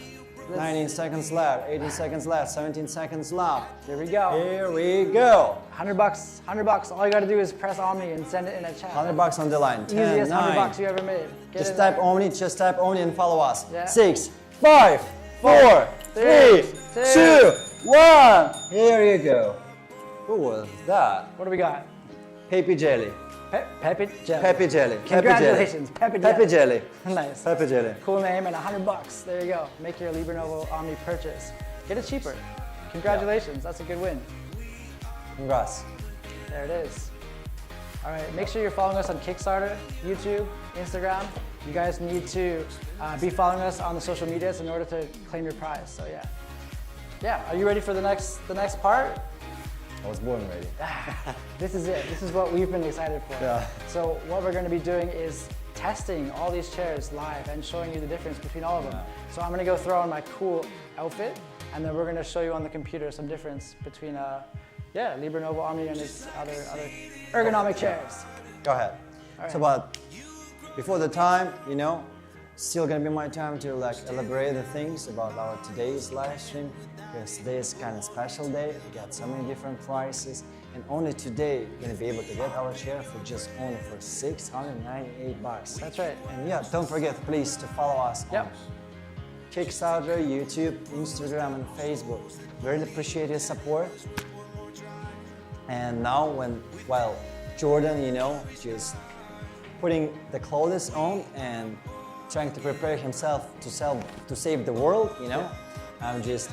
19 seconds left, 18 seconds left, 17 seconds left. Here we go. Here we go. $100. $100. All you got to do is press Omni and send it in a chat. $100 on the line. 10, Easiest 9. $100 you ever made. Get Just in type there. Omni, just type Omni and follow us. Yeah. 6, 5, 4, 3, 2, 1. Here you go. Who was that? What do we got? Peppy jelly. Peppy jelly. Peppy jelly. Congratulations, Peppy jelly. Peppy jelly. Nice. Peppy jelly. Cool name and $100. There you go. Make your LiberNovo Omni purchase. Get it cheaper. Congratulations. That's a good win. Congrats. There it is. All right. Make sure you're following us on Kickstarter, YouTube, Instagram. You guys need to be following us on the social medias in order to claim your prize. So yeah. Yeah. Are you ready for the next part? I was born ready. This is it. This is what we've been excited for. Yeah. So what we're going to be doing is testing all these chairs live and showing you the difference between all of them. Yeah. So I'm going to go throw on my cool outfit, and then we're going to show you on the computer some difference between LiberNovo Omni and its other ergonomic chairs. Go ahead. right. So, but before the time, you know, still gonna be my time to like elaborate the things about our today's live stream, because today is kind of special day. We got so many different prices, and only today you're gonna be able to get our chair for just only for $698. That's right. And yeah, don't forget please to follow us on Yep. Kickstarter, YouTube, Instagram, and Facebook. Really appreciate your support. And now while Jordan, you know, just putting the clothes on and trying to prepare himself to save the world, you know. I'm just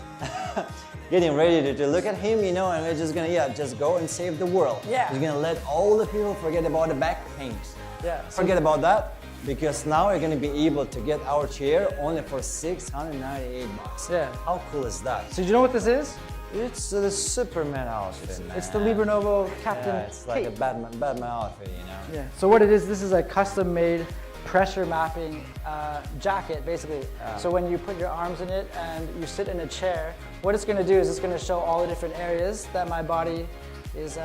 getting ready to look at him, you know, and we're just gonna just go and save the world. Yeah. We're gonna let all the people forget about the back pains. Yeah. Forget about that, because now we're gonna be able to get our chair only for $698. Yeah. How cool is that? So do you know what this is? It's the Superman outfit, man. It's the LiberNovo Captain Yeah, it's like cape. a Batman outfit, you know. Yeah. So what it is, this is a custom-made pressure mapping jacket, basically. So when you put your arms in it and you sit in a chair, what it's going to do is it's going to show all the different areas that my body is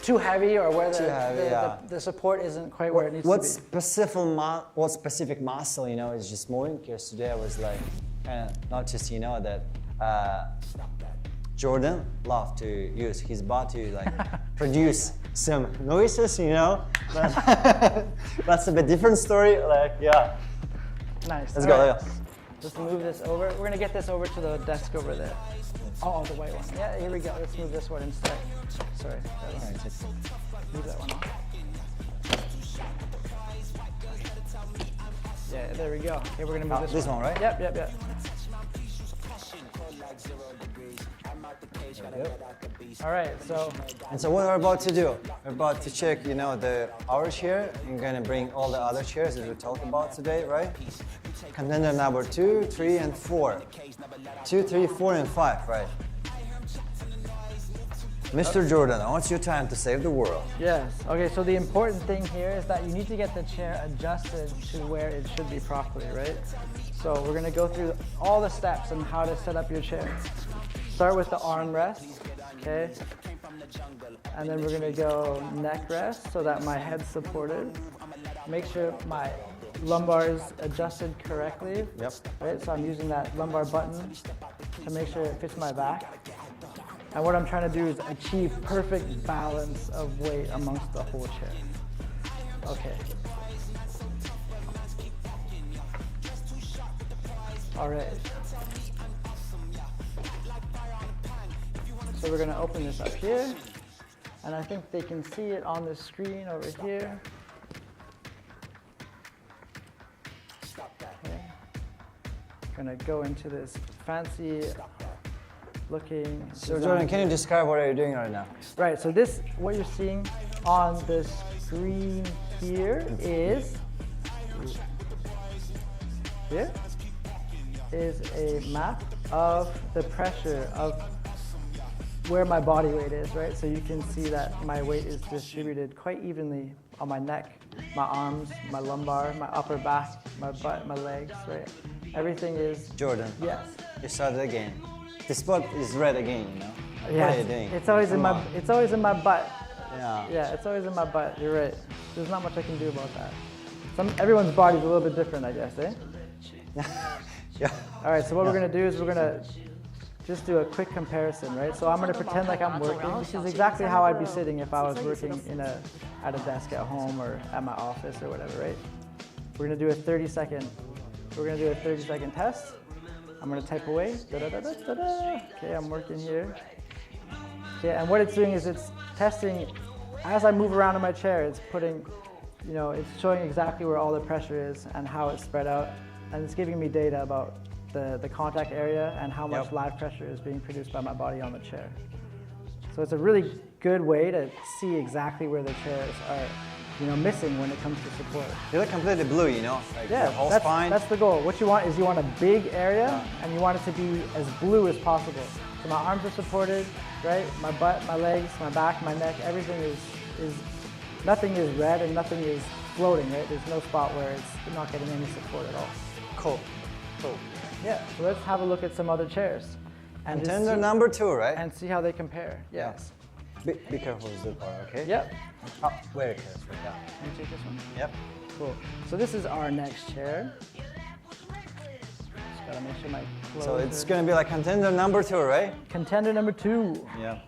too heavy, or where the support isn't quite where it needs to be. What specific muscle, you know, is just moving? Because today I was like, kind of noticed, you know, that Jordan loved to use his body to like produce some noises, you know. That's a bit different story. Like, yeah. Nice. Let's All go. right. Let's move this over. We're gonna get this over to the desk over there. Oh, the white one. Yeah, here we go. Let's move this one instead. Sorry. Move that one off. Yeah, there we go. Okay, we're gonna move This one, right? Yep. All right, so. And so what we're about to do, we're about to check, you know, our chair. I'm gonna bring all the other chairs that we talked about today, right? Contender number 2, 3, and 4. 2, 3, 4, and 5, right? Mr. Jordan, I want your time to save the world. Yes. Okay, so the important thing here is that you need to get the chair adjusted to where it should be properly, right? So we're gonna go through all the steps on how to set up your chair. Start with the armrest, okay? And then we're gonna go neck rest so that my head's supported. Make sure my lumbar is adjusted correctly. Yep. Right, so I'm using that lumbar button to make sure it fits my back. And what I'm trying to do is achieve perfect balance of weight amongst the whole chair. Okay. All right. So we're gonna open this up here, and I think they can see it on the screen over here. Okay. Gonna go into this fancy looking So Jordan, can you describe what you're doing right now? Right, so this, what you're seeing on the screen here is a map of the pressure of where my body weight is, right? So you can see that my weight is distributed quite evenly on my neck, my arms, my lumbar, my upper back, my butt, my legs, right? Everything is... Jordan. Yes. You started again. The spot is red again, you know? Yeah, What are you doing? it's always in my it's always in my butt. Yeah. Yeah, it's always in my butt. You're right. There's not much I can do about that. Everyone's body's a little bit different, I guess, eh? Yeah. All right, so what we're gonna do is we're gonna just do a quick comparison, right? So I'm gonna pretend like I'm working. This is exactly how I'd be sitting if I was working at a desk at home or at my office or whatever, right? We're gonna do a 30-second test. I'm gonna type away. Okay, I'm working here. Okay, and what it's doing is it's testing as I move around in my chair. It's putting, it's showing exactly where all the pressure is and how it's spread out, and it's giving me data about the contact area and how much live pressure is being produced by my body on the chair. So it's a really good way to see exactly where the chairs are, missing when it comes to support. You look completely blue, like yeah, your whole spine. That's the goal. What you want is you want a big area and you want it to be as blue as possible. So my arms are supported, right? My butt, my legs, my back, my neck, everything is nothing is red and nothing is floating, right? There's no spot where it's not getting any support at all. Cool. Yeah, so let's have a look at some other chairs. And Contender number 2, right? And see how they compare. Yes. Be careful with the bar, okay? Yep. Oh, very careful, yeah. Can you take this one? Yep. Cool. So this is our next chair. Just gotta make sure my clothes So it's gonna be like contender number 2, right? Contender number 2. Yeah.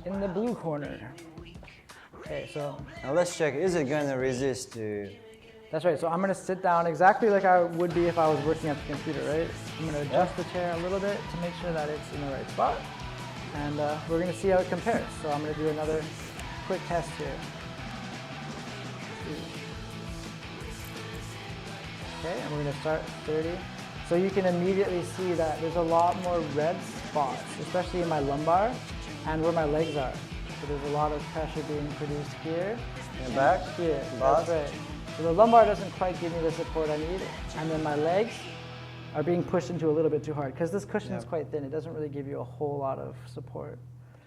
In the blue corner. Okay, so. Now let's check, is it gonna resist to... That's right, so I'm gonna sit down exactly like I would be if I was working at the computer, right? I'm gonna adjust the chair a little bit to make sure that it's in the right spot. And we're gonna see how it compares. So I'm gonna do another quick test here. Okay, and we're going to start 30. So you can immediately see that there's a lot more red spots, especially in my lumbar and where my legs are. So there's a lot of pressure being produced here. In the back? Here, Boss. that's right. So the lumbar doesn't quite give me the support I need, and then my legs are being pushed into a little bit too hard because this cushion is quite thin. It doesn't really give you a whole lot of support.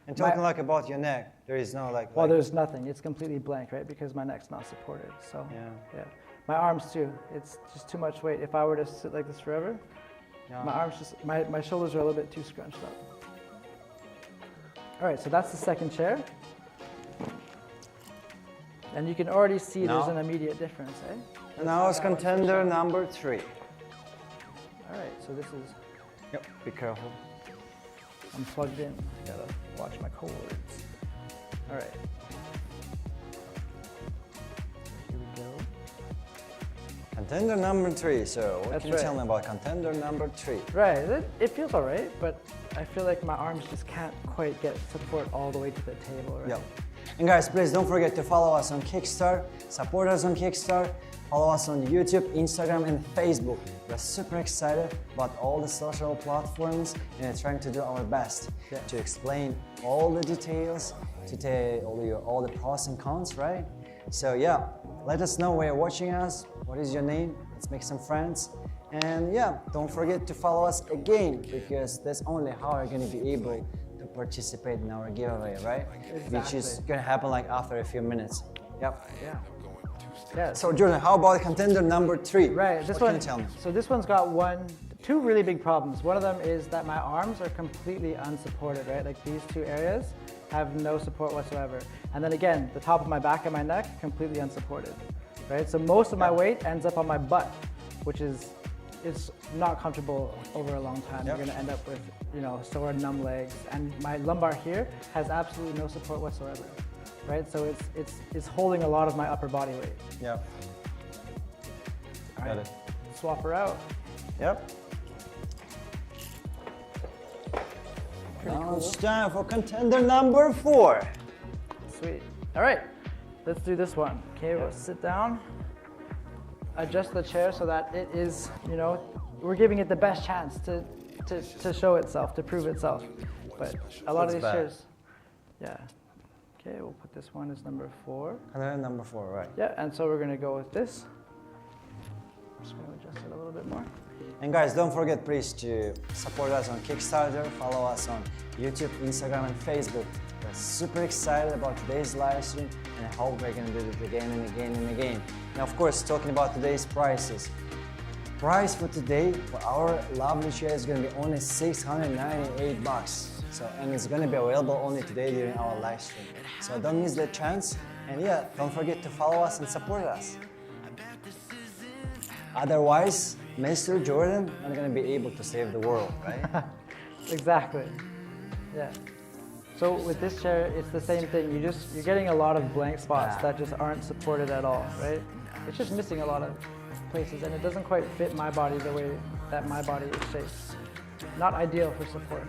And talking like about your neck, there is no like. Well, there's nothing. It's completely blank, right? Because my neck's not supported. So yeah. My arms too. It's just too much weight. If I were to sit like this forever, my arms just my shoulders are a little bit too scrunched up. All right, so that's the second chair. And you can already see there's an immediate difference, eh? Now it's contender number 3. All right, so this is. Yep. Be careful. I'm plugged in. I gotta watch my cords. All right. Here we go. Contender number 3. So what That's can you right. tell me about contender number 3? Right. It feels all right, but I feel like my arms just can't quite get support all the way to the table, right? Yep. And guys, please don't forget to follow us on Kickstarter, support us on Kickstarter, follow us on YouTube, Instagram, and Facebook. We're super excited about all the social platforms and are trying to do our best to explain all the details, to tell all the pros and cons, right? So yeah, let us know where you're watching us, what is your name, let's make some friends. And yeah, don't forget to follow us again, because that's only how you're going to be able to participate in our giveaway, right? Exactly. Which is going to happen like after a few minutes. Yep. Yeah. So Jordan, how about contender number 3? Right. This what one. can you tell me? So this one's got two really big problems. One of them is that my arms are completely unsupported, right? Like these two areas have no support whatsoever. And then again, the top of my back and my neck completely unsupported, right? So most of my weight ends up on my butt, which is it's not comfortable over a long time. You're going to end up with, sore, numb legs, and my lumbar here has absolutely no support whatsoever, right? So it's holding a lot of my upper body weight. Yep. All Got right. it. Swap her out. Yep. Now it's time for contender number 4. Sweet. All right, let's do this one. Okay, we'll sit down. Adjust the chair so that it is, we're giving it the best chance to show itself, to prove itself. But a lot of these chairs, Okay, we'll put this one as number 4. Contender number 4, right? Yeah, and so we're gonna go with this. I'm just gonna adjust it a little bit more. And guys, don't forget please to support us on Kickstarter, follow us on YouTube, Instagram, and Facebook. We're super excited about today's live stream, and I hope we're gonna do it again and again and again. And of course, talking about today's prices. Price for today for our lovely chair is gonna be only $698. So, and it's gonna be available only today during our live stream. So don't miss that chance. And yeah, don't forget to follow us and support us. Otherwise, Mr. Jordan not gonna be able to save the world, right? Exactly. Yeah. So with this chair, it's the same thing. You're getting a lot of blank spots that just aren't supported at all, right? It's just missing a lot of places, and it doesn't quite fit my body the way that my body is shaped. Not ideal for support.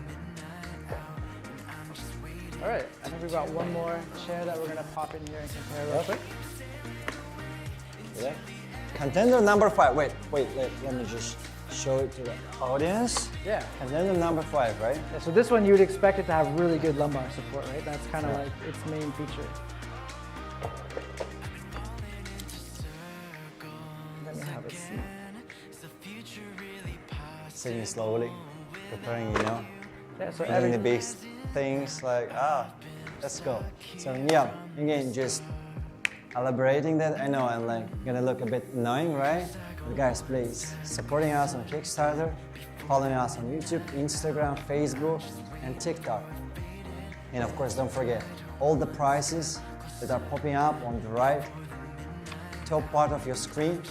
All right, I think we've got one more chair that we're gonna pop in here and compare real quick. Yeah. Contender number 5. Wait, let me just show it to the audience. Yeah. Contender number 5, right? Yeah, so this one you'd expect it to have really good lumbar support, right? That's kind of like its main feature. Let me have a seat. Sitting slowly, preparing, Yeah, so doing the big things like, let's go. So yeah, again, just elaborating that. I know I'm like gonna look a bit annoying, right? But guys, please, supporting us on Kickstarter, following us on YouTube, Instagram, Facebook, and TikTok. And of course, don't forget, all the prices that are popping up on the right top part of your screen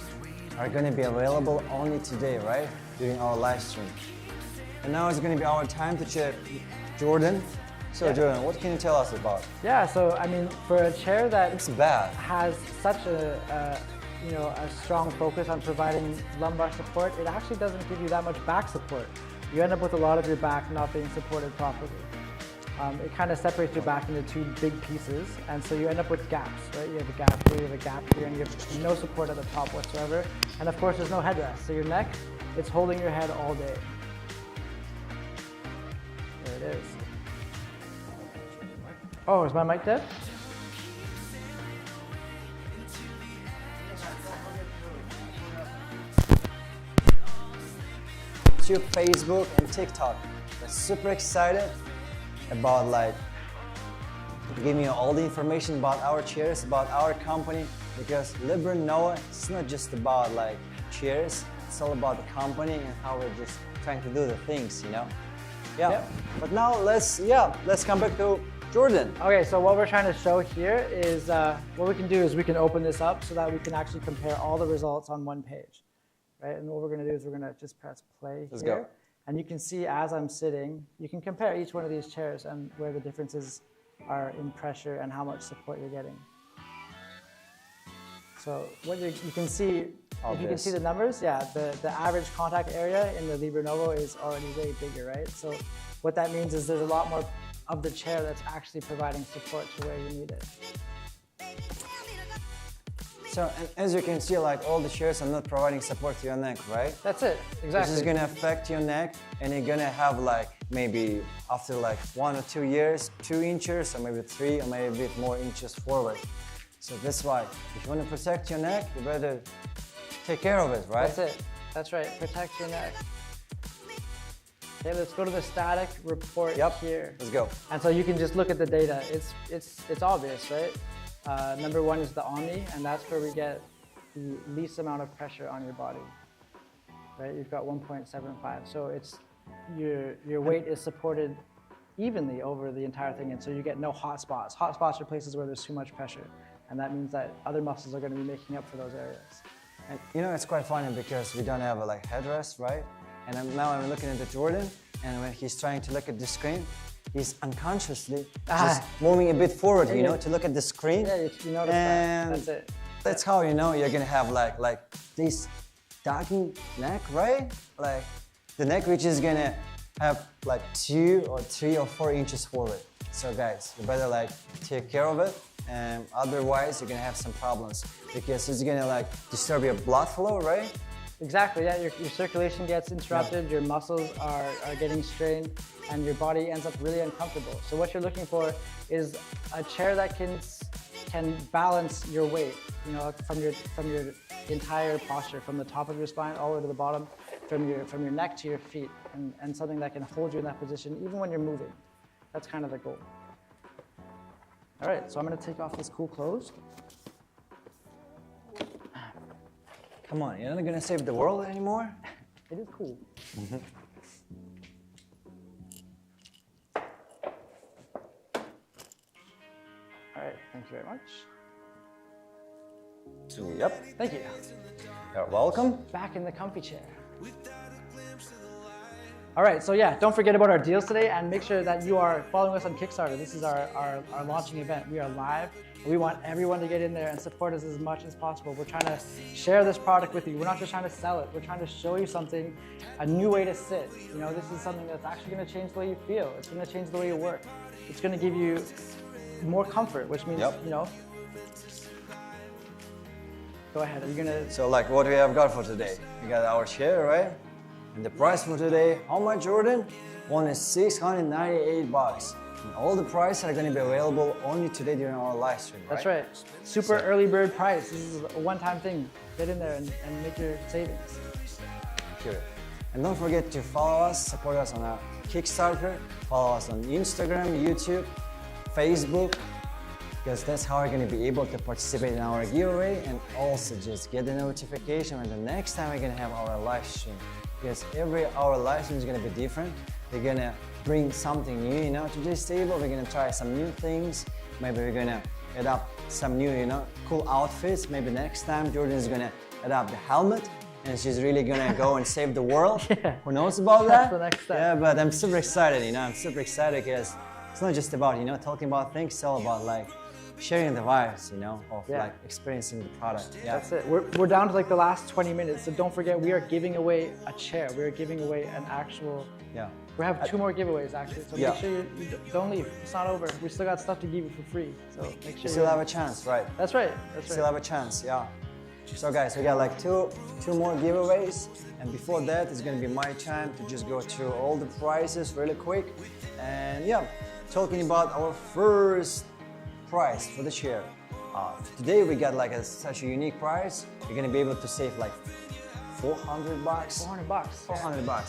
are gonna be available only today, right? During our live stream. And now it's gonna be our time to check Jordan. So Jordan, what can you tell us about? Yeah, so I mean, for a chair that It's bad. has such a strong focus on providing lumbar support, it actually doesn't give you that much back support. You end up with a lot of your back not being supported properly. it kind of separates your back into two big pieces, and so you end up with gaps, right? You have a gap here, you have a gap here, and you have no support at the top whatsoever. And of course, there's no headrest, so your neck, it's holding your head all day. There it is. Oh, is my mic dead? YouTube, Facebook, and TikTok. We're super excited about like giving you all the information about our chairs, about our company, because LiberNovo is not just about like chairs, it's all about the company and how we're just trying to do the things, you know? Yeah. Yep. But now let's come back to Jordan. Okay, so what we're trying to show here is what we can do is we can open this up so that we can actually compare all the results on one page, right? And what we're going to do is we're going to just press play Let's here. go. And you can see as I'm sitting, you can compare each one of these chairs and where the differences are in pressure and how much support you're getting. So what you can see, if you can see the numbers, yeah, the average contact area in the LiberNovo is already way bigger, right? So what that means is there's a lot more of the chair that's actually providing support to where you need it. So, and as you can see, like all the chairs are not providing support to your neck, right? That's it, exactly. This is gonna affect your neck, and you're gonna have like maybe after like 1 or 2 years, 2 inches or maybe 3 or maybe a bit more inches forward. So that's why, if you want to protect your neck, you better take care of it, right? That's it. That's right. Protect your neck. Okay, let's go to the static report here. Let's go. And so you can just look at the data. It's obvious, right? Number one is the Omni, and that's where we get the least amount of pressure on your body. Right? You've got 1.75. So it's your weight is supported evenly over the entire thing, and so you get no hot spots. Hot spots are places where there's too much pressure, and that means that other muscles are going to be making up for those areas. And you know, it's quite funny because we don't have a like headrest, right? And now I'm looking at Jordan, and when he's trying to look at the screen, he's unconsciously just moving a bit forward, you know, to look at the screen. Yeah, you notice and that. That's it. That's how you know you're gonna have like this docking neck, right? Like the neck which is gonna have like 2 or 3 or 4 inches forward. So guys, you better like take care of it, and otherwise you're gonna have some problems because it's gonna like disturb your blood flow, right? Exactly, yeah, your circulation gets interrupted, your muscles are getting strained, and your body ends up really uncomfortable. So what you're looking for is a chair that can balance your weight, you know, from your entire posture, from the top of your spine all the way to the bottom, from your neck to your feet, and something that can hold you in that position even when you're moving. That's kind of the goal. All right, so I'm gonna take off this cool clothes. Come on, you're not gonna save the world anymore? It is cool. All right, thank you very much. Yep. Thank you. You're welcome. Back in the comfy chair. All right, so yeah, don't forget about our deals today, and make sure that you are following us on Kickstarter. This is our launching event. We are live. We want everyone to get in there and support us as much as possible. We're trying to share this product with you. We're not just trying to sell it. We're trying to show you something, a new way to sit. You know, this is something that's actually going to change the way you feel. It's going to change the way you work. It's going to give you more comfort, which means, you know, go ahead. Are you going to? So like what we have got for today? We got our chair, right? And the price for today, how much, Jordan? One is $698. And all the prices are going to be available only today during our live stream, right? That's right. Super early bird price. This is a one-time thing. Get in there and make your savings. Sure. And don't forget to follow us, support us on our Kickstarter, follow us on Instagram, YouTube, Facebook, because that's how you're going to be able to participate in our giveaway, and also just get the notification when the next time we're going to have our live stream. Because every hour live stream is going to be different. We're going to bring something new, you know, to this table. We're going to try some new things. Maybe we're going to adopt some new, you know, cool outfits. Maybe next time Jordan is going to adopt the helmet, and she's really going to go and save the world. Yeah. Who knows about that? That's the next step. Yeah, but I'm super excited, you know. I'm super excited because it's not just about, you know, talking about things. It's all about like sharing the vibes, you know, of like experiencing the product. Yeah. That's it. We're down to like the last 20 minutes, so don't forget we are giving away a chair. We are giving away an actual We have 2 more giveaways actually, so Yeah. make sure you don't leave. It's not over. We still got stuff to give you for free, so make sure You still have a chance, right? That's right. That's Still right. have a chance, yeah. So guys, we got like two more giveaways, and before that, it's gonna be my time to just go through all the prices really quick. And yeah, talking about our first price for the chair. Today we got like such a unique price. You're gonna be able to save like $400. $400. $400.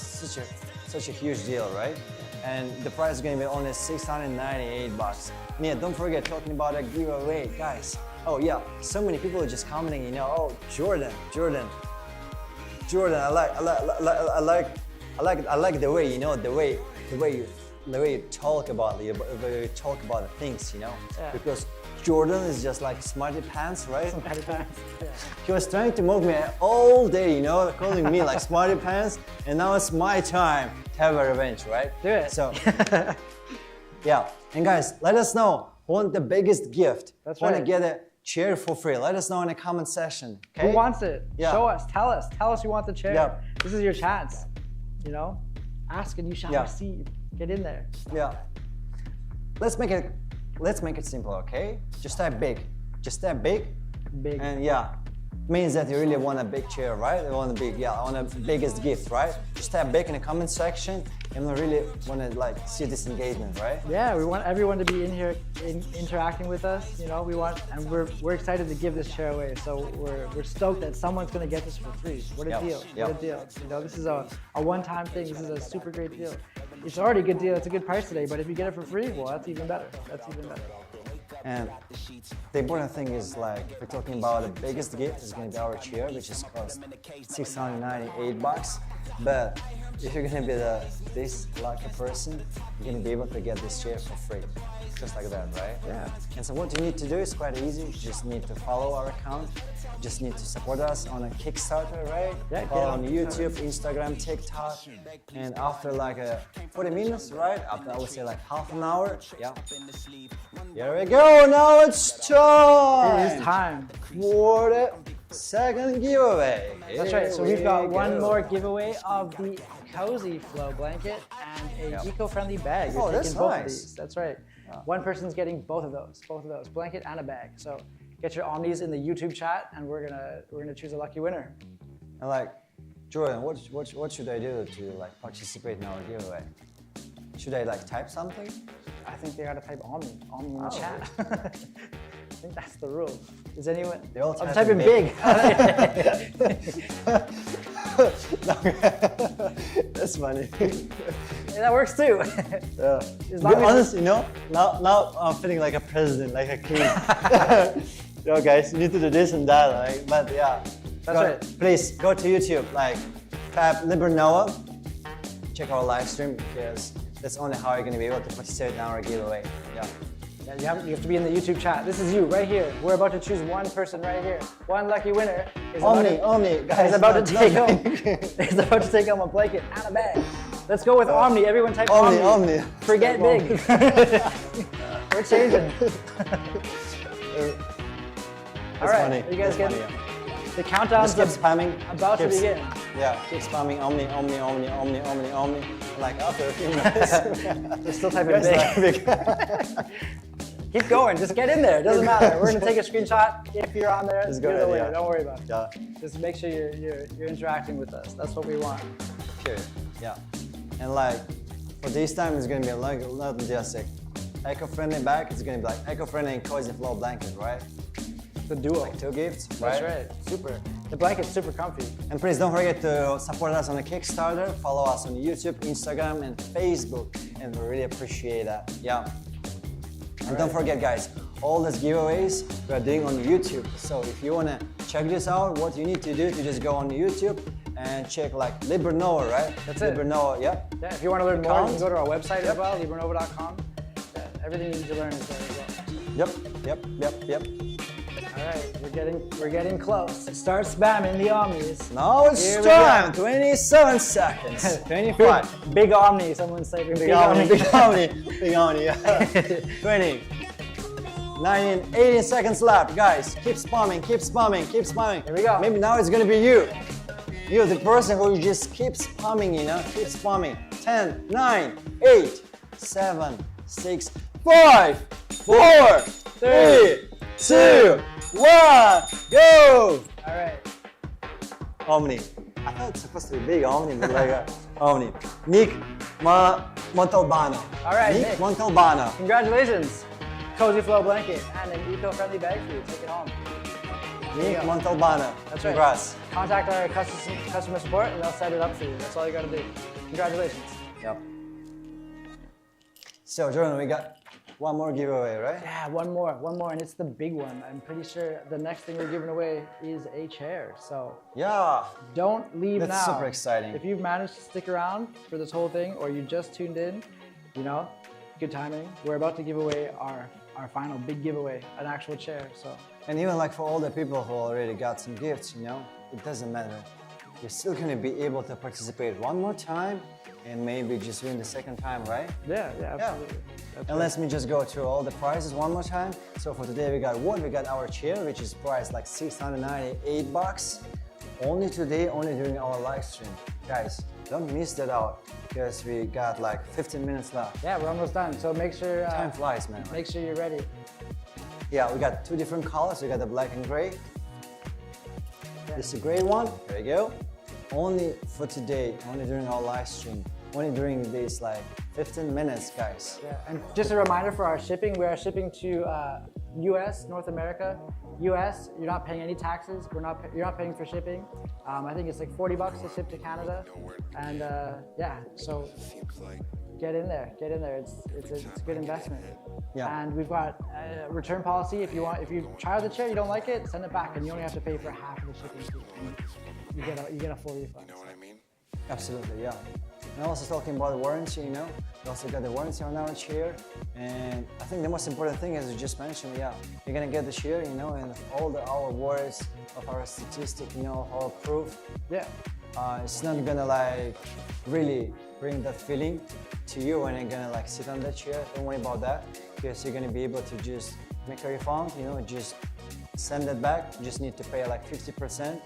Such a huge deal, right? And the price is gonna be only $698. And yeah, don't forget talking about a giveaway, guys. Oh yeah, so many people are just commenting, you know, oh Jordan, I like the way, you know, the way you talk about the things, you know, Yeah. because Jordan is just like smarty pants, right? Smarty pants. Yeah. He was trying to mock me all day, you know, calling me like smarty pants, and now it's my time to have a revenge, right? Do it. So, yeah, and guys, let us know who wants the biggest gift. That's Want to right. get a chair for free? Let us know in the comment section. Okay? Who wants it? Yeah. Show us. Tell us you want the chair. Yeah. This is your chance. You know, ask and you shall Yeah. receive. Get in there. Yeah. Let's make it simple, okay? Just type big. Just type big. Big. And yeah, means that you really want a big chair, right? You want a big, yeah, I want a biggest gift, right? Just type big in the comment section, and we really want to like see this engagement, right? Yeah, we want everyone to be in here interacting with us. You know, and we're excited to give this chair away. So we're stoked that someone's gonna get this for free. What a Yep, deal! yep. What a deal! You know, this is a one-time thing. This is a super great deal. It's already a good deal. It's a good price today. But if you get it for free, well, that's even better. That's even better. And the important thing is like, if we're talking about the biggest gift, is going to be our chair, which is cost $698. But if you're going to be this lucky person, you're going to be able to get this chair for free. Just like that, right? Yeah. And so what you need to do is quite easy. You just need to follow our account. You just need to support us on a Kickstarter, right? Yeah, Follow get on on YouTube, Instagram, TikTok. And after like 40 minutes, right? After I would say like half an hour, yeah. Here we go, now it's time! It is time. For the second giveaway. That's right. So Here we've got we one go. more giveaway of the Cozy Flow blanket and a eco-friendly bag. You're Oh, taking that's both nice. of these. That's right. One person's getting both of those, blanket and a bag. So get your Omnis in the YouTube chat, and we're gonna choose a lucky winner. And like, Jordan, what should I do to like participate in our giveaway? Should I like type something? I think they gotta type Omni in the Oh. chat. I think that's the rule. Is anyone? They all I'm typing typing big. That's funny. Yeah, that works too. Yeah. As To long be as- honest, you know, now I'm feeling like a president, like a king. Yo guys, you need to do this and that, like, but yeah. That's right. Please go to YouTube, like type LiberNovo, check our live stream because that's only how you're gonna be able to participate in our giveaway. Yeah. Yeah, you have to be in the YouTube chat. This is you right here. We're about to choose one person right here. One lucky winner is Omni, guys. is about to not take home. big. Is about to take home a blanket and a bag. Let's go with Omni. Everyone type Omni. Omni. Forget Type big. We're changing. All right, funny. you guys That's get funny, it? The countdown's Just keep spamming. about to begin. Yeah, keep spamming Omni. Like after a few minutes. We're still typing Guys, big. like, Keep going. Just get in there. It doesn't matter. We're gonna take a screenshot if you're on there. Just go You're the ahead, winner. yeah. Don't worry about it. Yeah. Just make sure you're interacting with us. That's what we want. Period. Yeah. And like for this time, it's gonna be like not just a eco-friendly bag. It's gonna be like eco-friendly and cozy flow blanket, right? The duo. Like 2 gifts, That's right. Super. The blanket's super comfy. And please don't forget to support us on the Kickstarter. Follow us on YouTube, Instagram, and Facebook, and we really appreciate that. Yeah. And don't forget, guys, all these giveaways we are doing on YouTube. So if you wanna check this out, what you need to do to just go on YouTube and check like LiberNovo, right? That's it. LiberNovo, yeah. Yeah, if you want to learn more, you can Account. go to our website as well, LiberNovo.com. Yeah, everything you need to learn is there as well. Yep. All right, we're getting close. Start spamming the Omnis. Now it's Here we time. go. 27 seconds. 25. Big Omni, someone's saying Big Omni, yeah. 20. 19, 18 seconds left, guys. Keep spamming. Here we go. Maybe now it's gonna be you. You're the person who just keeps spamming, you know? Keep spamming. 10, 9, 8, 7, 6, 5, 4, 3, 2, 1, go! All right. Omni. I thought it's supposed to be big Omni, but like Omni. Nick Montalbano. All right, Nick Nick. Montalbano. Congratulations. Cozy Flow blanket and an eco-friendly bag for you. Take it home. Nick go. Montalbano. That's Congrats. right. Contact our customer support and they'll set it up for you. That's all you got to do. Congratulations. Yep. So Jordan, we got one more giveaway, right? Yeah, one more, and it's the big one. I'm pretty sure the next thing we're giving away is a chair. So Yeah. don't leave That's now. super exciting. If you've managed to stick around for this whole thing, or you just tuned in, you know, good timing. We're about to give away our final big giveaway, an actual chair. So. And even like for all the people who already got some gifts, you know, it doesn't matter. You're still gonna be able to participate one more time and maybe just win the second time, right? Yeah, absolutely. That's And right. let me just go through all the prizes one more time. So for today we got what? We got our chair, which is priced like $698. Only today, only during our live stream. Guys, don't miss that out because we got like 15 minutes left. Yeah, we're almost done. So make sure Time flies, man. make sure you're ready. Yeah, we got two different colors. We got the black and gray. This is a gray one. There you go. Only for today, only during our live stream. Only during these like 15 minutes, guys. Yeah, and just a reminder for our shipping, we are shipping to US, North America. US, you're not paying any taxes. You're not paying for shipping. I think it's like $40 to ship to Canada. And yeah, so get in there. It's a good investment. Yeah. And we've got a return policy. If you try the chair, you don't like it, send it back, and you only have to pay for half of the shipping fee. And you get a full refund. You know what I mean? Absolutely, yeah. And also talking about the warranty, you know, we also got the warranty on our chair. And I think the most important thing, as you just mentioned, yeah, you're gonna get the chair, you know, and all our words of our statistic, you know, our proof. Yeah. It's not gonna like really bring that feeling to you when you're gonna like sit on that chair. Don't worry about that, because you're gonna be able to just make a refund, you know, just send it back. You just need to pay like 50%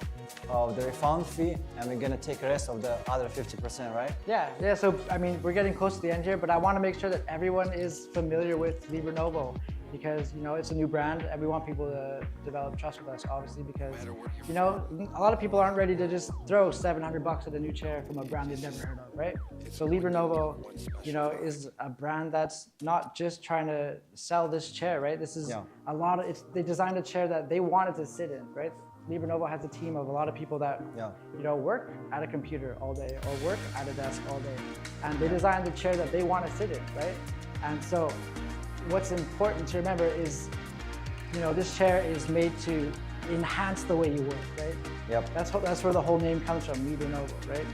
of the refund fee, and we're gonna take the rest of the other 50%, right? Yeah, so I mean, we're getting close to the end here, but I want to make sure that everyone is familiar with LiberNovo because, you know, it's a new brand and we want people to develop trust with us, obviously, because, you know, a lot of people aren't ready to just throw $700 at a new chair from a brand they've never heard of, right? So LiberNovo, you know, is a brand that's not just trying to sell this chair, right? This is they designed a chair that they wanted to sit in, right? LiberNovo has a team of a lot of people that you know, work at a computer all day or work at a desk all day, and they designed the chair that they want to sit in, right? And so, what's important to remember is, you know, this chair is made to enhance the way you work, right? Yep. That's where the whole name comes from, LiberNovo, right?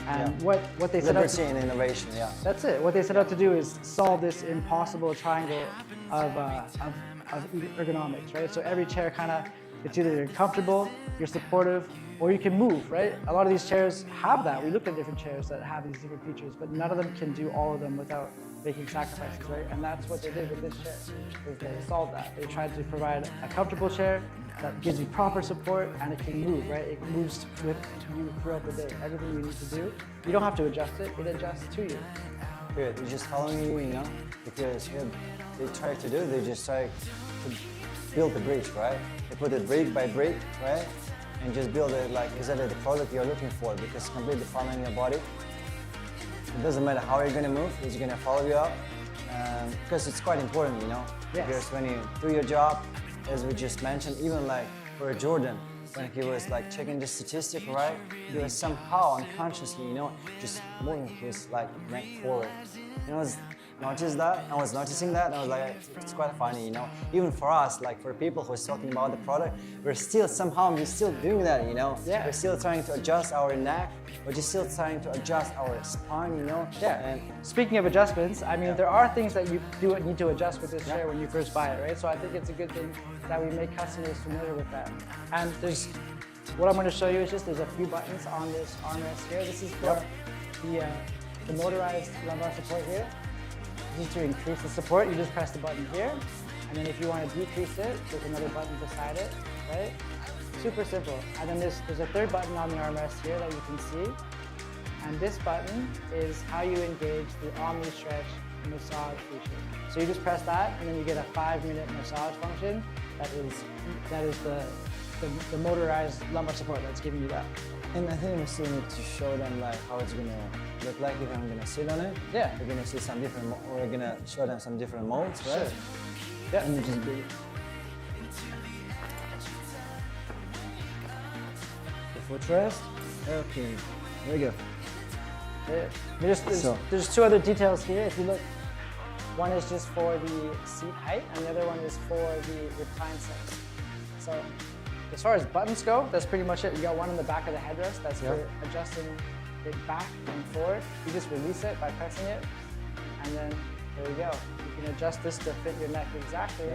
And what they set out to Liberty and innovation, yeah. That's it. What they set out to do is solve this impossible triangle of ergonomics, right? So every chair kind of, it's either you're comfortable, you're supportive, or you can move, right? A lot of these chairs have that. We looked at different chairs that have these different features, but none of them can do all of them without making sacrifices, right? And that's what they did with this chair, is they solved that. They tried to provide a comfortable chair that gives you proper support and it can move, right? It moves with you throughout the day. Everything you need to do, you don't have to adjust it, it adjusts to you. Good, you're just following you, you know, because what they try to do, they just try to build the bridge, right? They put it brick by brick, right? And just build it like exactly the product you're looking for, because completely following your body. It doesn't matter how you're gonna move, it's gonna follow you up. Because it's quite important, you know? Yes. Because when you do your job, as we just mentioned, even like for Jordan, when he was like checking the statistic, right? He was somehow unconsciously, you know, just moving his like neck forward. You know, I was noticing that, and I was like, it's quite funny, you know. Even for us, like for people who's talking about the product, we're still doing that, you know. Yeah. We're still trying to adjust our neck, we're just still trying to adjust our spine, you know. Yeah. And speaking of adjustments, I mean, there are things that you do need to adjust with this chair when you first buy it, right? So I think it's a good thing that we make customers familiar with that. And what I'm going to show you is there's a few buttons on this armrest here. This is for the motorized lumbar support here. This is to increase the support. You just press the button here, and then if you want to decrease it, there's another button beside it, right? Super simple. And then there's a third button on the armrest here that you can see. And this button is how you engage the Omni Stretch massage feature. So you just press that, and then you get a 5-minute massage function. That is the motorized lumbar support that's giving you that. And I think we still need to show them like how it's gonna look like if I'm gonna sit on it. Yeah. We're gonna see some different, we're gonna show them some different modes, right? Sure. Yeah. And just be the footrest. Okay, there we go. Yeah. There's 2 other details here. If you look, one is just for the seat height, and the other one is for the recline size. So as far as buttons go, that's pretty much it. You got one in the back of the headrest that's for adjusting it back and forward. You just release it by pressing it, and then there you go. You can adjust this to fit your neck exactly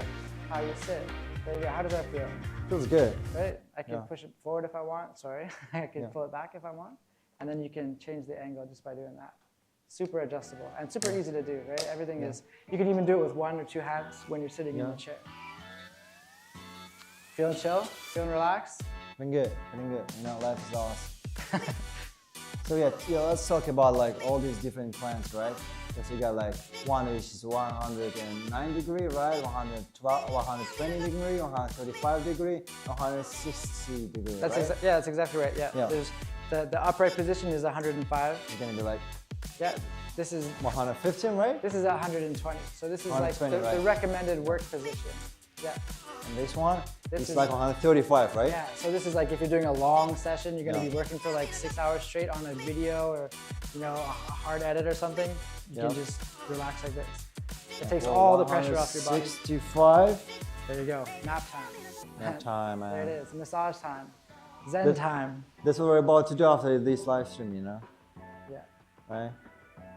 how you sit. There you go. How does that feel? Feels good. Right? I can push it forward if I want. Sorry. I can pull it back if I want. And then you can change the angle just by doing that. Super adjustable and super easy to do, right? Everything is, you can even do it with 1 or 2 hands when you're sitting in the chair. Feeling chill? Feeling relaxed? Feeling good, feeling good. You know, life is awesome. So yeah, let's talk about like all these different plans, right? Because you got like one which is 109 degree, right? 112, 120 degree, 135 degree, 160 degree, That's right? that's exactly right, yeah. There's the upright position is 105. It's gonna be like this is 115, right? This is 120. So this is like the recommended work position. Yeah. And this one, This it's is like 135, right? Yeah, so this is like if you're doing a long session, you're gonna be working for like 6 hours straight on a video or, you know, a hard edit or something. You can just relax like this. It takes all the pressure off your body. 65. There you go, nap time. Nap time, man. There it is, massage time, Zen time. That's what we're about to do after this live stream, you know? Yeah. Right?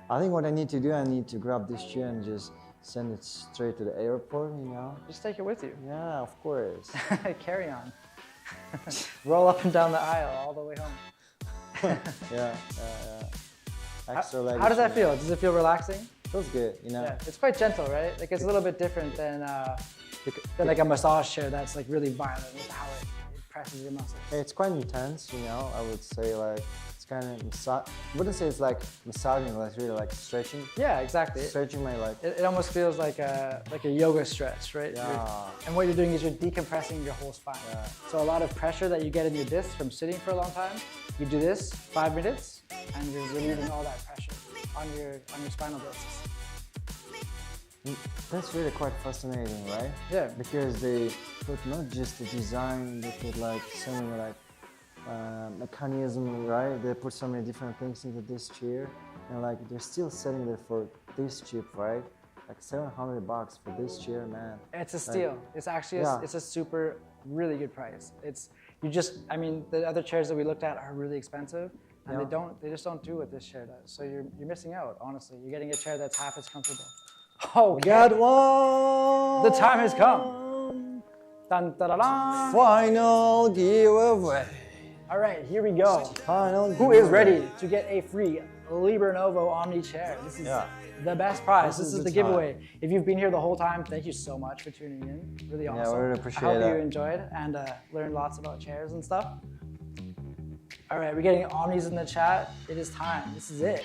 I think what I need to do, I need to grab this chair and just send it straight to the airport, you know? Just take it with you. Yeah, of course. Carry on. Roll up and down the aisle all the way home. Yeah. Extra leg. How does that feel? Does it feel relaxing? Feels good, you know? Yeah, it's quite gentle, right? Like it's a little bit different than like a massage chair that's like really violent with how it presses your muscles. It's quite intense, you know? I would say like, it's kind of massage. I wouldn't say it's like massaging, but it's really like stretching. Yeah, exactly. Stretching my like. It almost feels like a yoga stretch, right? Yeah. And what you're doing is you're decompressing your whole spine. Yeah. So a lot of pressure that you get in your discs from sitting for a long time, you do this 5 minutes, and you're relieving all that pressure on your spinal discs. That's really quite fascinating, right? Yeah. Because they put not just the design, they put like so many like mechanism, right? They put so many different things into this chair, and like they're still selling it for this cheap, right? Like $700 for this chair, man. It's a steal. It's actually it's a super really good price. I mean, the other chairs that we looked at are really expensive, and they just don't do what this chair does. So you're missing out, honestly. You're getting a chair that's half as comfortable. Oh, God, one. The time has come. Dun, da, da, da. Final giveaway. All right, here we go. Final. Who is ready to get a free LiberNovo Omni Chair? This is the best prize. This is the giveaway. If you've been here the whole time, thank you so much for tuning in. Really awesome. Yeah, we really appreciate it. I hope that. you enjoyed and learned lots about chairs and stuff. All right, we're getting Omnis in the chat. It is time. This is it.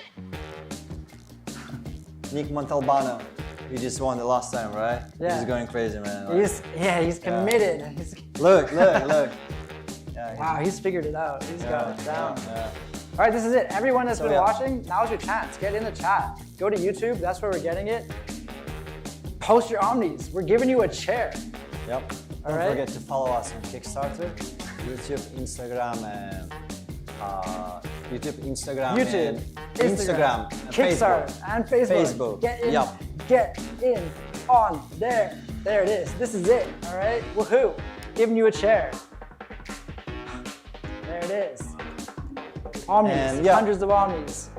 Nick Montalbano. You just won the last time, right? Yeah. He's going crazy, man. Like, he's committed. Look. Yeah, Wow, he's figured it out. He's got it down. Yeah. All right, this is it. Everyone that's been watching, now's your chance. Get in the chat. Go to YouTube. That's where we're getting it. Post your Omnis. We're giving you a chair. Yep. Don't forget to follow us on Kickstarter, YouTube, Instagram, and Instagram, and Kickstarter, and Facebook. Get in on there. There it is. This is it. All right. Woohoo! Giving you a chair. There it is. Omnis. And, hundreds of Omnis.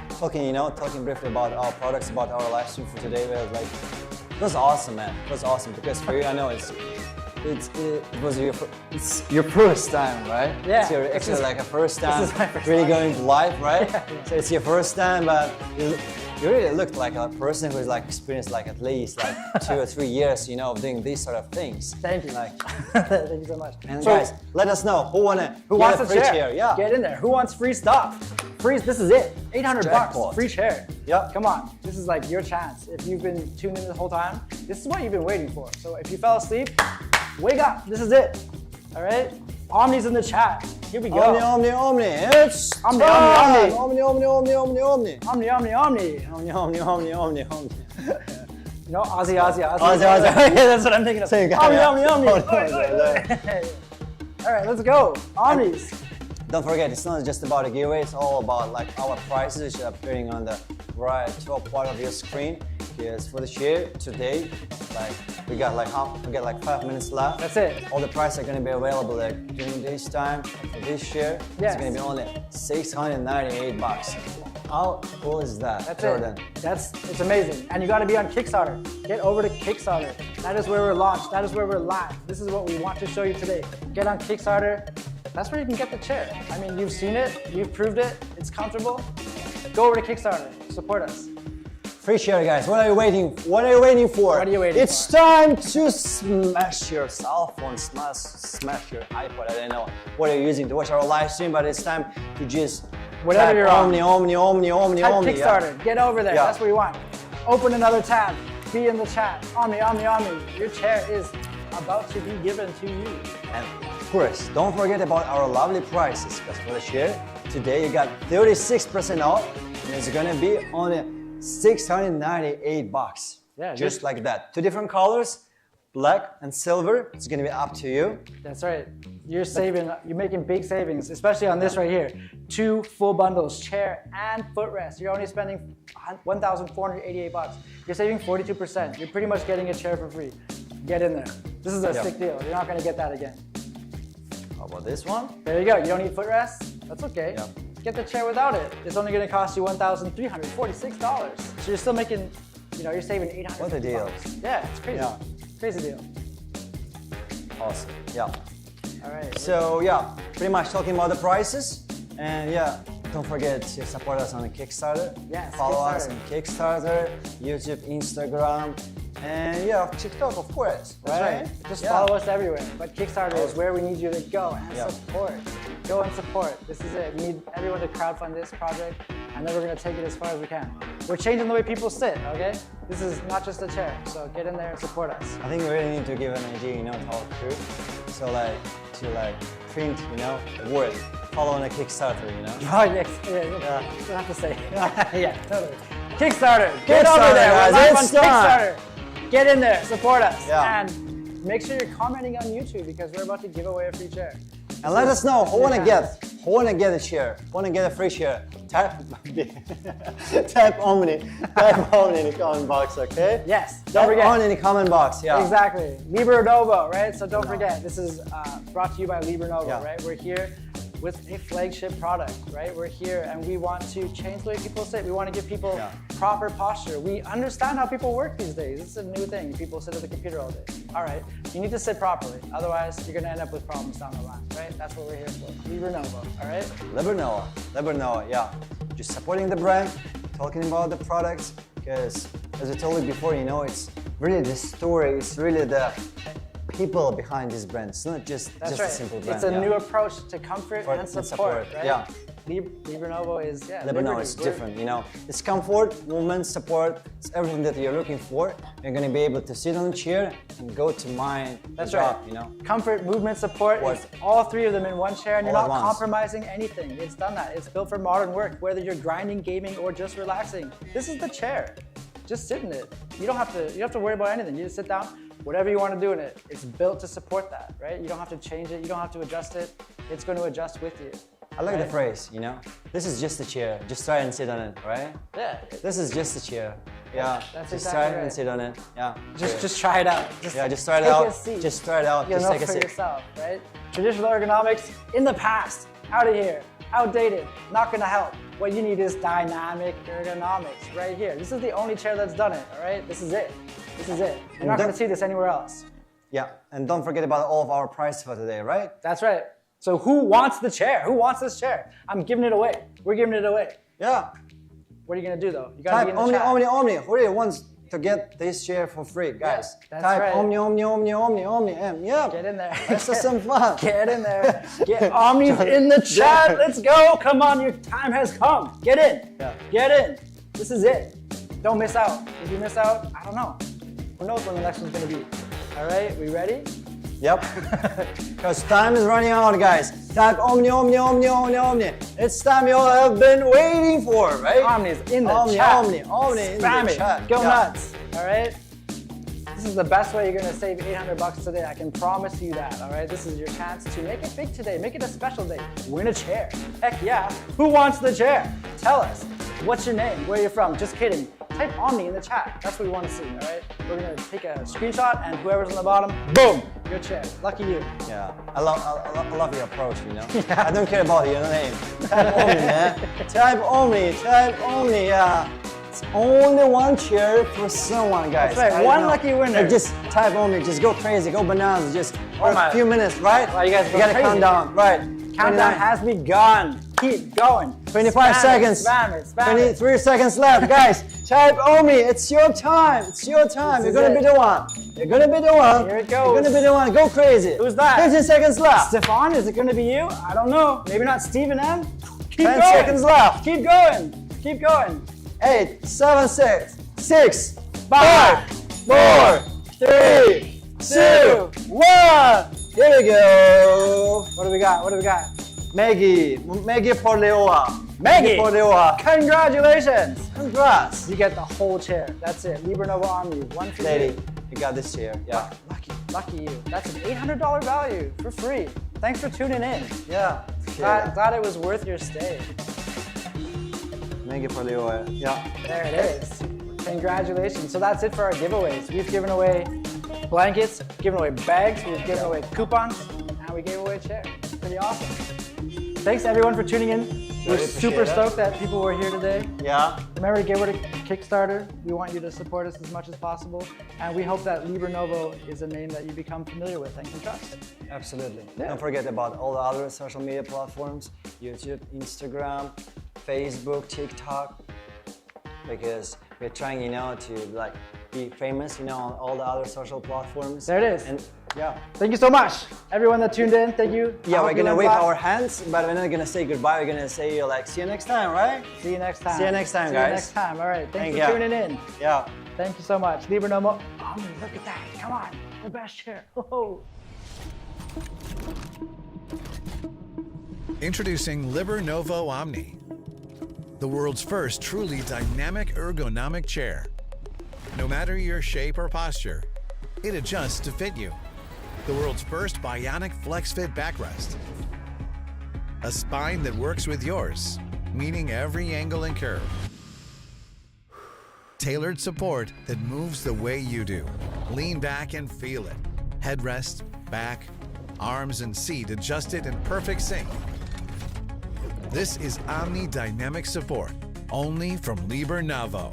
Talking briefly about our products, about our live stream for today. It was awesome, man. It was awesome because for you, I know it was your first time, right? Yeah. It's like a first time. This is my first really time. going live, right? Yeah. So it's your first time, but you really looked like a person who's like experienced like at least like 2 or 3 years, of doing these sort of things. Thank you. Thank you so much. And guys, let us know who wants a free chair. Yeah. Get in there. Who wants free stuff? free. This is it. 800 bucks, Jackpot. free chair. Yep. Come on, this is like your chance. If you've been tuned in the whole time, this is what you've been waiting for. So if you fell asleep, wake up. This is it. All right. Omni's in the chat. Here we go. Omni. It's Omni, time. Omni. Omni. Omni. Omni. You know, Aussie. That's what I'm thinking of. Same guy. Omni. All right, let's go. Omnis. Don't forget, it's not just about a giveaway. It's all about like our prices which are appearing on the right top part of your screen. Because for the chair today, like we got like 5 minutes left. That's it. All the prices are going to be available like during this time. For this chair, Yes. it's going to be only 698 bucks. How cool is that, That's Jordan? it. It's amazing. And you got to be on Kickstarter. Get over to Kickstarter. That is where we're launched. That is where we're live. This is what we want to show you today. Get on Kickstarter. That's where you can get the chair. I mean, you've seen it. You've proved it. It's comfortable. Go over to Kickstarter. Support us. Free chair, guys. What are you waiting for? What are you waiting for? What are you waiting It's for? time to smash your cell phone, smash your iPod. I don't know what you're using to watch our live stream, but it's time to just Whatever type you're on. Omni. Type Omni. Kickstarter. Get over there. Yeah. That's what we want. Open another tab. Be in the chat. Omni. Your chair is about to be given to you. And of course, don't forget about our lovely prices. Because for the chair, today you got 36% off, and it's gonna be only 698 bucks. Yeah, just like that. 2 different colors, black and silver. It's gonna be up to you. That's right. You're making big savings, especially on this right here. 2 full bundles, chair and footrest. You're only spending 1,488 bucks. You're saving 42%. You're pretty much getting a chair for free. Get in there. This is a sick deal. You're not gonna get that again. How about this one? There you go. You don't need footrest? That's okay. Yeah. Get the chair without it. It's only gonna cost you $1,346. So you're still making, you're saving 800. What a deal. Yeah, it's crazy. Yeah. Crazy deal. Awesome. Yeah. All right. So yeah, pretty much talking about the prices. And yeah, don't forget to support us on the Kickstarter. Yes, Follow us Kickstarter. on Kickstarter, YouTube, Instagram, and yeah, TikTok, of course. That's right. Just follow us everywhere. But Kickstarter is where we need you to go and support. Go and support. This is it. We need everyone to crowdfund this project, and then we're going to take it as far as we can. We're changing the way people sit, okay? This is not just a chair, so get in there and support us. I think we really need to give an idea, to our crew. So to print, a word. Follow on a Kickstarter, Oh, yes. Yeah. You'll have to say. Yeah, totally. Kickstarter. Get Kickstarter, over there. We're guys. live on It's time. Kickstarter. Get in there. Support us. Yeah. And make sure you're commenting on YouTube because we're about to give away a free chair. And let us know who wanna get a chair, wanna get a free chair. Type Omni in the comment box, okay? Yes. Don't Type forget. Omni in the comment box, yeah. Exactly. LiberNovo, right? So don't forget, this is brought to you by LiberNovo, Yeah. right? We're here with a flagship product, right? We're here and we want to change the way people sit. We want to give people proper posture. We understand how people work these days. It's a new thing. People sit at the computer all day. All right, you need to sit properly. Otherwise, you're going to end up with problems down the line, right? That's what we're here for. LiberNovo, all right? LiberNovo, yeah. Just supporting the brand, talking about the products, because as I told you before, it's really the story, it's really the people behind this brand. It's not just a simple brand. It's a new approach to comfort and support, right? Yeah. LiberNovo is, LiberNovo is different, It's comfort, movement, support, it's everything that you're looking for. You're gonna be able to sit on a chair and go to my job, Comfort, movement, support, it's all 3 of them in one chair and you're All not at once. compromising anything. It's done that. It's built for modern work, whether you're grinding, gaming, or just relaxing. This is the chair. Just sit in it. You don't have to worry about anything. You just sit down, whatever you want to do in it. It's built to support that, right? You don't have to change it. You don't have to adjust it. It's going to adjust with you. I like the phrase, this is just a chair. Just try and sit on it, right? Yeah. This is just a chair. Yeah. That's just exactly try right. and sit on it. Yeah. Just try it out. just try it take out. a seat. Just try it out. You'll just know take a for seat. yourself, right? Traditional ergonomics in the past, out of here, outdated, not gonna help. What you need is dynamic ergonomics right here. This is the only chair that's done it, all right? This is it. This is it. You're not gonna see this anywhere else. Yeah, and don't forget about all of our prices for today, right? That's right. So who wants the chair? Who wants this chair? I'm giving it away. We're giving it away. Yeah. What are you gonna do though? You gotta Type be in the chat. Omni. Who really wants to get this chair for free, guys. that's Type right. Omni, M. Yeah. Get in there. Let's have some fun. Get in there. Get Omni in the chat. Let's go. Come on, your time has come. Get in. Yeah. Get in. This is it. Don't miss out. If you miss out, I don't know. Who knows when the next one's gonna be? All right, we ready? Yep. Because time is running out, guys. Type Omni. It's time you all have been waiting for, right? Omni's in the chat. Omni in Spam the it. chat. Go Yeah. nuts. All right. This is the best way you're gonna save $800 today. I can promise you that. All right. This is your chance to make it big today. Make it a special day. Win a chair. Heck yeah. Who wants the chair? Tell us. What's your name? Where are you from? Just kidding. Type Omni in the chat. That's what we want to see. All right. We're gonna take a screenshot, and whoever's on the bottom, boom, your chair. Lucky you. Yeah, I love your approach, you know? I don't care about your name. Type Omni, man. Type Omni, yeah. It's only one chair for someone, guys. That's right, I one know. lucky winner. Like, just type Omni, just go crazy, go bananas, just for my- a few minutes, right? Wow, you guys go gotta crazy. count down, right? Countdown 29, has begun. Keep going. 25 Spam seconds. It, spam it. Spam 23 seconds left, guys. Type Omni, it's your time. It's your time. This You're gonna is be the one. You're gonna be the one. Here it You're goes. gonna be the one. Go crazy. Who's that? 15 seconds left. Stefan, is it going to be you? I don't know. Maybe not Steven M. Keep 10 going. seconds left. Keep going. Keep going. 8, 7, 6, 5, 4, 3, 2, 1. Here we go. What do we got? What do we got? Maggie Porleoa. Maggie. Porleoa. Congratulations. Congrats. You get the whole chair. That's it. LiberNovo Omni. One for Lady, you. you got this chair. Yeah. Lucky you. That's an $800 value for free. Thanks for tuning in. Yeah. Glad it was worth your stay. Maggie Porleoa. Yeah. There it is. Congratulations. So that's it for our giveaways. We've given away blankets, given away bags, we've given away coupons, and we gave away a chair. Pretty awesome. Thanks everyone for tuning in. We're Really super appreciate it. stoked that people were here today. Yeah. Remember to give it a Kickstarter. We want you to support us as much as possible. And we hope that LiberNovo is a name that you become familiar with and can trust. Absolutely. Yeah. Don't forget about all the other social media platforms, YouTube, Instagram, Facebook, TikTok, because we're trying, to be famous, on all the other social platforms. There it is. And yeah. Thank you so much. Everyone that tuned in, thank you. I Yeah, hope we're you gonna learned a wave lot. our hands, but we're not gonna say goodbye. We're gonna say see you next time, right? See you next time. See you next time, See guys. you next time. All right. Thanks Thank for you. tuning in. Yeah. Thank you so much. LiberNovo. Oh, look at that. Come on. The best chair. Oh. Introducing LiberNovo Omni, the world's first truly dynamic ergonomic chair. No matter your shape or posture, it adjusts to fit you. The world's first bionic FlexFit backrest. A spine that works with yours, meeting every angle and curve. Tailored support that moves the way you do. Lean back and feel it. Headrest, back, arms and seat adjusted in perfect sync. This is Omni Dynamic Support, only from LiberNovo.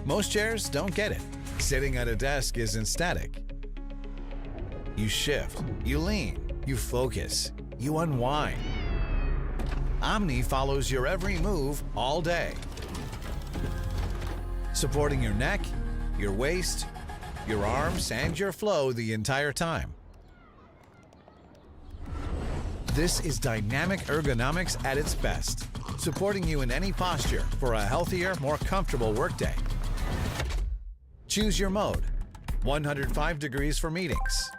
Most chairs don't get it. Sitting at a desk isn't static. You shift, you lean, you focus, you unwind. Omni follows your every move all day, supporting your neck, your waist, your arms, and your flow the entire time. This is dynamic ergonomics at its best, supporting you in any posture for a healthier, more comfortable workday. Choose your mode, 105 degrees for meetings.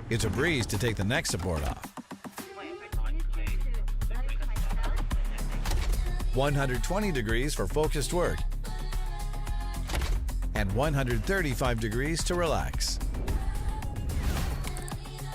It's a breeze to take the neck support off. 120 degrees for focused work. And 135 degrees to relax.